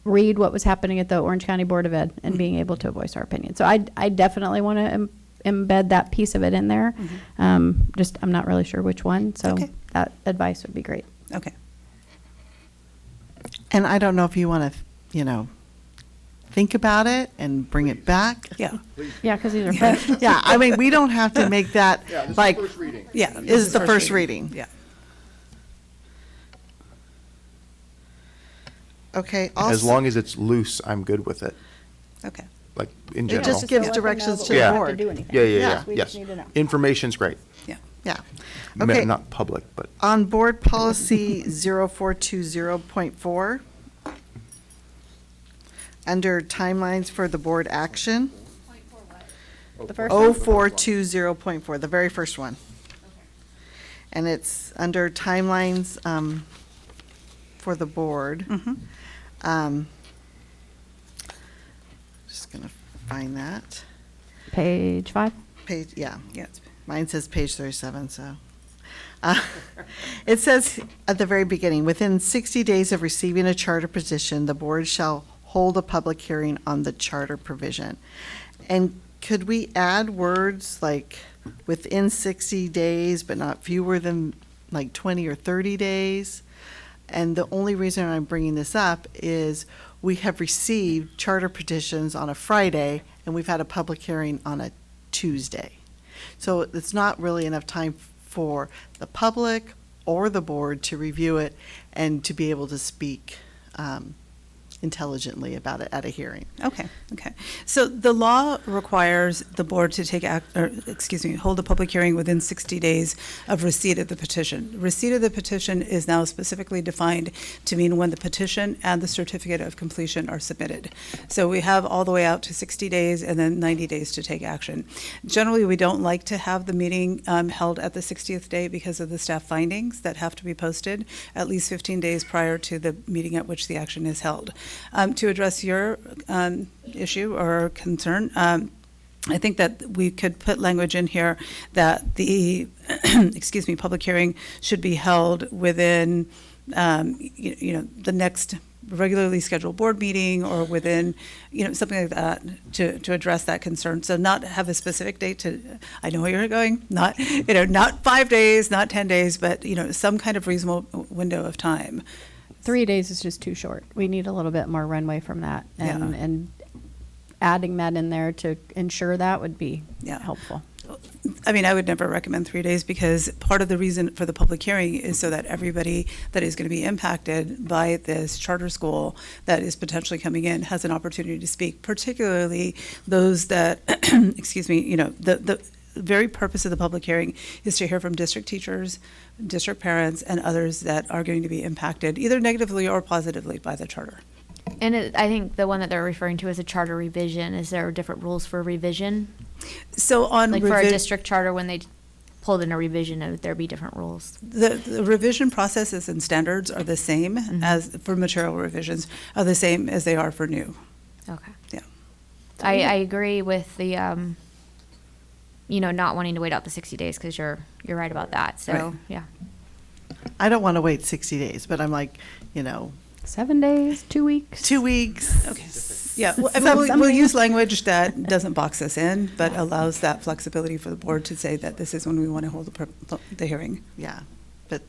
read what was happening at the Orange County Board of Ed and being able to voice our opinion. So I definitely want to embed that piece of it in there. Just, I'm not really sure which one, so that advice would be great. Okay. And I don't know if you want to, think about it and bring it back. Yeah. Yeah, because these are fresh. Yeah, I mean, we don't have to make that, Yeah, this is like, the first reading. Yeah. this is the first reading. Yeah. Okay. As long as it's loose, I'm good with it, Okay. like, in It general. just gives directions to the Yeah. board. Yeah, yes. Information's great. Yeah. Ma- Okay. Not public, but. On board policy 0420.4, under timelines for the board action. The first one? 0420.4, the very first one. And it's under timelines for the board. Just going to find that. Page 5? Page, yeah. Yeah. Mine says page 37, so. It says at the very beginning, within 60 days of receiving a charter petition, the board shall hold a public hearing on the charter provision. And could we add words like within 60 days, but not fewer than like 20 or 30 days? And the only reason I'm bringing this up is we have received charter petitions on a Friday, and we've had a public hearing on a Tuesday. So it's not really enough time for the public or the board to review it and to be able to speak intelligently about it at a hearing. Okay. So the law requires the board to hold a public hearing within 60 days of receipt of the petition. Receipt of the petition is now specifically defined to mean when the petition and the certificate of completion are submitted. So we have all the way out to 60 days and then 90 days to take action. Generally, we don't like to have the meeting held at the 60th day because of the staff findings that have to be posted at least 15 days prior to the meeting at which the action is held. To address your issue or concern, I think that we could put language in here that the, public hearing should be held within, the next regularly scheduled board meeting or within, something like that to address that concern. So not have a specific date I know where you're going, not 5 days, not 10 days, but, some kind of reasonable window of time. 3 days is just too short. We need a little bit more runway from that. And adding that in there to ensure that would be helpful. I mean, I would never recommend 3 days because part of the reason for the public hearing is so that everybody that is going to be impacted by this charter school that is potentially coming in has an opportunity to speak, particularly those that, the very purpose of the public hearing is to hear from district teachers, district parents, and others that are going to be impacted either negatively or positively by the charter. And I think the one that they're referring to is a charter revision. Is there different rules for revision? So on like for a district charter, when they pulled in a revision, would there be different rules? The revision processes and standards are the same as for material revisions, are the same as they are for new. Okay. Yeah. I agree with the not wanting to wait out the 60 days, because you're right about that. So, Right. yeah. I don't want to wait 60 days, but I'm like, 7 days, 2 weeks? 2 weeks. Okay. Yeah, well, I mean, we'll use language that doesn't box us in, but allows that flexibility for the board to say that this is when we want to hold the hearing. Yeah, but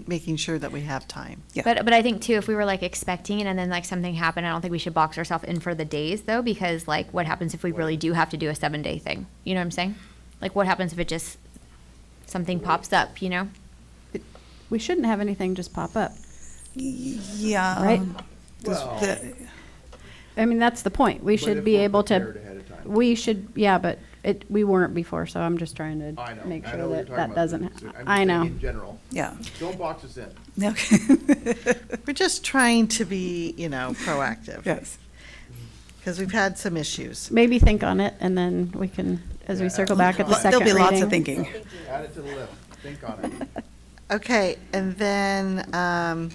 making sure that we have time. Yeah. But I think too, if we were like expecting it and then like something happened, I don't think we should box ourselves in for the days though, because like what happens if we really do have to do a 7-day thing? You know what I'm saying? Like what happens if it just, something pops up, We shouldn't have anything just pop up. Yeah. Right? The- I mean, that's the point. We should be able to, we should, yeah, but we weren't before, so I'm just trying to I know. make I sure know what that you're that talking doesn't, about. I'm I saying know. in general. Yeah. Don't box us in. Okay. We're just trying to be, proactive. Yes. Because we've had some issues. Maybe think on it, and then we can, as we circle back at the second There'll be lots of reading. thinking. Add it to the list. Think on it. Okay, and then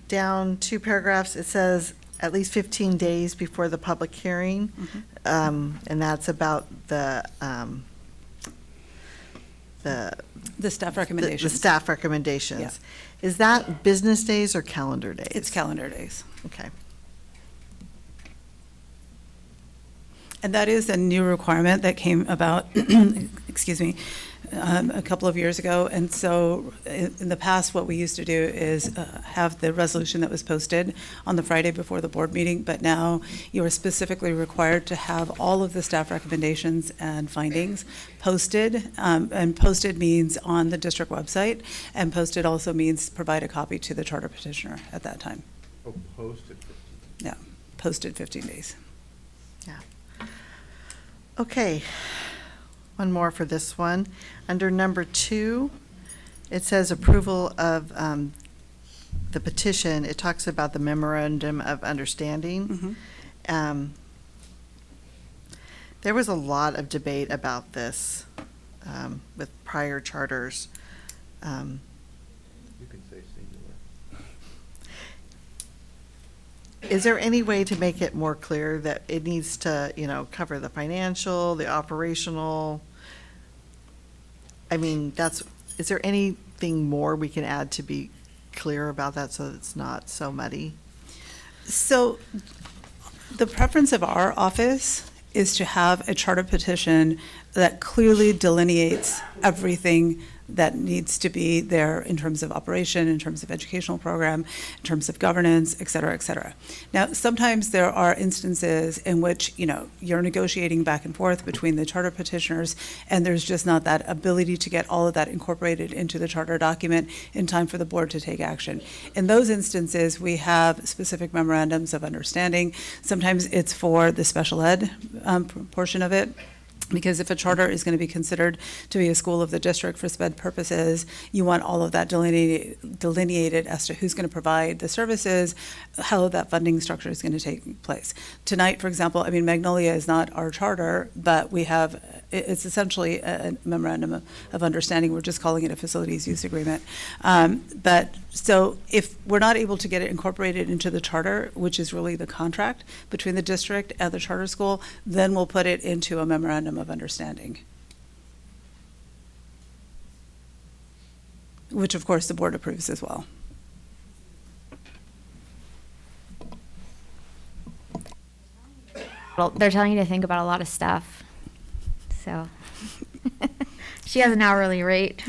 down 2 paragraphs, it says at least 15 days before the public hearing, and that's about the staff recommendations. The staff recommendations. Is that business days or calendar days? It's calendar days. Okay. And that is a new requirement that came about, excuse me, a couple of years ago. And so in the past, what we used to do is have the resolution that was posted on the Friday before the board meeting, but now you are specifically required to have all of the staff recommendations and findings posted. And posted means on the district website, and posted also means provide a copy to the charter petitioner at that time. Oh, posted. Yeah, posted 15 days. Yeah. Okay, one more for this one. Under number 2, it says approval of the petition. It talks about the memorandum of understanding. There was a lot of debate about this with prior charters. You can say singular. Is there any way to make it more clear that it needs to, cover the financial, the operational? I mean, is there anything more we can add to be clear about that so that it's not so muddy? So the preference of our office is to have a charter petition that clearly delineates everything that needs to be there in terms of operation, in terms of educational program, in terms of governance, et cetera, et cetera. Now, sometimes there are instances in which, you're negotiating back and forth between the charter petitioners, and there's just not that ability to get all of that incorporated into the charter document in time for the board to take action. In those instances, we have specific memorandums of understanding. Sometimes it's for the special ed portion of it. Because if a charter is going to be considered to be a school of the district for SPED purposes, you want all of that delineated as to who's going to provide the services, how that funding structure is going to take place. Tonight, for example, Magnolia is not our charter, but we have, it's essentially a memorandum of understanding. We're just calling it a facilities use agreement. But so if we're not able to get it incorporated into the charter, which is really the contract between the district and the charter school, then we'll put it into a memorandum of understanding, which of course the board approves as well. Well, they're telling you to think about a lot of stuff. So she has an hourly rate.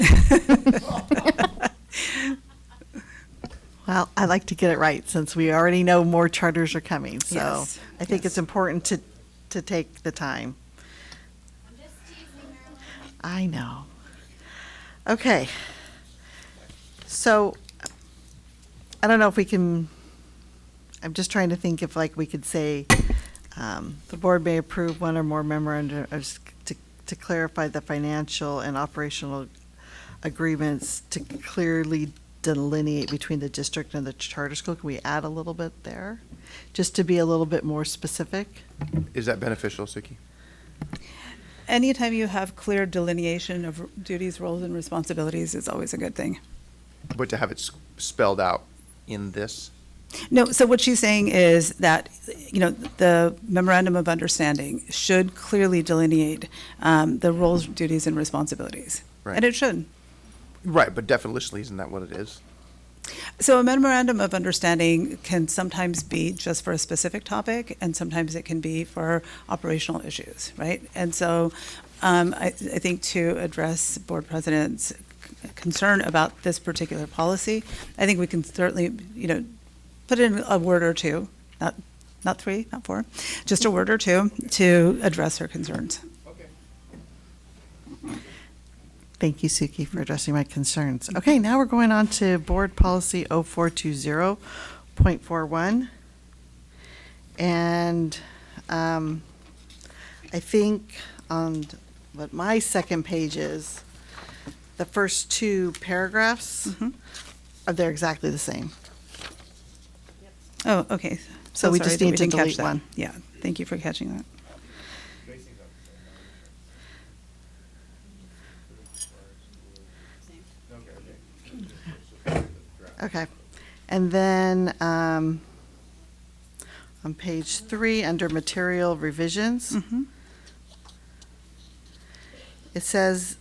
Well, I like to get it right since we already know more charters are coming. So Yes. I think it's important to take the time. I know. Okay. So I don't know if we can, I'm just trying to think if we could say the board may approve one or more memoranda to clarify the financial and operational agreements to clearly delineate between the district and the charter school. Can we add a little bit there, just to be a little bit more specific? Is that beneficial, Suki? Anytime you have clear delineation of duties, roles, and responsibilities is always a good thing. But to have it spelled out in this? No, so what she's saying is that, the memorandum of understanding should clearly delineate the roles, duties, and responsibilities. Right. And it should. Right, but definitionally, isn't that what it is? So a memorandum of understanding can sometimes be just for a specific topic, and sometimes it can be for operational issues, right? And so I think to address Board President's concern about this particular policy, I think we can certainly, put in a word or two, not 3, not 4, just a word or two to address her concerns. Thank you, Suki, for addressing my concerns. Okay, now we're going on to Board Policy 0420.41. And I think on what my second page is, the first 2 paragraphs, they're exactly the same. Oh, okay. So we sorry just that need we to didn't catch delete that. one. Yeah, thank you for catching that. Okay. And then on page 3, under material revisions, it says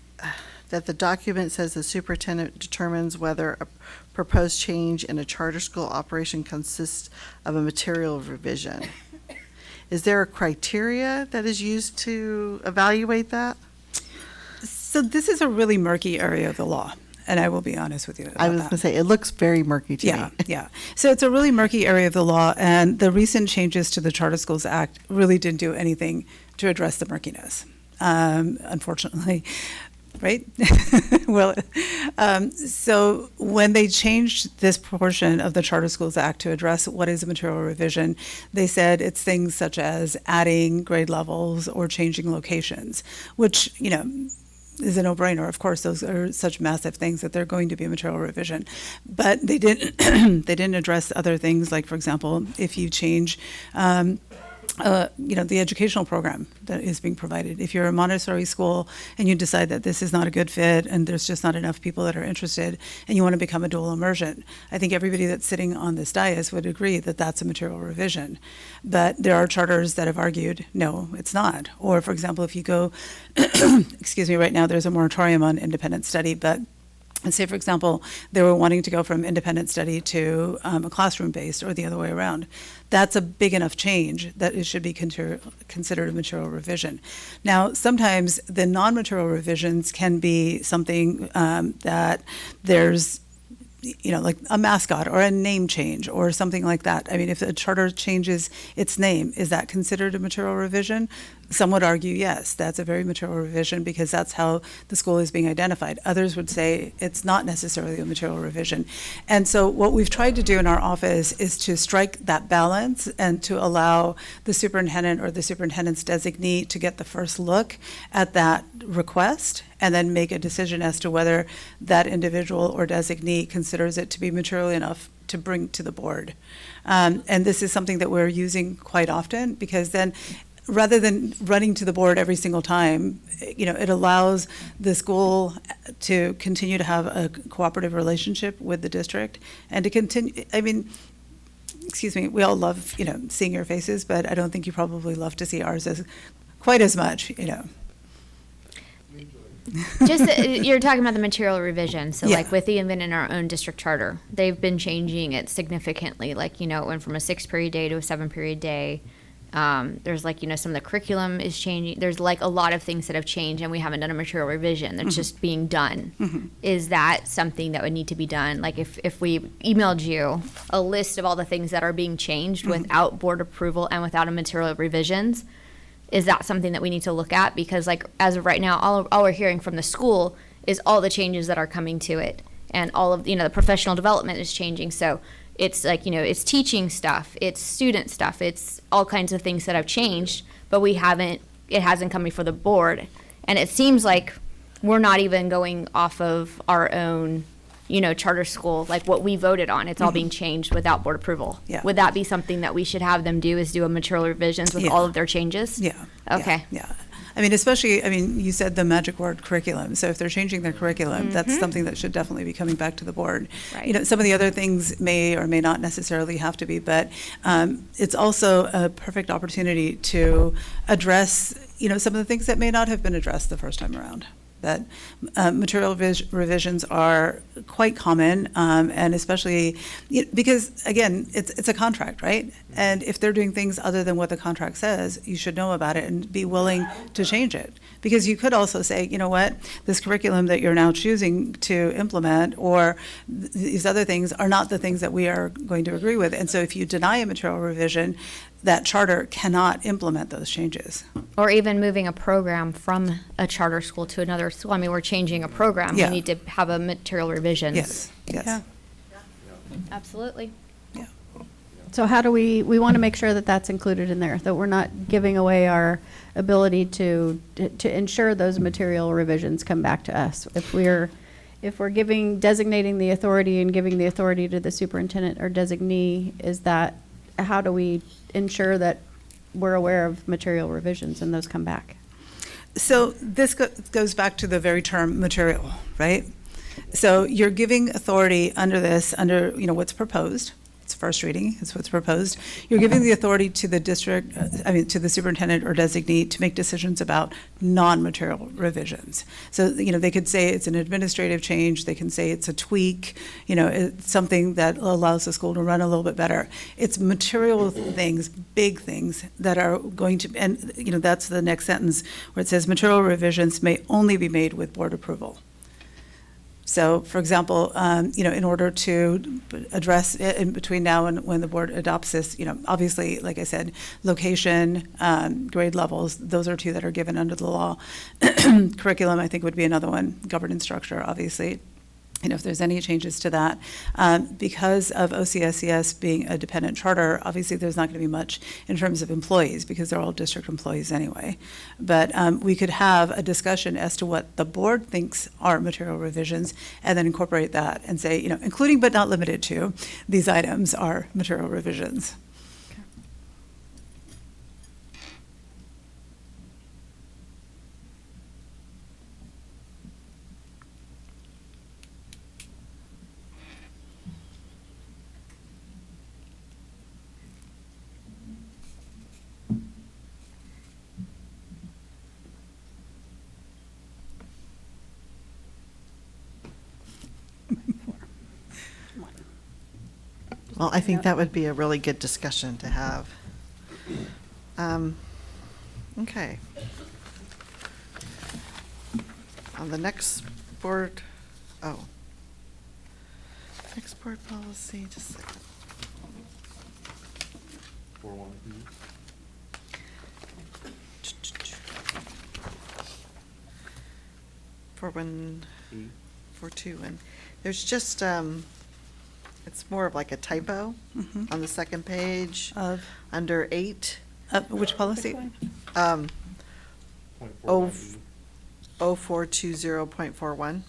that the document says the superintendent determines whether a proposed change in a charter school operation consists of a material revision. Is there a criteria that is used to evaluate that? So this is a really murky area of the law, and I will be honest with you about I was that. going to say, it looks very murky to Yeah, me. yeah. So it's a really murky area of the law, and the recent changes to the Charter Schools Act really didn't do anything to address the murkiness, unfortunately, right? Well, so when they changed this portion of the Charter Schools Act to address what is a material revision, they said it's things such as adding grade levels or changing locations, which, is a no-brainer. Of course, those are such massive things that they're going to be a material revision. But they didn't they didn't address other things, like, for example, if you change the educational program that is being provided. If you're a Montessori school and you decide that this is not a good fit and there's just not enough people that are interested and you want to become a dual immersion, I think everybody that's sitting on this dais would agree that that's a material revision. But there are charters that have argued, no, it's not. Or, for example, if you go, excuse me, right now there's a moratorium on independent study, but and say, for example, they were wanting to go from independent study to a classroom-based or the other way around. That's a big enough change that it should be considered a material revision. Now, sometimes the non-material revisions can be something that there's, like a mascot or a name change or something like that. I mean, if a charter changes its name, is that considered a material revision? Some would argue, yes, that's a very material revision because that's how the school is being identified. Others would say it's not necessarily a material revision. And so what we've tried to do in our office is to strike that balance and to allow the superintendent or the superintendent's designee to get the first look at that request and then make a decision as to whether that individual or designee considers it to be material enough to bring to the board. And this is something that we're using quite often because then rather than running to the board every single time, it allows the school to continue to have a cooperative relationship with the district and to continue, excuse me, we all love, seeing your faces, but I don't think you probably love to see ours as quite as much, Just, you're talking about the material revision. So, Yeah. like, with even in our own district charter, they've been changing it significantly. Like, it went from a 6-period day to a 7-period day. There's some of the curriculum is changing. There's a lot of things that have changed, and we haven't done a material revision. That's just being done. Is that something that would need to be done? Like if we emailed you a list of all the things that are being changed without board approval and without a material revisions, is that something that we need to look at? Because as of right now, all we're hearing from the school is all the changes that are coming to it, and all of the professional development is changing. So it's it's teaching stuff, it's student stuff, it's all kinds of things that have changed, but it hasn't come before the board. And it seems like we're not even going off of our own, charter school, like what we voted on. It's all being changed without board approval. Yeah. Would that be something that we should have them do, is do a material revisions with Yeah. all of their changes? Yeah. Okay. Yeah. I mean, especially, I mean, you said the magic word curriculum. So if they're changing their curriculum, that's something that should definitely be coming back to the board. You know, some of the other things may or may not necessarily have to be, but it's also a perfect opportunity to address, you know, some of the things that may not have been addressed the first time around. That material revisions are quite common, and especially because, again, it's a contract, right? And if they're doing things other than what the contract says, you should know about it and be willing to change it. Because you could also say, you know what, this curriculum that you're now choosing to implement, or these other things are not the things that we are going to agree with. And so if you deny a material revision, that charter cannot implement those changes. Or even moving a program from a charter school to another school. I mean, we're changing a program. Yeah. We need to have a material revisions. Yes, yes. Absolutely. So how do we want to make sure that that's included in there, that we're not giving away our ability to ensure those material revisions come back to us? If we're designating the authority and giving the authority to the superintendent or designee, how do we ensure that we're aware of material revisions and those come back? So this goes back to the very term material, right? So you're giving authority under what's proposed. It's first reading, it's what's proposed. You're giving the authority to the district, to the superintendent or designee to make decisions about non-material revisions. So, they could say it's an administrative change, they can say it's a tweak, it's something that allows the school to run a little bit better. It's material things, big things that are going to, and, that's the next sentence where it says material revisions may only be made with board approval. So, for example, in order to address it in between now and when the board adopts this, obviously, like I said, location, grade levels, those are two that are given under the law. Curriculum, I think, would be another one. Governance structure, obviously. If there's any changes to that. Because of OCSES being a dependent charter, obviously there's not going to be much in terms of employees because they're all district employees anyway. But we could have a discussion as to what the board thinks are material revisions and then incorporate that and say, including but not limited to, these items are material revisions. Well, I think that would be a really good discussion to have. Okay. On the next board policy, just a second. 4142, and there's just, it's more of like a typo on the second page Of? under 8. Which policy? 0420.41.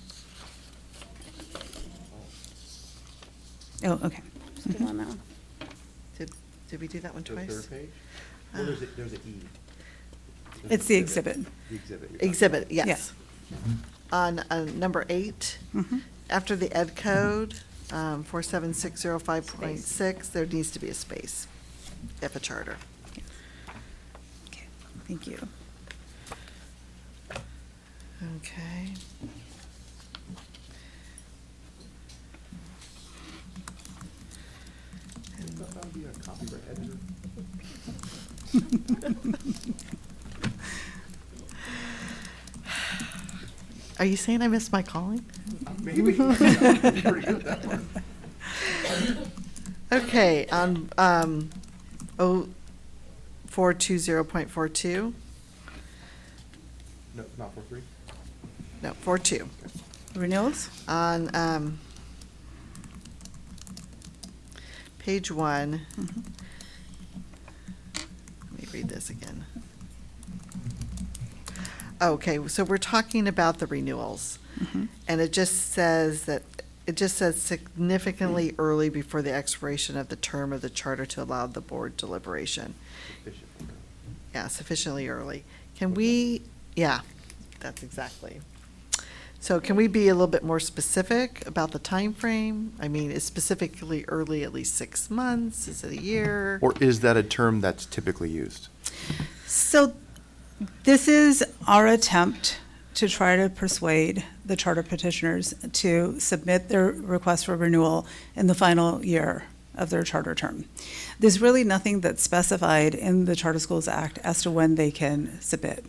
Oh, okay. Just get on that one. Did we do that one The twice? third page? Well, there's an E. It's the exhibit. The exhibit. Exhibit, yes. On number 8, after the ed code, 47605.6, there needs to be a space, if a charter. Okay, thank you. Okay. That'll be a copyright editor. Are you saying I missed my calling? Maybe. You're pretty good at that part. Okay, on 0420.42. No, not 43? No, 42. Renewals? On page 1. Let me read this again. Okay, so we're talking about the renewals. And it just says significantly early before the expiration of the term of the charter to allow the board deliberation. Yeah, sufficiently early. Can we Yeah, that's exactly. So can we be a little bit more specific about the time frame? I mean, is specifically early at least 6 months? Is it a year? Or is that a term that's typically used? So this is our attempt to try to persuade the charter petitioners to submit their request for renewal in the final year of their charter term. There's really nothing that's specified in the Charter Schools Act as to when they can submit.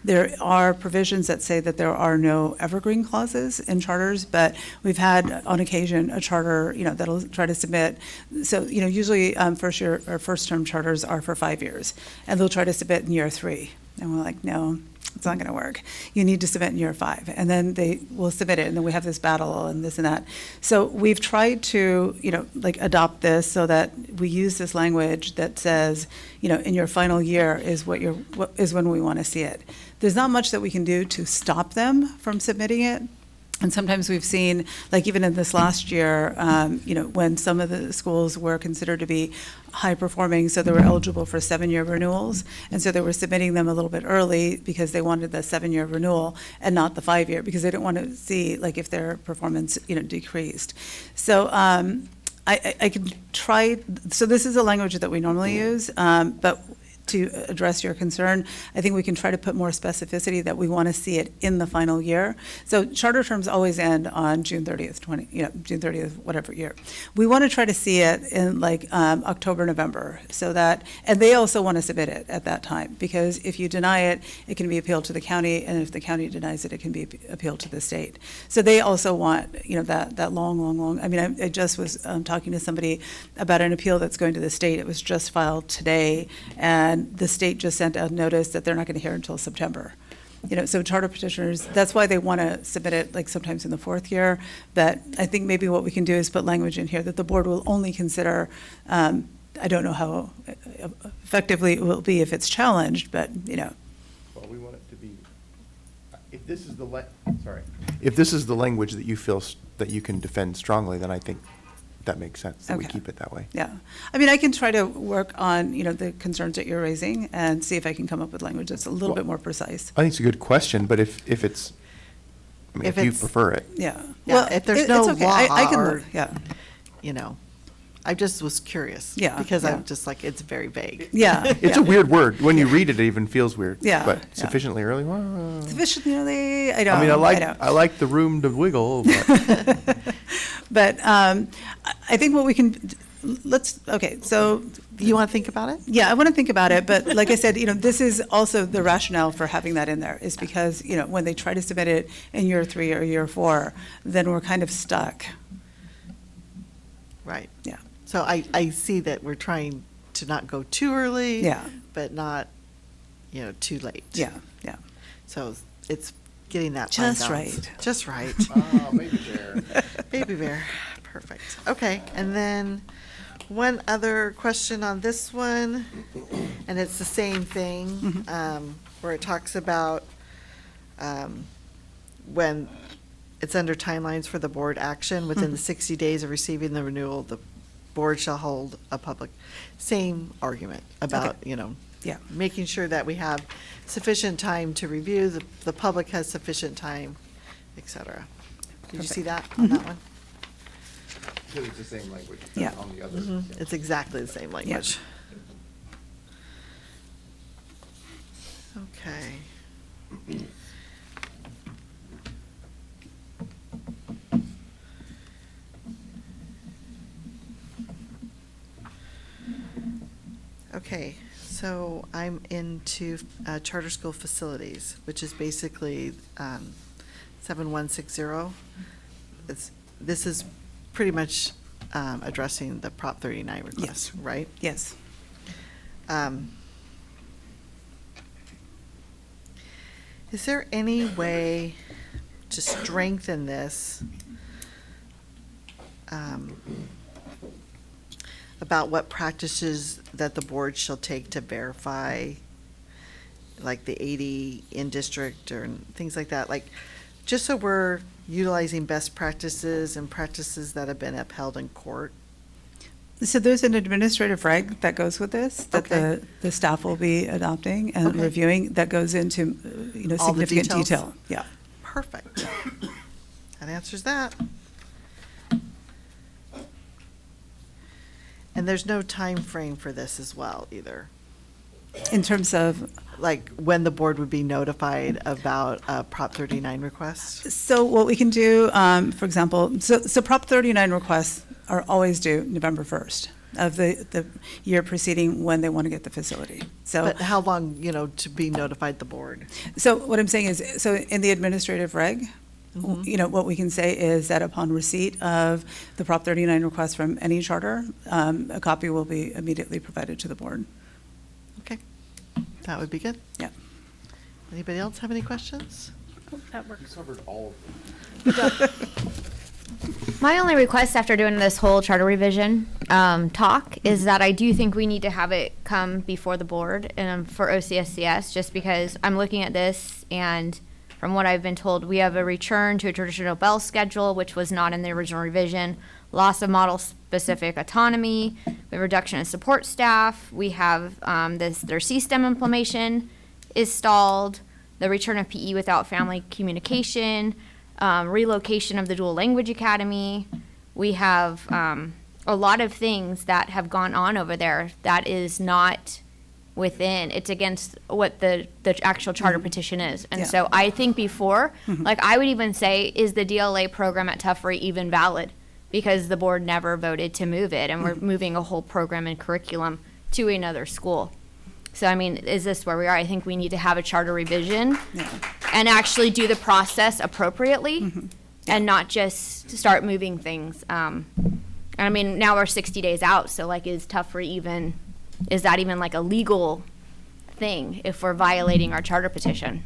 There are provisions that say that there are no evergreen clauses in charters, but we've had on occasion a charter, that'll try to submit. So, usually first year or first term charters are for 5 years, and they'll try to submit in year 3. And we're like, no, it's not going to work. You need to submit in year 5. And then they will submit it, and then we have this battle and this and that. So we've tried to, adopt this so that we use this language that says, in your final year is what is when we want to see it. There's not much that we can do to stop them from submitting it. And sometimes we've seen, like even in this last year, when some of the schools were considered to be high performing, so they were eligible for 7-year renewals, and so they were submitting them a little bit early because they wanted the 7-year renewal and not the 5-year, because they didn't want to see like if their performance decreased. So I can try. So this is a language that we normally use, but to address your concern, I think we can try to put more specificity that we want to see it in the final year. So charter terms always end on June 30th, June 30th, whatever year. We want to try to see it in October, November, so that, and they also want to submit it at that time, because if you deny it, it can be appealed to the county, and if the county denies it, it can be appealed to the state. So they also want, that long, I mean, I just was talking to somebody about an appeal that's going to the state. It was just filed today, and the state just sent a notice that they're not going to hear until September. So charter petitioners, that's why they want to submit it sometimes in the 4th year. But I think maybe what we can do is put language in here that the board will only consider, I don't know how effectively it will be if it's challenged, but, Well, we want it to be, if this is if this is the language that you feel that you can defend strongly, then I think that makes sense, that we Okay. keep it that way. Yeah. I mean, I can try to work on, the concerns that you're raising and see if I can come up with language that's a little bit more precise. I think it's a good question, but if it's, if you prefer it. Yeah. Yeah, Well, if there's it's no okay. law I can or, look, yeah. I just was curious. Yeah, Because yeah. I'm just like, it's very vague. Yeah. It's a weird word. When you read it, it even feels weird. Yeah, But yeah. sufficiently early, well, Sufficiently early, I don't. I mean, I don't. like the room to wiggle, but. But I think what we can, so. You want to think about it? Yeah, I want to think about it, but like I said, this is also the rationale for having that in there, is because, when they try to submit it in year 3 or year 4, then we're kind of stuck. Right. Yeah. So I see that we're trying to not go too early. Yeah. But not, too late. Yeah, yeah. So it's getting that fine Just balance. right. Just right. Oh, baby bear. Baby bear. Perfect. Okay, and then one other question on this one, and it's the same thing, where it talks about when it's under timelines for the board action, within the 60 days of receiving the renewal, the board shall hold a public, same argument about, Yeah. making sure that we have sufficient time to review, the public has sufficient time, et cetera. Did you see that on that one? Because it's the same language Yeah. on the other. Mhm. It's exactly the same language. Okay. Okay, so I'm into charter school facilities, which is basically 7160. This is pretty much addressing the Prop 39 request, right? Yes. Is there any way to strengthen this about what practices that the board shall take to verify, like the 80 in district or things like that? Like, just so we're utilizing best practices and practices that have been upheld in court? So there's an administrative reg that goes with this, that Okay. the staff will be adopting and Okay. reviewing, that goes into, All the significant details? detail. Yeah. Perfect. That answers that. And there's no time frame for this as well either. In terms of, Like when the board would be notified about a Prop 39 request? so what we can do, for example, so Prop 39 requests are always due November 1st of the year preceding when they want to get the facility. So. But how long, to be notified the board? So what I'm saying is, so in the administrative reg, Mhm. what we can say is that upon receipt of the Prop 39 request from any charter, a copy will be immediately provided to the board. Okay, that would be good. Yeah. Anybody else have any questions? That works. You covered all of them. My only request after doing this whole charter revision talk is that I do think we need to have it come before the board for OCSCS, just because I'm looking at this and from what I've been told, we have a return to a traditional bell schedule, which was not in the original revision, loss of model-specific autonomy, we have reduction in support staff, we have their C-STEM implementation is stalled, the return of PE without family communication, relocation of the dual language academy. We have a lot of things that have gone on over there that is not within, it's against what the actual charter petition is. And Yeah. so I think before, like I would even say, is the DLA program at Tuffrey even valid? Because the board never voted to move it and we're moving a whole program and curriculum to another school. So, I mean, is this where we are? I think we need to have a charter revision and actually do the process appropriately and not just start moving things. I mean, now we're 60 days out, so like is Tuffrey even, is that even like a legal thing if we're violating our charter petition?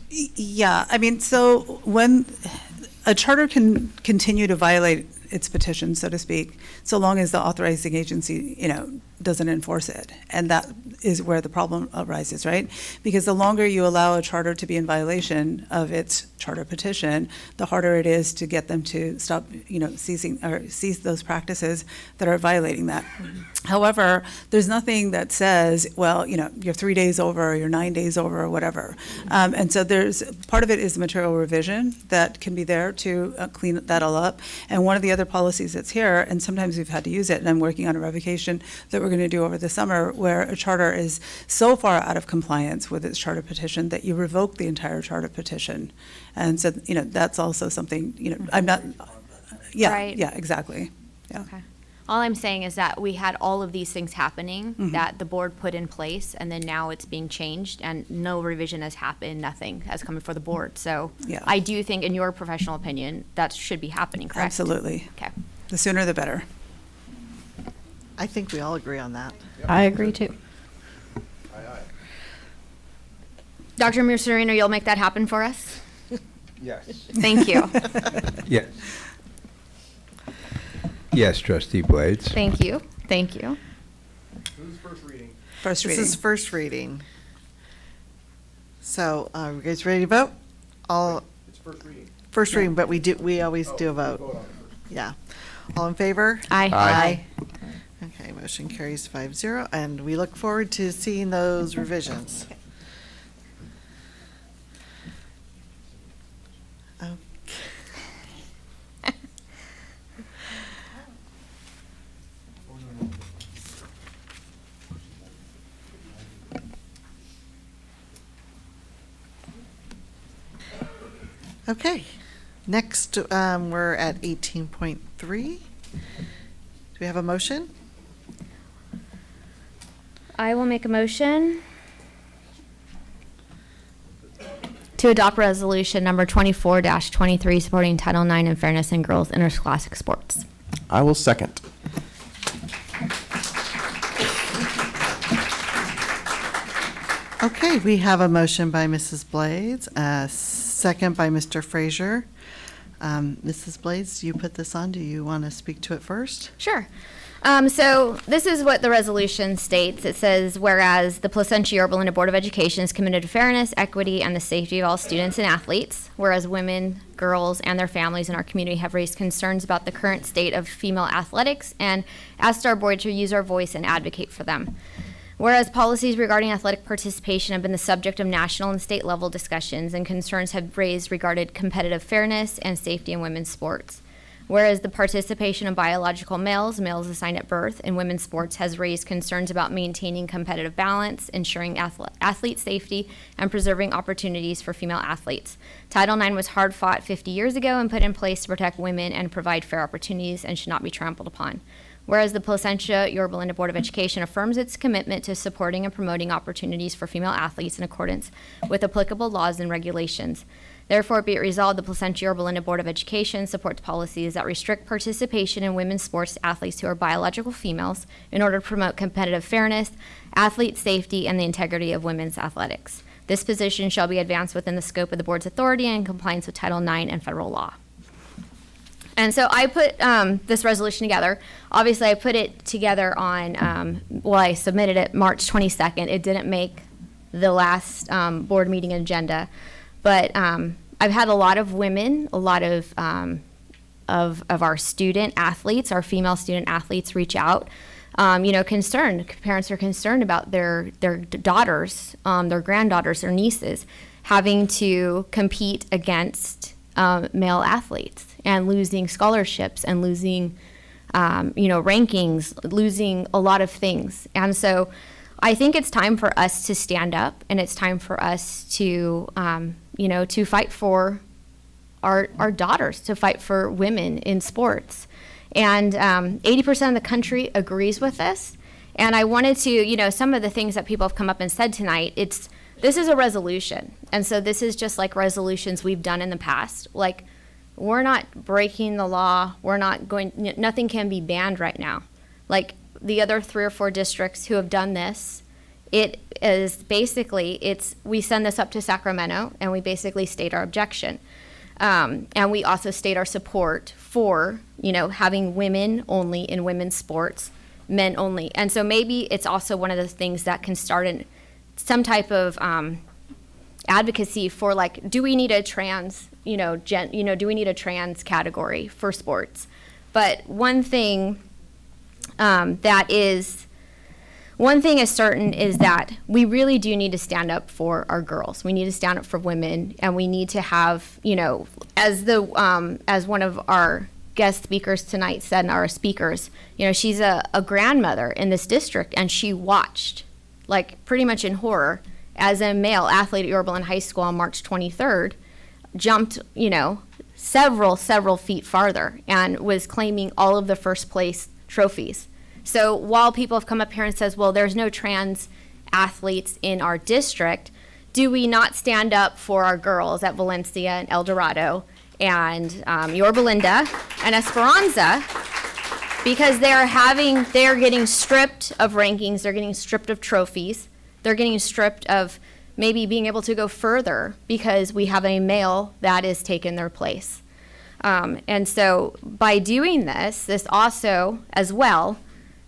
Yeah, I mean, so when a charter can continue to violate its petition, so to speak, so long as the authorizing agency, doesn't enforce it. And that is where the problem arises, right? Because the longer you allow a charter to be in violation of its charter petition, the harder it is to get them to stop, cease those practices that are violating that. However, there's nothing that says, well, you're 3 days over or you're 9 days over or whatever. And so part of it is the material revision that can be there to clean that all up. And one of the other policies that's here, and sometimes we've had to use it, and I'm working on a revocation that we're going to do over the summer, where a charter is so far out of compliance with its charter petition that you revoke the entire charter petition. And so, that's also something, I'm not, yeah, Right. yeah, exactly. Yeah. Okay. All I'm saying is that we had all of these things happening that the board put in place, and then now it's being changed, and no revision has happened, nothing has come before the board. So Yeah. I do think, in your professional opinion, that should be happening, correct? Absolutely. Okay. The sooner the better. I think we all agree on that. I agree too. Dr. Mercerino, you'll make that happen for us? Yes. Thank you. Yes. Yes, trustee Blades. Thank you. Thank you. Who's first reading? First This reading. is first reading. So, are you guys ready to vote? All, It's first reading. first reading, but we always do a vote. Vote on it first. Yeah. All in favor? Aye. Aye. Okay, motion carries 5-0, and we look forward to seeing those revisions. Okay. Okay, next, we're at 18.3. Do we have a motion? I will make a motion to adopt resolution number 24-23 supporting Title IX and fairness in girls' interscholastic sports. I will second. Okay, we have a motion by Mrs. Blades, a second by Mr. Frazier. Mrs. Blades, you put this on. Do you want to speak to it first? Sure. So this is what the resolution states. It says, whereas the Placentia-Yorba Board of Education is committed to fairness, equity, and the safety of all students and athletes, whereas women, girls, and their families in our community have raised concerns about the current state of female athletics and asked our board to use our voice and advocate for them. Whereas policies regarding athletic participation have been the subject of national and state level discussions, and concerns have raised regarding competitive fairness and safety in women's sports. Whereas the participation of biological males assigned at birth, in women's sports has raised concerns about maintaining competitive balance, ensuring athlete safety, and preserving opportunities for female athletes. Title IX was hard fought 50 years ago and put in place to protect women and provide fair opportunities and should not be trampled upon. Whereas the Placentia-Yorba Board of Education affirms its commitment to supporting and promoting opportunities for female athletes in accordance with applicable laws and regulations. Therefore, be it resolved, the Placentia-Yorba Board of Education supports policies that restrict participation in women's sports athletes who are biological females in order to promote competitive fairness, athlete safety, and the integrity of women's athletics. This position shall be advanced within the scope of the board's authority and in compliance with Title IX and federal law. And so I put this resolution together. Obviously, I put it together on, I submitted it March 22nd. It didn't make the last board meeting agenda. But I've had a lot of women, a lot of our student athletes, our female student athletes reach out, concerned. Parents are concerned about their daughters, their granddaughters, their nieces, having to compete against male athletes and losing scholarships and losing, rankings, losing a lot of things. And so I think it's time for us to stand up, and it's time for us to, to fight for our daughters, to fight for women in sports. And 80% of the country agrees with this. And I wanted to, some of the things that people have come up and said tonight, this is a resolution. And so this is just like resolutions we've done in the past. Like, we're not breaking the law. We're not going, nothing can be banned right now. Like the other 3 or 4 districts who have done this, it is basically, we send this up to Sacramento and we basically state our objection. And we also state our support for, having women only in women's sports, men only. And so maybe it's also one of the things that can start in some type of advocacy for, like, do we need a trans, do we need a trans category for sports? But one thing is certain is that we really do need to stand up for our girls. We need to stand up for women, and we need to have, as one of our guest speakers tonight said, and our speakers, she's a grandmother in this district, and she watched, like, pretty much in horror, as a male athlete at Yorba High School on March 23rd jumped, several feet farther and was claiming all of the first place trophies. So while people have come up here and says, well, there's no trans athletes in our district, do we not stand up for our girls at Valencia and El Dorado and Yorba Linda and Esperanza? Because they're getting stripped of rankings, they're getting stripped of trophies, they're getting stripped of maybe being able to go further because we have a male that is taking their place. And so by doing this also as well,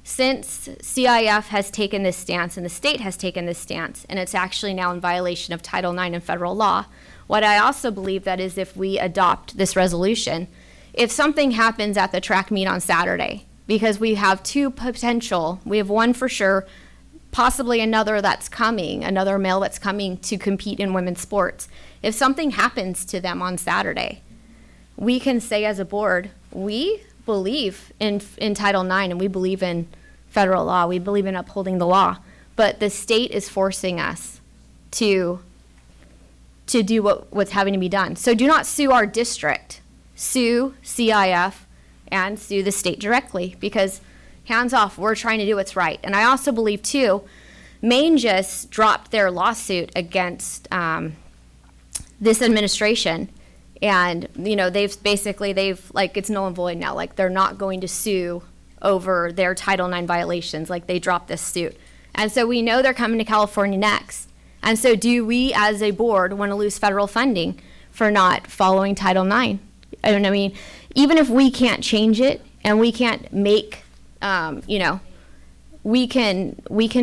since CIF has taken this stance and the state has taken this stance, and it's actually now in violation of Title IX and federal law, what I also believe that is if we adopt this resolution, if something happens at the track meet on Saturday, because we have 2 potential, we have one for sure, possibly another male that's coming to compete in women's sports. If something happens to them on Saturday, we can say as a board, we believe in Title IX and we believe in federal law. We believe in upholding the law. But the state is forcing us to do what's having to be done. So do not sue our district. Sue CIF and sue the state directly, because hands off, we're trying to do what's right. And I also believe, too, Maine just dropped their lawsuit against this administration. And, they've like, it's null and void now. Like, they're not going to sue over their Title IX violations. Like, they dropped this suit. And so we know they're coming to California next. And so do we, as a board, want to lose federal funding for not following Title IX? Even if we can't change it and we can't make you know, we can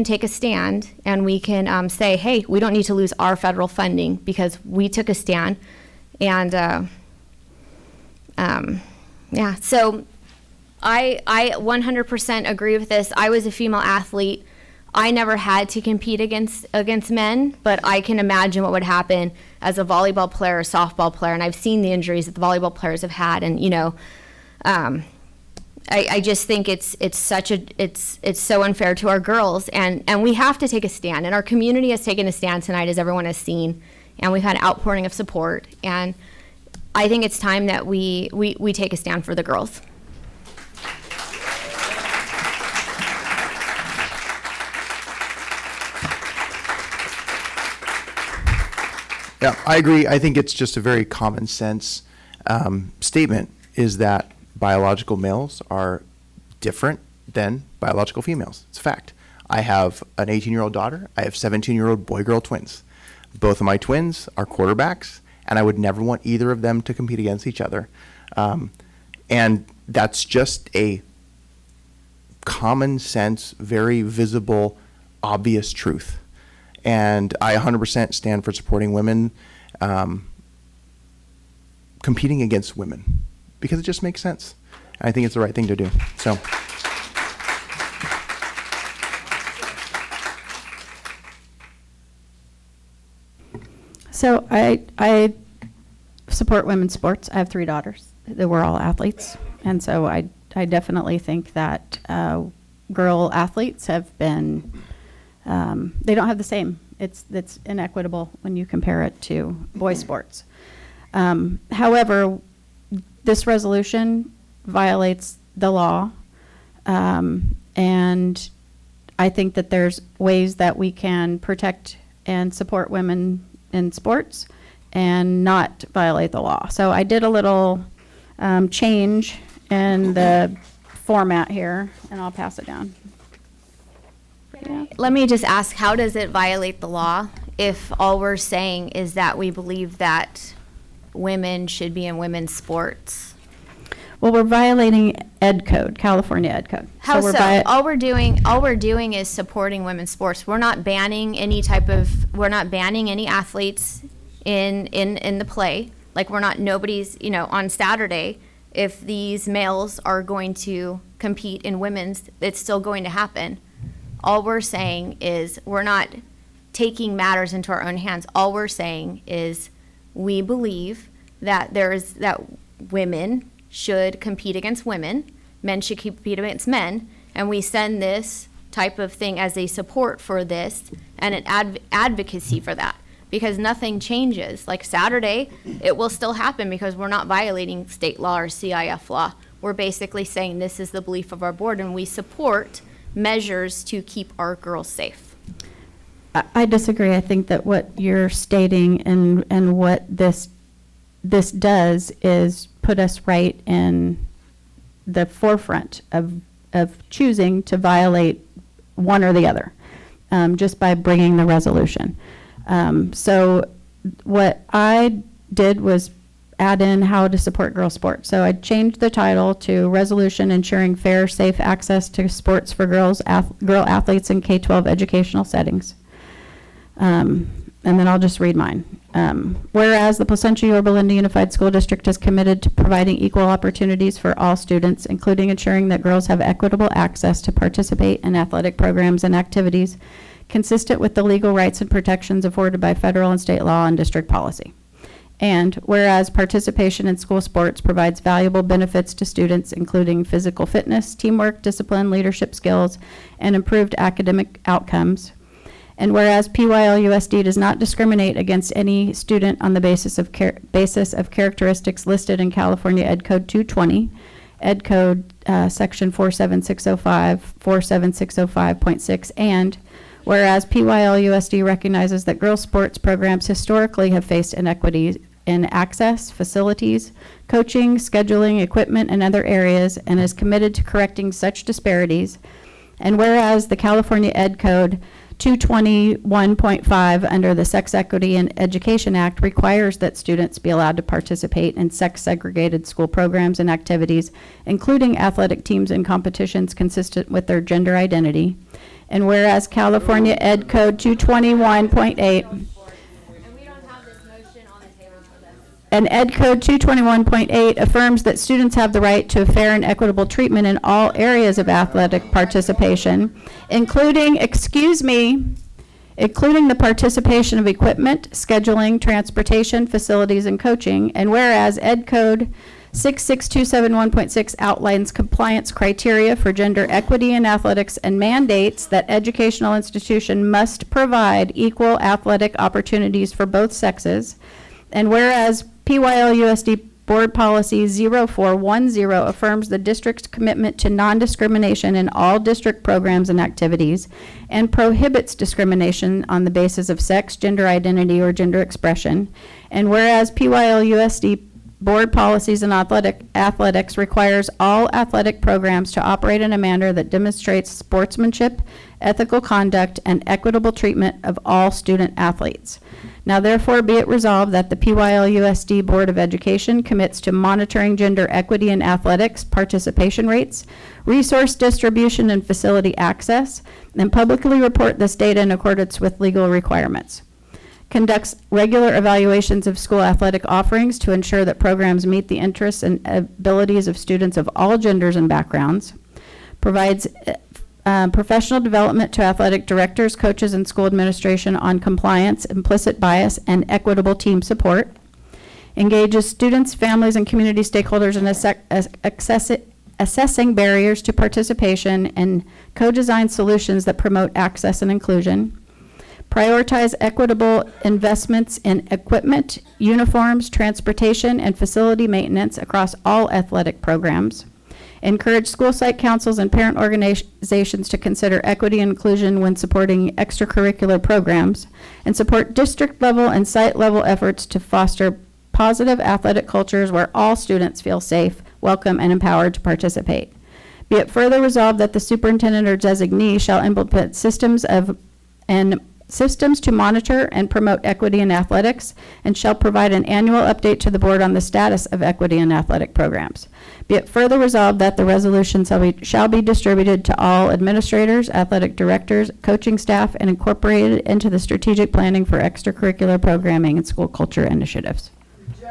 take a stand and we can say, hey, we don't need to lose our federal funding because we took a stand. And yeah, so I 100% agree with this. I was a female athlete. I never had to compete against men, but I can imagine what would happen as a volleyball player or softball player, and I've seen the injuries that the volleyball players have had, and you know, I just think it's so unfair to our girls, and we have to take a stand, and our community has taken a stand tonight, as everyone has seen, and we've had an outpouring of support, and I think it's time that we take a stand for the girls. Yeah, I agree. I think it's just a very common sense statement, is that biological males are different than biological females. It's a fact. I have an 18-year-old daughter. I have 17-year-old boy-girl twins. Both of my twins are quarterbacks, and I would never want either of them to compete against each other. And that's just a common sense, very visible, obvious truth. And I 100% stand for supporting women competing against women, because it just makes sense. I think it's the right thing to do. So I support women's sports. I have 3 daughters that were all athletes. And so I definitely think that girl athletes have been, they don't have the same. It's inequitable when you compare it to boy sports. However, this resolution violates the law. And I think that there's ways that we can protect and support women in sports and not violate the law. So I did a little change in the format here, and I'll pass it down. Yeah. Let me just ask, how does it violate the law if all we're saying is that we believe that women should be in women's sports? Well, we're violating Ed Code, California Ed Code. How so? We're All we're doing is supporting women's sports. We're not banning any athletes in the play. Like, nobody's, you know, on Saturday, if these males are going to compete in women's, it's still going to happen. All we're saying is we're not taking matters into our own hands. All we're saying is we believe that that women should compete against women, men should compete against men, and we send this type of thing as a support for this and an advocacy for that, because nothing changes. Like Saturday, it will still happen because we're not violating state law or CIF law. We're basically saying this is the belief of our board, and we support measures to keep our girls safe. I disagree. I think that what you're stating and what this does is put us right in the forefront of choosing to violate one or the other, just by bringing the resolution. So what I did was add in how to support girl sports. So I changed the title to Resolution Ensuring Fair, Safe Access to Sports for Girl Athletes in K-12 Educational Settings. And then I'll just read mine. Whereas the Placentia-Yorba Unified School District is committed to providing equal opportunities for all students, including ensuring that girls have equitable access to participate in athletic programs and activities consistent with the legal rights and protections afforded by federal and state law and district policy. And whereas participation in school sports provides valuable benefits to students, including physical fitness, teamwork, discipline, leadership skills, and improved academic outcomes. And whereas PYLUSD does not discriminate against any student on the basis of characteristics listed in California Ed Code 220, Ed Code Section 47605, 47605.6, and whereas PYLUSD recognizes that girls' sports programs historically have faced inequities in access, facilities, coaching, scheduling, equipment, and other areas, and is committed to correcting such disparities. And whereas the California Ed Code 221.5 under the Sex Equity and Education Act requires that students be allowed to participate in sex-segregated school programs and activities, including athletic teams and competitions consistent with their gender identity. And whereas California Ed Code 221.8 and Ed Code 221.8 affirms that students have the right to a fair and equitable treatment in all areas of athletic participation, including the participation of equipment, scheduling, transportation, facilities, and coaching. And whereas Ed Code 66271.6 outlines compliance criteria for gender equity in athletics and mandates that educational institutions must provide equal athletic opportunities for both sexes. And whereas PYLUSD Board Policy 0410 affirms the district's commitment to non-discrimination in all district programs and activities and prohibits discrimination on the basis of sex, gender identity, or gender expression. And whereas PYLUSD Board Policies in Athletics requires all athletic programs to operate in a manner that demonstrates sportsmanship, ethical conduct, and equitable treatment of all student athletes. Now therefore be it resolved that the PYLUSD Board of Education commits to monitoring gender equity in athletics participation rates, resource distribution, and facility access, and publicly report this data in accordance with legal requirements. Conducts regular evaluations of school athletic offerings to ensure that programs meet the interests and abilities of students of all genders and backgrounds. Provides professional development to athletic directors, coaches, and school administration on compliance, implicit bias, and equitable team support. Engages students, families, and community stakeholders in assessing barriers to participation and co-design solutions that promote access and inclusion. Prioritize equitable investments in equipment, uniforms, transportation, and facility maintenance across all athletic programs. Encourage school site councils and parent organizations to consider equity and inclusion when supporting extracurricular programs, and support district-level and site-level efforts to foster positive athletic cultures where all students feel safe, welcome, and empowered to participate. Be it further resolved that the superintendent or designee shall implement systems to monitor and promote equity in athletics, and shall provide an annual update to the board on the status of equity in athletic programs. Be it further resolved that the resolution shall be distributed to all administrators, athletic directors, coaching staff, and incorporated into the strategic planning for extracurricular programming and school culture initiatives. So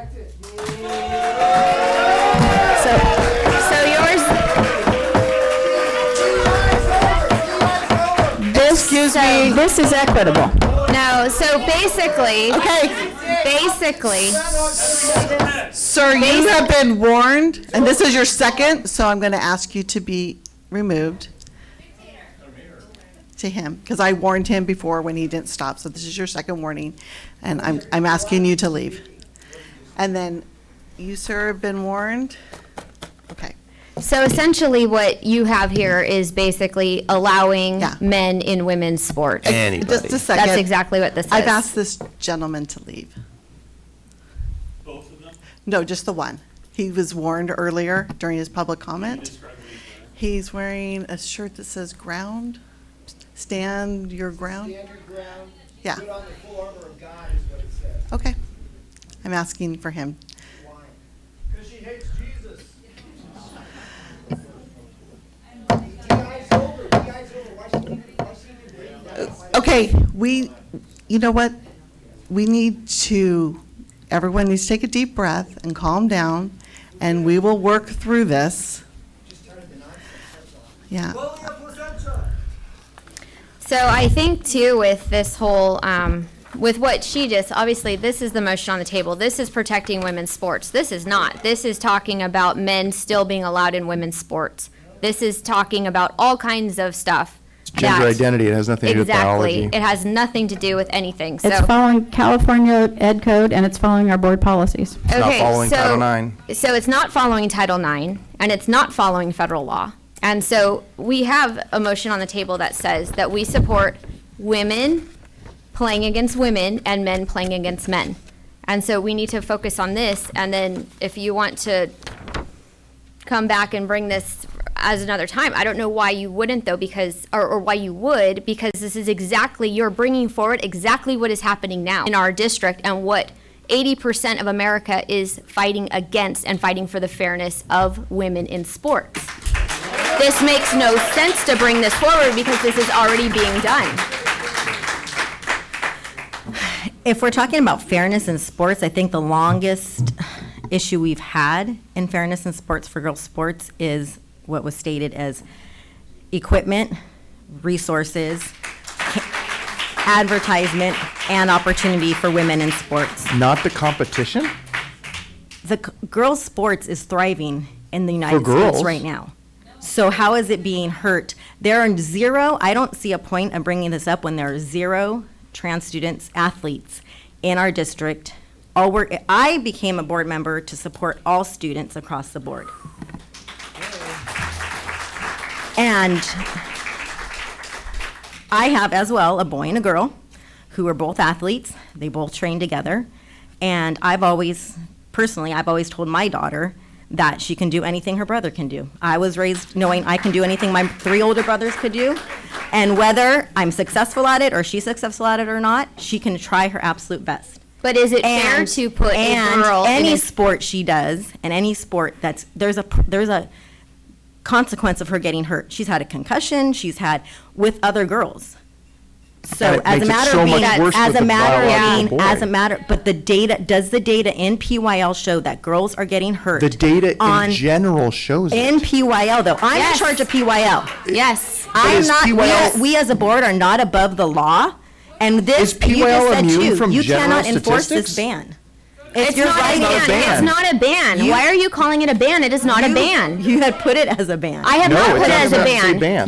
yours. Excuse me. This is equitable. No, so basically. Okay. Basically. Sir, you have been warned, and this is your second, so I'm going to ask you to be removed. To him, because I warned him before when he didn't stop, so this is your second warning, and I'm asking you to leave. And then you, sir, have been warned. Okay. So essentially what you have here is basically allowing men in women's sports. Just a second. That's exactly what this is. I've asked this gentleman to leave. Both of them? No, just the one. He was warned earlier during his public comment. He's wearing a shirt that says ground. Stand your ground. Stand your ground. Yeah. Put on the full armor of God is what it says. Okay. I'm asking for him. Why? Because she hates Jesus. Okay, you know what? We need to, everyone needs to take a deep breath and calm down, and we will work through this. Yeah. So I think too with this whole, with what she just, obviously this is the motion on the table. This is protecting women's sports. This is not. This is talking about men still being allowed in women's sports. This is talking about all kinds of stuff. It's gender identity. It has nothing to do with biology. Exactly. It has nothing to do with anything. So It's following California Ed Code, and it's following our board policies. It's not following Title IX. So it's not following Title IX, and it's not following federal law. And so we have a motion on the table that says that we support women playing against women and men playing against men. And so we need to focus on this, and then if you want to come back and bring this as another time. I don't know why you wouldn't though, because, or why you would, because this is exactly, you're bringing forward exactly what is happening now in our district and what 80% of America is fighting against and fighting for the fairness of women in sports. This makes no sense to bring this forward because this is already being done. If we're talking about fairness in sports, I think the longest issue we've had in fairness in sports for girls' sports is what was stated as equipment, resources, advertisement, and opportunity for women in sports. Not the competition? The girls' sports is thriving in the United girls? States right now. So how is it being hurt? There are zero, I don't see a point of bringing this up when there are 0 trans students, athletes in our district. I became a board member to support all students across the board. And I have as well a boy and a girl who are both athletes. They both train together. And I've always told my daughter that she can do anything her brother can do. I was raised knowing I can do anything my 3 older brothers could do. And whether I'm successful at it or she's successful at it or not, she can try her absolute best. But is it fair to put a girl in any a sport she does, and any sport there's a consequence of her getting hurt. She's had a concussion. She's had with other girls. So But the data, does the data in PYL show that girls are getting hurt? The data in general shows it. In PYL though, I'm in charge of PYL. Yes. I'm is not, PYL we as a board are not above the law. And this, Is you just PYL said immune too, from you general cannot enforce this statistics? ban. It's not a ban. It's not a ban. Why are you calling it a ban? It is not a ban. You had put it as a ban. I have not it put it as a doesn't say ban. ban.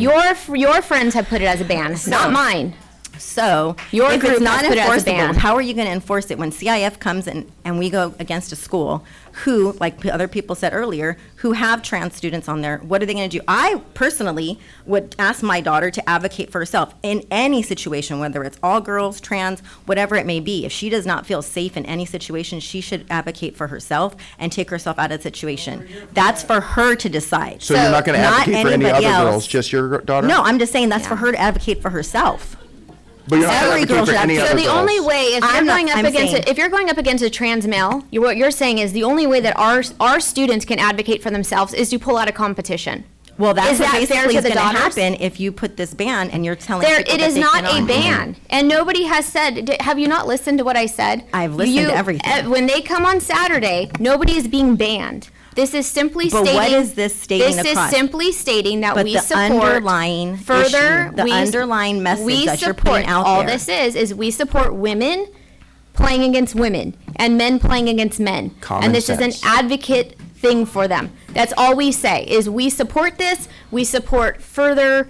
Your friends have put it as a ban, not mine. So, Your if group it's not has put it as a enforceable, ban. how are you going to enforce it when CIF comes in and we go against a school who, like other people said earlier, who have trans students on there? What are they going to do? I personally would ask my daughter to advocate for herself in any situation, whether it's all girls, trans, whatever it may be. If she does not feel safe in any situation, she should advocate for herself and take herself out of the situation. That's for her to decide. So you're not going to advocate for any anybody other else. girls, just your daughter? No, I'm just saying that's for her to advocate for herself. But you're not Every going to girl advocate for should any advocate. other So the girls. only way, if you're I'm not- going up I'm against saying- if you're going up against a trans male, what you're saying is the only way that our students can advocate for themselves is to pull out a competition. Well, that's Is what that fair basically to is the going to daughters? happen if you put this ban and you're telling There, people it that is they not a cannot. ban, and nobody has said. Have you not listened to what I said? I've listened to everything. When they come on Saturday, nobody is being banned. This is simply But stating. what is this stating This across? is simply stating that But we the support underlying further. issue, the underlying message we that you're support, putting out all there. this is we support women playing against women and men playing against men. Common And this is sense. an advocate thing for them. That's all we say is we support this. We support further.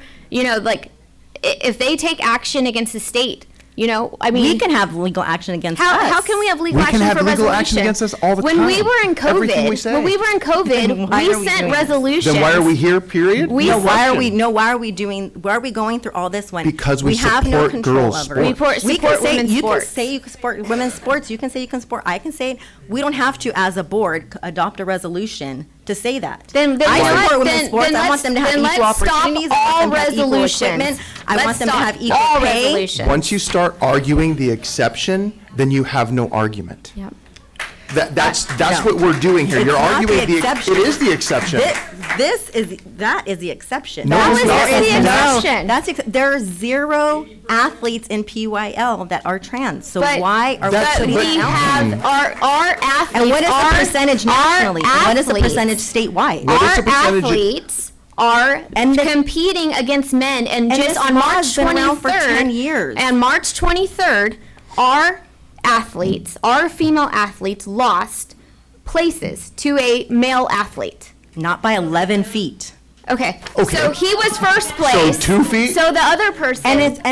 If they take action against the state. I mean, we can have legal action against us. how can we have legal We can action have for legal resolution? action against us all the when time. we were in Everything we COVID, say. when we were in COVID, Then why we are we sent doing this? resolutions. Then why are we here, period? We- No, why are Question. why are we going through all this when Because we have no support control girls' over it? sports. We support women's you sports. can say you can support women's sports. You can say you can support. I can say it. We don't have to, as a board, adopt a resolution to say that. Then I you know what? support women's Then- sports. then I want let's- them to have then equal let's stop opportunities. I all want them to have equal resolutions. equipment. I Let's want them to stop have equal all pay. resolutions. Once you start arguing the exception, then you have no argument. Yep. That's No. what we're doing here. It's You're not arguing the exception. it is the exception. That is the exception. No, That it's is not. the No. exception. There are 0 athletes in PYL that are trans. So But- why are we That's- putting but- it We out? have our athletes. And what is the percentage nationally? And what is the athletes- percentage statewide? What is the Our percentage- athletes are competing against men, and this just on law March has been around for 23rd, 10 years. and March 23rd, our athletes, our female athletes, lost places to a male athlete. Not by 11 feet. Okay. Okay. So he was first place. 2 feet? So the other person.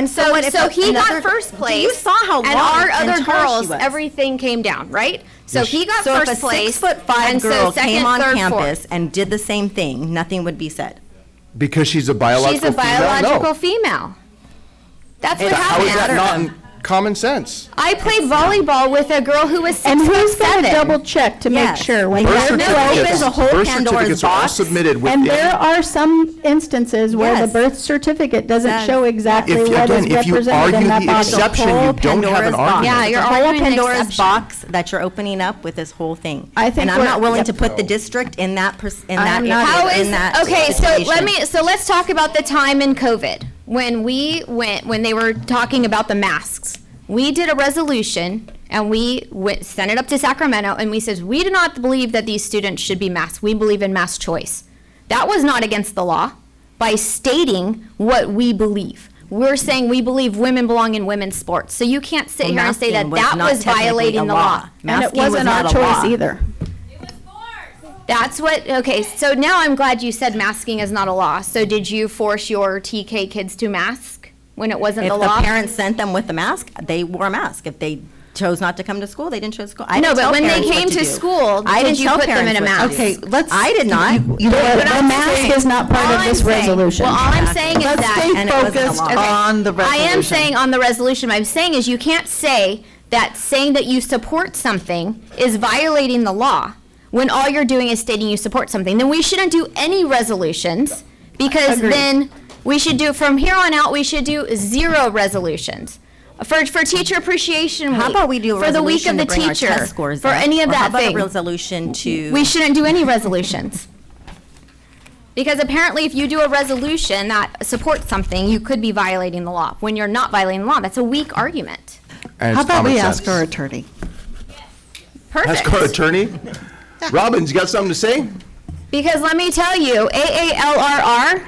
so what if he another- got first place. You saw how and long our and other tall she girls, was. everything came down, right? So he got So first if a place. 6'5" and so girl second, came on third, campus fourth. and did the same thing, nothing would be said. Because she's a biological She's a female? biological No. female. That's what How is that happened. not? common sense. I played volleyball with a girl who was 6'7". And who's going to double check to make Yes. sure when Birth they're certificates, a whole birth Pandora's certificates are all box. submitted And within. there are some instances where the Yes. birth certificate doesn't Says- show exactly If, what is again, if you represented argue in that the box. exception, you Whole don't have an Pandora's box. argument. Yeah, you're It's a whole arguing an Pandora's exception. box that you're opening up with this whole thing. I think and I'm we're- not willing yep. to put the district in that I'm not How in is, that okay, situation. so let's talk about the time in COVID, when they were talking about the masks. We did a resolution, and sent it up to Sacramento, and we said, we do not believe that these students should be masked. We believe in mask choice. That was not against the law by stating what we believe. We're saying we believe women belong in women's sports. So you can't sit Well, here and say that masking was that not was technically violating a the law. law. And it Masking was wasn't our not a choice law. either. That's what, okay, so now I'm glad you said masking is not a law. So did you force your TK kids to mask when it wasn't If the the law? parents sent them with the mask, they wore a mask. If they chose not to come to school, they didn't choose school. I No, didn't but tell when they parents what came to do. school, I did didn't you tell put them parents in a what to mask? do. Okay, let's. I did not. The mask is not part of this resolution. Well, all I'm saying is Let's that. stay And it wasn't a focused law. on the resolution. I am saying on the resolution, what I'm saying is you can't say that saying that you support something is violating the law when all you're doing is stating you support something. Then we shouldn't do any resolutions, because Agreed. then we should do, from here on out, we should do 0 resolutions. For Teacher Appreciation Week. How about we do a for the week resolution of to the bring our teacher, test scores for up? any of Or how that about a thing. resolution to? We shouldn't do any resolutions. Because apparently if you do a resolution that supports something, you could be violating the law. When you're not violating the law, that's a weak argument. And How it's about we common ask sense. our attorney? Perfect. Ask our attorney. Robbins, you got something to say? Because let me tell you, AALRR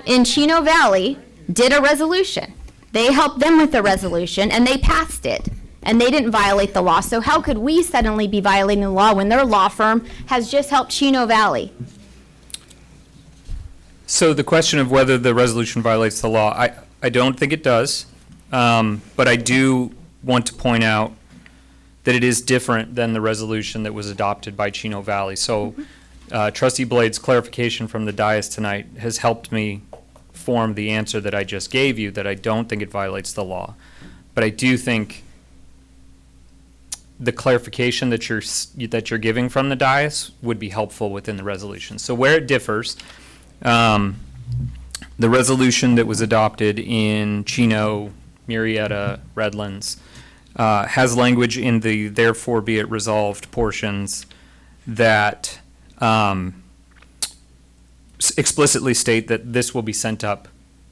in Chino Valley did a resolution. They helped them with the resolution, and they passed it. And they didn't violate the law. So how could we suddenly be violating the law when their law firm has just helped Chino Valley? So the question of whether the resolution violates the law, I don't think it does. But I do want to point out that it is different than the resolution that was adopted by Chino Valley. So Trustee Blade's clarification from the dais tonight has helped me form the answer that I just gave you, that I don't think it violates the law. But I do think the clarification that you're giving from the dais would be helpful within the resolution. So where it differs, the resolution that was adopted in Chino, Murrieta, Redlands, has language in the therefore be it resolved portions that explicitly state that this will be sent up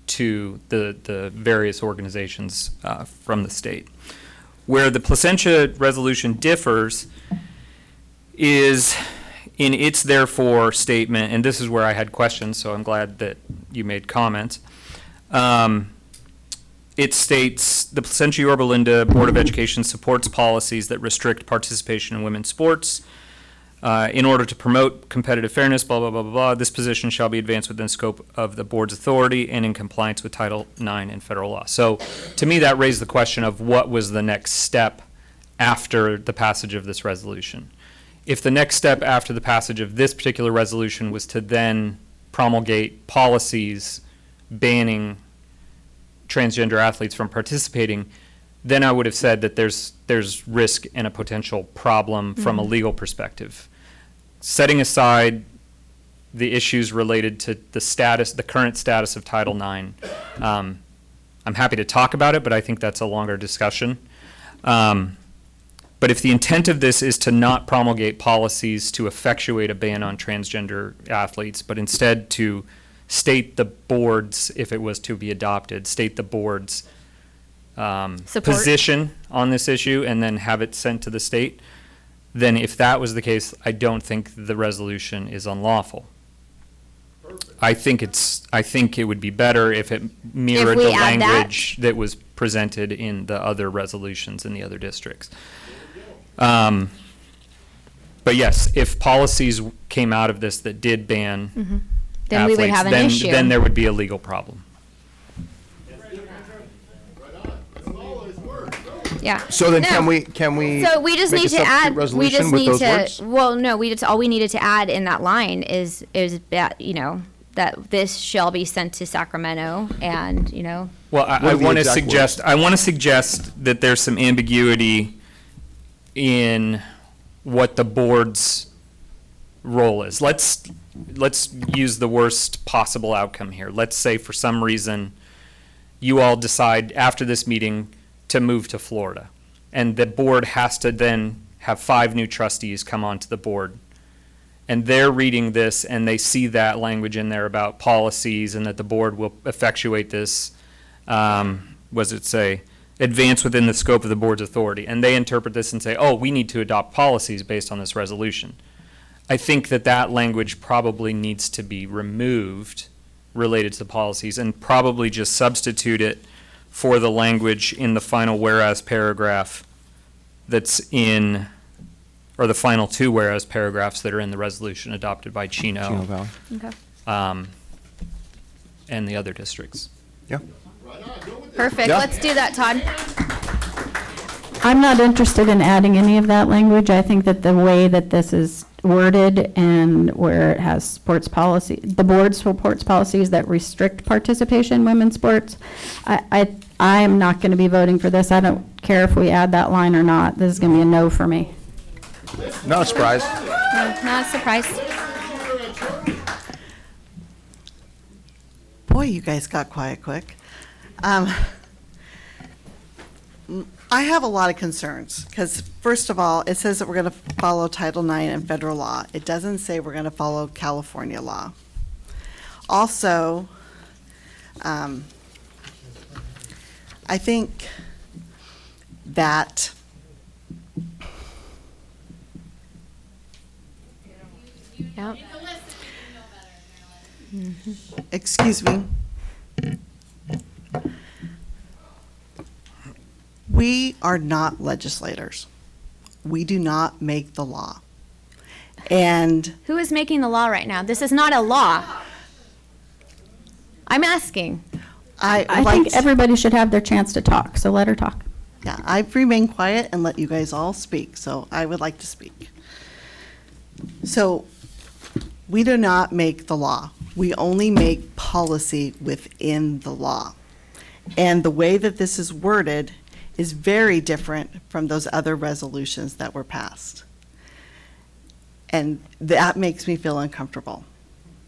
to the various organizations from the state. Where the Placentia resolution differs is in its therefore statement, and this is where I had questions, so I'm glad that you made comments. It states, the Placentia-Yorba Linda Board of Education supports policies that restrict participation in women's sports. In order to promote competitive fairness, blah, blah, blah, blah, blah, this position shall be advanced within the scope of the board's authority and in compliance with Title IX and federal law. So to me, that raised the question of what was the next step after the passage of this resolution. If the next step after the passage of this particular resolution was to then promulgate policies banning transgender athletes from participating, then I would have said that there's risk and a potential problem from a legal perspective. Setting aside the issues related to the current status of Title IX, I'm happy to talk about it, but I think that's a longer discussion. But if the intent of this is to not promulgate policies to effectuate a ban on transgender athletes, but instead to state the board's, if it was to be adopted, state the board's position on this issue and then have it sent to the state, then if that was the case, I don't think the resolution is unlawful. I think it would be better if it mirrored the language that was presented in the other resolutions in the other districts. But yes, if policies came out of this that did ban Then we would athletes, have an then, issue. then there would be a legal problem. Yeah. So then No. can we So we just make a need to substitute add, we resolution just with need those to, words? well, no, all we needed to add in that line is that, that this shall be sent to Sacramento and, Well, What I are the want to exact suggest, I want to suggest that there's some ambiguity in what the board's role is. Let's use the worst possible outcome here. Let's say for some reason you all decide after this meeting to move to Florida, and the board has to then have 5 new trustees come onto the board. And they're reading this and they see that language in there about policies and that the board will effectuate this, was it say, advance within the scope of the board's authority. And they interpret this and say, oh, we need to adopt policies based on this resolution. I think that language probably needs to be removed related to the policies and probably just substitute it for the language in the final whereas paragraph that's in, or the final 2 whereas paragraphs that are in the resolution adopted by Chino. Valley. Okay. And the other districts. Yeah. Perfect. Yeah. Let's do that, Todd. I'm not interested in adding any of that language. I think that the way that this is worded and where it has sports policy, the board supports policies that restrict participation in women's sports. I am not going to be voting for this. I don't care if we add that line or not. This is going to be a no for me. Not a surprise. No, not a surprise. Boy, you guys got quiet quick. I have a lot of concerns, because first of all, it says that we're going to follow Title IX and federal law. It doesn't say we're going to follow California law. Also, I think that Yep. excuse me. We are not legislators. We do not make the law. And Who is making the law right now? This is not a law. I'm asking. I think everybody should have their chance to talk, so let her talk. Yeah, I've remained quiet and let you guys all speak, so I would like to speak. So, we do not make the law. We only make policy within the law. And the way that this is worded is very different from those other resolutions that were passed. And that makes me feel uncomfortable,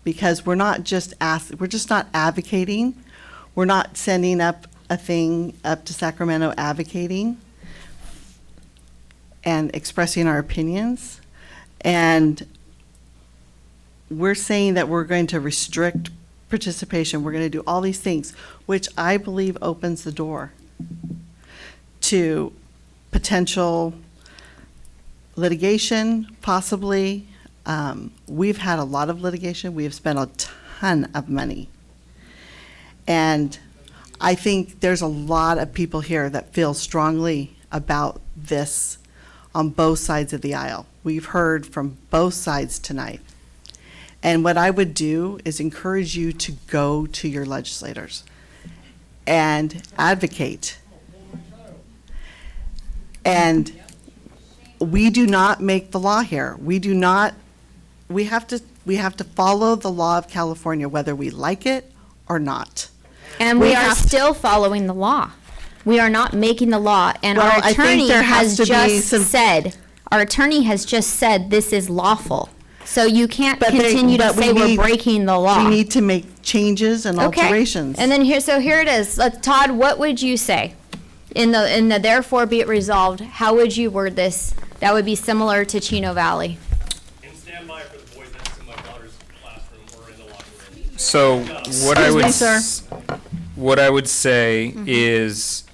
because we're not just we're just not advocating. We're not sending up a thing up to Sacramento advocating and expressing our opinions. And we're saying that we're going to restrict participation. We're going to do all these things, which I believe opens the door to potential litigation, possibly. We've had a lot of litigation. We have spent a ton of money. And I think there's a lot of people here that feel strongly about this on both sides of the aisle. We've heard from both sides tonight. And what I would do is encourage you to go to your legislators and advocate. And we do not make the law here. We do not, we have to follow the law of California, whether we like it or not. And we are have to- still following the law. We are not making the law. And Well, our I think attorney there has has to be just some- said, our attorney has just said this is lawful. So you can't But continue to but we say we're need- breaking the law. We need to make changes and Okay. alterations. And then here it is. Todd, what would you say? In the therefore be it resolved, how would you word this? That would be similar to Chino Valley. And stand by for the boys next in my daughter's classroom or in the locker room. So what I Excuse would me, sir. what I would say is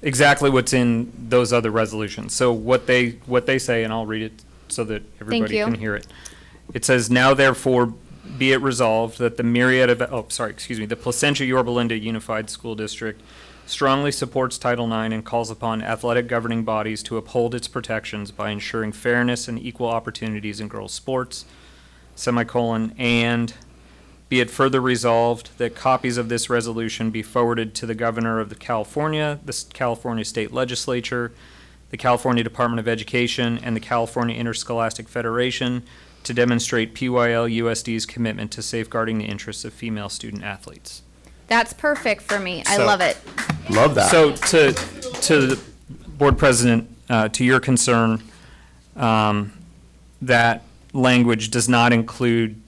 exactly what's in those other resolutions. So what they say, and I'll read it so that everybody you. can hear it. It says, now therefore be it resolved that the the Placentia-Yorba Unified School District strongly supports Title IX and calls upon athletic governing bodies to uphold its protections by ensuring fairness and equal opportunities in girls' sports, and be it further resolved that copies of this resolution be forwarded to the Governor of California, the California State Legislature, the California Department of Education, and the California Interscholastic Federation to demonstrate PYL USD's commitment to safeguarding the interests of female student athletes. That's perfect for me. I So- love it. Love that. So to the board president, to your concern, that language does not include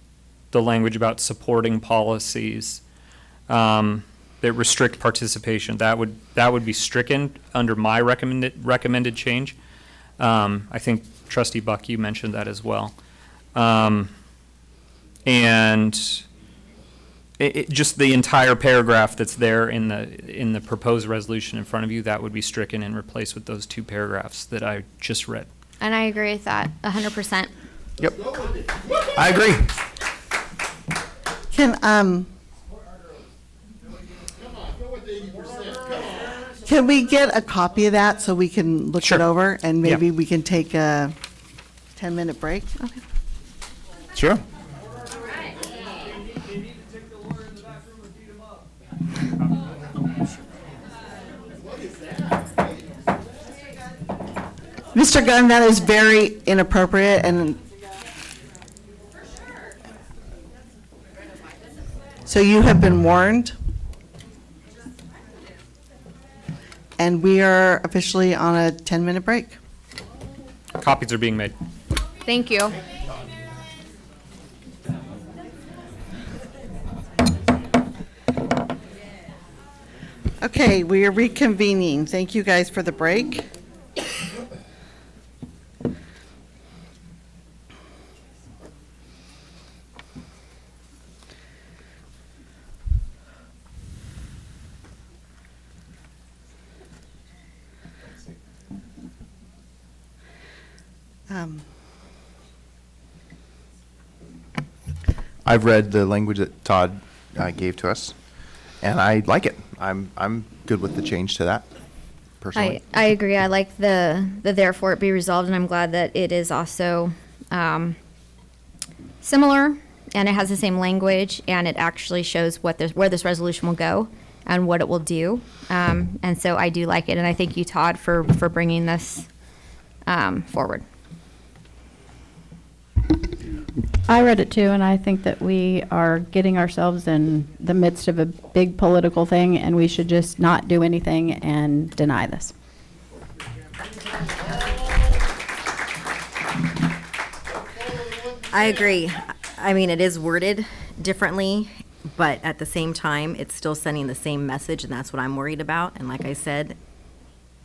the language about supporting policies that restrict participation. That would be stricken under my recommended change. I think Trustee Buck, you mentioned that as well. And just the entire paragraph that's there in the proposed resolution in front of you, that would be stricken and replaced with those two paragraphs that I just read. And I agree with that 100%. Yep. I agree. Can we get a copy of that so we can look it over and Yeah. maybe we can take a 10-minute break? Okay. Sure. Mr. Gunn, that is very inappropriate and so you have been warned. And we are officially on a 10-minute break. Copies are being made. Thank you. Okay, we are reconvening. Thank you guys for the break. I've read the language that Todd gave to us, and I like it. I'm good with the change to that, personally. I agree. I like the therefore it be resolved, and I'm glad that it is also similar, and it has the same language, and it actually shows where this resolution will go and what it will do. And so I do like it, and I thank you, Todd, for bringing this forward. I read it too, and I think that we are getting ourselves in the midst of a big political thing, and we should just not do anything and deny this. I agree. I mean, it is worded differently, but at the same time, it's still sending the same message, and that's what I'm worried about. And like I said,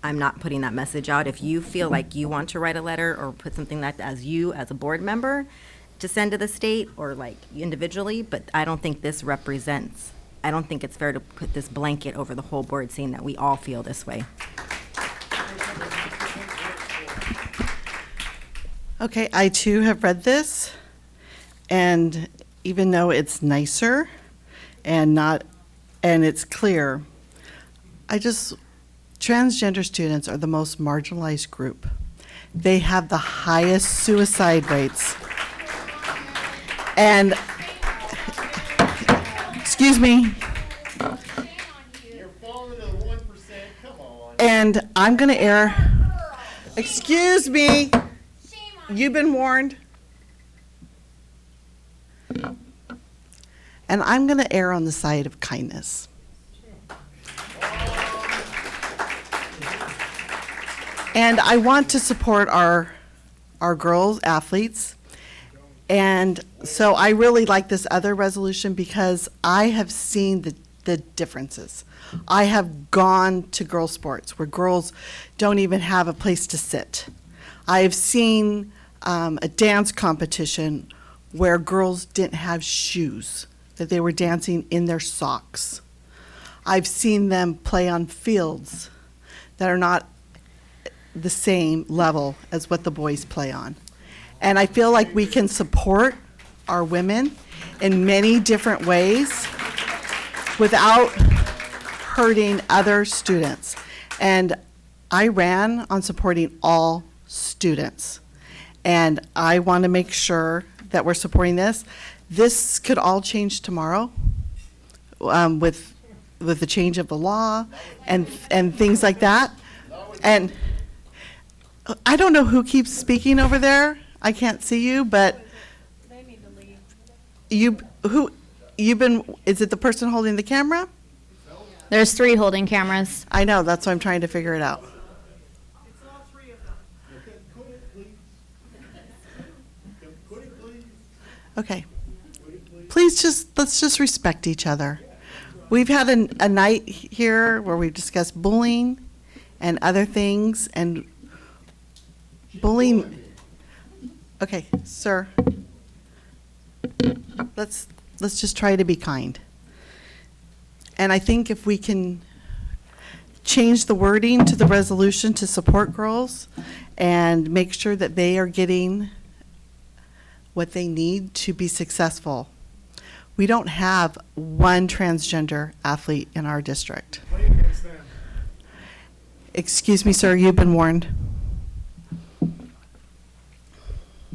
I'm not putting that message out. If you feel like you want to write a letter or put something like that as a board member to send to the state or like individually, but I don't think this represents, I don't think it's fair to put this blanket over the whole board saying that we all feel this way. Okay, I too have read this, and even though it's nicer and it's clear, transgender students are the most marginalized group. They have the highest suicide rates. And, excuse me. And I'm going to excuse me. You've been warned. And I'm going to err on the side of kindness. And I want to support our girls athletes. And so I really like this other resolution because I have seen the differences. I have gone to girls' sports where girls don't even have a place to sit. I have seen a dance competition where girls didn't have shoes, that they were dancing in their socks. I've seen them play on fields that are not the same level as what the boys play on. And I feel like we can support our women in many different ways without hurting other students. And I ran on supporting all students. And I want to make sure that we're supporting this. This could all change tomorrow with the change of the law and things like that. And I don't know who keeps speaking over there. I can't see you, but Is it the person holding the camera? There's 3 holding cameras. I know, that's why I'm trying to figure it out. Okay. Let's just respect each other. We've had a night here where we've discussed bullying and other things, and bullying. Okay, sir. Let's just try to be kind. And I think if we can change the wording to the resolution to support girls and make sure that they are getting what they need to be successful. We don't have one transgender athlete in our district. Excuse me, sir, you've been warned.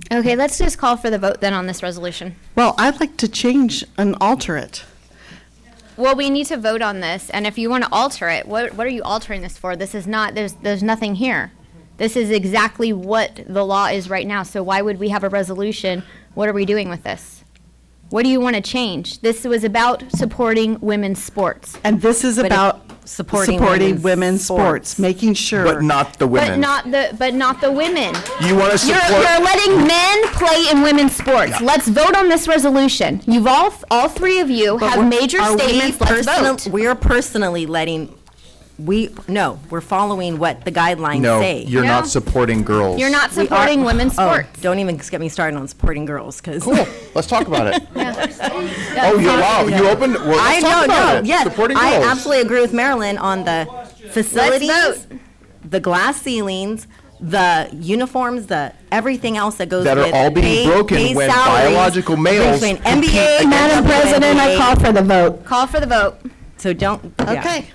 Okay, let's just call for the vote then on this resolution. Well, I'd like to change and alter it. Well, we need to vote on this, and if you want to alter it, what are you altering this for? This is not, there's nothing here. This is exactly what the law is right now, so why would we have a resolution? What are we doing with this? What do you want to change? This was about supporting women's sports. And this is about supporting women's sports, making sure. But not the women. But not the women. You want to support. You're letting men play in women's sports. Yeah. Let's vote on this resolution. You've all 3 of you have major statements. Let's vote. We're personally letting, we're following what the guidlines say. No, you're not supporting girls. You're not supporting women's sports. Don't even get me started on supporting girls, because. Cool, let's talk about it. Wow, you opened, well, let's talk about it. Yes, Supporting girls. I absolutely agree with Marilyn on the facilities, Let's vote. the glass ceilings, the uniforms, the everything else that goes That with are all being broken pay when salaries, biological males between compete NBA, against Madam President, I call for the vote. Call for the vote. So don't. yeah. Okay.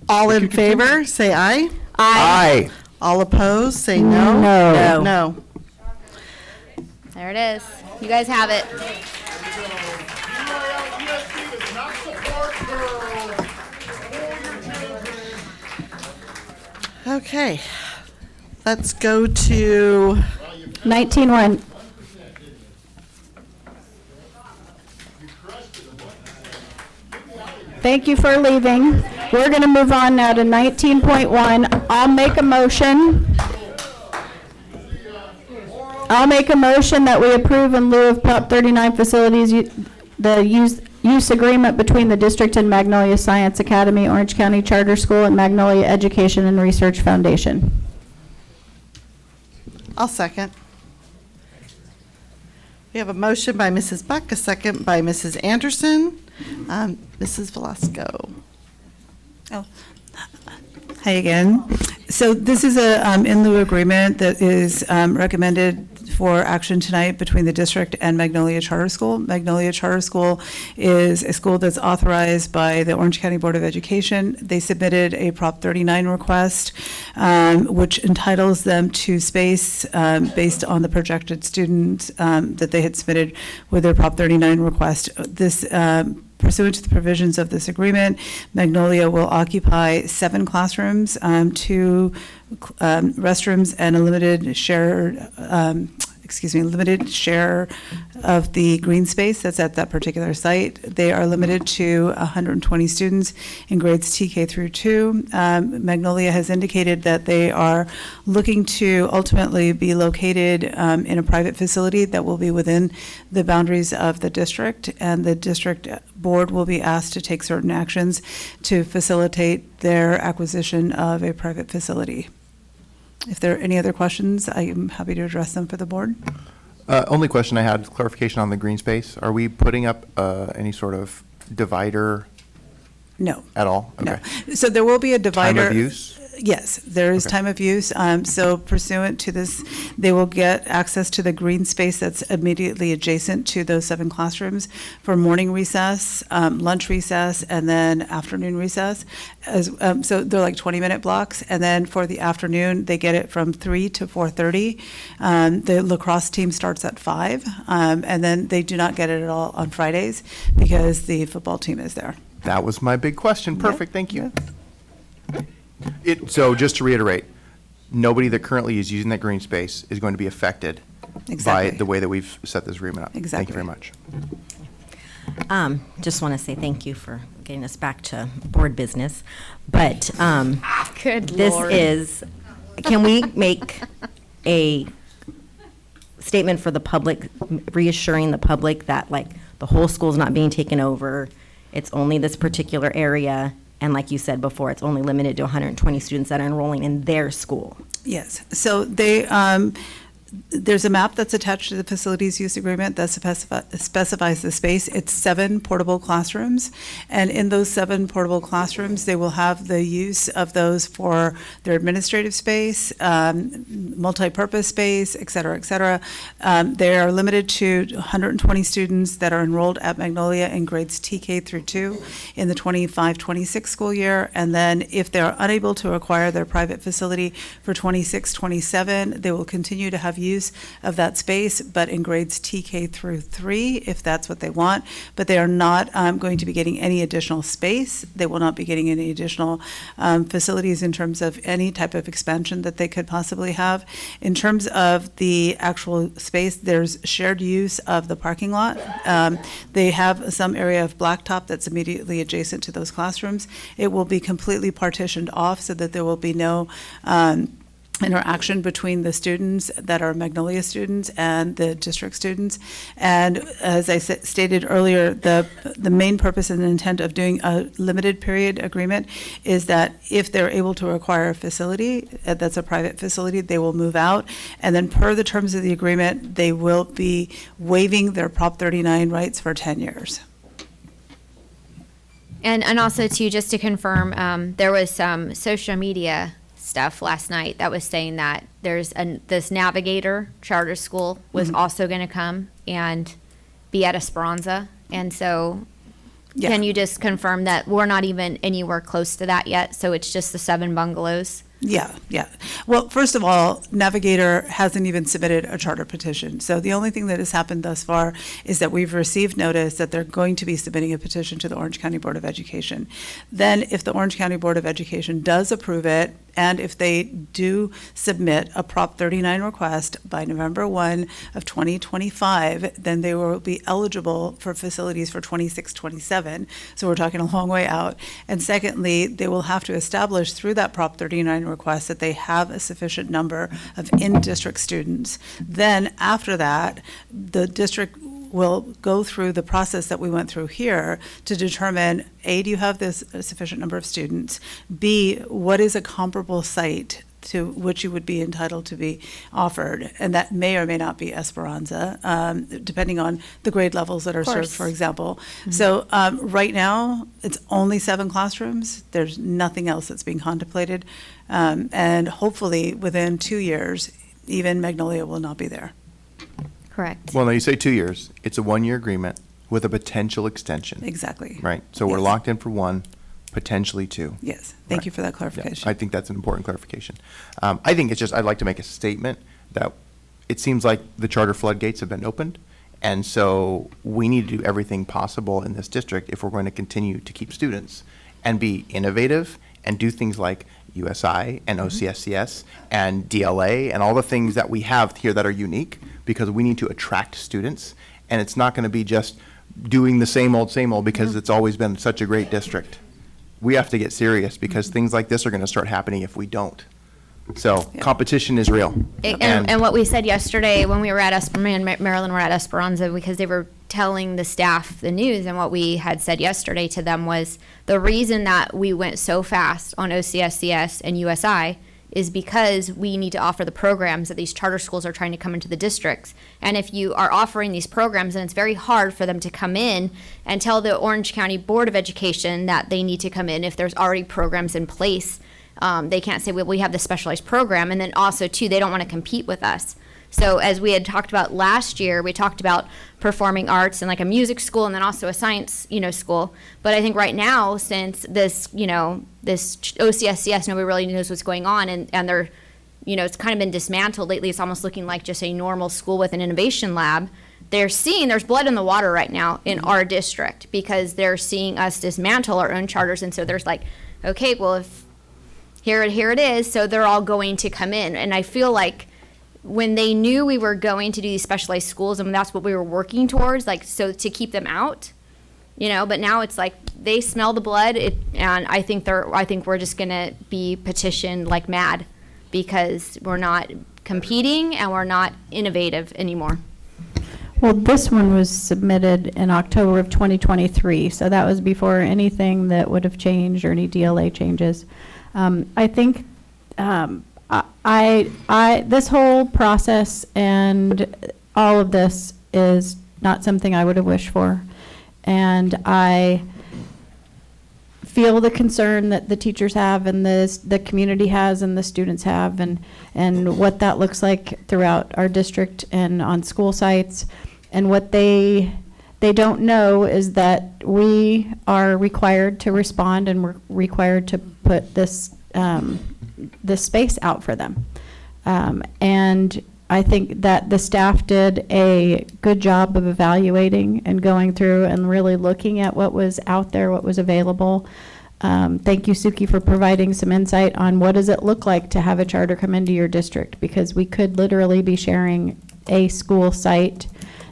All in favor, say aye. Aye. All opposed, say no. No. No. There it is. You guys have it. Okay. Let's go to 19-1. Thank you for leaving. We're going to move on now to 19.1. I'll make a motion that we approve in lieu of Prop 39 facilities, the use agreement between the district and Magnolia Science Academy, Orange County Charter School, and Magnolia Education and Research Foundation. I'll second. We have a motion by Mrs. Buck, a second by Mrs. Anderson. Mrs. Velasco. Oh, hi again. So this is a in lieu agreement that is recommended for action tonight between the district and Magnolia Charter School. Magnolia Charter School is a school that's authorized by the Orange County Board of Education. They submitted a Prop 39 request, which entitles them to space based on the projected students that they had submitted with their Prop 39 request. This pursuant to the provisions of this agreement, Magnolia will occupy 7 classrooms, 2 restrooms, and a limited share of the green space that's at that particular site. They are limited to 120 students in grades TK through 2. Magnolia has indicated that they are looking to ultimately be located in a private facility that will be within the boundaries of the district, and the district board will be asked to take certain actions to facilitate their acquisition of a private facility. If there are any other questions, I am happy to address them for the board. Only question I had, clarification on the green space. Are we putting up any sort of divider? No. At all? No. Okay. So there will be a divider. Time of use? Yes, there is Okay. time of use. So pursuant to this, they will get access to the green space that's immediately adjacent to those 7 classrooms for morning recess, lunch recess, and then afternoon recess. So they're like 20-minute blocks. And then for the afternoon, they get it from 3 to 4:30. The lacrosse team starts at 5. And then they do not get it at all on Fridays because the football team is there. That was my big question. Perfect, thank you. So just to reiterate, nobody that currently is using that green space is going to be affected Exactly. by the way that we've set this agreement up. Thank Exactly. you very much. Just want to say thank you for getting us back to board business. But Good this Lord. is, can we make a statement for the public, reassuring the public that like the whole school's not being taken over, it's only this particular area, and like you said before, it's only limited to 120 students that are enrolling in their school? Yes, so there's a map that's attached to the facilities use agreement that specifies the space. It's 7 portable classrooms, and in those 7 portable classrooms, they will have the use of those for their administrative space, multi-purpose space, et cetera, et cetera. They are limited to 120 students that are enrolled at Magnolia in grades TK through 2 in the 25-26 school year, and then if they're unable to acquire their private facility for 26-27, they will continue to have use of that space, but in grades TK through 3, if that's what they want. But they are not going to be getting any additional space. They will not be getting any additional facilities in terms of any type of expansion that they could possibly have. In terms of the actual space, there's shared use of the parking lot. They have some area of blacktop that's immediately adjacent to those classrooms. It will be completely partitioned off so that there will be no interaction between the students that are Magnolia students and the district students. And as I stated earlier, the main purpose and intent of doing a limited period agreement is that if they're able to acquire a facility that's a private facility, they will move out. And then per the terms of the agreement, they will be waiving their Prop 39 rights for 10 years. And also too, just to confirm, there was some social media stuff last night that was saying that there's this Navigator charter school was also going to come and be at Esperanza. And so can you just confirm that we're not even anywhere close to that yet? So it's just the 7 bungalows? Yeah. Well, first of all, Navigator hasn't even submitted a charter petition. So the only thing that has happened thus far is that we've received notice that they're going to be submitting a petition to the Orange County Board of Education. Then if the Orange County Board of Education does approve it, and if they do submit a Prop 39 request by November 1 of 2025, then they will be eligible for facilities for 26-27. So we're talking a long way out. And secondly, they will have to establish through that Prop 39 request that they have a sufficient number of in-district students. Then after that, the district will go through the process that we went through here to determine, A, do you have this sufficient number of students? B, what is a comparable site to which you would be entitled to be offered? And that may or may not be Esperanza, depending on the grade levels that are served, for example. Mm-hmm. So right now, it's only 7 classrooms. There's nothing else that's being contemplated. And hopefully, within 2 years, even Magnolia will not be there. Correct. Well, no, you say 2 years. It's a 1-year agreement with a potential extension. Exactly. Right. So we're locked in for 1, potentially 2. Yes. Thank you for that clarification. Yeah, I think that's an important clarification. I think it's just, I'd like to make a statement that it seems like the charter floodgates have been opened. And so we need to do everything possible in this district if we're going to continue to keep students and be innovative and do things like USI and OCSCS and DLA and all the things that we have here that are unique, because we need to attract students. And it's not going to be just doing the same old because it's always been such a great district. We have to get serious because things like this are going to start happening if we don't. So competition is real. And what we said yesterday when we were at Maryland were at Esperanza, because they were telling the staff the news, and what we had said yesterday to them was the reason that we went so fast on OCSCS and USI is because we need to offer the programs that these charter schools are trying to come into the districts. And if you are offering these programs, then it's very hard for them to come in and tell the Orange County Board of Education that they need to come in if there's already programs in place. They can't say, well, we have this specialized program. And then also, too, they don't want to compete with us. So as we had talked about last year, we talked about performing arts and like a music school and then also a science, school. But I think right now, since this, this OCSCS, nobody really knows what's going on, and they're, it's kind of been dismantled lately. It's almost looking like just a normal school with an innovation lab. They're seeing there's blood in the water right now in our district because they're seeing us dismantle our own charters. And so there's like, okay, well, if here it is, so they're all going to come in. And I feel like when they knew we were going to do these specialized schools, and that's what we were working towards, like, so to keep them out, but now it's like they smell the blood, and I think we're just gonna be petitioned like mad because we're not competing and we're not innovative anymore. Well, this one was submitted in October of 2023, so that was before anything that would have changed or any DLA changes. I think this whole process and all of this is not something I would have wished for. And I feel the concern that the teachers have and the community has and the students have and what that looks like throughout our district and on school sites. And what they don't know is that we are required to respond and we're required to put this space out for them. And I think that the staff did a good job of evaluating and going through and really looking at what was out there, what was available. Thank you, Suki, for providing some insight on what does it look like to have a charter come into your district, because we could literally be sharing a school site,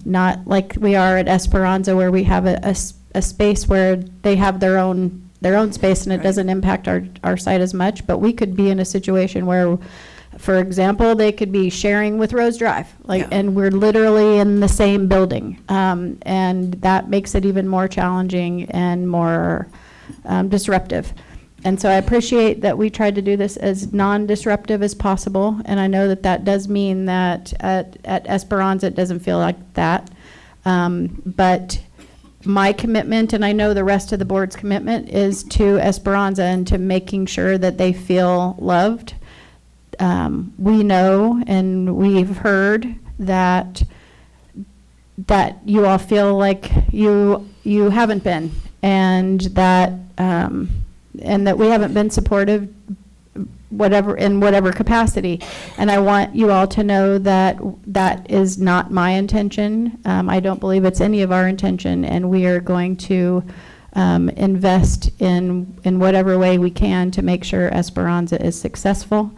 not like we are at Esperanza where we have a space where they have their own space and it doesn't impact our site as much, but we could be in a situation where, for example, they could be sharing with Rose Drive, and we're literally in the same building, and that makes it even more challenging and more disruptive. And so I appreciate that we tried to do this as non-disruptive as possible, and I know that that does mean that at Esperanza it doesn't feel like that, but my commitment, and I know the rest of the board's commitment, is to Esperanza and to making sure that they feel loved. We know and we've heard that you all feel like you haven't been, and that we haven't been supportive in whatever capacity. And I want you all to know that that is not my intention. I don't believe it's any of our intention, and we are going to invest in whatever way we can to make sure Esperanza is successful.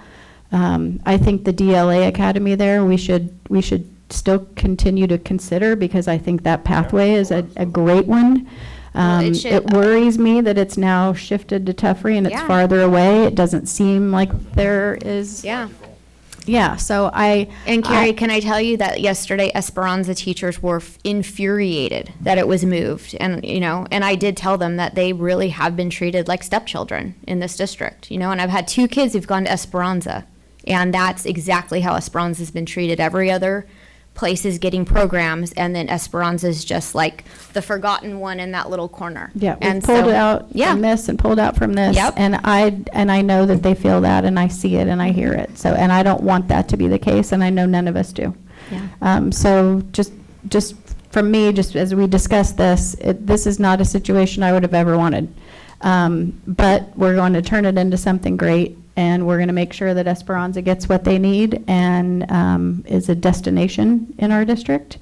I think the DLA Academy there, we should still continue to consider, because I think that pathway is a great one. It worries me that it's now shifted to Tuffrey and it's farther away. It doesn't seem like there is. Yeah, so And Carrie, can I tell you that yesterday Esperanza teachers were infuriated that it was moved, and and I did tell them that they really have been treated like stepchildren in this district, and I've had 2 kids who've gone to Esperanza, and that's exactly how Esperanza's been treated. Every other place is getting programs, and then Esperanza's just like the forgotten one in that little corner. Yeah, we pulled out from this and pulled out from this, and I know that they feel that, and I see it and I hear it. So, and I don't want that to be the case, and I know none of us do. So just from me, just as we discuss this, this is not a situation I would have ever wanted. But we're going to turn it into something great, and we're going to make sure that Esperanza gets what they need and is a destination in our district.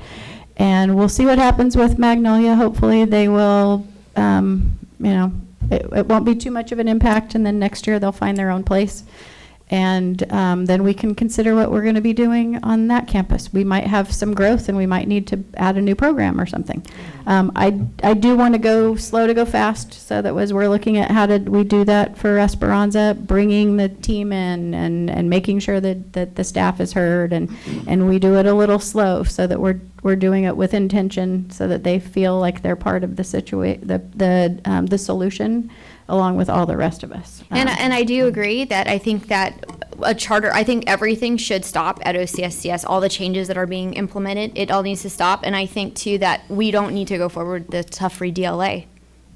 And we'll see what happens with Magnolia. Hopefully they will, it won't be too much of an impact, and then next year they'll find their own place. And then we can consider what we're going to be doing on that campus. We might have some growth, and we might need to add a new program or something. I do want to go slow to go fast, so that as we're looking at how did we do that for Esperanza, bringing the team in and making sure that the staff is heard, and we do it a little slow, so that we're doing it with intention, so that they feel like they're part of the the solution, along with all the rest of us. And I do agree that I think that I think everything should stop at OCSCS. All the changes that are being implemented, it all needs to stop. And I think too that we don't need to go forward the Tuffrey DLA.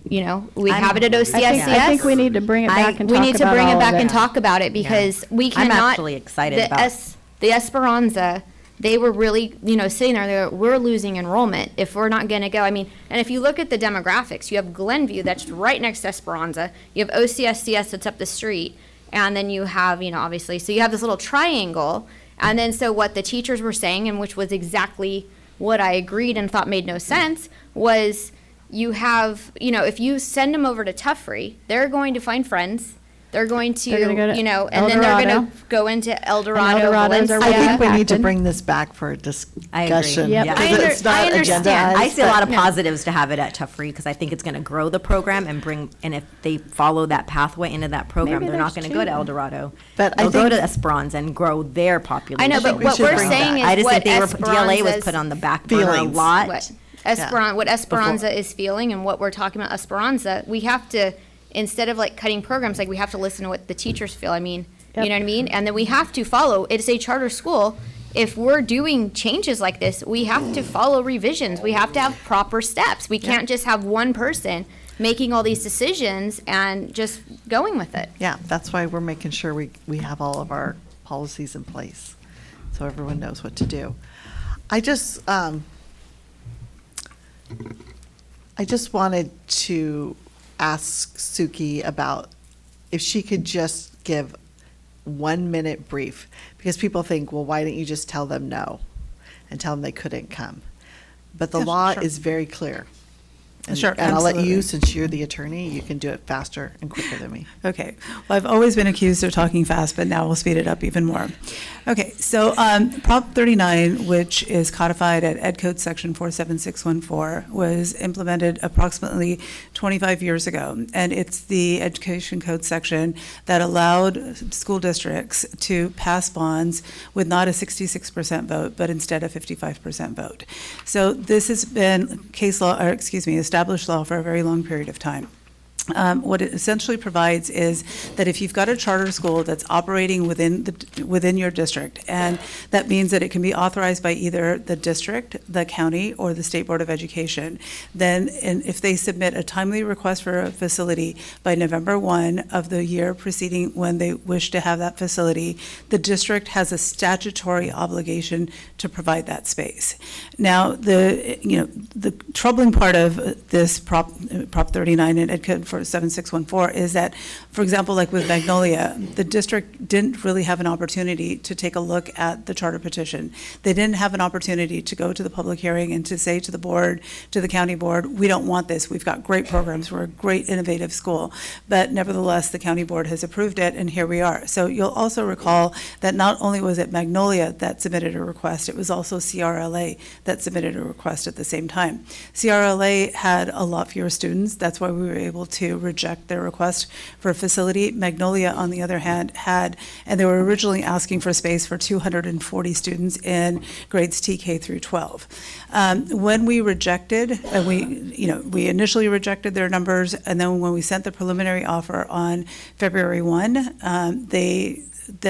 We have it at OCSCS. I think we need to bring it back and talk about it. We need to bring it back and talk about it, because we cannot. I'm actually excited about the Esperanza. They were really, sitting there, we're losing enrollment if we're not going to go. I mean, and if you look at the demographics, you have Glenview that's right next to Esperanza. You have OCSCS that's up the street. And then you have, obviously, so you have this little triangle. And then so what the teachers were saying, and which was exactly what I agreed and thought made no sense, was you have, if you send them over to Tuffrey, they're going to find friends. They're going to, They're gonna go to you know, and then they're Eldorado. going to go into El Dorado, Eldorado's Valencia. already I think we need to impacted. bring this back for a discussion. Yep. Yeah. Because it's not I understand. agendized, I see a lot of No. positives to have it at Tough Free because I think it's going to grow the program and if they follow that pathway into that program, Maybe they're not there's going to go to two. El Dorado. But I They'll go think- to Esperanza and grow their population. I know, but we what should we're bring saying I is just what think DLA was Esperanza's- put on the back burner a Feelings. lot. what Esperanza is feeling and what we're talking about Esperanza, we have to, instead of like cutting programs, like we have to listen to what the teachers feel. I mean, Yep. you know what I mean? And then we have to follow, it's a charter school. If we're doing changes like this, we have to follow revisions. We have to have proper steps. We can't just have one person making all these decisions and just going with it. Yeah, that's why we're making sure we have all of our policies in place, so everyone knows what to do. I just wanted to ask Suki about if she could just give 1 minute brief, because people think, well, why didn't you just tell them no and tell them they couldn't come? But the Yeah, law sure. is very clear. And- Sure, And I'll let you, absolutely. since you're the attorney, you can do it faster and quicker than me. Okay. Well, I've always been accused of talking fast, but now we'll speed it up even more. Okay, so Prop 39, which is codified at Ed Code Section 47614, was implemented approximately 25 years ago. And it's the Education Code section that allowed school districts to pass bonds with not a 66% vote, but instead a 55% vote. So this has been established law for a very long period of time. What it essentially provides is that if you've got a charter school that's operating within your district, and that means that it can be authorized by either the district, the county, or the State Board of Education, then if they submit a timely request for a facility by November 1 of the year preceding when they wish to have that facility, the district has a statutory obligation to provide that space. Now, the troubling part of this Prop 39 and Ed Code for 7614 is that, for example, like with Magnolia, the district didn't really have an opportunity to take a look at the charter petition. They didn't have an opportunity to go to the public hearing and to say to the board, to the county board, we don't want this. We've got great programs. We're a great innovative school. But nevertheless, the county board has approved it, and here we are. So you'll also recall that not only was it Magnolia that submitted a request, it was also CRLA that submitted a request at the same time. CRLA had a lot fewer students. That's why we were able to reject their request for a facility. Magnolia, on the other hand, had, and they were originally asking for space for 240 students in grades TK through 12. When we rejected, and we initially rejected their numbers, and then when we sent the preliminary offer on February 1,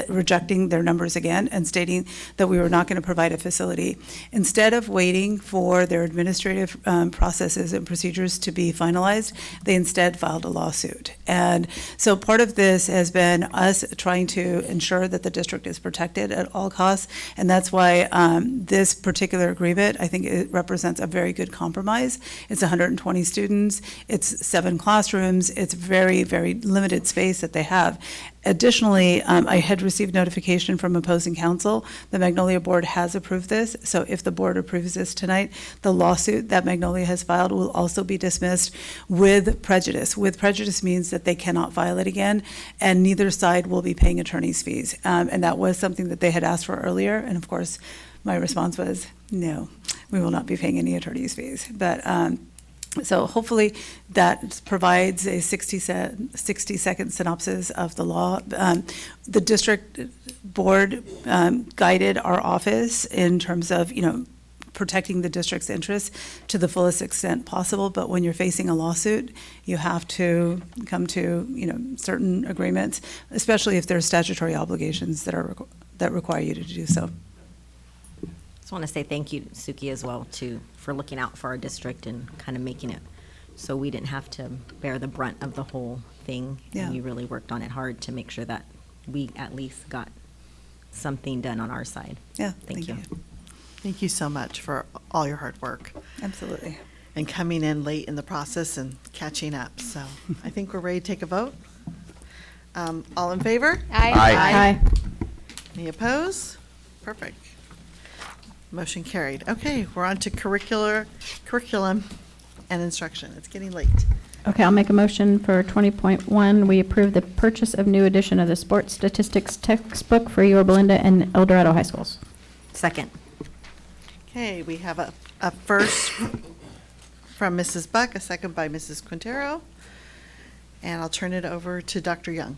rejecting their numbers again and stating that we were not going to provide a facility. Instead of waiting for their administrative processes and procedures to be finalized, they instead filed a lawsuit. And so part of this has been us trying to ensure that the district is protected at all costs, and that's why this particular agreement, I think it represents a very good compromise. It's 120 students, it's 7 classrooms, it's very, very limited space that they have. Additionally, I had received notification from opposing counsel. The Magnolia Board has approved this, so if the board approves this tonight, the lawsuit that Magnolia has filed will also be dismissed with prejudice. With prejudice means that they cannot file it again, and neither side will be paying attorney's fees. And that was something that they had asked for earlier, and of course, my response was, no, we will not be paying any attorney's fees. But so hopefully that provides a 60-second synopsis of the law. The district board guided our office in terms of, protecting the district's interests to the fullest extent possible. But when you're facing a lawsuit, you have to come to, certain agreements, especially if there's statutory obligations that require you to do so. I want to say thank you, Suki, as well, for looking out for our district and kind of making it so we didn't have to bear the brunt of the whole thing. Yeah. And you really worked on it hard to make sure that we at least got something done on our side. Yeah, Thank you. Thank you so much for all your hard work. Absolutely. And coming in late in the process and catching up. So I think we're ready to take a vote. All in favor? Aye. Aye. Any opposed? Perfect. Motion carried. Okay, we're on to curriculum and instruction. It's getting late. Okay, I'll make a motion for 20.1. We approve the purchase of new edition of the sports statistics textbook for Yorba Linda and El Dorado High Schools. Second. Okay, we have a first from Mrs. Buck, a second by Mrs. Quintero. And I'll turn it over to Dr. Young.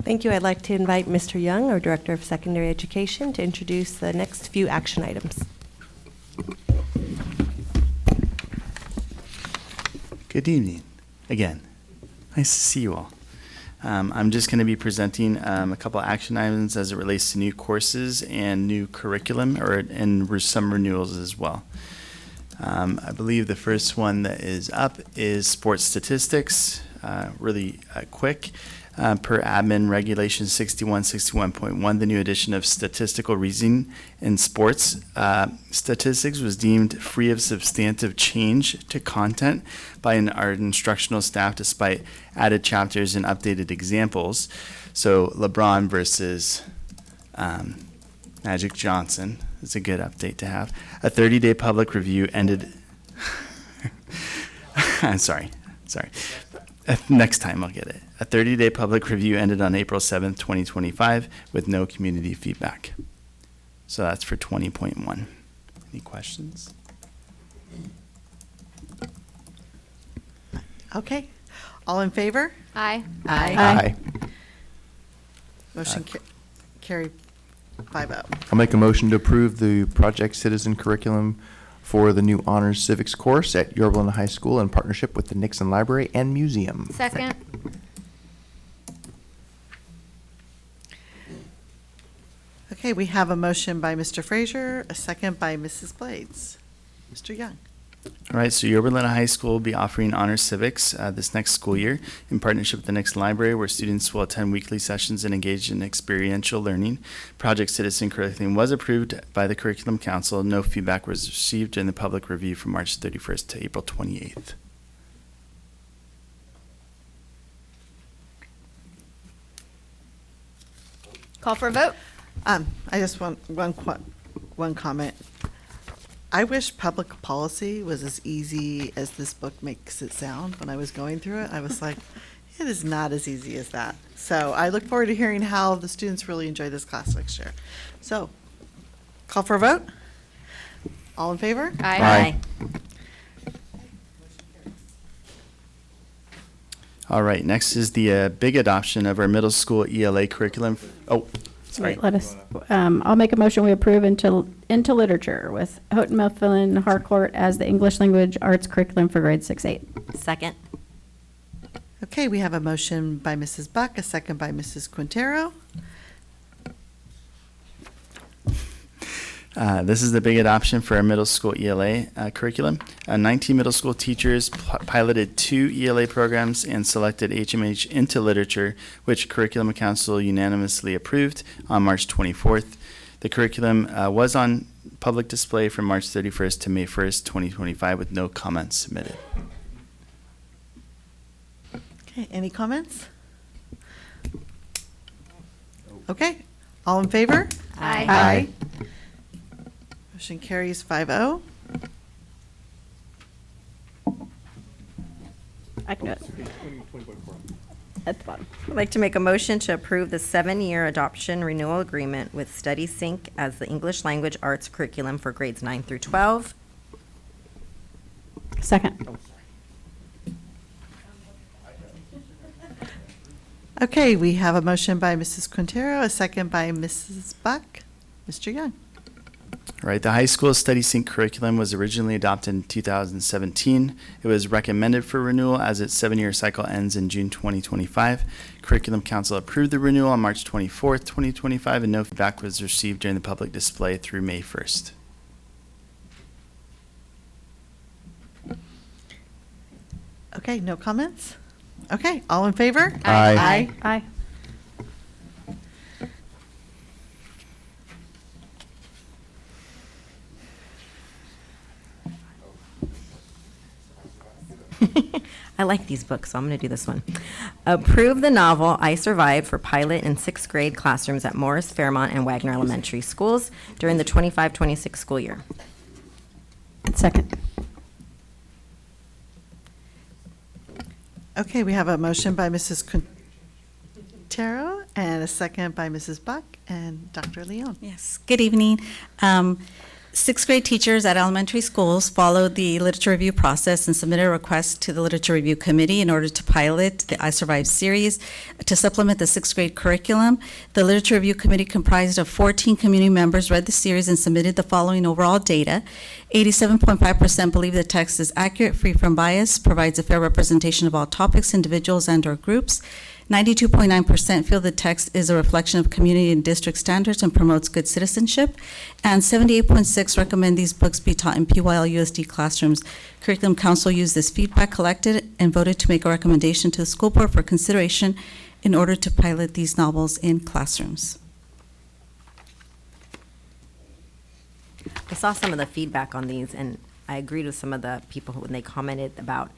Thank you. I'd like to invite Mr. Young, our Director of Secondary Education, to introduce the next few action items. Good evening, again. Nice to see you all. I'm just going to be presenting a couple action items as it relates to new courses and new curriculum, and some renewals as well. I believe the first one that is up is sports statistics, really quick. Per admin regulation 6161.1, the new edition of statistical reasoning in sports statistics was deemed free of substantive change to content by our instructional staff despite added chapters and updated examples. So LeBron versus Magic Johnson is a good update to have. A 30-day public review ended. I'm sorry. Next time I'll get it. A 30-day public review ended on April 7th, 2025, with no community feedback. So that's for 20.1. Any questions? Okay, all in favor? Aye. Aye. Motion carried 5-0. I'll make a motion to approve the Project Citizen curriculum for the new Honors Civics course at Yorba Linda High School in partnership with the Nixon Library and Museum. Second. Okay, we have a motion by Mr. Frazier, a second by Mrs. Blades. Mr. Young. All right, so Yorba Linda High School will be offering Honors Civics this next school year in partnership with the Nixon Library, where students will attend weekly sessions and engage in experiential learning. Project Citizen curriculum was approved by the Curriculum Council. No feedback was received in the public review from March 31st to April 28th. Call for a vote. I just want one comment. I wish public policy was as easy as this book makes it sound. When I was going through it, I was like, it is not as easy as that. So I look forward to hearing how the students really enjoy this class next year. So, call for a vote? All in favor? Aye. All right, next is the big adoption of our middle school ELA curriculum. Oh, sorry. Wait, I'll make a motion, we approve into literature with Houghton Mifflin Harcourt as the English language arts curriculum for grades 6-8. Second. Okay, we have a motion by Mrs. Buck, a second by Mrs. Quintero. This is the big adoption for our middle school ELA curriculum. 19 middle school teachers piloted 2 ELA programs and selected HMH into literature, which Curriculum Council unanimously approved on March 24th. The curriculum was on public display from March 31st to May 1st, 2025, with no comments submitted. Okay, any comments? Okay, all in favor? Aye. Motion carries 5-0. I can do it. At the bottom. I'd like to make a motion to approve the 7-year adoption renewal agreement with Study Sync as the English language arts curriculum for grades 9 through 12. Second. Okay, we have a motion by Mrs. Quintero, a second by Mrs. Buck. Mr. Young. All right, the high school study sync curriculum was originally adopted in 2017. It was recommended for renewal as its 7-year cycle ends in June 2025. Curriculum Council approved the renewal on March 24th, 2025, and no feedback was received during the public display through May 1st. Okay, no comments? Okay, all in favor? Aye. Aye. I like these books, so I'm going to do this one. Approve the novel I Survived for pilot in 6th grade classrooms at Morris, Fairmont, and Wagner Elementary Schools during the 25-26 school year. Second. Okay, we have a motion by Mrs. Quintero and a second by Mrs. Buck and Dr. Leon. Yes, good evening. Sixth grade teachers at elementary schools followed the literature review process and submitted a request to the literature review committee in order to pilot the I Survived series to supplement the sixth grade curriculum. The literature review committee, comprised of 14 community members, read the series and submitted the following overall data. 87.5% believe the text is accurate, free from bias, provides a fair representation of all topics, individuals, and/or groups. 92.9% feel the text is a reflection of community and district standards and promotes good citizenship. And 78.6% recommend these books be taught in PYL USD classrooms. Curriculum Council used this feedback collected and voted to make a recommendation to the school board for consideration in order to pilot these novels in classrooms. I saw some of the feedback on these, and I agreed with some of the people when they commented about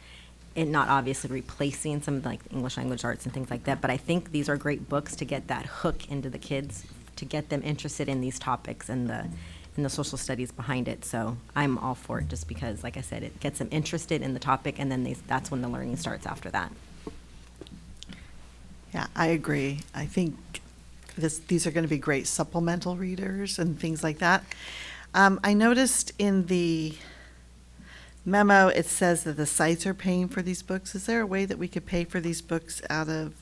it not obviously replacing some of like English language arts and things like that, but I think these are great books to get that hook into the kids, to get them interested in these topics and the social studies behind it. So I'm all for it, just because, like I said, it gets them interested in the topic, and then that's when the learning starts after that. Yeah, I agree. I think these are going to be great supplemental readers and things like that. I noticed in the memo, it says that the sites are paying for these books. Is there a way that we could pay for these books out of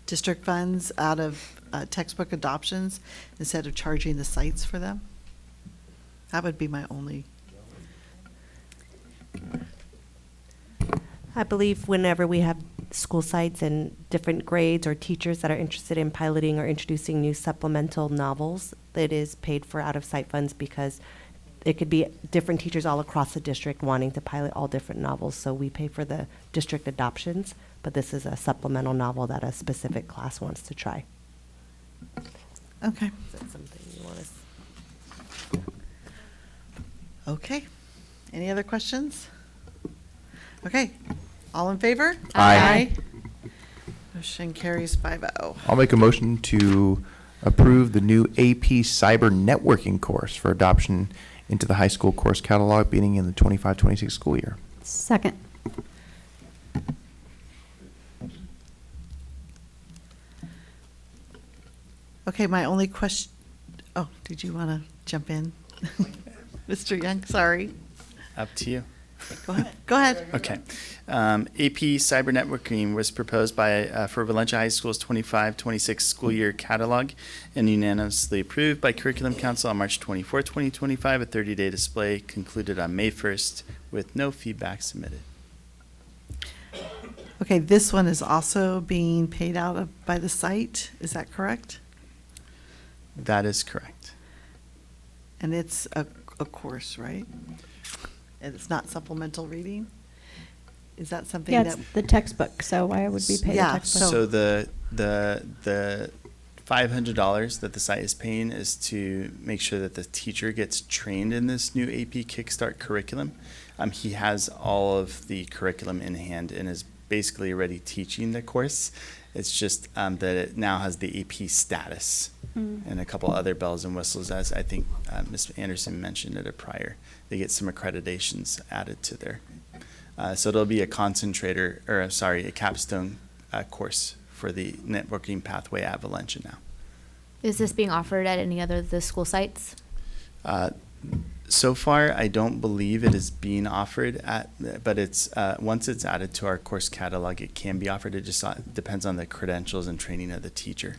district funds, out of textbook adoptions, instead of charging the sites for them? That would be my only. I believe whenever we have school sites and different grades or teachers that are interested in piloting or introducing new supplemental novels, it is paid for out of site funds, because it could be different teachers all across the district wanting to pilot all different novels. So we pay for the district adoptions, but this is a supplemental novel that a specific class wants to try. Okay. Is that something you want to? Okay. Any other questions? Okay. All in favor? Aye. Motion carries 5-0. I'll make a motion to approve the new AP Cyber Networking course for adoption into the high school course catalog beginning in the 25-26 school year. Second. Okay, my only question, oh, did you want to jump in? Mr. Young, sorry. Up to you. Go ahead. Go ahead. Okay. AP Cyber Networking was proposed by for Valencia High School's 25-26 school year catalog and unanimously approved by Curriculum Council on March 24, 2025. A 30-day display concluded on May 1st with no feedback submitted. Okay, this one is also being paid out of by the site. Is that correct? That is correct. And it's a course, right? And it's not supplemental reading? Is that something Yeah, that? it's the textbook, so why would we pay the Yeah, textbook? So the $500 that the site is paying is to make sure that the teacher gets trained in this new AP Kickstart curriculum. He has all of the curriculum in hand and is basically already teaching the course. It's just that it now has the AP status and a couple other bells and whistles, as I think Ms. Anderson mentioned at a prior. They get some accreditations added to there. So it'll be a concentrator, or a capstone course for the networking pathway at Valencia now. Is this being offered at any other of the school sites? So far, I don't believe it is being offered but it's once it's added to our course catalog, it can be offered. It just depends on the credentials and training of the teacher.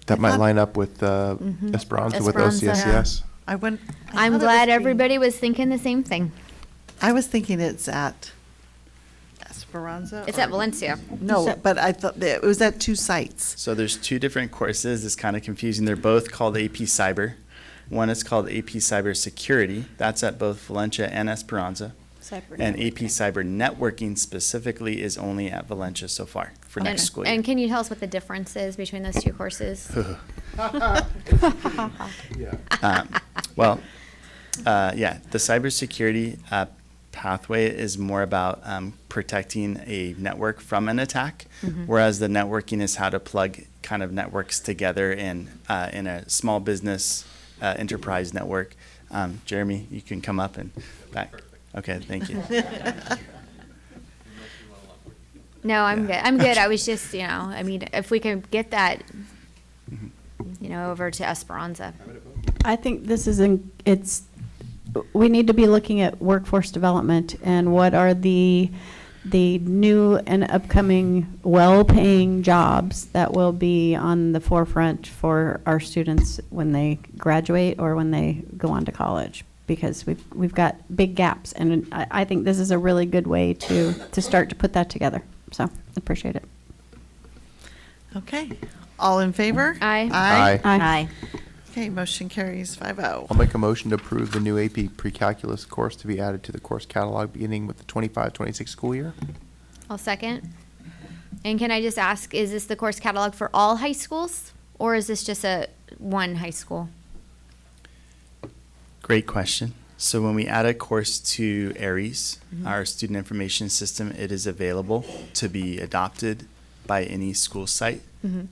That might line up with Esperanza, with OCSCS. I'm glad everybody was thinking the same thing. I was thinking it's at Esperanza. It's at Valencia. No, but I thought that it was at two sites. So there's two different courses. It's kind of confusing. They're both called AP Cyber. One is called AP Cyber Security. That's at both Valencia and Esperanza. And AP Cyber Networking specifically is only at Valencia so far for next school year. And can you tell us what the difference is between those two courses? The cybersecurity pathway is more about protecting a network from an attack, whereas the networking is how to plug kind of networks together in a small business enterprise network. Jeremy, you can come up and back. Okay, thank you. No, I'm good. I'm good. I was just, I mean, if we can get that, over to Esperanza. I think this is, we need to be looking at workforce development and what are the new and upcoming well-paying jobs that will be on the forefront for our students when they graduate or when they go on to college, because we've got big gaps, and I think this is a really good way to start to put that together. So, appreciate it. Okay. All in favor? Aye. Aye. Aye. Okay, motion carries 5-0. I'll make a motion to approve the new AP pre-calculus course to be added to the course catalog beginning with the 25-26 school year. I'll second. And can I just ask, is this the course catalog for all high schools, or is this just one high school? Great question. So when we add a course to ARIES, our student information system, it is available to be adopted by any school site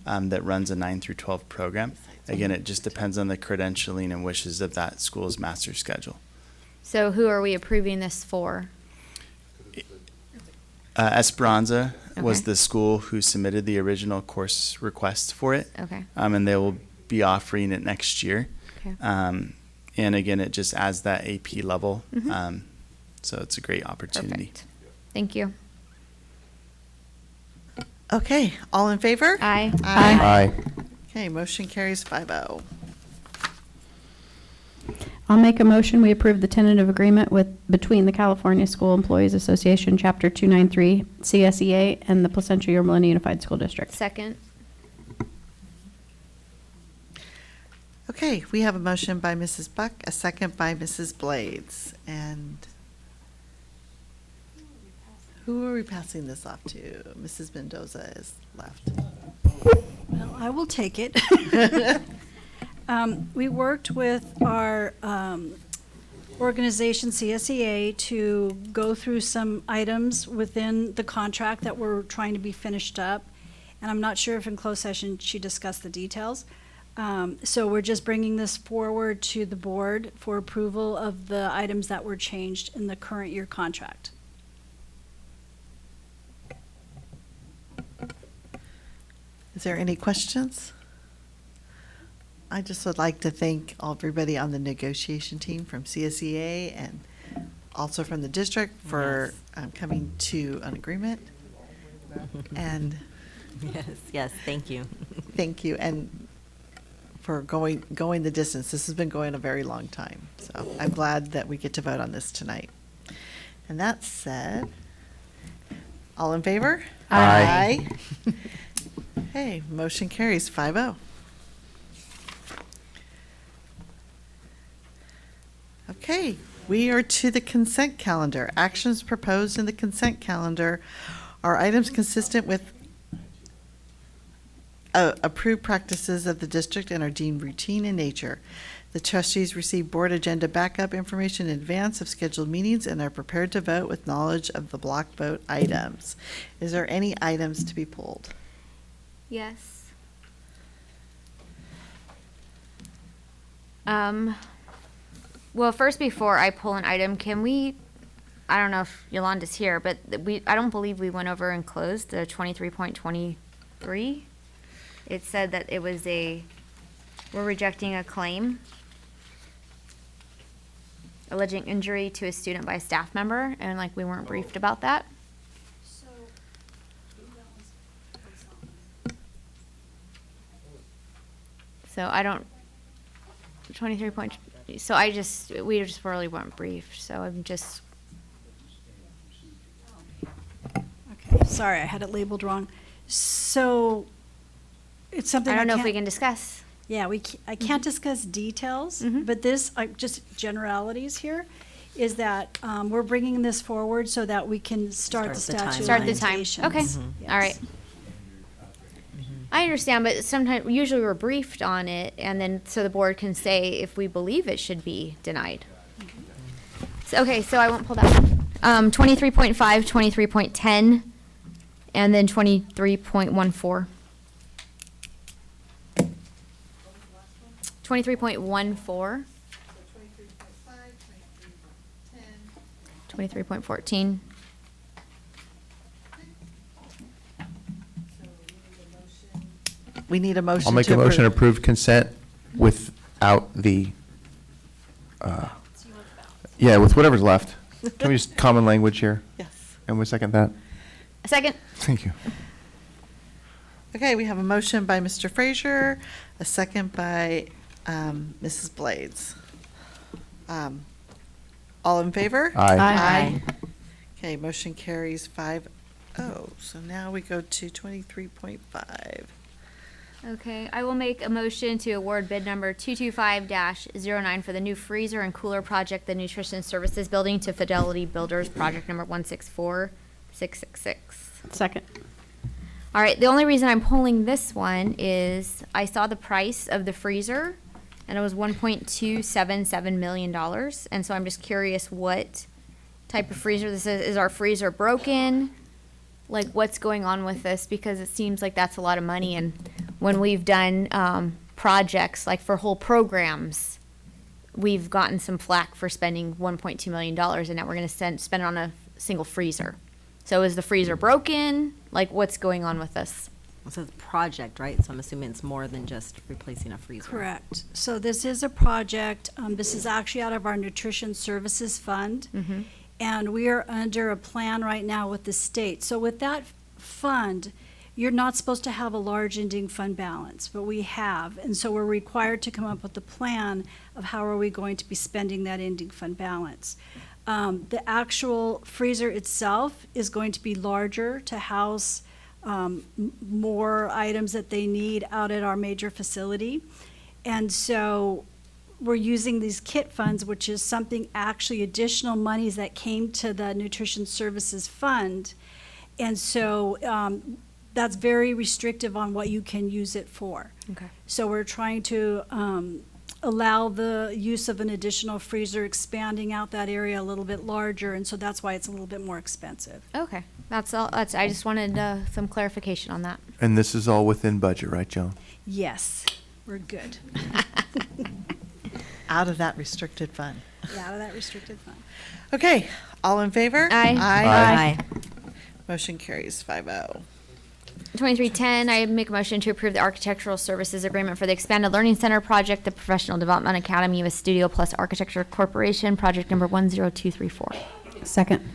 that runs a 9 through 12 program. Again, it just depends on the credentialing and wishes of that school's master schedule. So who are we approving this for? Esperanza was Okay. the school who submitted the original course request for it. Okay. And they will be offering it next year. Okay. And again, it just adds that AP level. Mhm. So it's a great opportunity. Perfect. Thank you. Okay, all in favor? Aye. Aye. Okay, motion carries 5-0. I'll make a motion, we approve the tentative agreement between the California School Employees Association, Chapter 293, CSEA, and the Placentia-Yorba Unified School District. Second. Okay, we have a motion by Mrs. Buck, a second by Mrs. Blades. And who are we passing this off to? Mrs. Mendoza is left. Well, I will take it. We worked with our organization, CSEA, to go through some items within the contract that were trying to be finished up. And I'm not sure if in closed session she discussed the details. So we're just bringing this forward to the board for approval of the items that were changed in the current year contract. Is there any questions? I just would like to thank everybody on the negotiation team from CSEA and also from the district for coming to an agreement. And Yes, thank you. thank you, and for going the distance. This has been going a very long time, so I'm glad that we get to vote on this tonight. And that said, all in favor? Aye. Aye. Okay, motion carries 5-0. Okay, we are to the consent calendar. Actions proposed in the consent calendar are items consistent with approved practices of the district and are deemed routine in nature. The trustees receive board agenda backup information in advance of scheduled meetings and are prepared to vote with knowledge of the block vote items. Is there any items to be pulled? Yes. Well, first, before I pull an item, can we, I don't know if Yolanda's here, but I don't believe we went over and closed the 23.23. It said that it was we're rejecting a claim alleging injury to a student by a staff member, and we weren't briefed about that. So I don't, 23 point, so we just really weren't briefed, so I'm just. Okay, sorry, I had it labeled wrong. So it's something I don't know if we can't- can discuss. Yeah, I can't discuss details, but this, just generalities here, is that we're bringing this forward so that we can start the statute of Start the time, limitations. okay, all right. Yes. I understand, but usually we're briefed on it, and then, so the board can say if we believe it should be denied. So, okay, so I won't pull that one. 23.5, 23.10, and then 23.14. 23.14. 23.14. We need a motion to I'll make a motion to approve consent without the, yeah, with whatever's left. Can we use common language here? Yes. And we second that? A second. Thank you. Okay, we have a motion by Mr. Frazier, a second by Mrs. Blades. All in favor? Aye. Aye. Okay, motion carries 5-0. So now we go to 23.5. Okay, I will make a motion to award bid number 225-09 for the new freezer and cooler project, the Nutrition Services Building, to Fidelity Builders, project number 164666. Second. All right, the only reason I'm pulling this one is I saw the price of the freezer, and it was $1.277 million. And so I'm just curious what type of freezer this is. Is our freezer broken? Like, what's going on with this? Because it seems like that's a lot of money. And when we've done projects, like for whole programs, we've gotten some flack for spending $1.2 million, and now we're going to spend it on a single freezer. So is the freezer broken? Like, what's going on with this? It says project, right? So I'm assuming it's more than just replacing a freezer. Correct. So this is a project, this is actually out of our Nutrition Services Fund. Mm-hmm. And we are under a plan right now with the state. So with that fund, you're not supposed to have a large ending fund balance, but we have. And so we're required to come up with a plan of how are we going to be spending that ending fund balance. The actual freezer itself is going to be larger to house more items that they need out at our major facility. And so we're using these kit funds, which is something actually additional monies that came to the Nutrition Services Fund. And so that's very restrictive on what you can use it for. Okay. So we're trying to allow the use of an additional freezer, expanding out that area a little bit larger, and so that's why it's a little bit more expensive. Okay, that's all. I just wanted some clarification on that. And this is all within budget, right, Joan? Yes, we're good. Out of that restricted fund. Yeah, out of that restricted fund. Okay, all in favor? Aye. Aye. Motion carries 5-0. 2310, I make a motion to approve the architectural services agreement for the Expanded Learning Center project, the Professional Development Academy with Studio Plus Architecture Corporation, project number 10234. Second.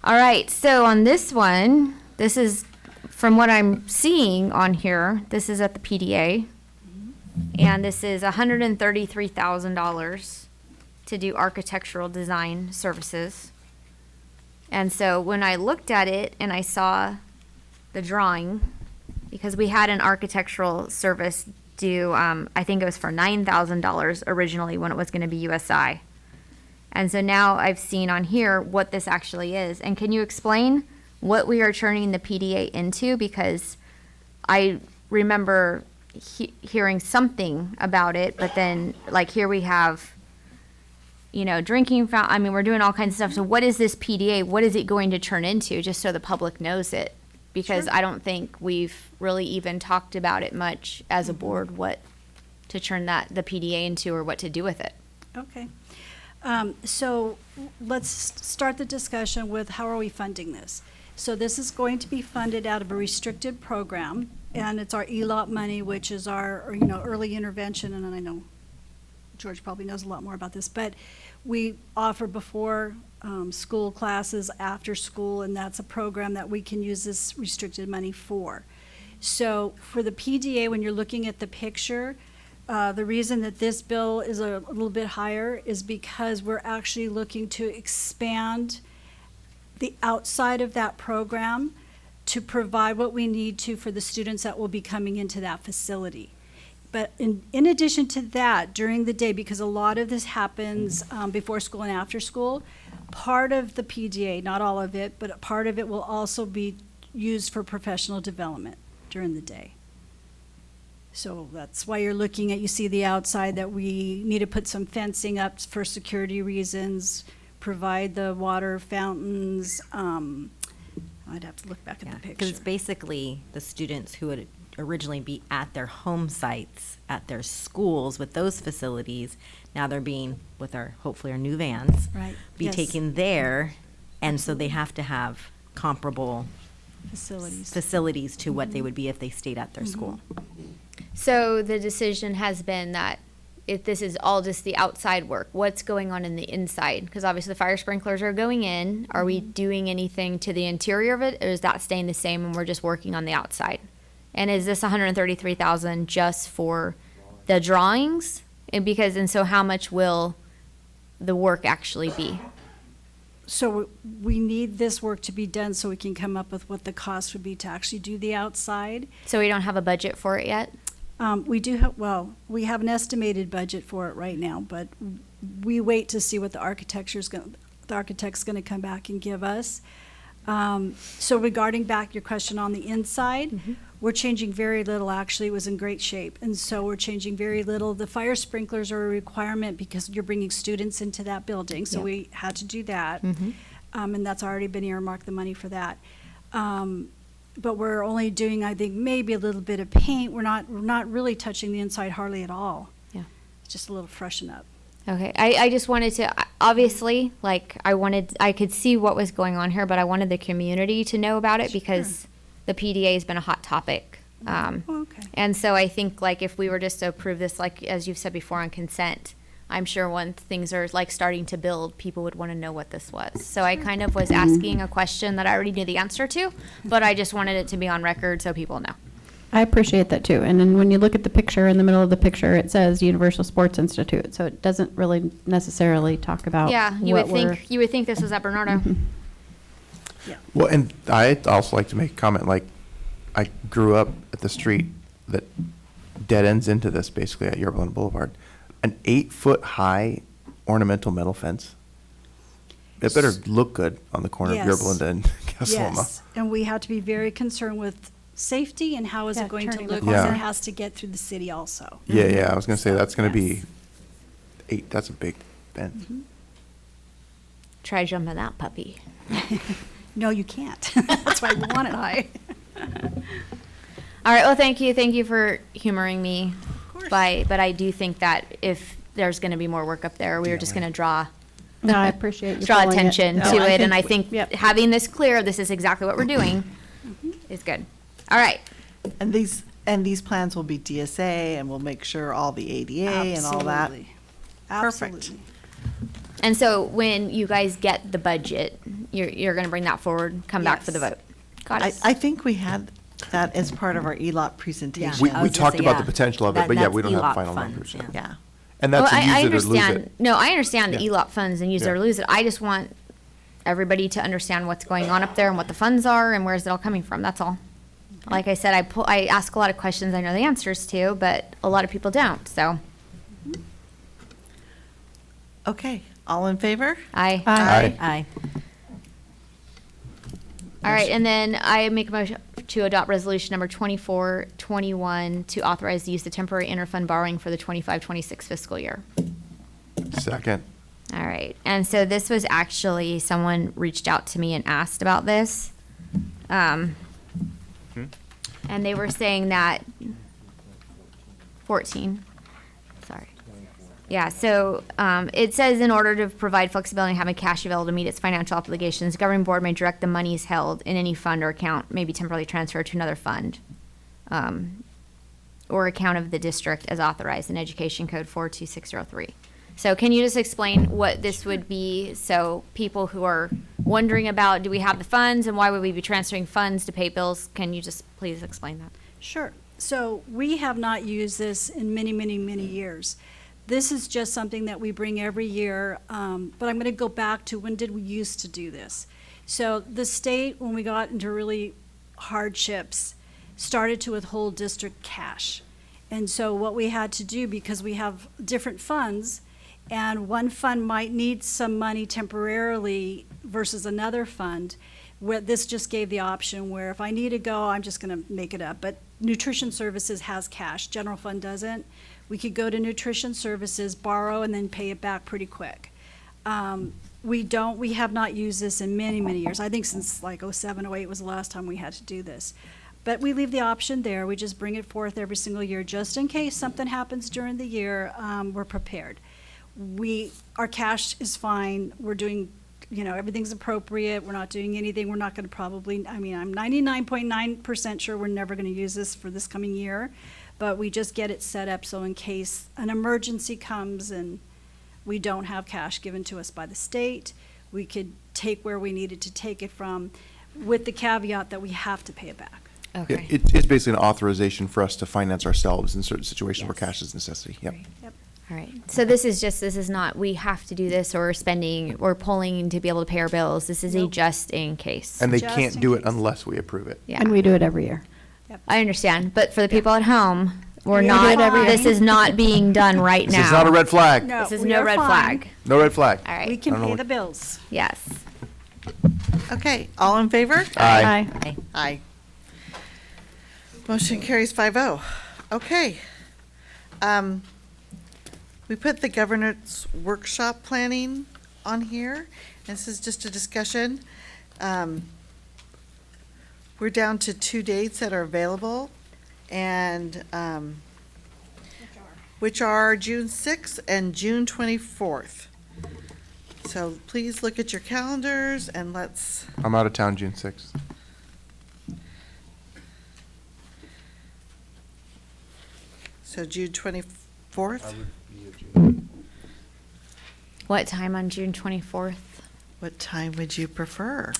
All right, so on this one, this is, from what I'm seeing on here, this is at the PDA, and this is $133,000 to do architectural design services. And so when I looked at it and I saw the drawing, because we had an architectural service due, I think it was for $9,000 originally when it was going to be USI. And so now I've seen on here what this actually is. And can you explain what we are turning the PDA into? Because I remember hearing something about it, but then like here we have, you know, drinking fountain. I mean, we're doing all kinds of stuff. So what is this PDA? What is it going to turn into? Just so the public knows it. Because I don't think we've really even talked about it much as a board, what to turn the PDA into or what to do with it. Okay. So let's start the discussion with how are we funding this? So this is going to be funded out of a restricted program, and it's our ELOP money, which is our, early intervention, and I know George probably knows a lot more about this, but we offer before school classes, after school, and that's a program that we can use this restricted money for. So for the PDA, when you're looking at the picture, the reason that this bill is a little bit higher is because we're actually looking to expand the outside of that program to provide what we need to for the students that will be coming into that facility. But in addition to that, during the day, because a lot of this happens before school and after school, part of the PDA, not all of it, but part of it will also be used for professional development during the day. So that's why you're looking at, you see the outside that we need to put some fencing up for security reasons, provide the water fountains. I'd have to look back at the picture. Because it's basically the students who would originally be at their home sites, at their schools with those facilities. Now they're being, with hopefully our new vans, Right. be Yes. taken there, and so they have to have comparable Facilities. to what they would be if they stayed at their school. So the decision has been that if this is all just the outside work, what's going on in the inside? Because obviously the fire sprinklers are going in. Are we doing anything to the interior of it, or is that staying the same and we're just working on the outside? And is this 133,000 just for the drawings? And so how much will the work actually be? So we need this work to be done so we can come up with what the cost would be to actually do the outside. So we don't have a budget for it yet? We do have, well, we have an estimated budget for it right now, but we wait to see what the architect's going to come back and give us. So regarding back your question on the inside, we're changing very little. Actually, it was in great shape. And so we're changing very little. The fire sprinklers are a requirement because you're bringing students into that building. So Yep. we had to do that. And that's already been earmarked, the money for that. But we're only doing, I think, maybe a little bit of paint. We're not really touching the inside hardly at all. Yeah. It's just a little freshen up. Okay, I just wanted to, obviously, like, I could see what was going on here, but I wanted the community to know about it because the PDA has been a hot topic. Okay. And so I think, like, if we were just to approve this, like, as you've said before, on consent, I'm sure when things are, like, starting to build, people would want to know what this was. So I kind of was asking a question that I already knew the answer to, but I just wanted it to be on record so people know. I appreciate that too. And then when you look at the picture, in the middle of the picture, it says Universal Sports Institute. So it doesn't really necessarily talk about Yeah, you would think this was at Bernardo. Well, and I'd also like to make a comment, like, I grew up at the street that dead ends into this, basically, at Yorba Linda Boulevard. An 8-foot-high ornamental metal fence. It better look good on the corner of Yorba Linda and Casaloma. Yes, and we have to be very concerned with safety and how is it going to turning look the because corner. it has to get through the city also. Yeah, I was gonna say, that's gonna be that's a big fence. Try jumping that puppy. No, you can't. That's why we want it high. All right, well, thank you for humoring me. But I do think that if there's going to be more work up there, we were just going to draw No, I appreciate you draw pulling it. attention No, to I it. And I think think having this clear, this is exactly what we're doing, is good. All right. And these plans will be DSA, and we'll make sure all the ADA and all that. Perfect. Absolutely. And so when you guys get the budget, you're going to bring that forward, come back for the vote. Got it. I think we had that as part of our ELOT presentation. We talked about the potential of it, but yeah, we don't have final numbers. Yeah. And that's Well, a use I it or lose understand. it. No, I understand the Yeah. ELOP funds and use it Yeah. or lose it. I just want everybody to understand what's going on up there and what the funds are and where's it all coming from. That's all. Like I said, I ask a lot of questions I know the answers to, but a lot of people don't. So Okay, all in favor? Aye. Aye. All right, and then I make a motion to adopt resolution number 2421 to authorize the use of temporary interfund borrowing for the 25-26 fiscal year. Second. All right, and so this was actually, someone reached out to me and asked about this. And they were saying that, 14, sorry. Yeah, so it says in order to provide flexibility and having cash available to meet its financial obligations, the governing board may direct the monies held in any fund or account may be temporarily transferred to another fund or account of the district as authorized in Education Code 42603. So can you just explain what this would be so people who are wondering about, do we have the funds and why would we be transferring funds to pay bills? Can you just please explain that? Sure. So we have not used this in many, many, many years. This is just something that we bring every year, but I'm going to go back to when did we used to do this? So the state, when we got into really hardships, started to withhold district cash. And so what we had to do, because we have different funds, and one fund might need some money temporarily versus another fund, where this just gave the option where if I need to go, I'm just going to make it up. But nutrition services has cash, general fund doesn't. We could go to nutrition services, borrow, and then pay it back pretty quick. We have not used this in many, many years. I think since like 07, 08 was the last time we had to do this. But we leave the option there. We just bring it forth every single year, just in case something happens during the year, we're prepared. Our cash is fine. We're doing everything's appropriate, we're not doing anything, we're not gonna probably, I'm 99.9% sure we're never gonna use this for this coming year, but we just get it set up so in case an emergency comes and we don't have cash given to us by the state, we could take where we needed to take it from, with the caveat that we have to pay it back. Okay. It's basically an authorization for us to finance ourselves in certain situations where cash is necessity. Yep. All right. So this is not, we have to do this or spending or pulling to be able to pay our bills. This is a just in case. And they Just can't in do it case. unless we approve it. Yeah. And we do it every year. I understand. But for the people at home, we're We not, do it every this year. is not being done right now. This is not a red flag. No, This is we no are red fine. flag. No red flag. All right. We can I don't know pay what- the bills. Yes. Okay, all in favor? Aye. Aye. Aye. Motion carries 5-0. Okay. We put the governance workshop planning on here. This is just a discussion. We're down to 2 dates that are available, and which are June 6th and June 24th. So please look at your calendars and let's. I'm out of town June 6th. So June 24th? What time on June 24th? What time would you prefer?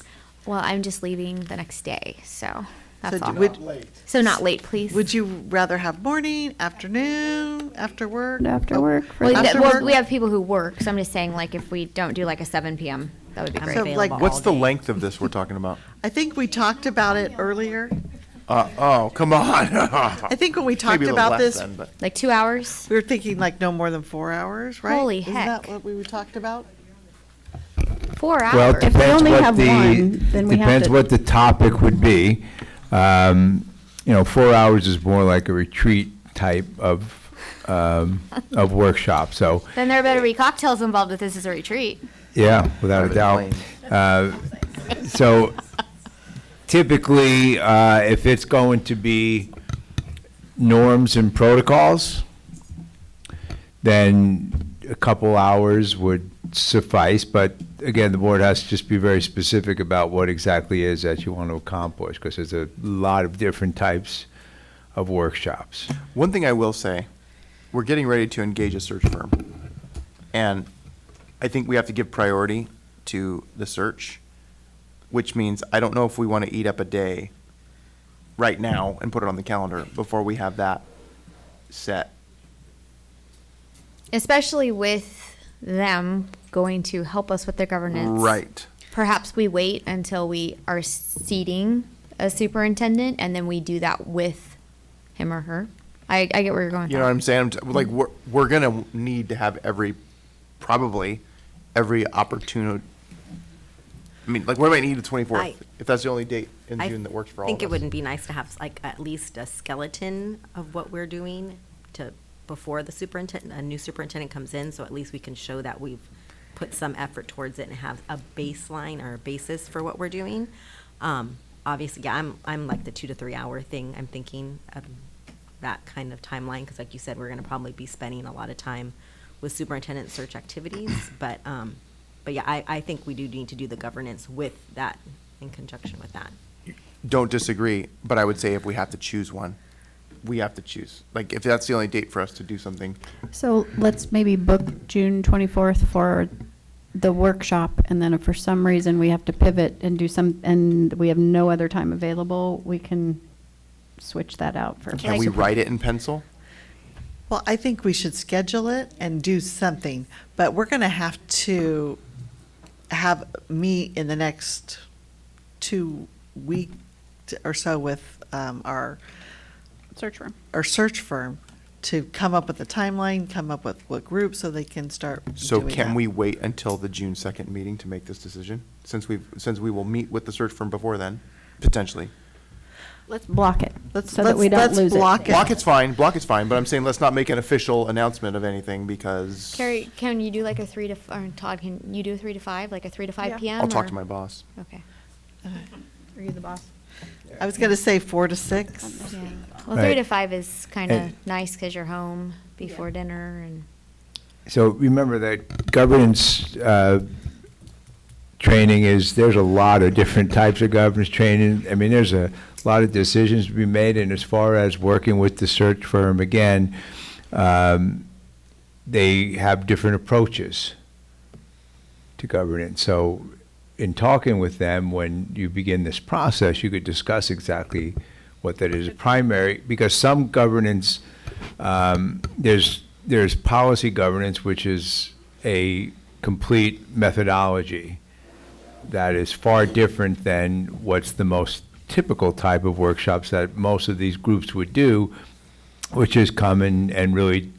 Well, I'm just leaving the next day, so that's So all. would- So not late, please. Would you rather have morning, afternoon, after work? After work. for Well, the- After well, work? we have people who work, so I'm just saying, like, if we don't do like a 7 PM, that would be great. So, like, What's the length of this we're talking about? I think we talked about it earlier. Oh, come on. I think when we talked Maybe a little about less this, then, but- Like 2 hours? we were thinking like no more than 4 hours, right? Holy Isn't heck. that what we talked about? 4 hours? Well, If we depends only what have the, one, then we have depends to- what the topic would be. 4 hours is more like a retreat type of workshop, so, Then there better be cocktails involved if this is a retreat. yeah, without a doubt. So typically, if it's going to be norms and protocols, then a couple hours would suffice, but again, the board has to just be very specific about what exactly is that you want to accomplish, because there's a lot of different types of workshops. One thing I will say, we're getting ready to engage a search firm. And I think we have to give priority to the search, which means I don't know if we want to eat up a day right now and put it on the calendar before we have that set. Especially with them going to help us with their governance. Right. Perhaps we wait until we are seating a superintendent and then we do that with him or her. I get where you're going. You know what I'm saying? Like, we're going to need to have probably every opportunity. I mean, like, what do I need the 24th? If that's the only date in June that works for all of us. I think it would be nice to have like at least a skeleton of what we're doing before the superintendent, a new superintendent comes in, so at least we can show that we've put some effort towards it and have a baseline or a basis for what we're doing. Obviously, yeah, I'm like the 2 to 3 hour thing. I'm thinking of that kind of timeline, because like you said, we're going to probably be spending a lot of time with superintendent search activities. But yeah, I think we do need to do the governance with that, in conjunction with that. Don't disagree, but I would say if we have to choose one, we have to choose. Like, if that's the only date for us to do something. So let's maybe book June 24th for the workshop, and then if for some reason we have to pivot and and we have no other time available, we can switch that out for. Can we write it in pencil? Well, I think we should schedule it and do something, but we're going to have to meet in the next 2 weeks or so with our search firm to come up with a timeline, come up with what group, so they can start So doing can that. we wait until the June 2nd meeting to make this decision? Since we will meet with the search firm before then, potentially. Let's block it, Let's- so that we don't let's lose it. block it. Block it's fine, but I'm saying let's not make an official announcement of anything, because Carrie, can you do like a 3 to, or Todd, can you do a 3 to 5, like a 3 to 5 PM? I'll talk or- to my boss. Okay. Are you the boss? I was going to say 4 to 6. Yeah. Well, Right. 3 to 5 is kind And- of nice because you're home before dinner and. So remember that governance training is, there's a lot of different types of governance training. I mean, there's a lot of decisions to be made, and as far as working with the search firm, again, they have different approaches to governance. So in talking with them, when you begin this process, you could discuss exactly what that is. Primary, because some governance, there's policy governance, which is a complete methodology that is far different than what's the most typical type of workshops that most of these groups would do, which is come and really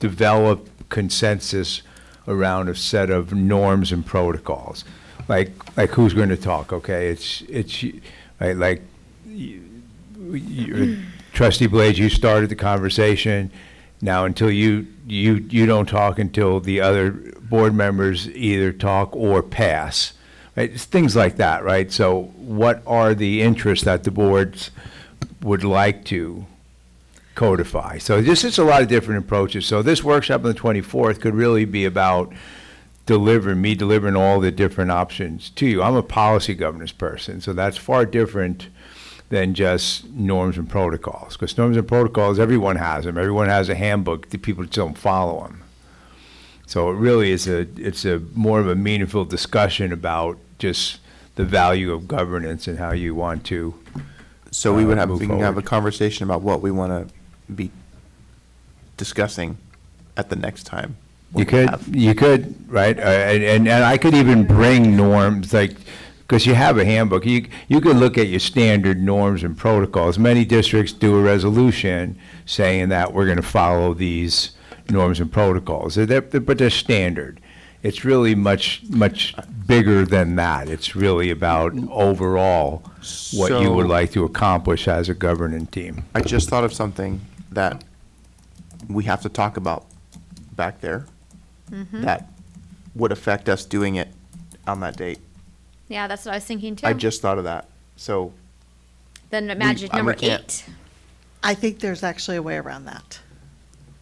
develop consensus around a set of norms and protocols. Like who's going to talk, okay? It's like Trustee Blades, you started the conversation. Now, until you don't talk until the other board members either talk or pass. Right? It's things like that, right? So what are the interests that the boards would like to codify? So this is a lot of different approaches. So this workshop on the 24th could really be about delivering all the different options to you. I'm a policy governance person, so that's far different than just norms and protocols. Because norms and protocols, everyone has them. Everyone has a handbook. The people just don't follow them. So it really is it's a more of a meaningful discussion about just the value of governance and how you want to So we can have forward. a conversation about what we want to be discussing at the next time. You could, right? And I could even bring norms, like, because you have a handbook. You could look at your standard norms and protocols. Many districts do a resolution saying that we're going to follow these norms and protocols, but they're standard. It's really much bigger than that. It's really about overall what you would So- like to accomplish as a governing team. I just thought of something that we have to talk about back there that would affect us doing it on that date. Yeah, that's what I was thinking too. I just thought of that. So Then magic we number can't- 8. I think there's actually a way around that.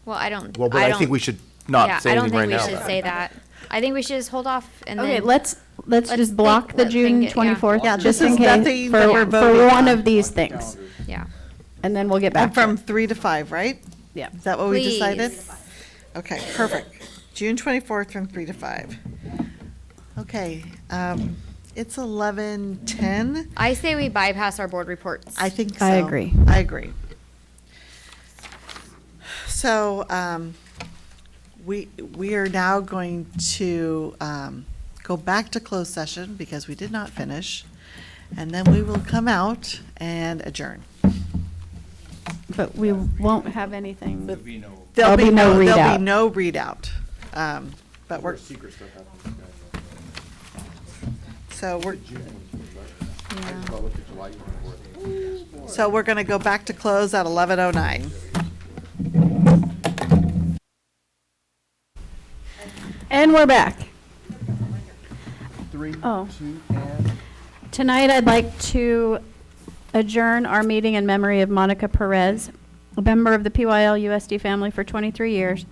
Well, I don't. Well, but I think don't- we should not yeah, say I don't anything think right we now. should say that. I think we should just hold off and Okay, then. let's just block the let June think it- yeah. 24th, Yeah, just this in is case, nothing that we're for voting one on. of these things. Yeah. And then we'll get back And to from it. 3 to 5, right? Yeah. Is that what we decided? Please. Okay, perfect. June 24th from 3 to 5. Okay, it's 11:10. I say we bypass our board reports. I think so. I agree. I agree. So, we are now going to go back to closed session because we did not finish. And then we will come out and adjourn. But we won't have anything. There'll be no There'll readout. be no readout. But we're. So we're. So we're going to go back to close at 11:09. And we're back. 3, Oh. 2, and. Tonight, I'd like to adjourn our meeting in memory of Monica Perez, a member of the PYL-USD family for 23 years.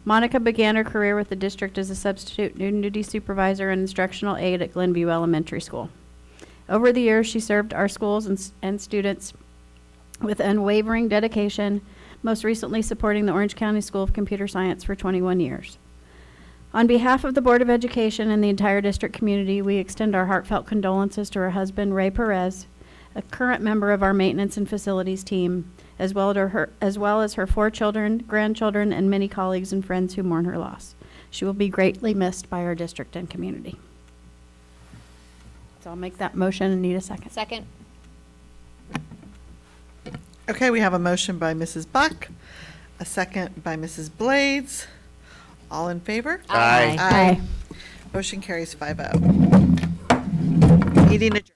Monica began her career with the district as a substitute student duty supervisor and instructional aide at Glenview Elementary School. Over the years, she served our schools and students with unwavering dedication, most recently supporting the Orange County School of Computer Science for 21 years. On behalf of the Board of Education and the entire district community, we extend our heartfelt condolences to her husband, Ray Perez, a current member of our maintenance and facilities team, as well as her 4 children, grandchildren, and many colleagues and friends who mourn her loss. She will be greatly missed by our district and community. So I'll make that motion and need a second. Second. Okay, we have a motion by Mrs. Buck, a second by Mrs. Blades. All in favor? Aye. Aye. Motion carries 5-0. Meeting adjourned.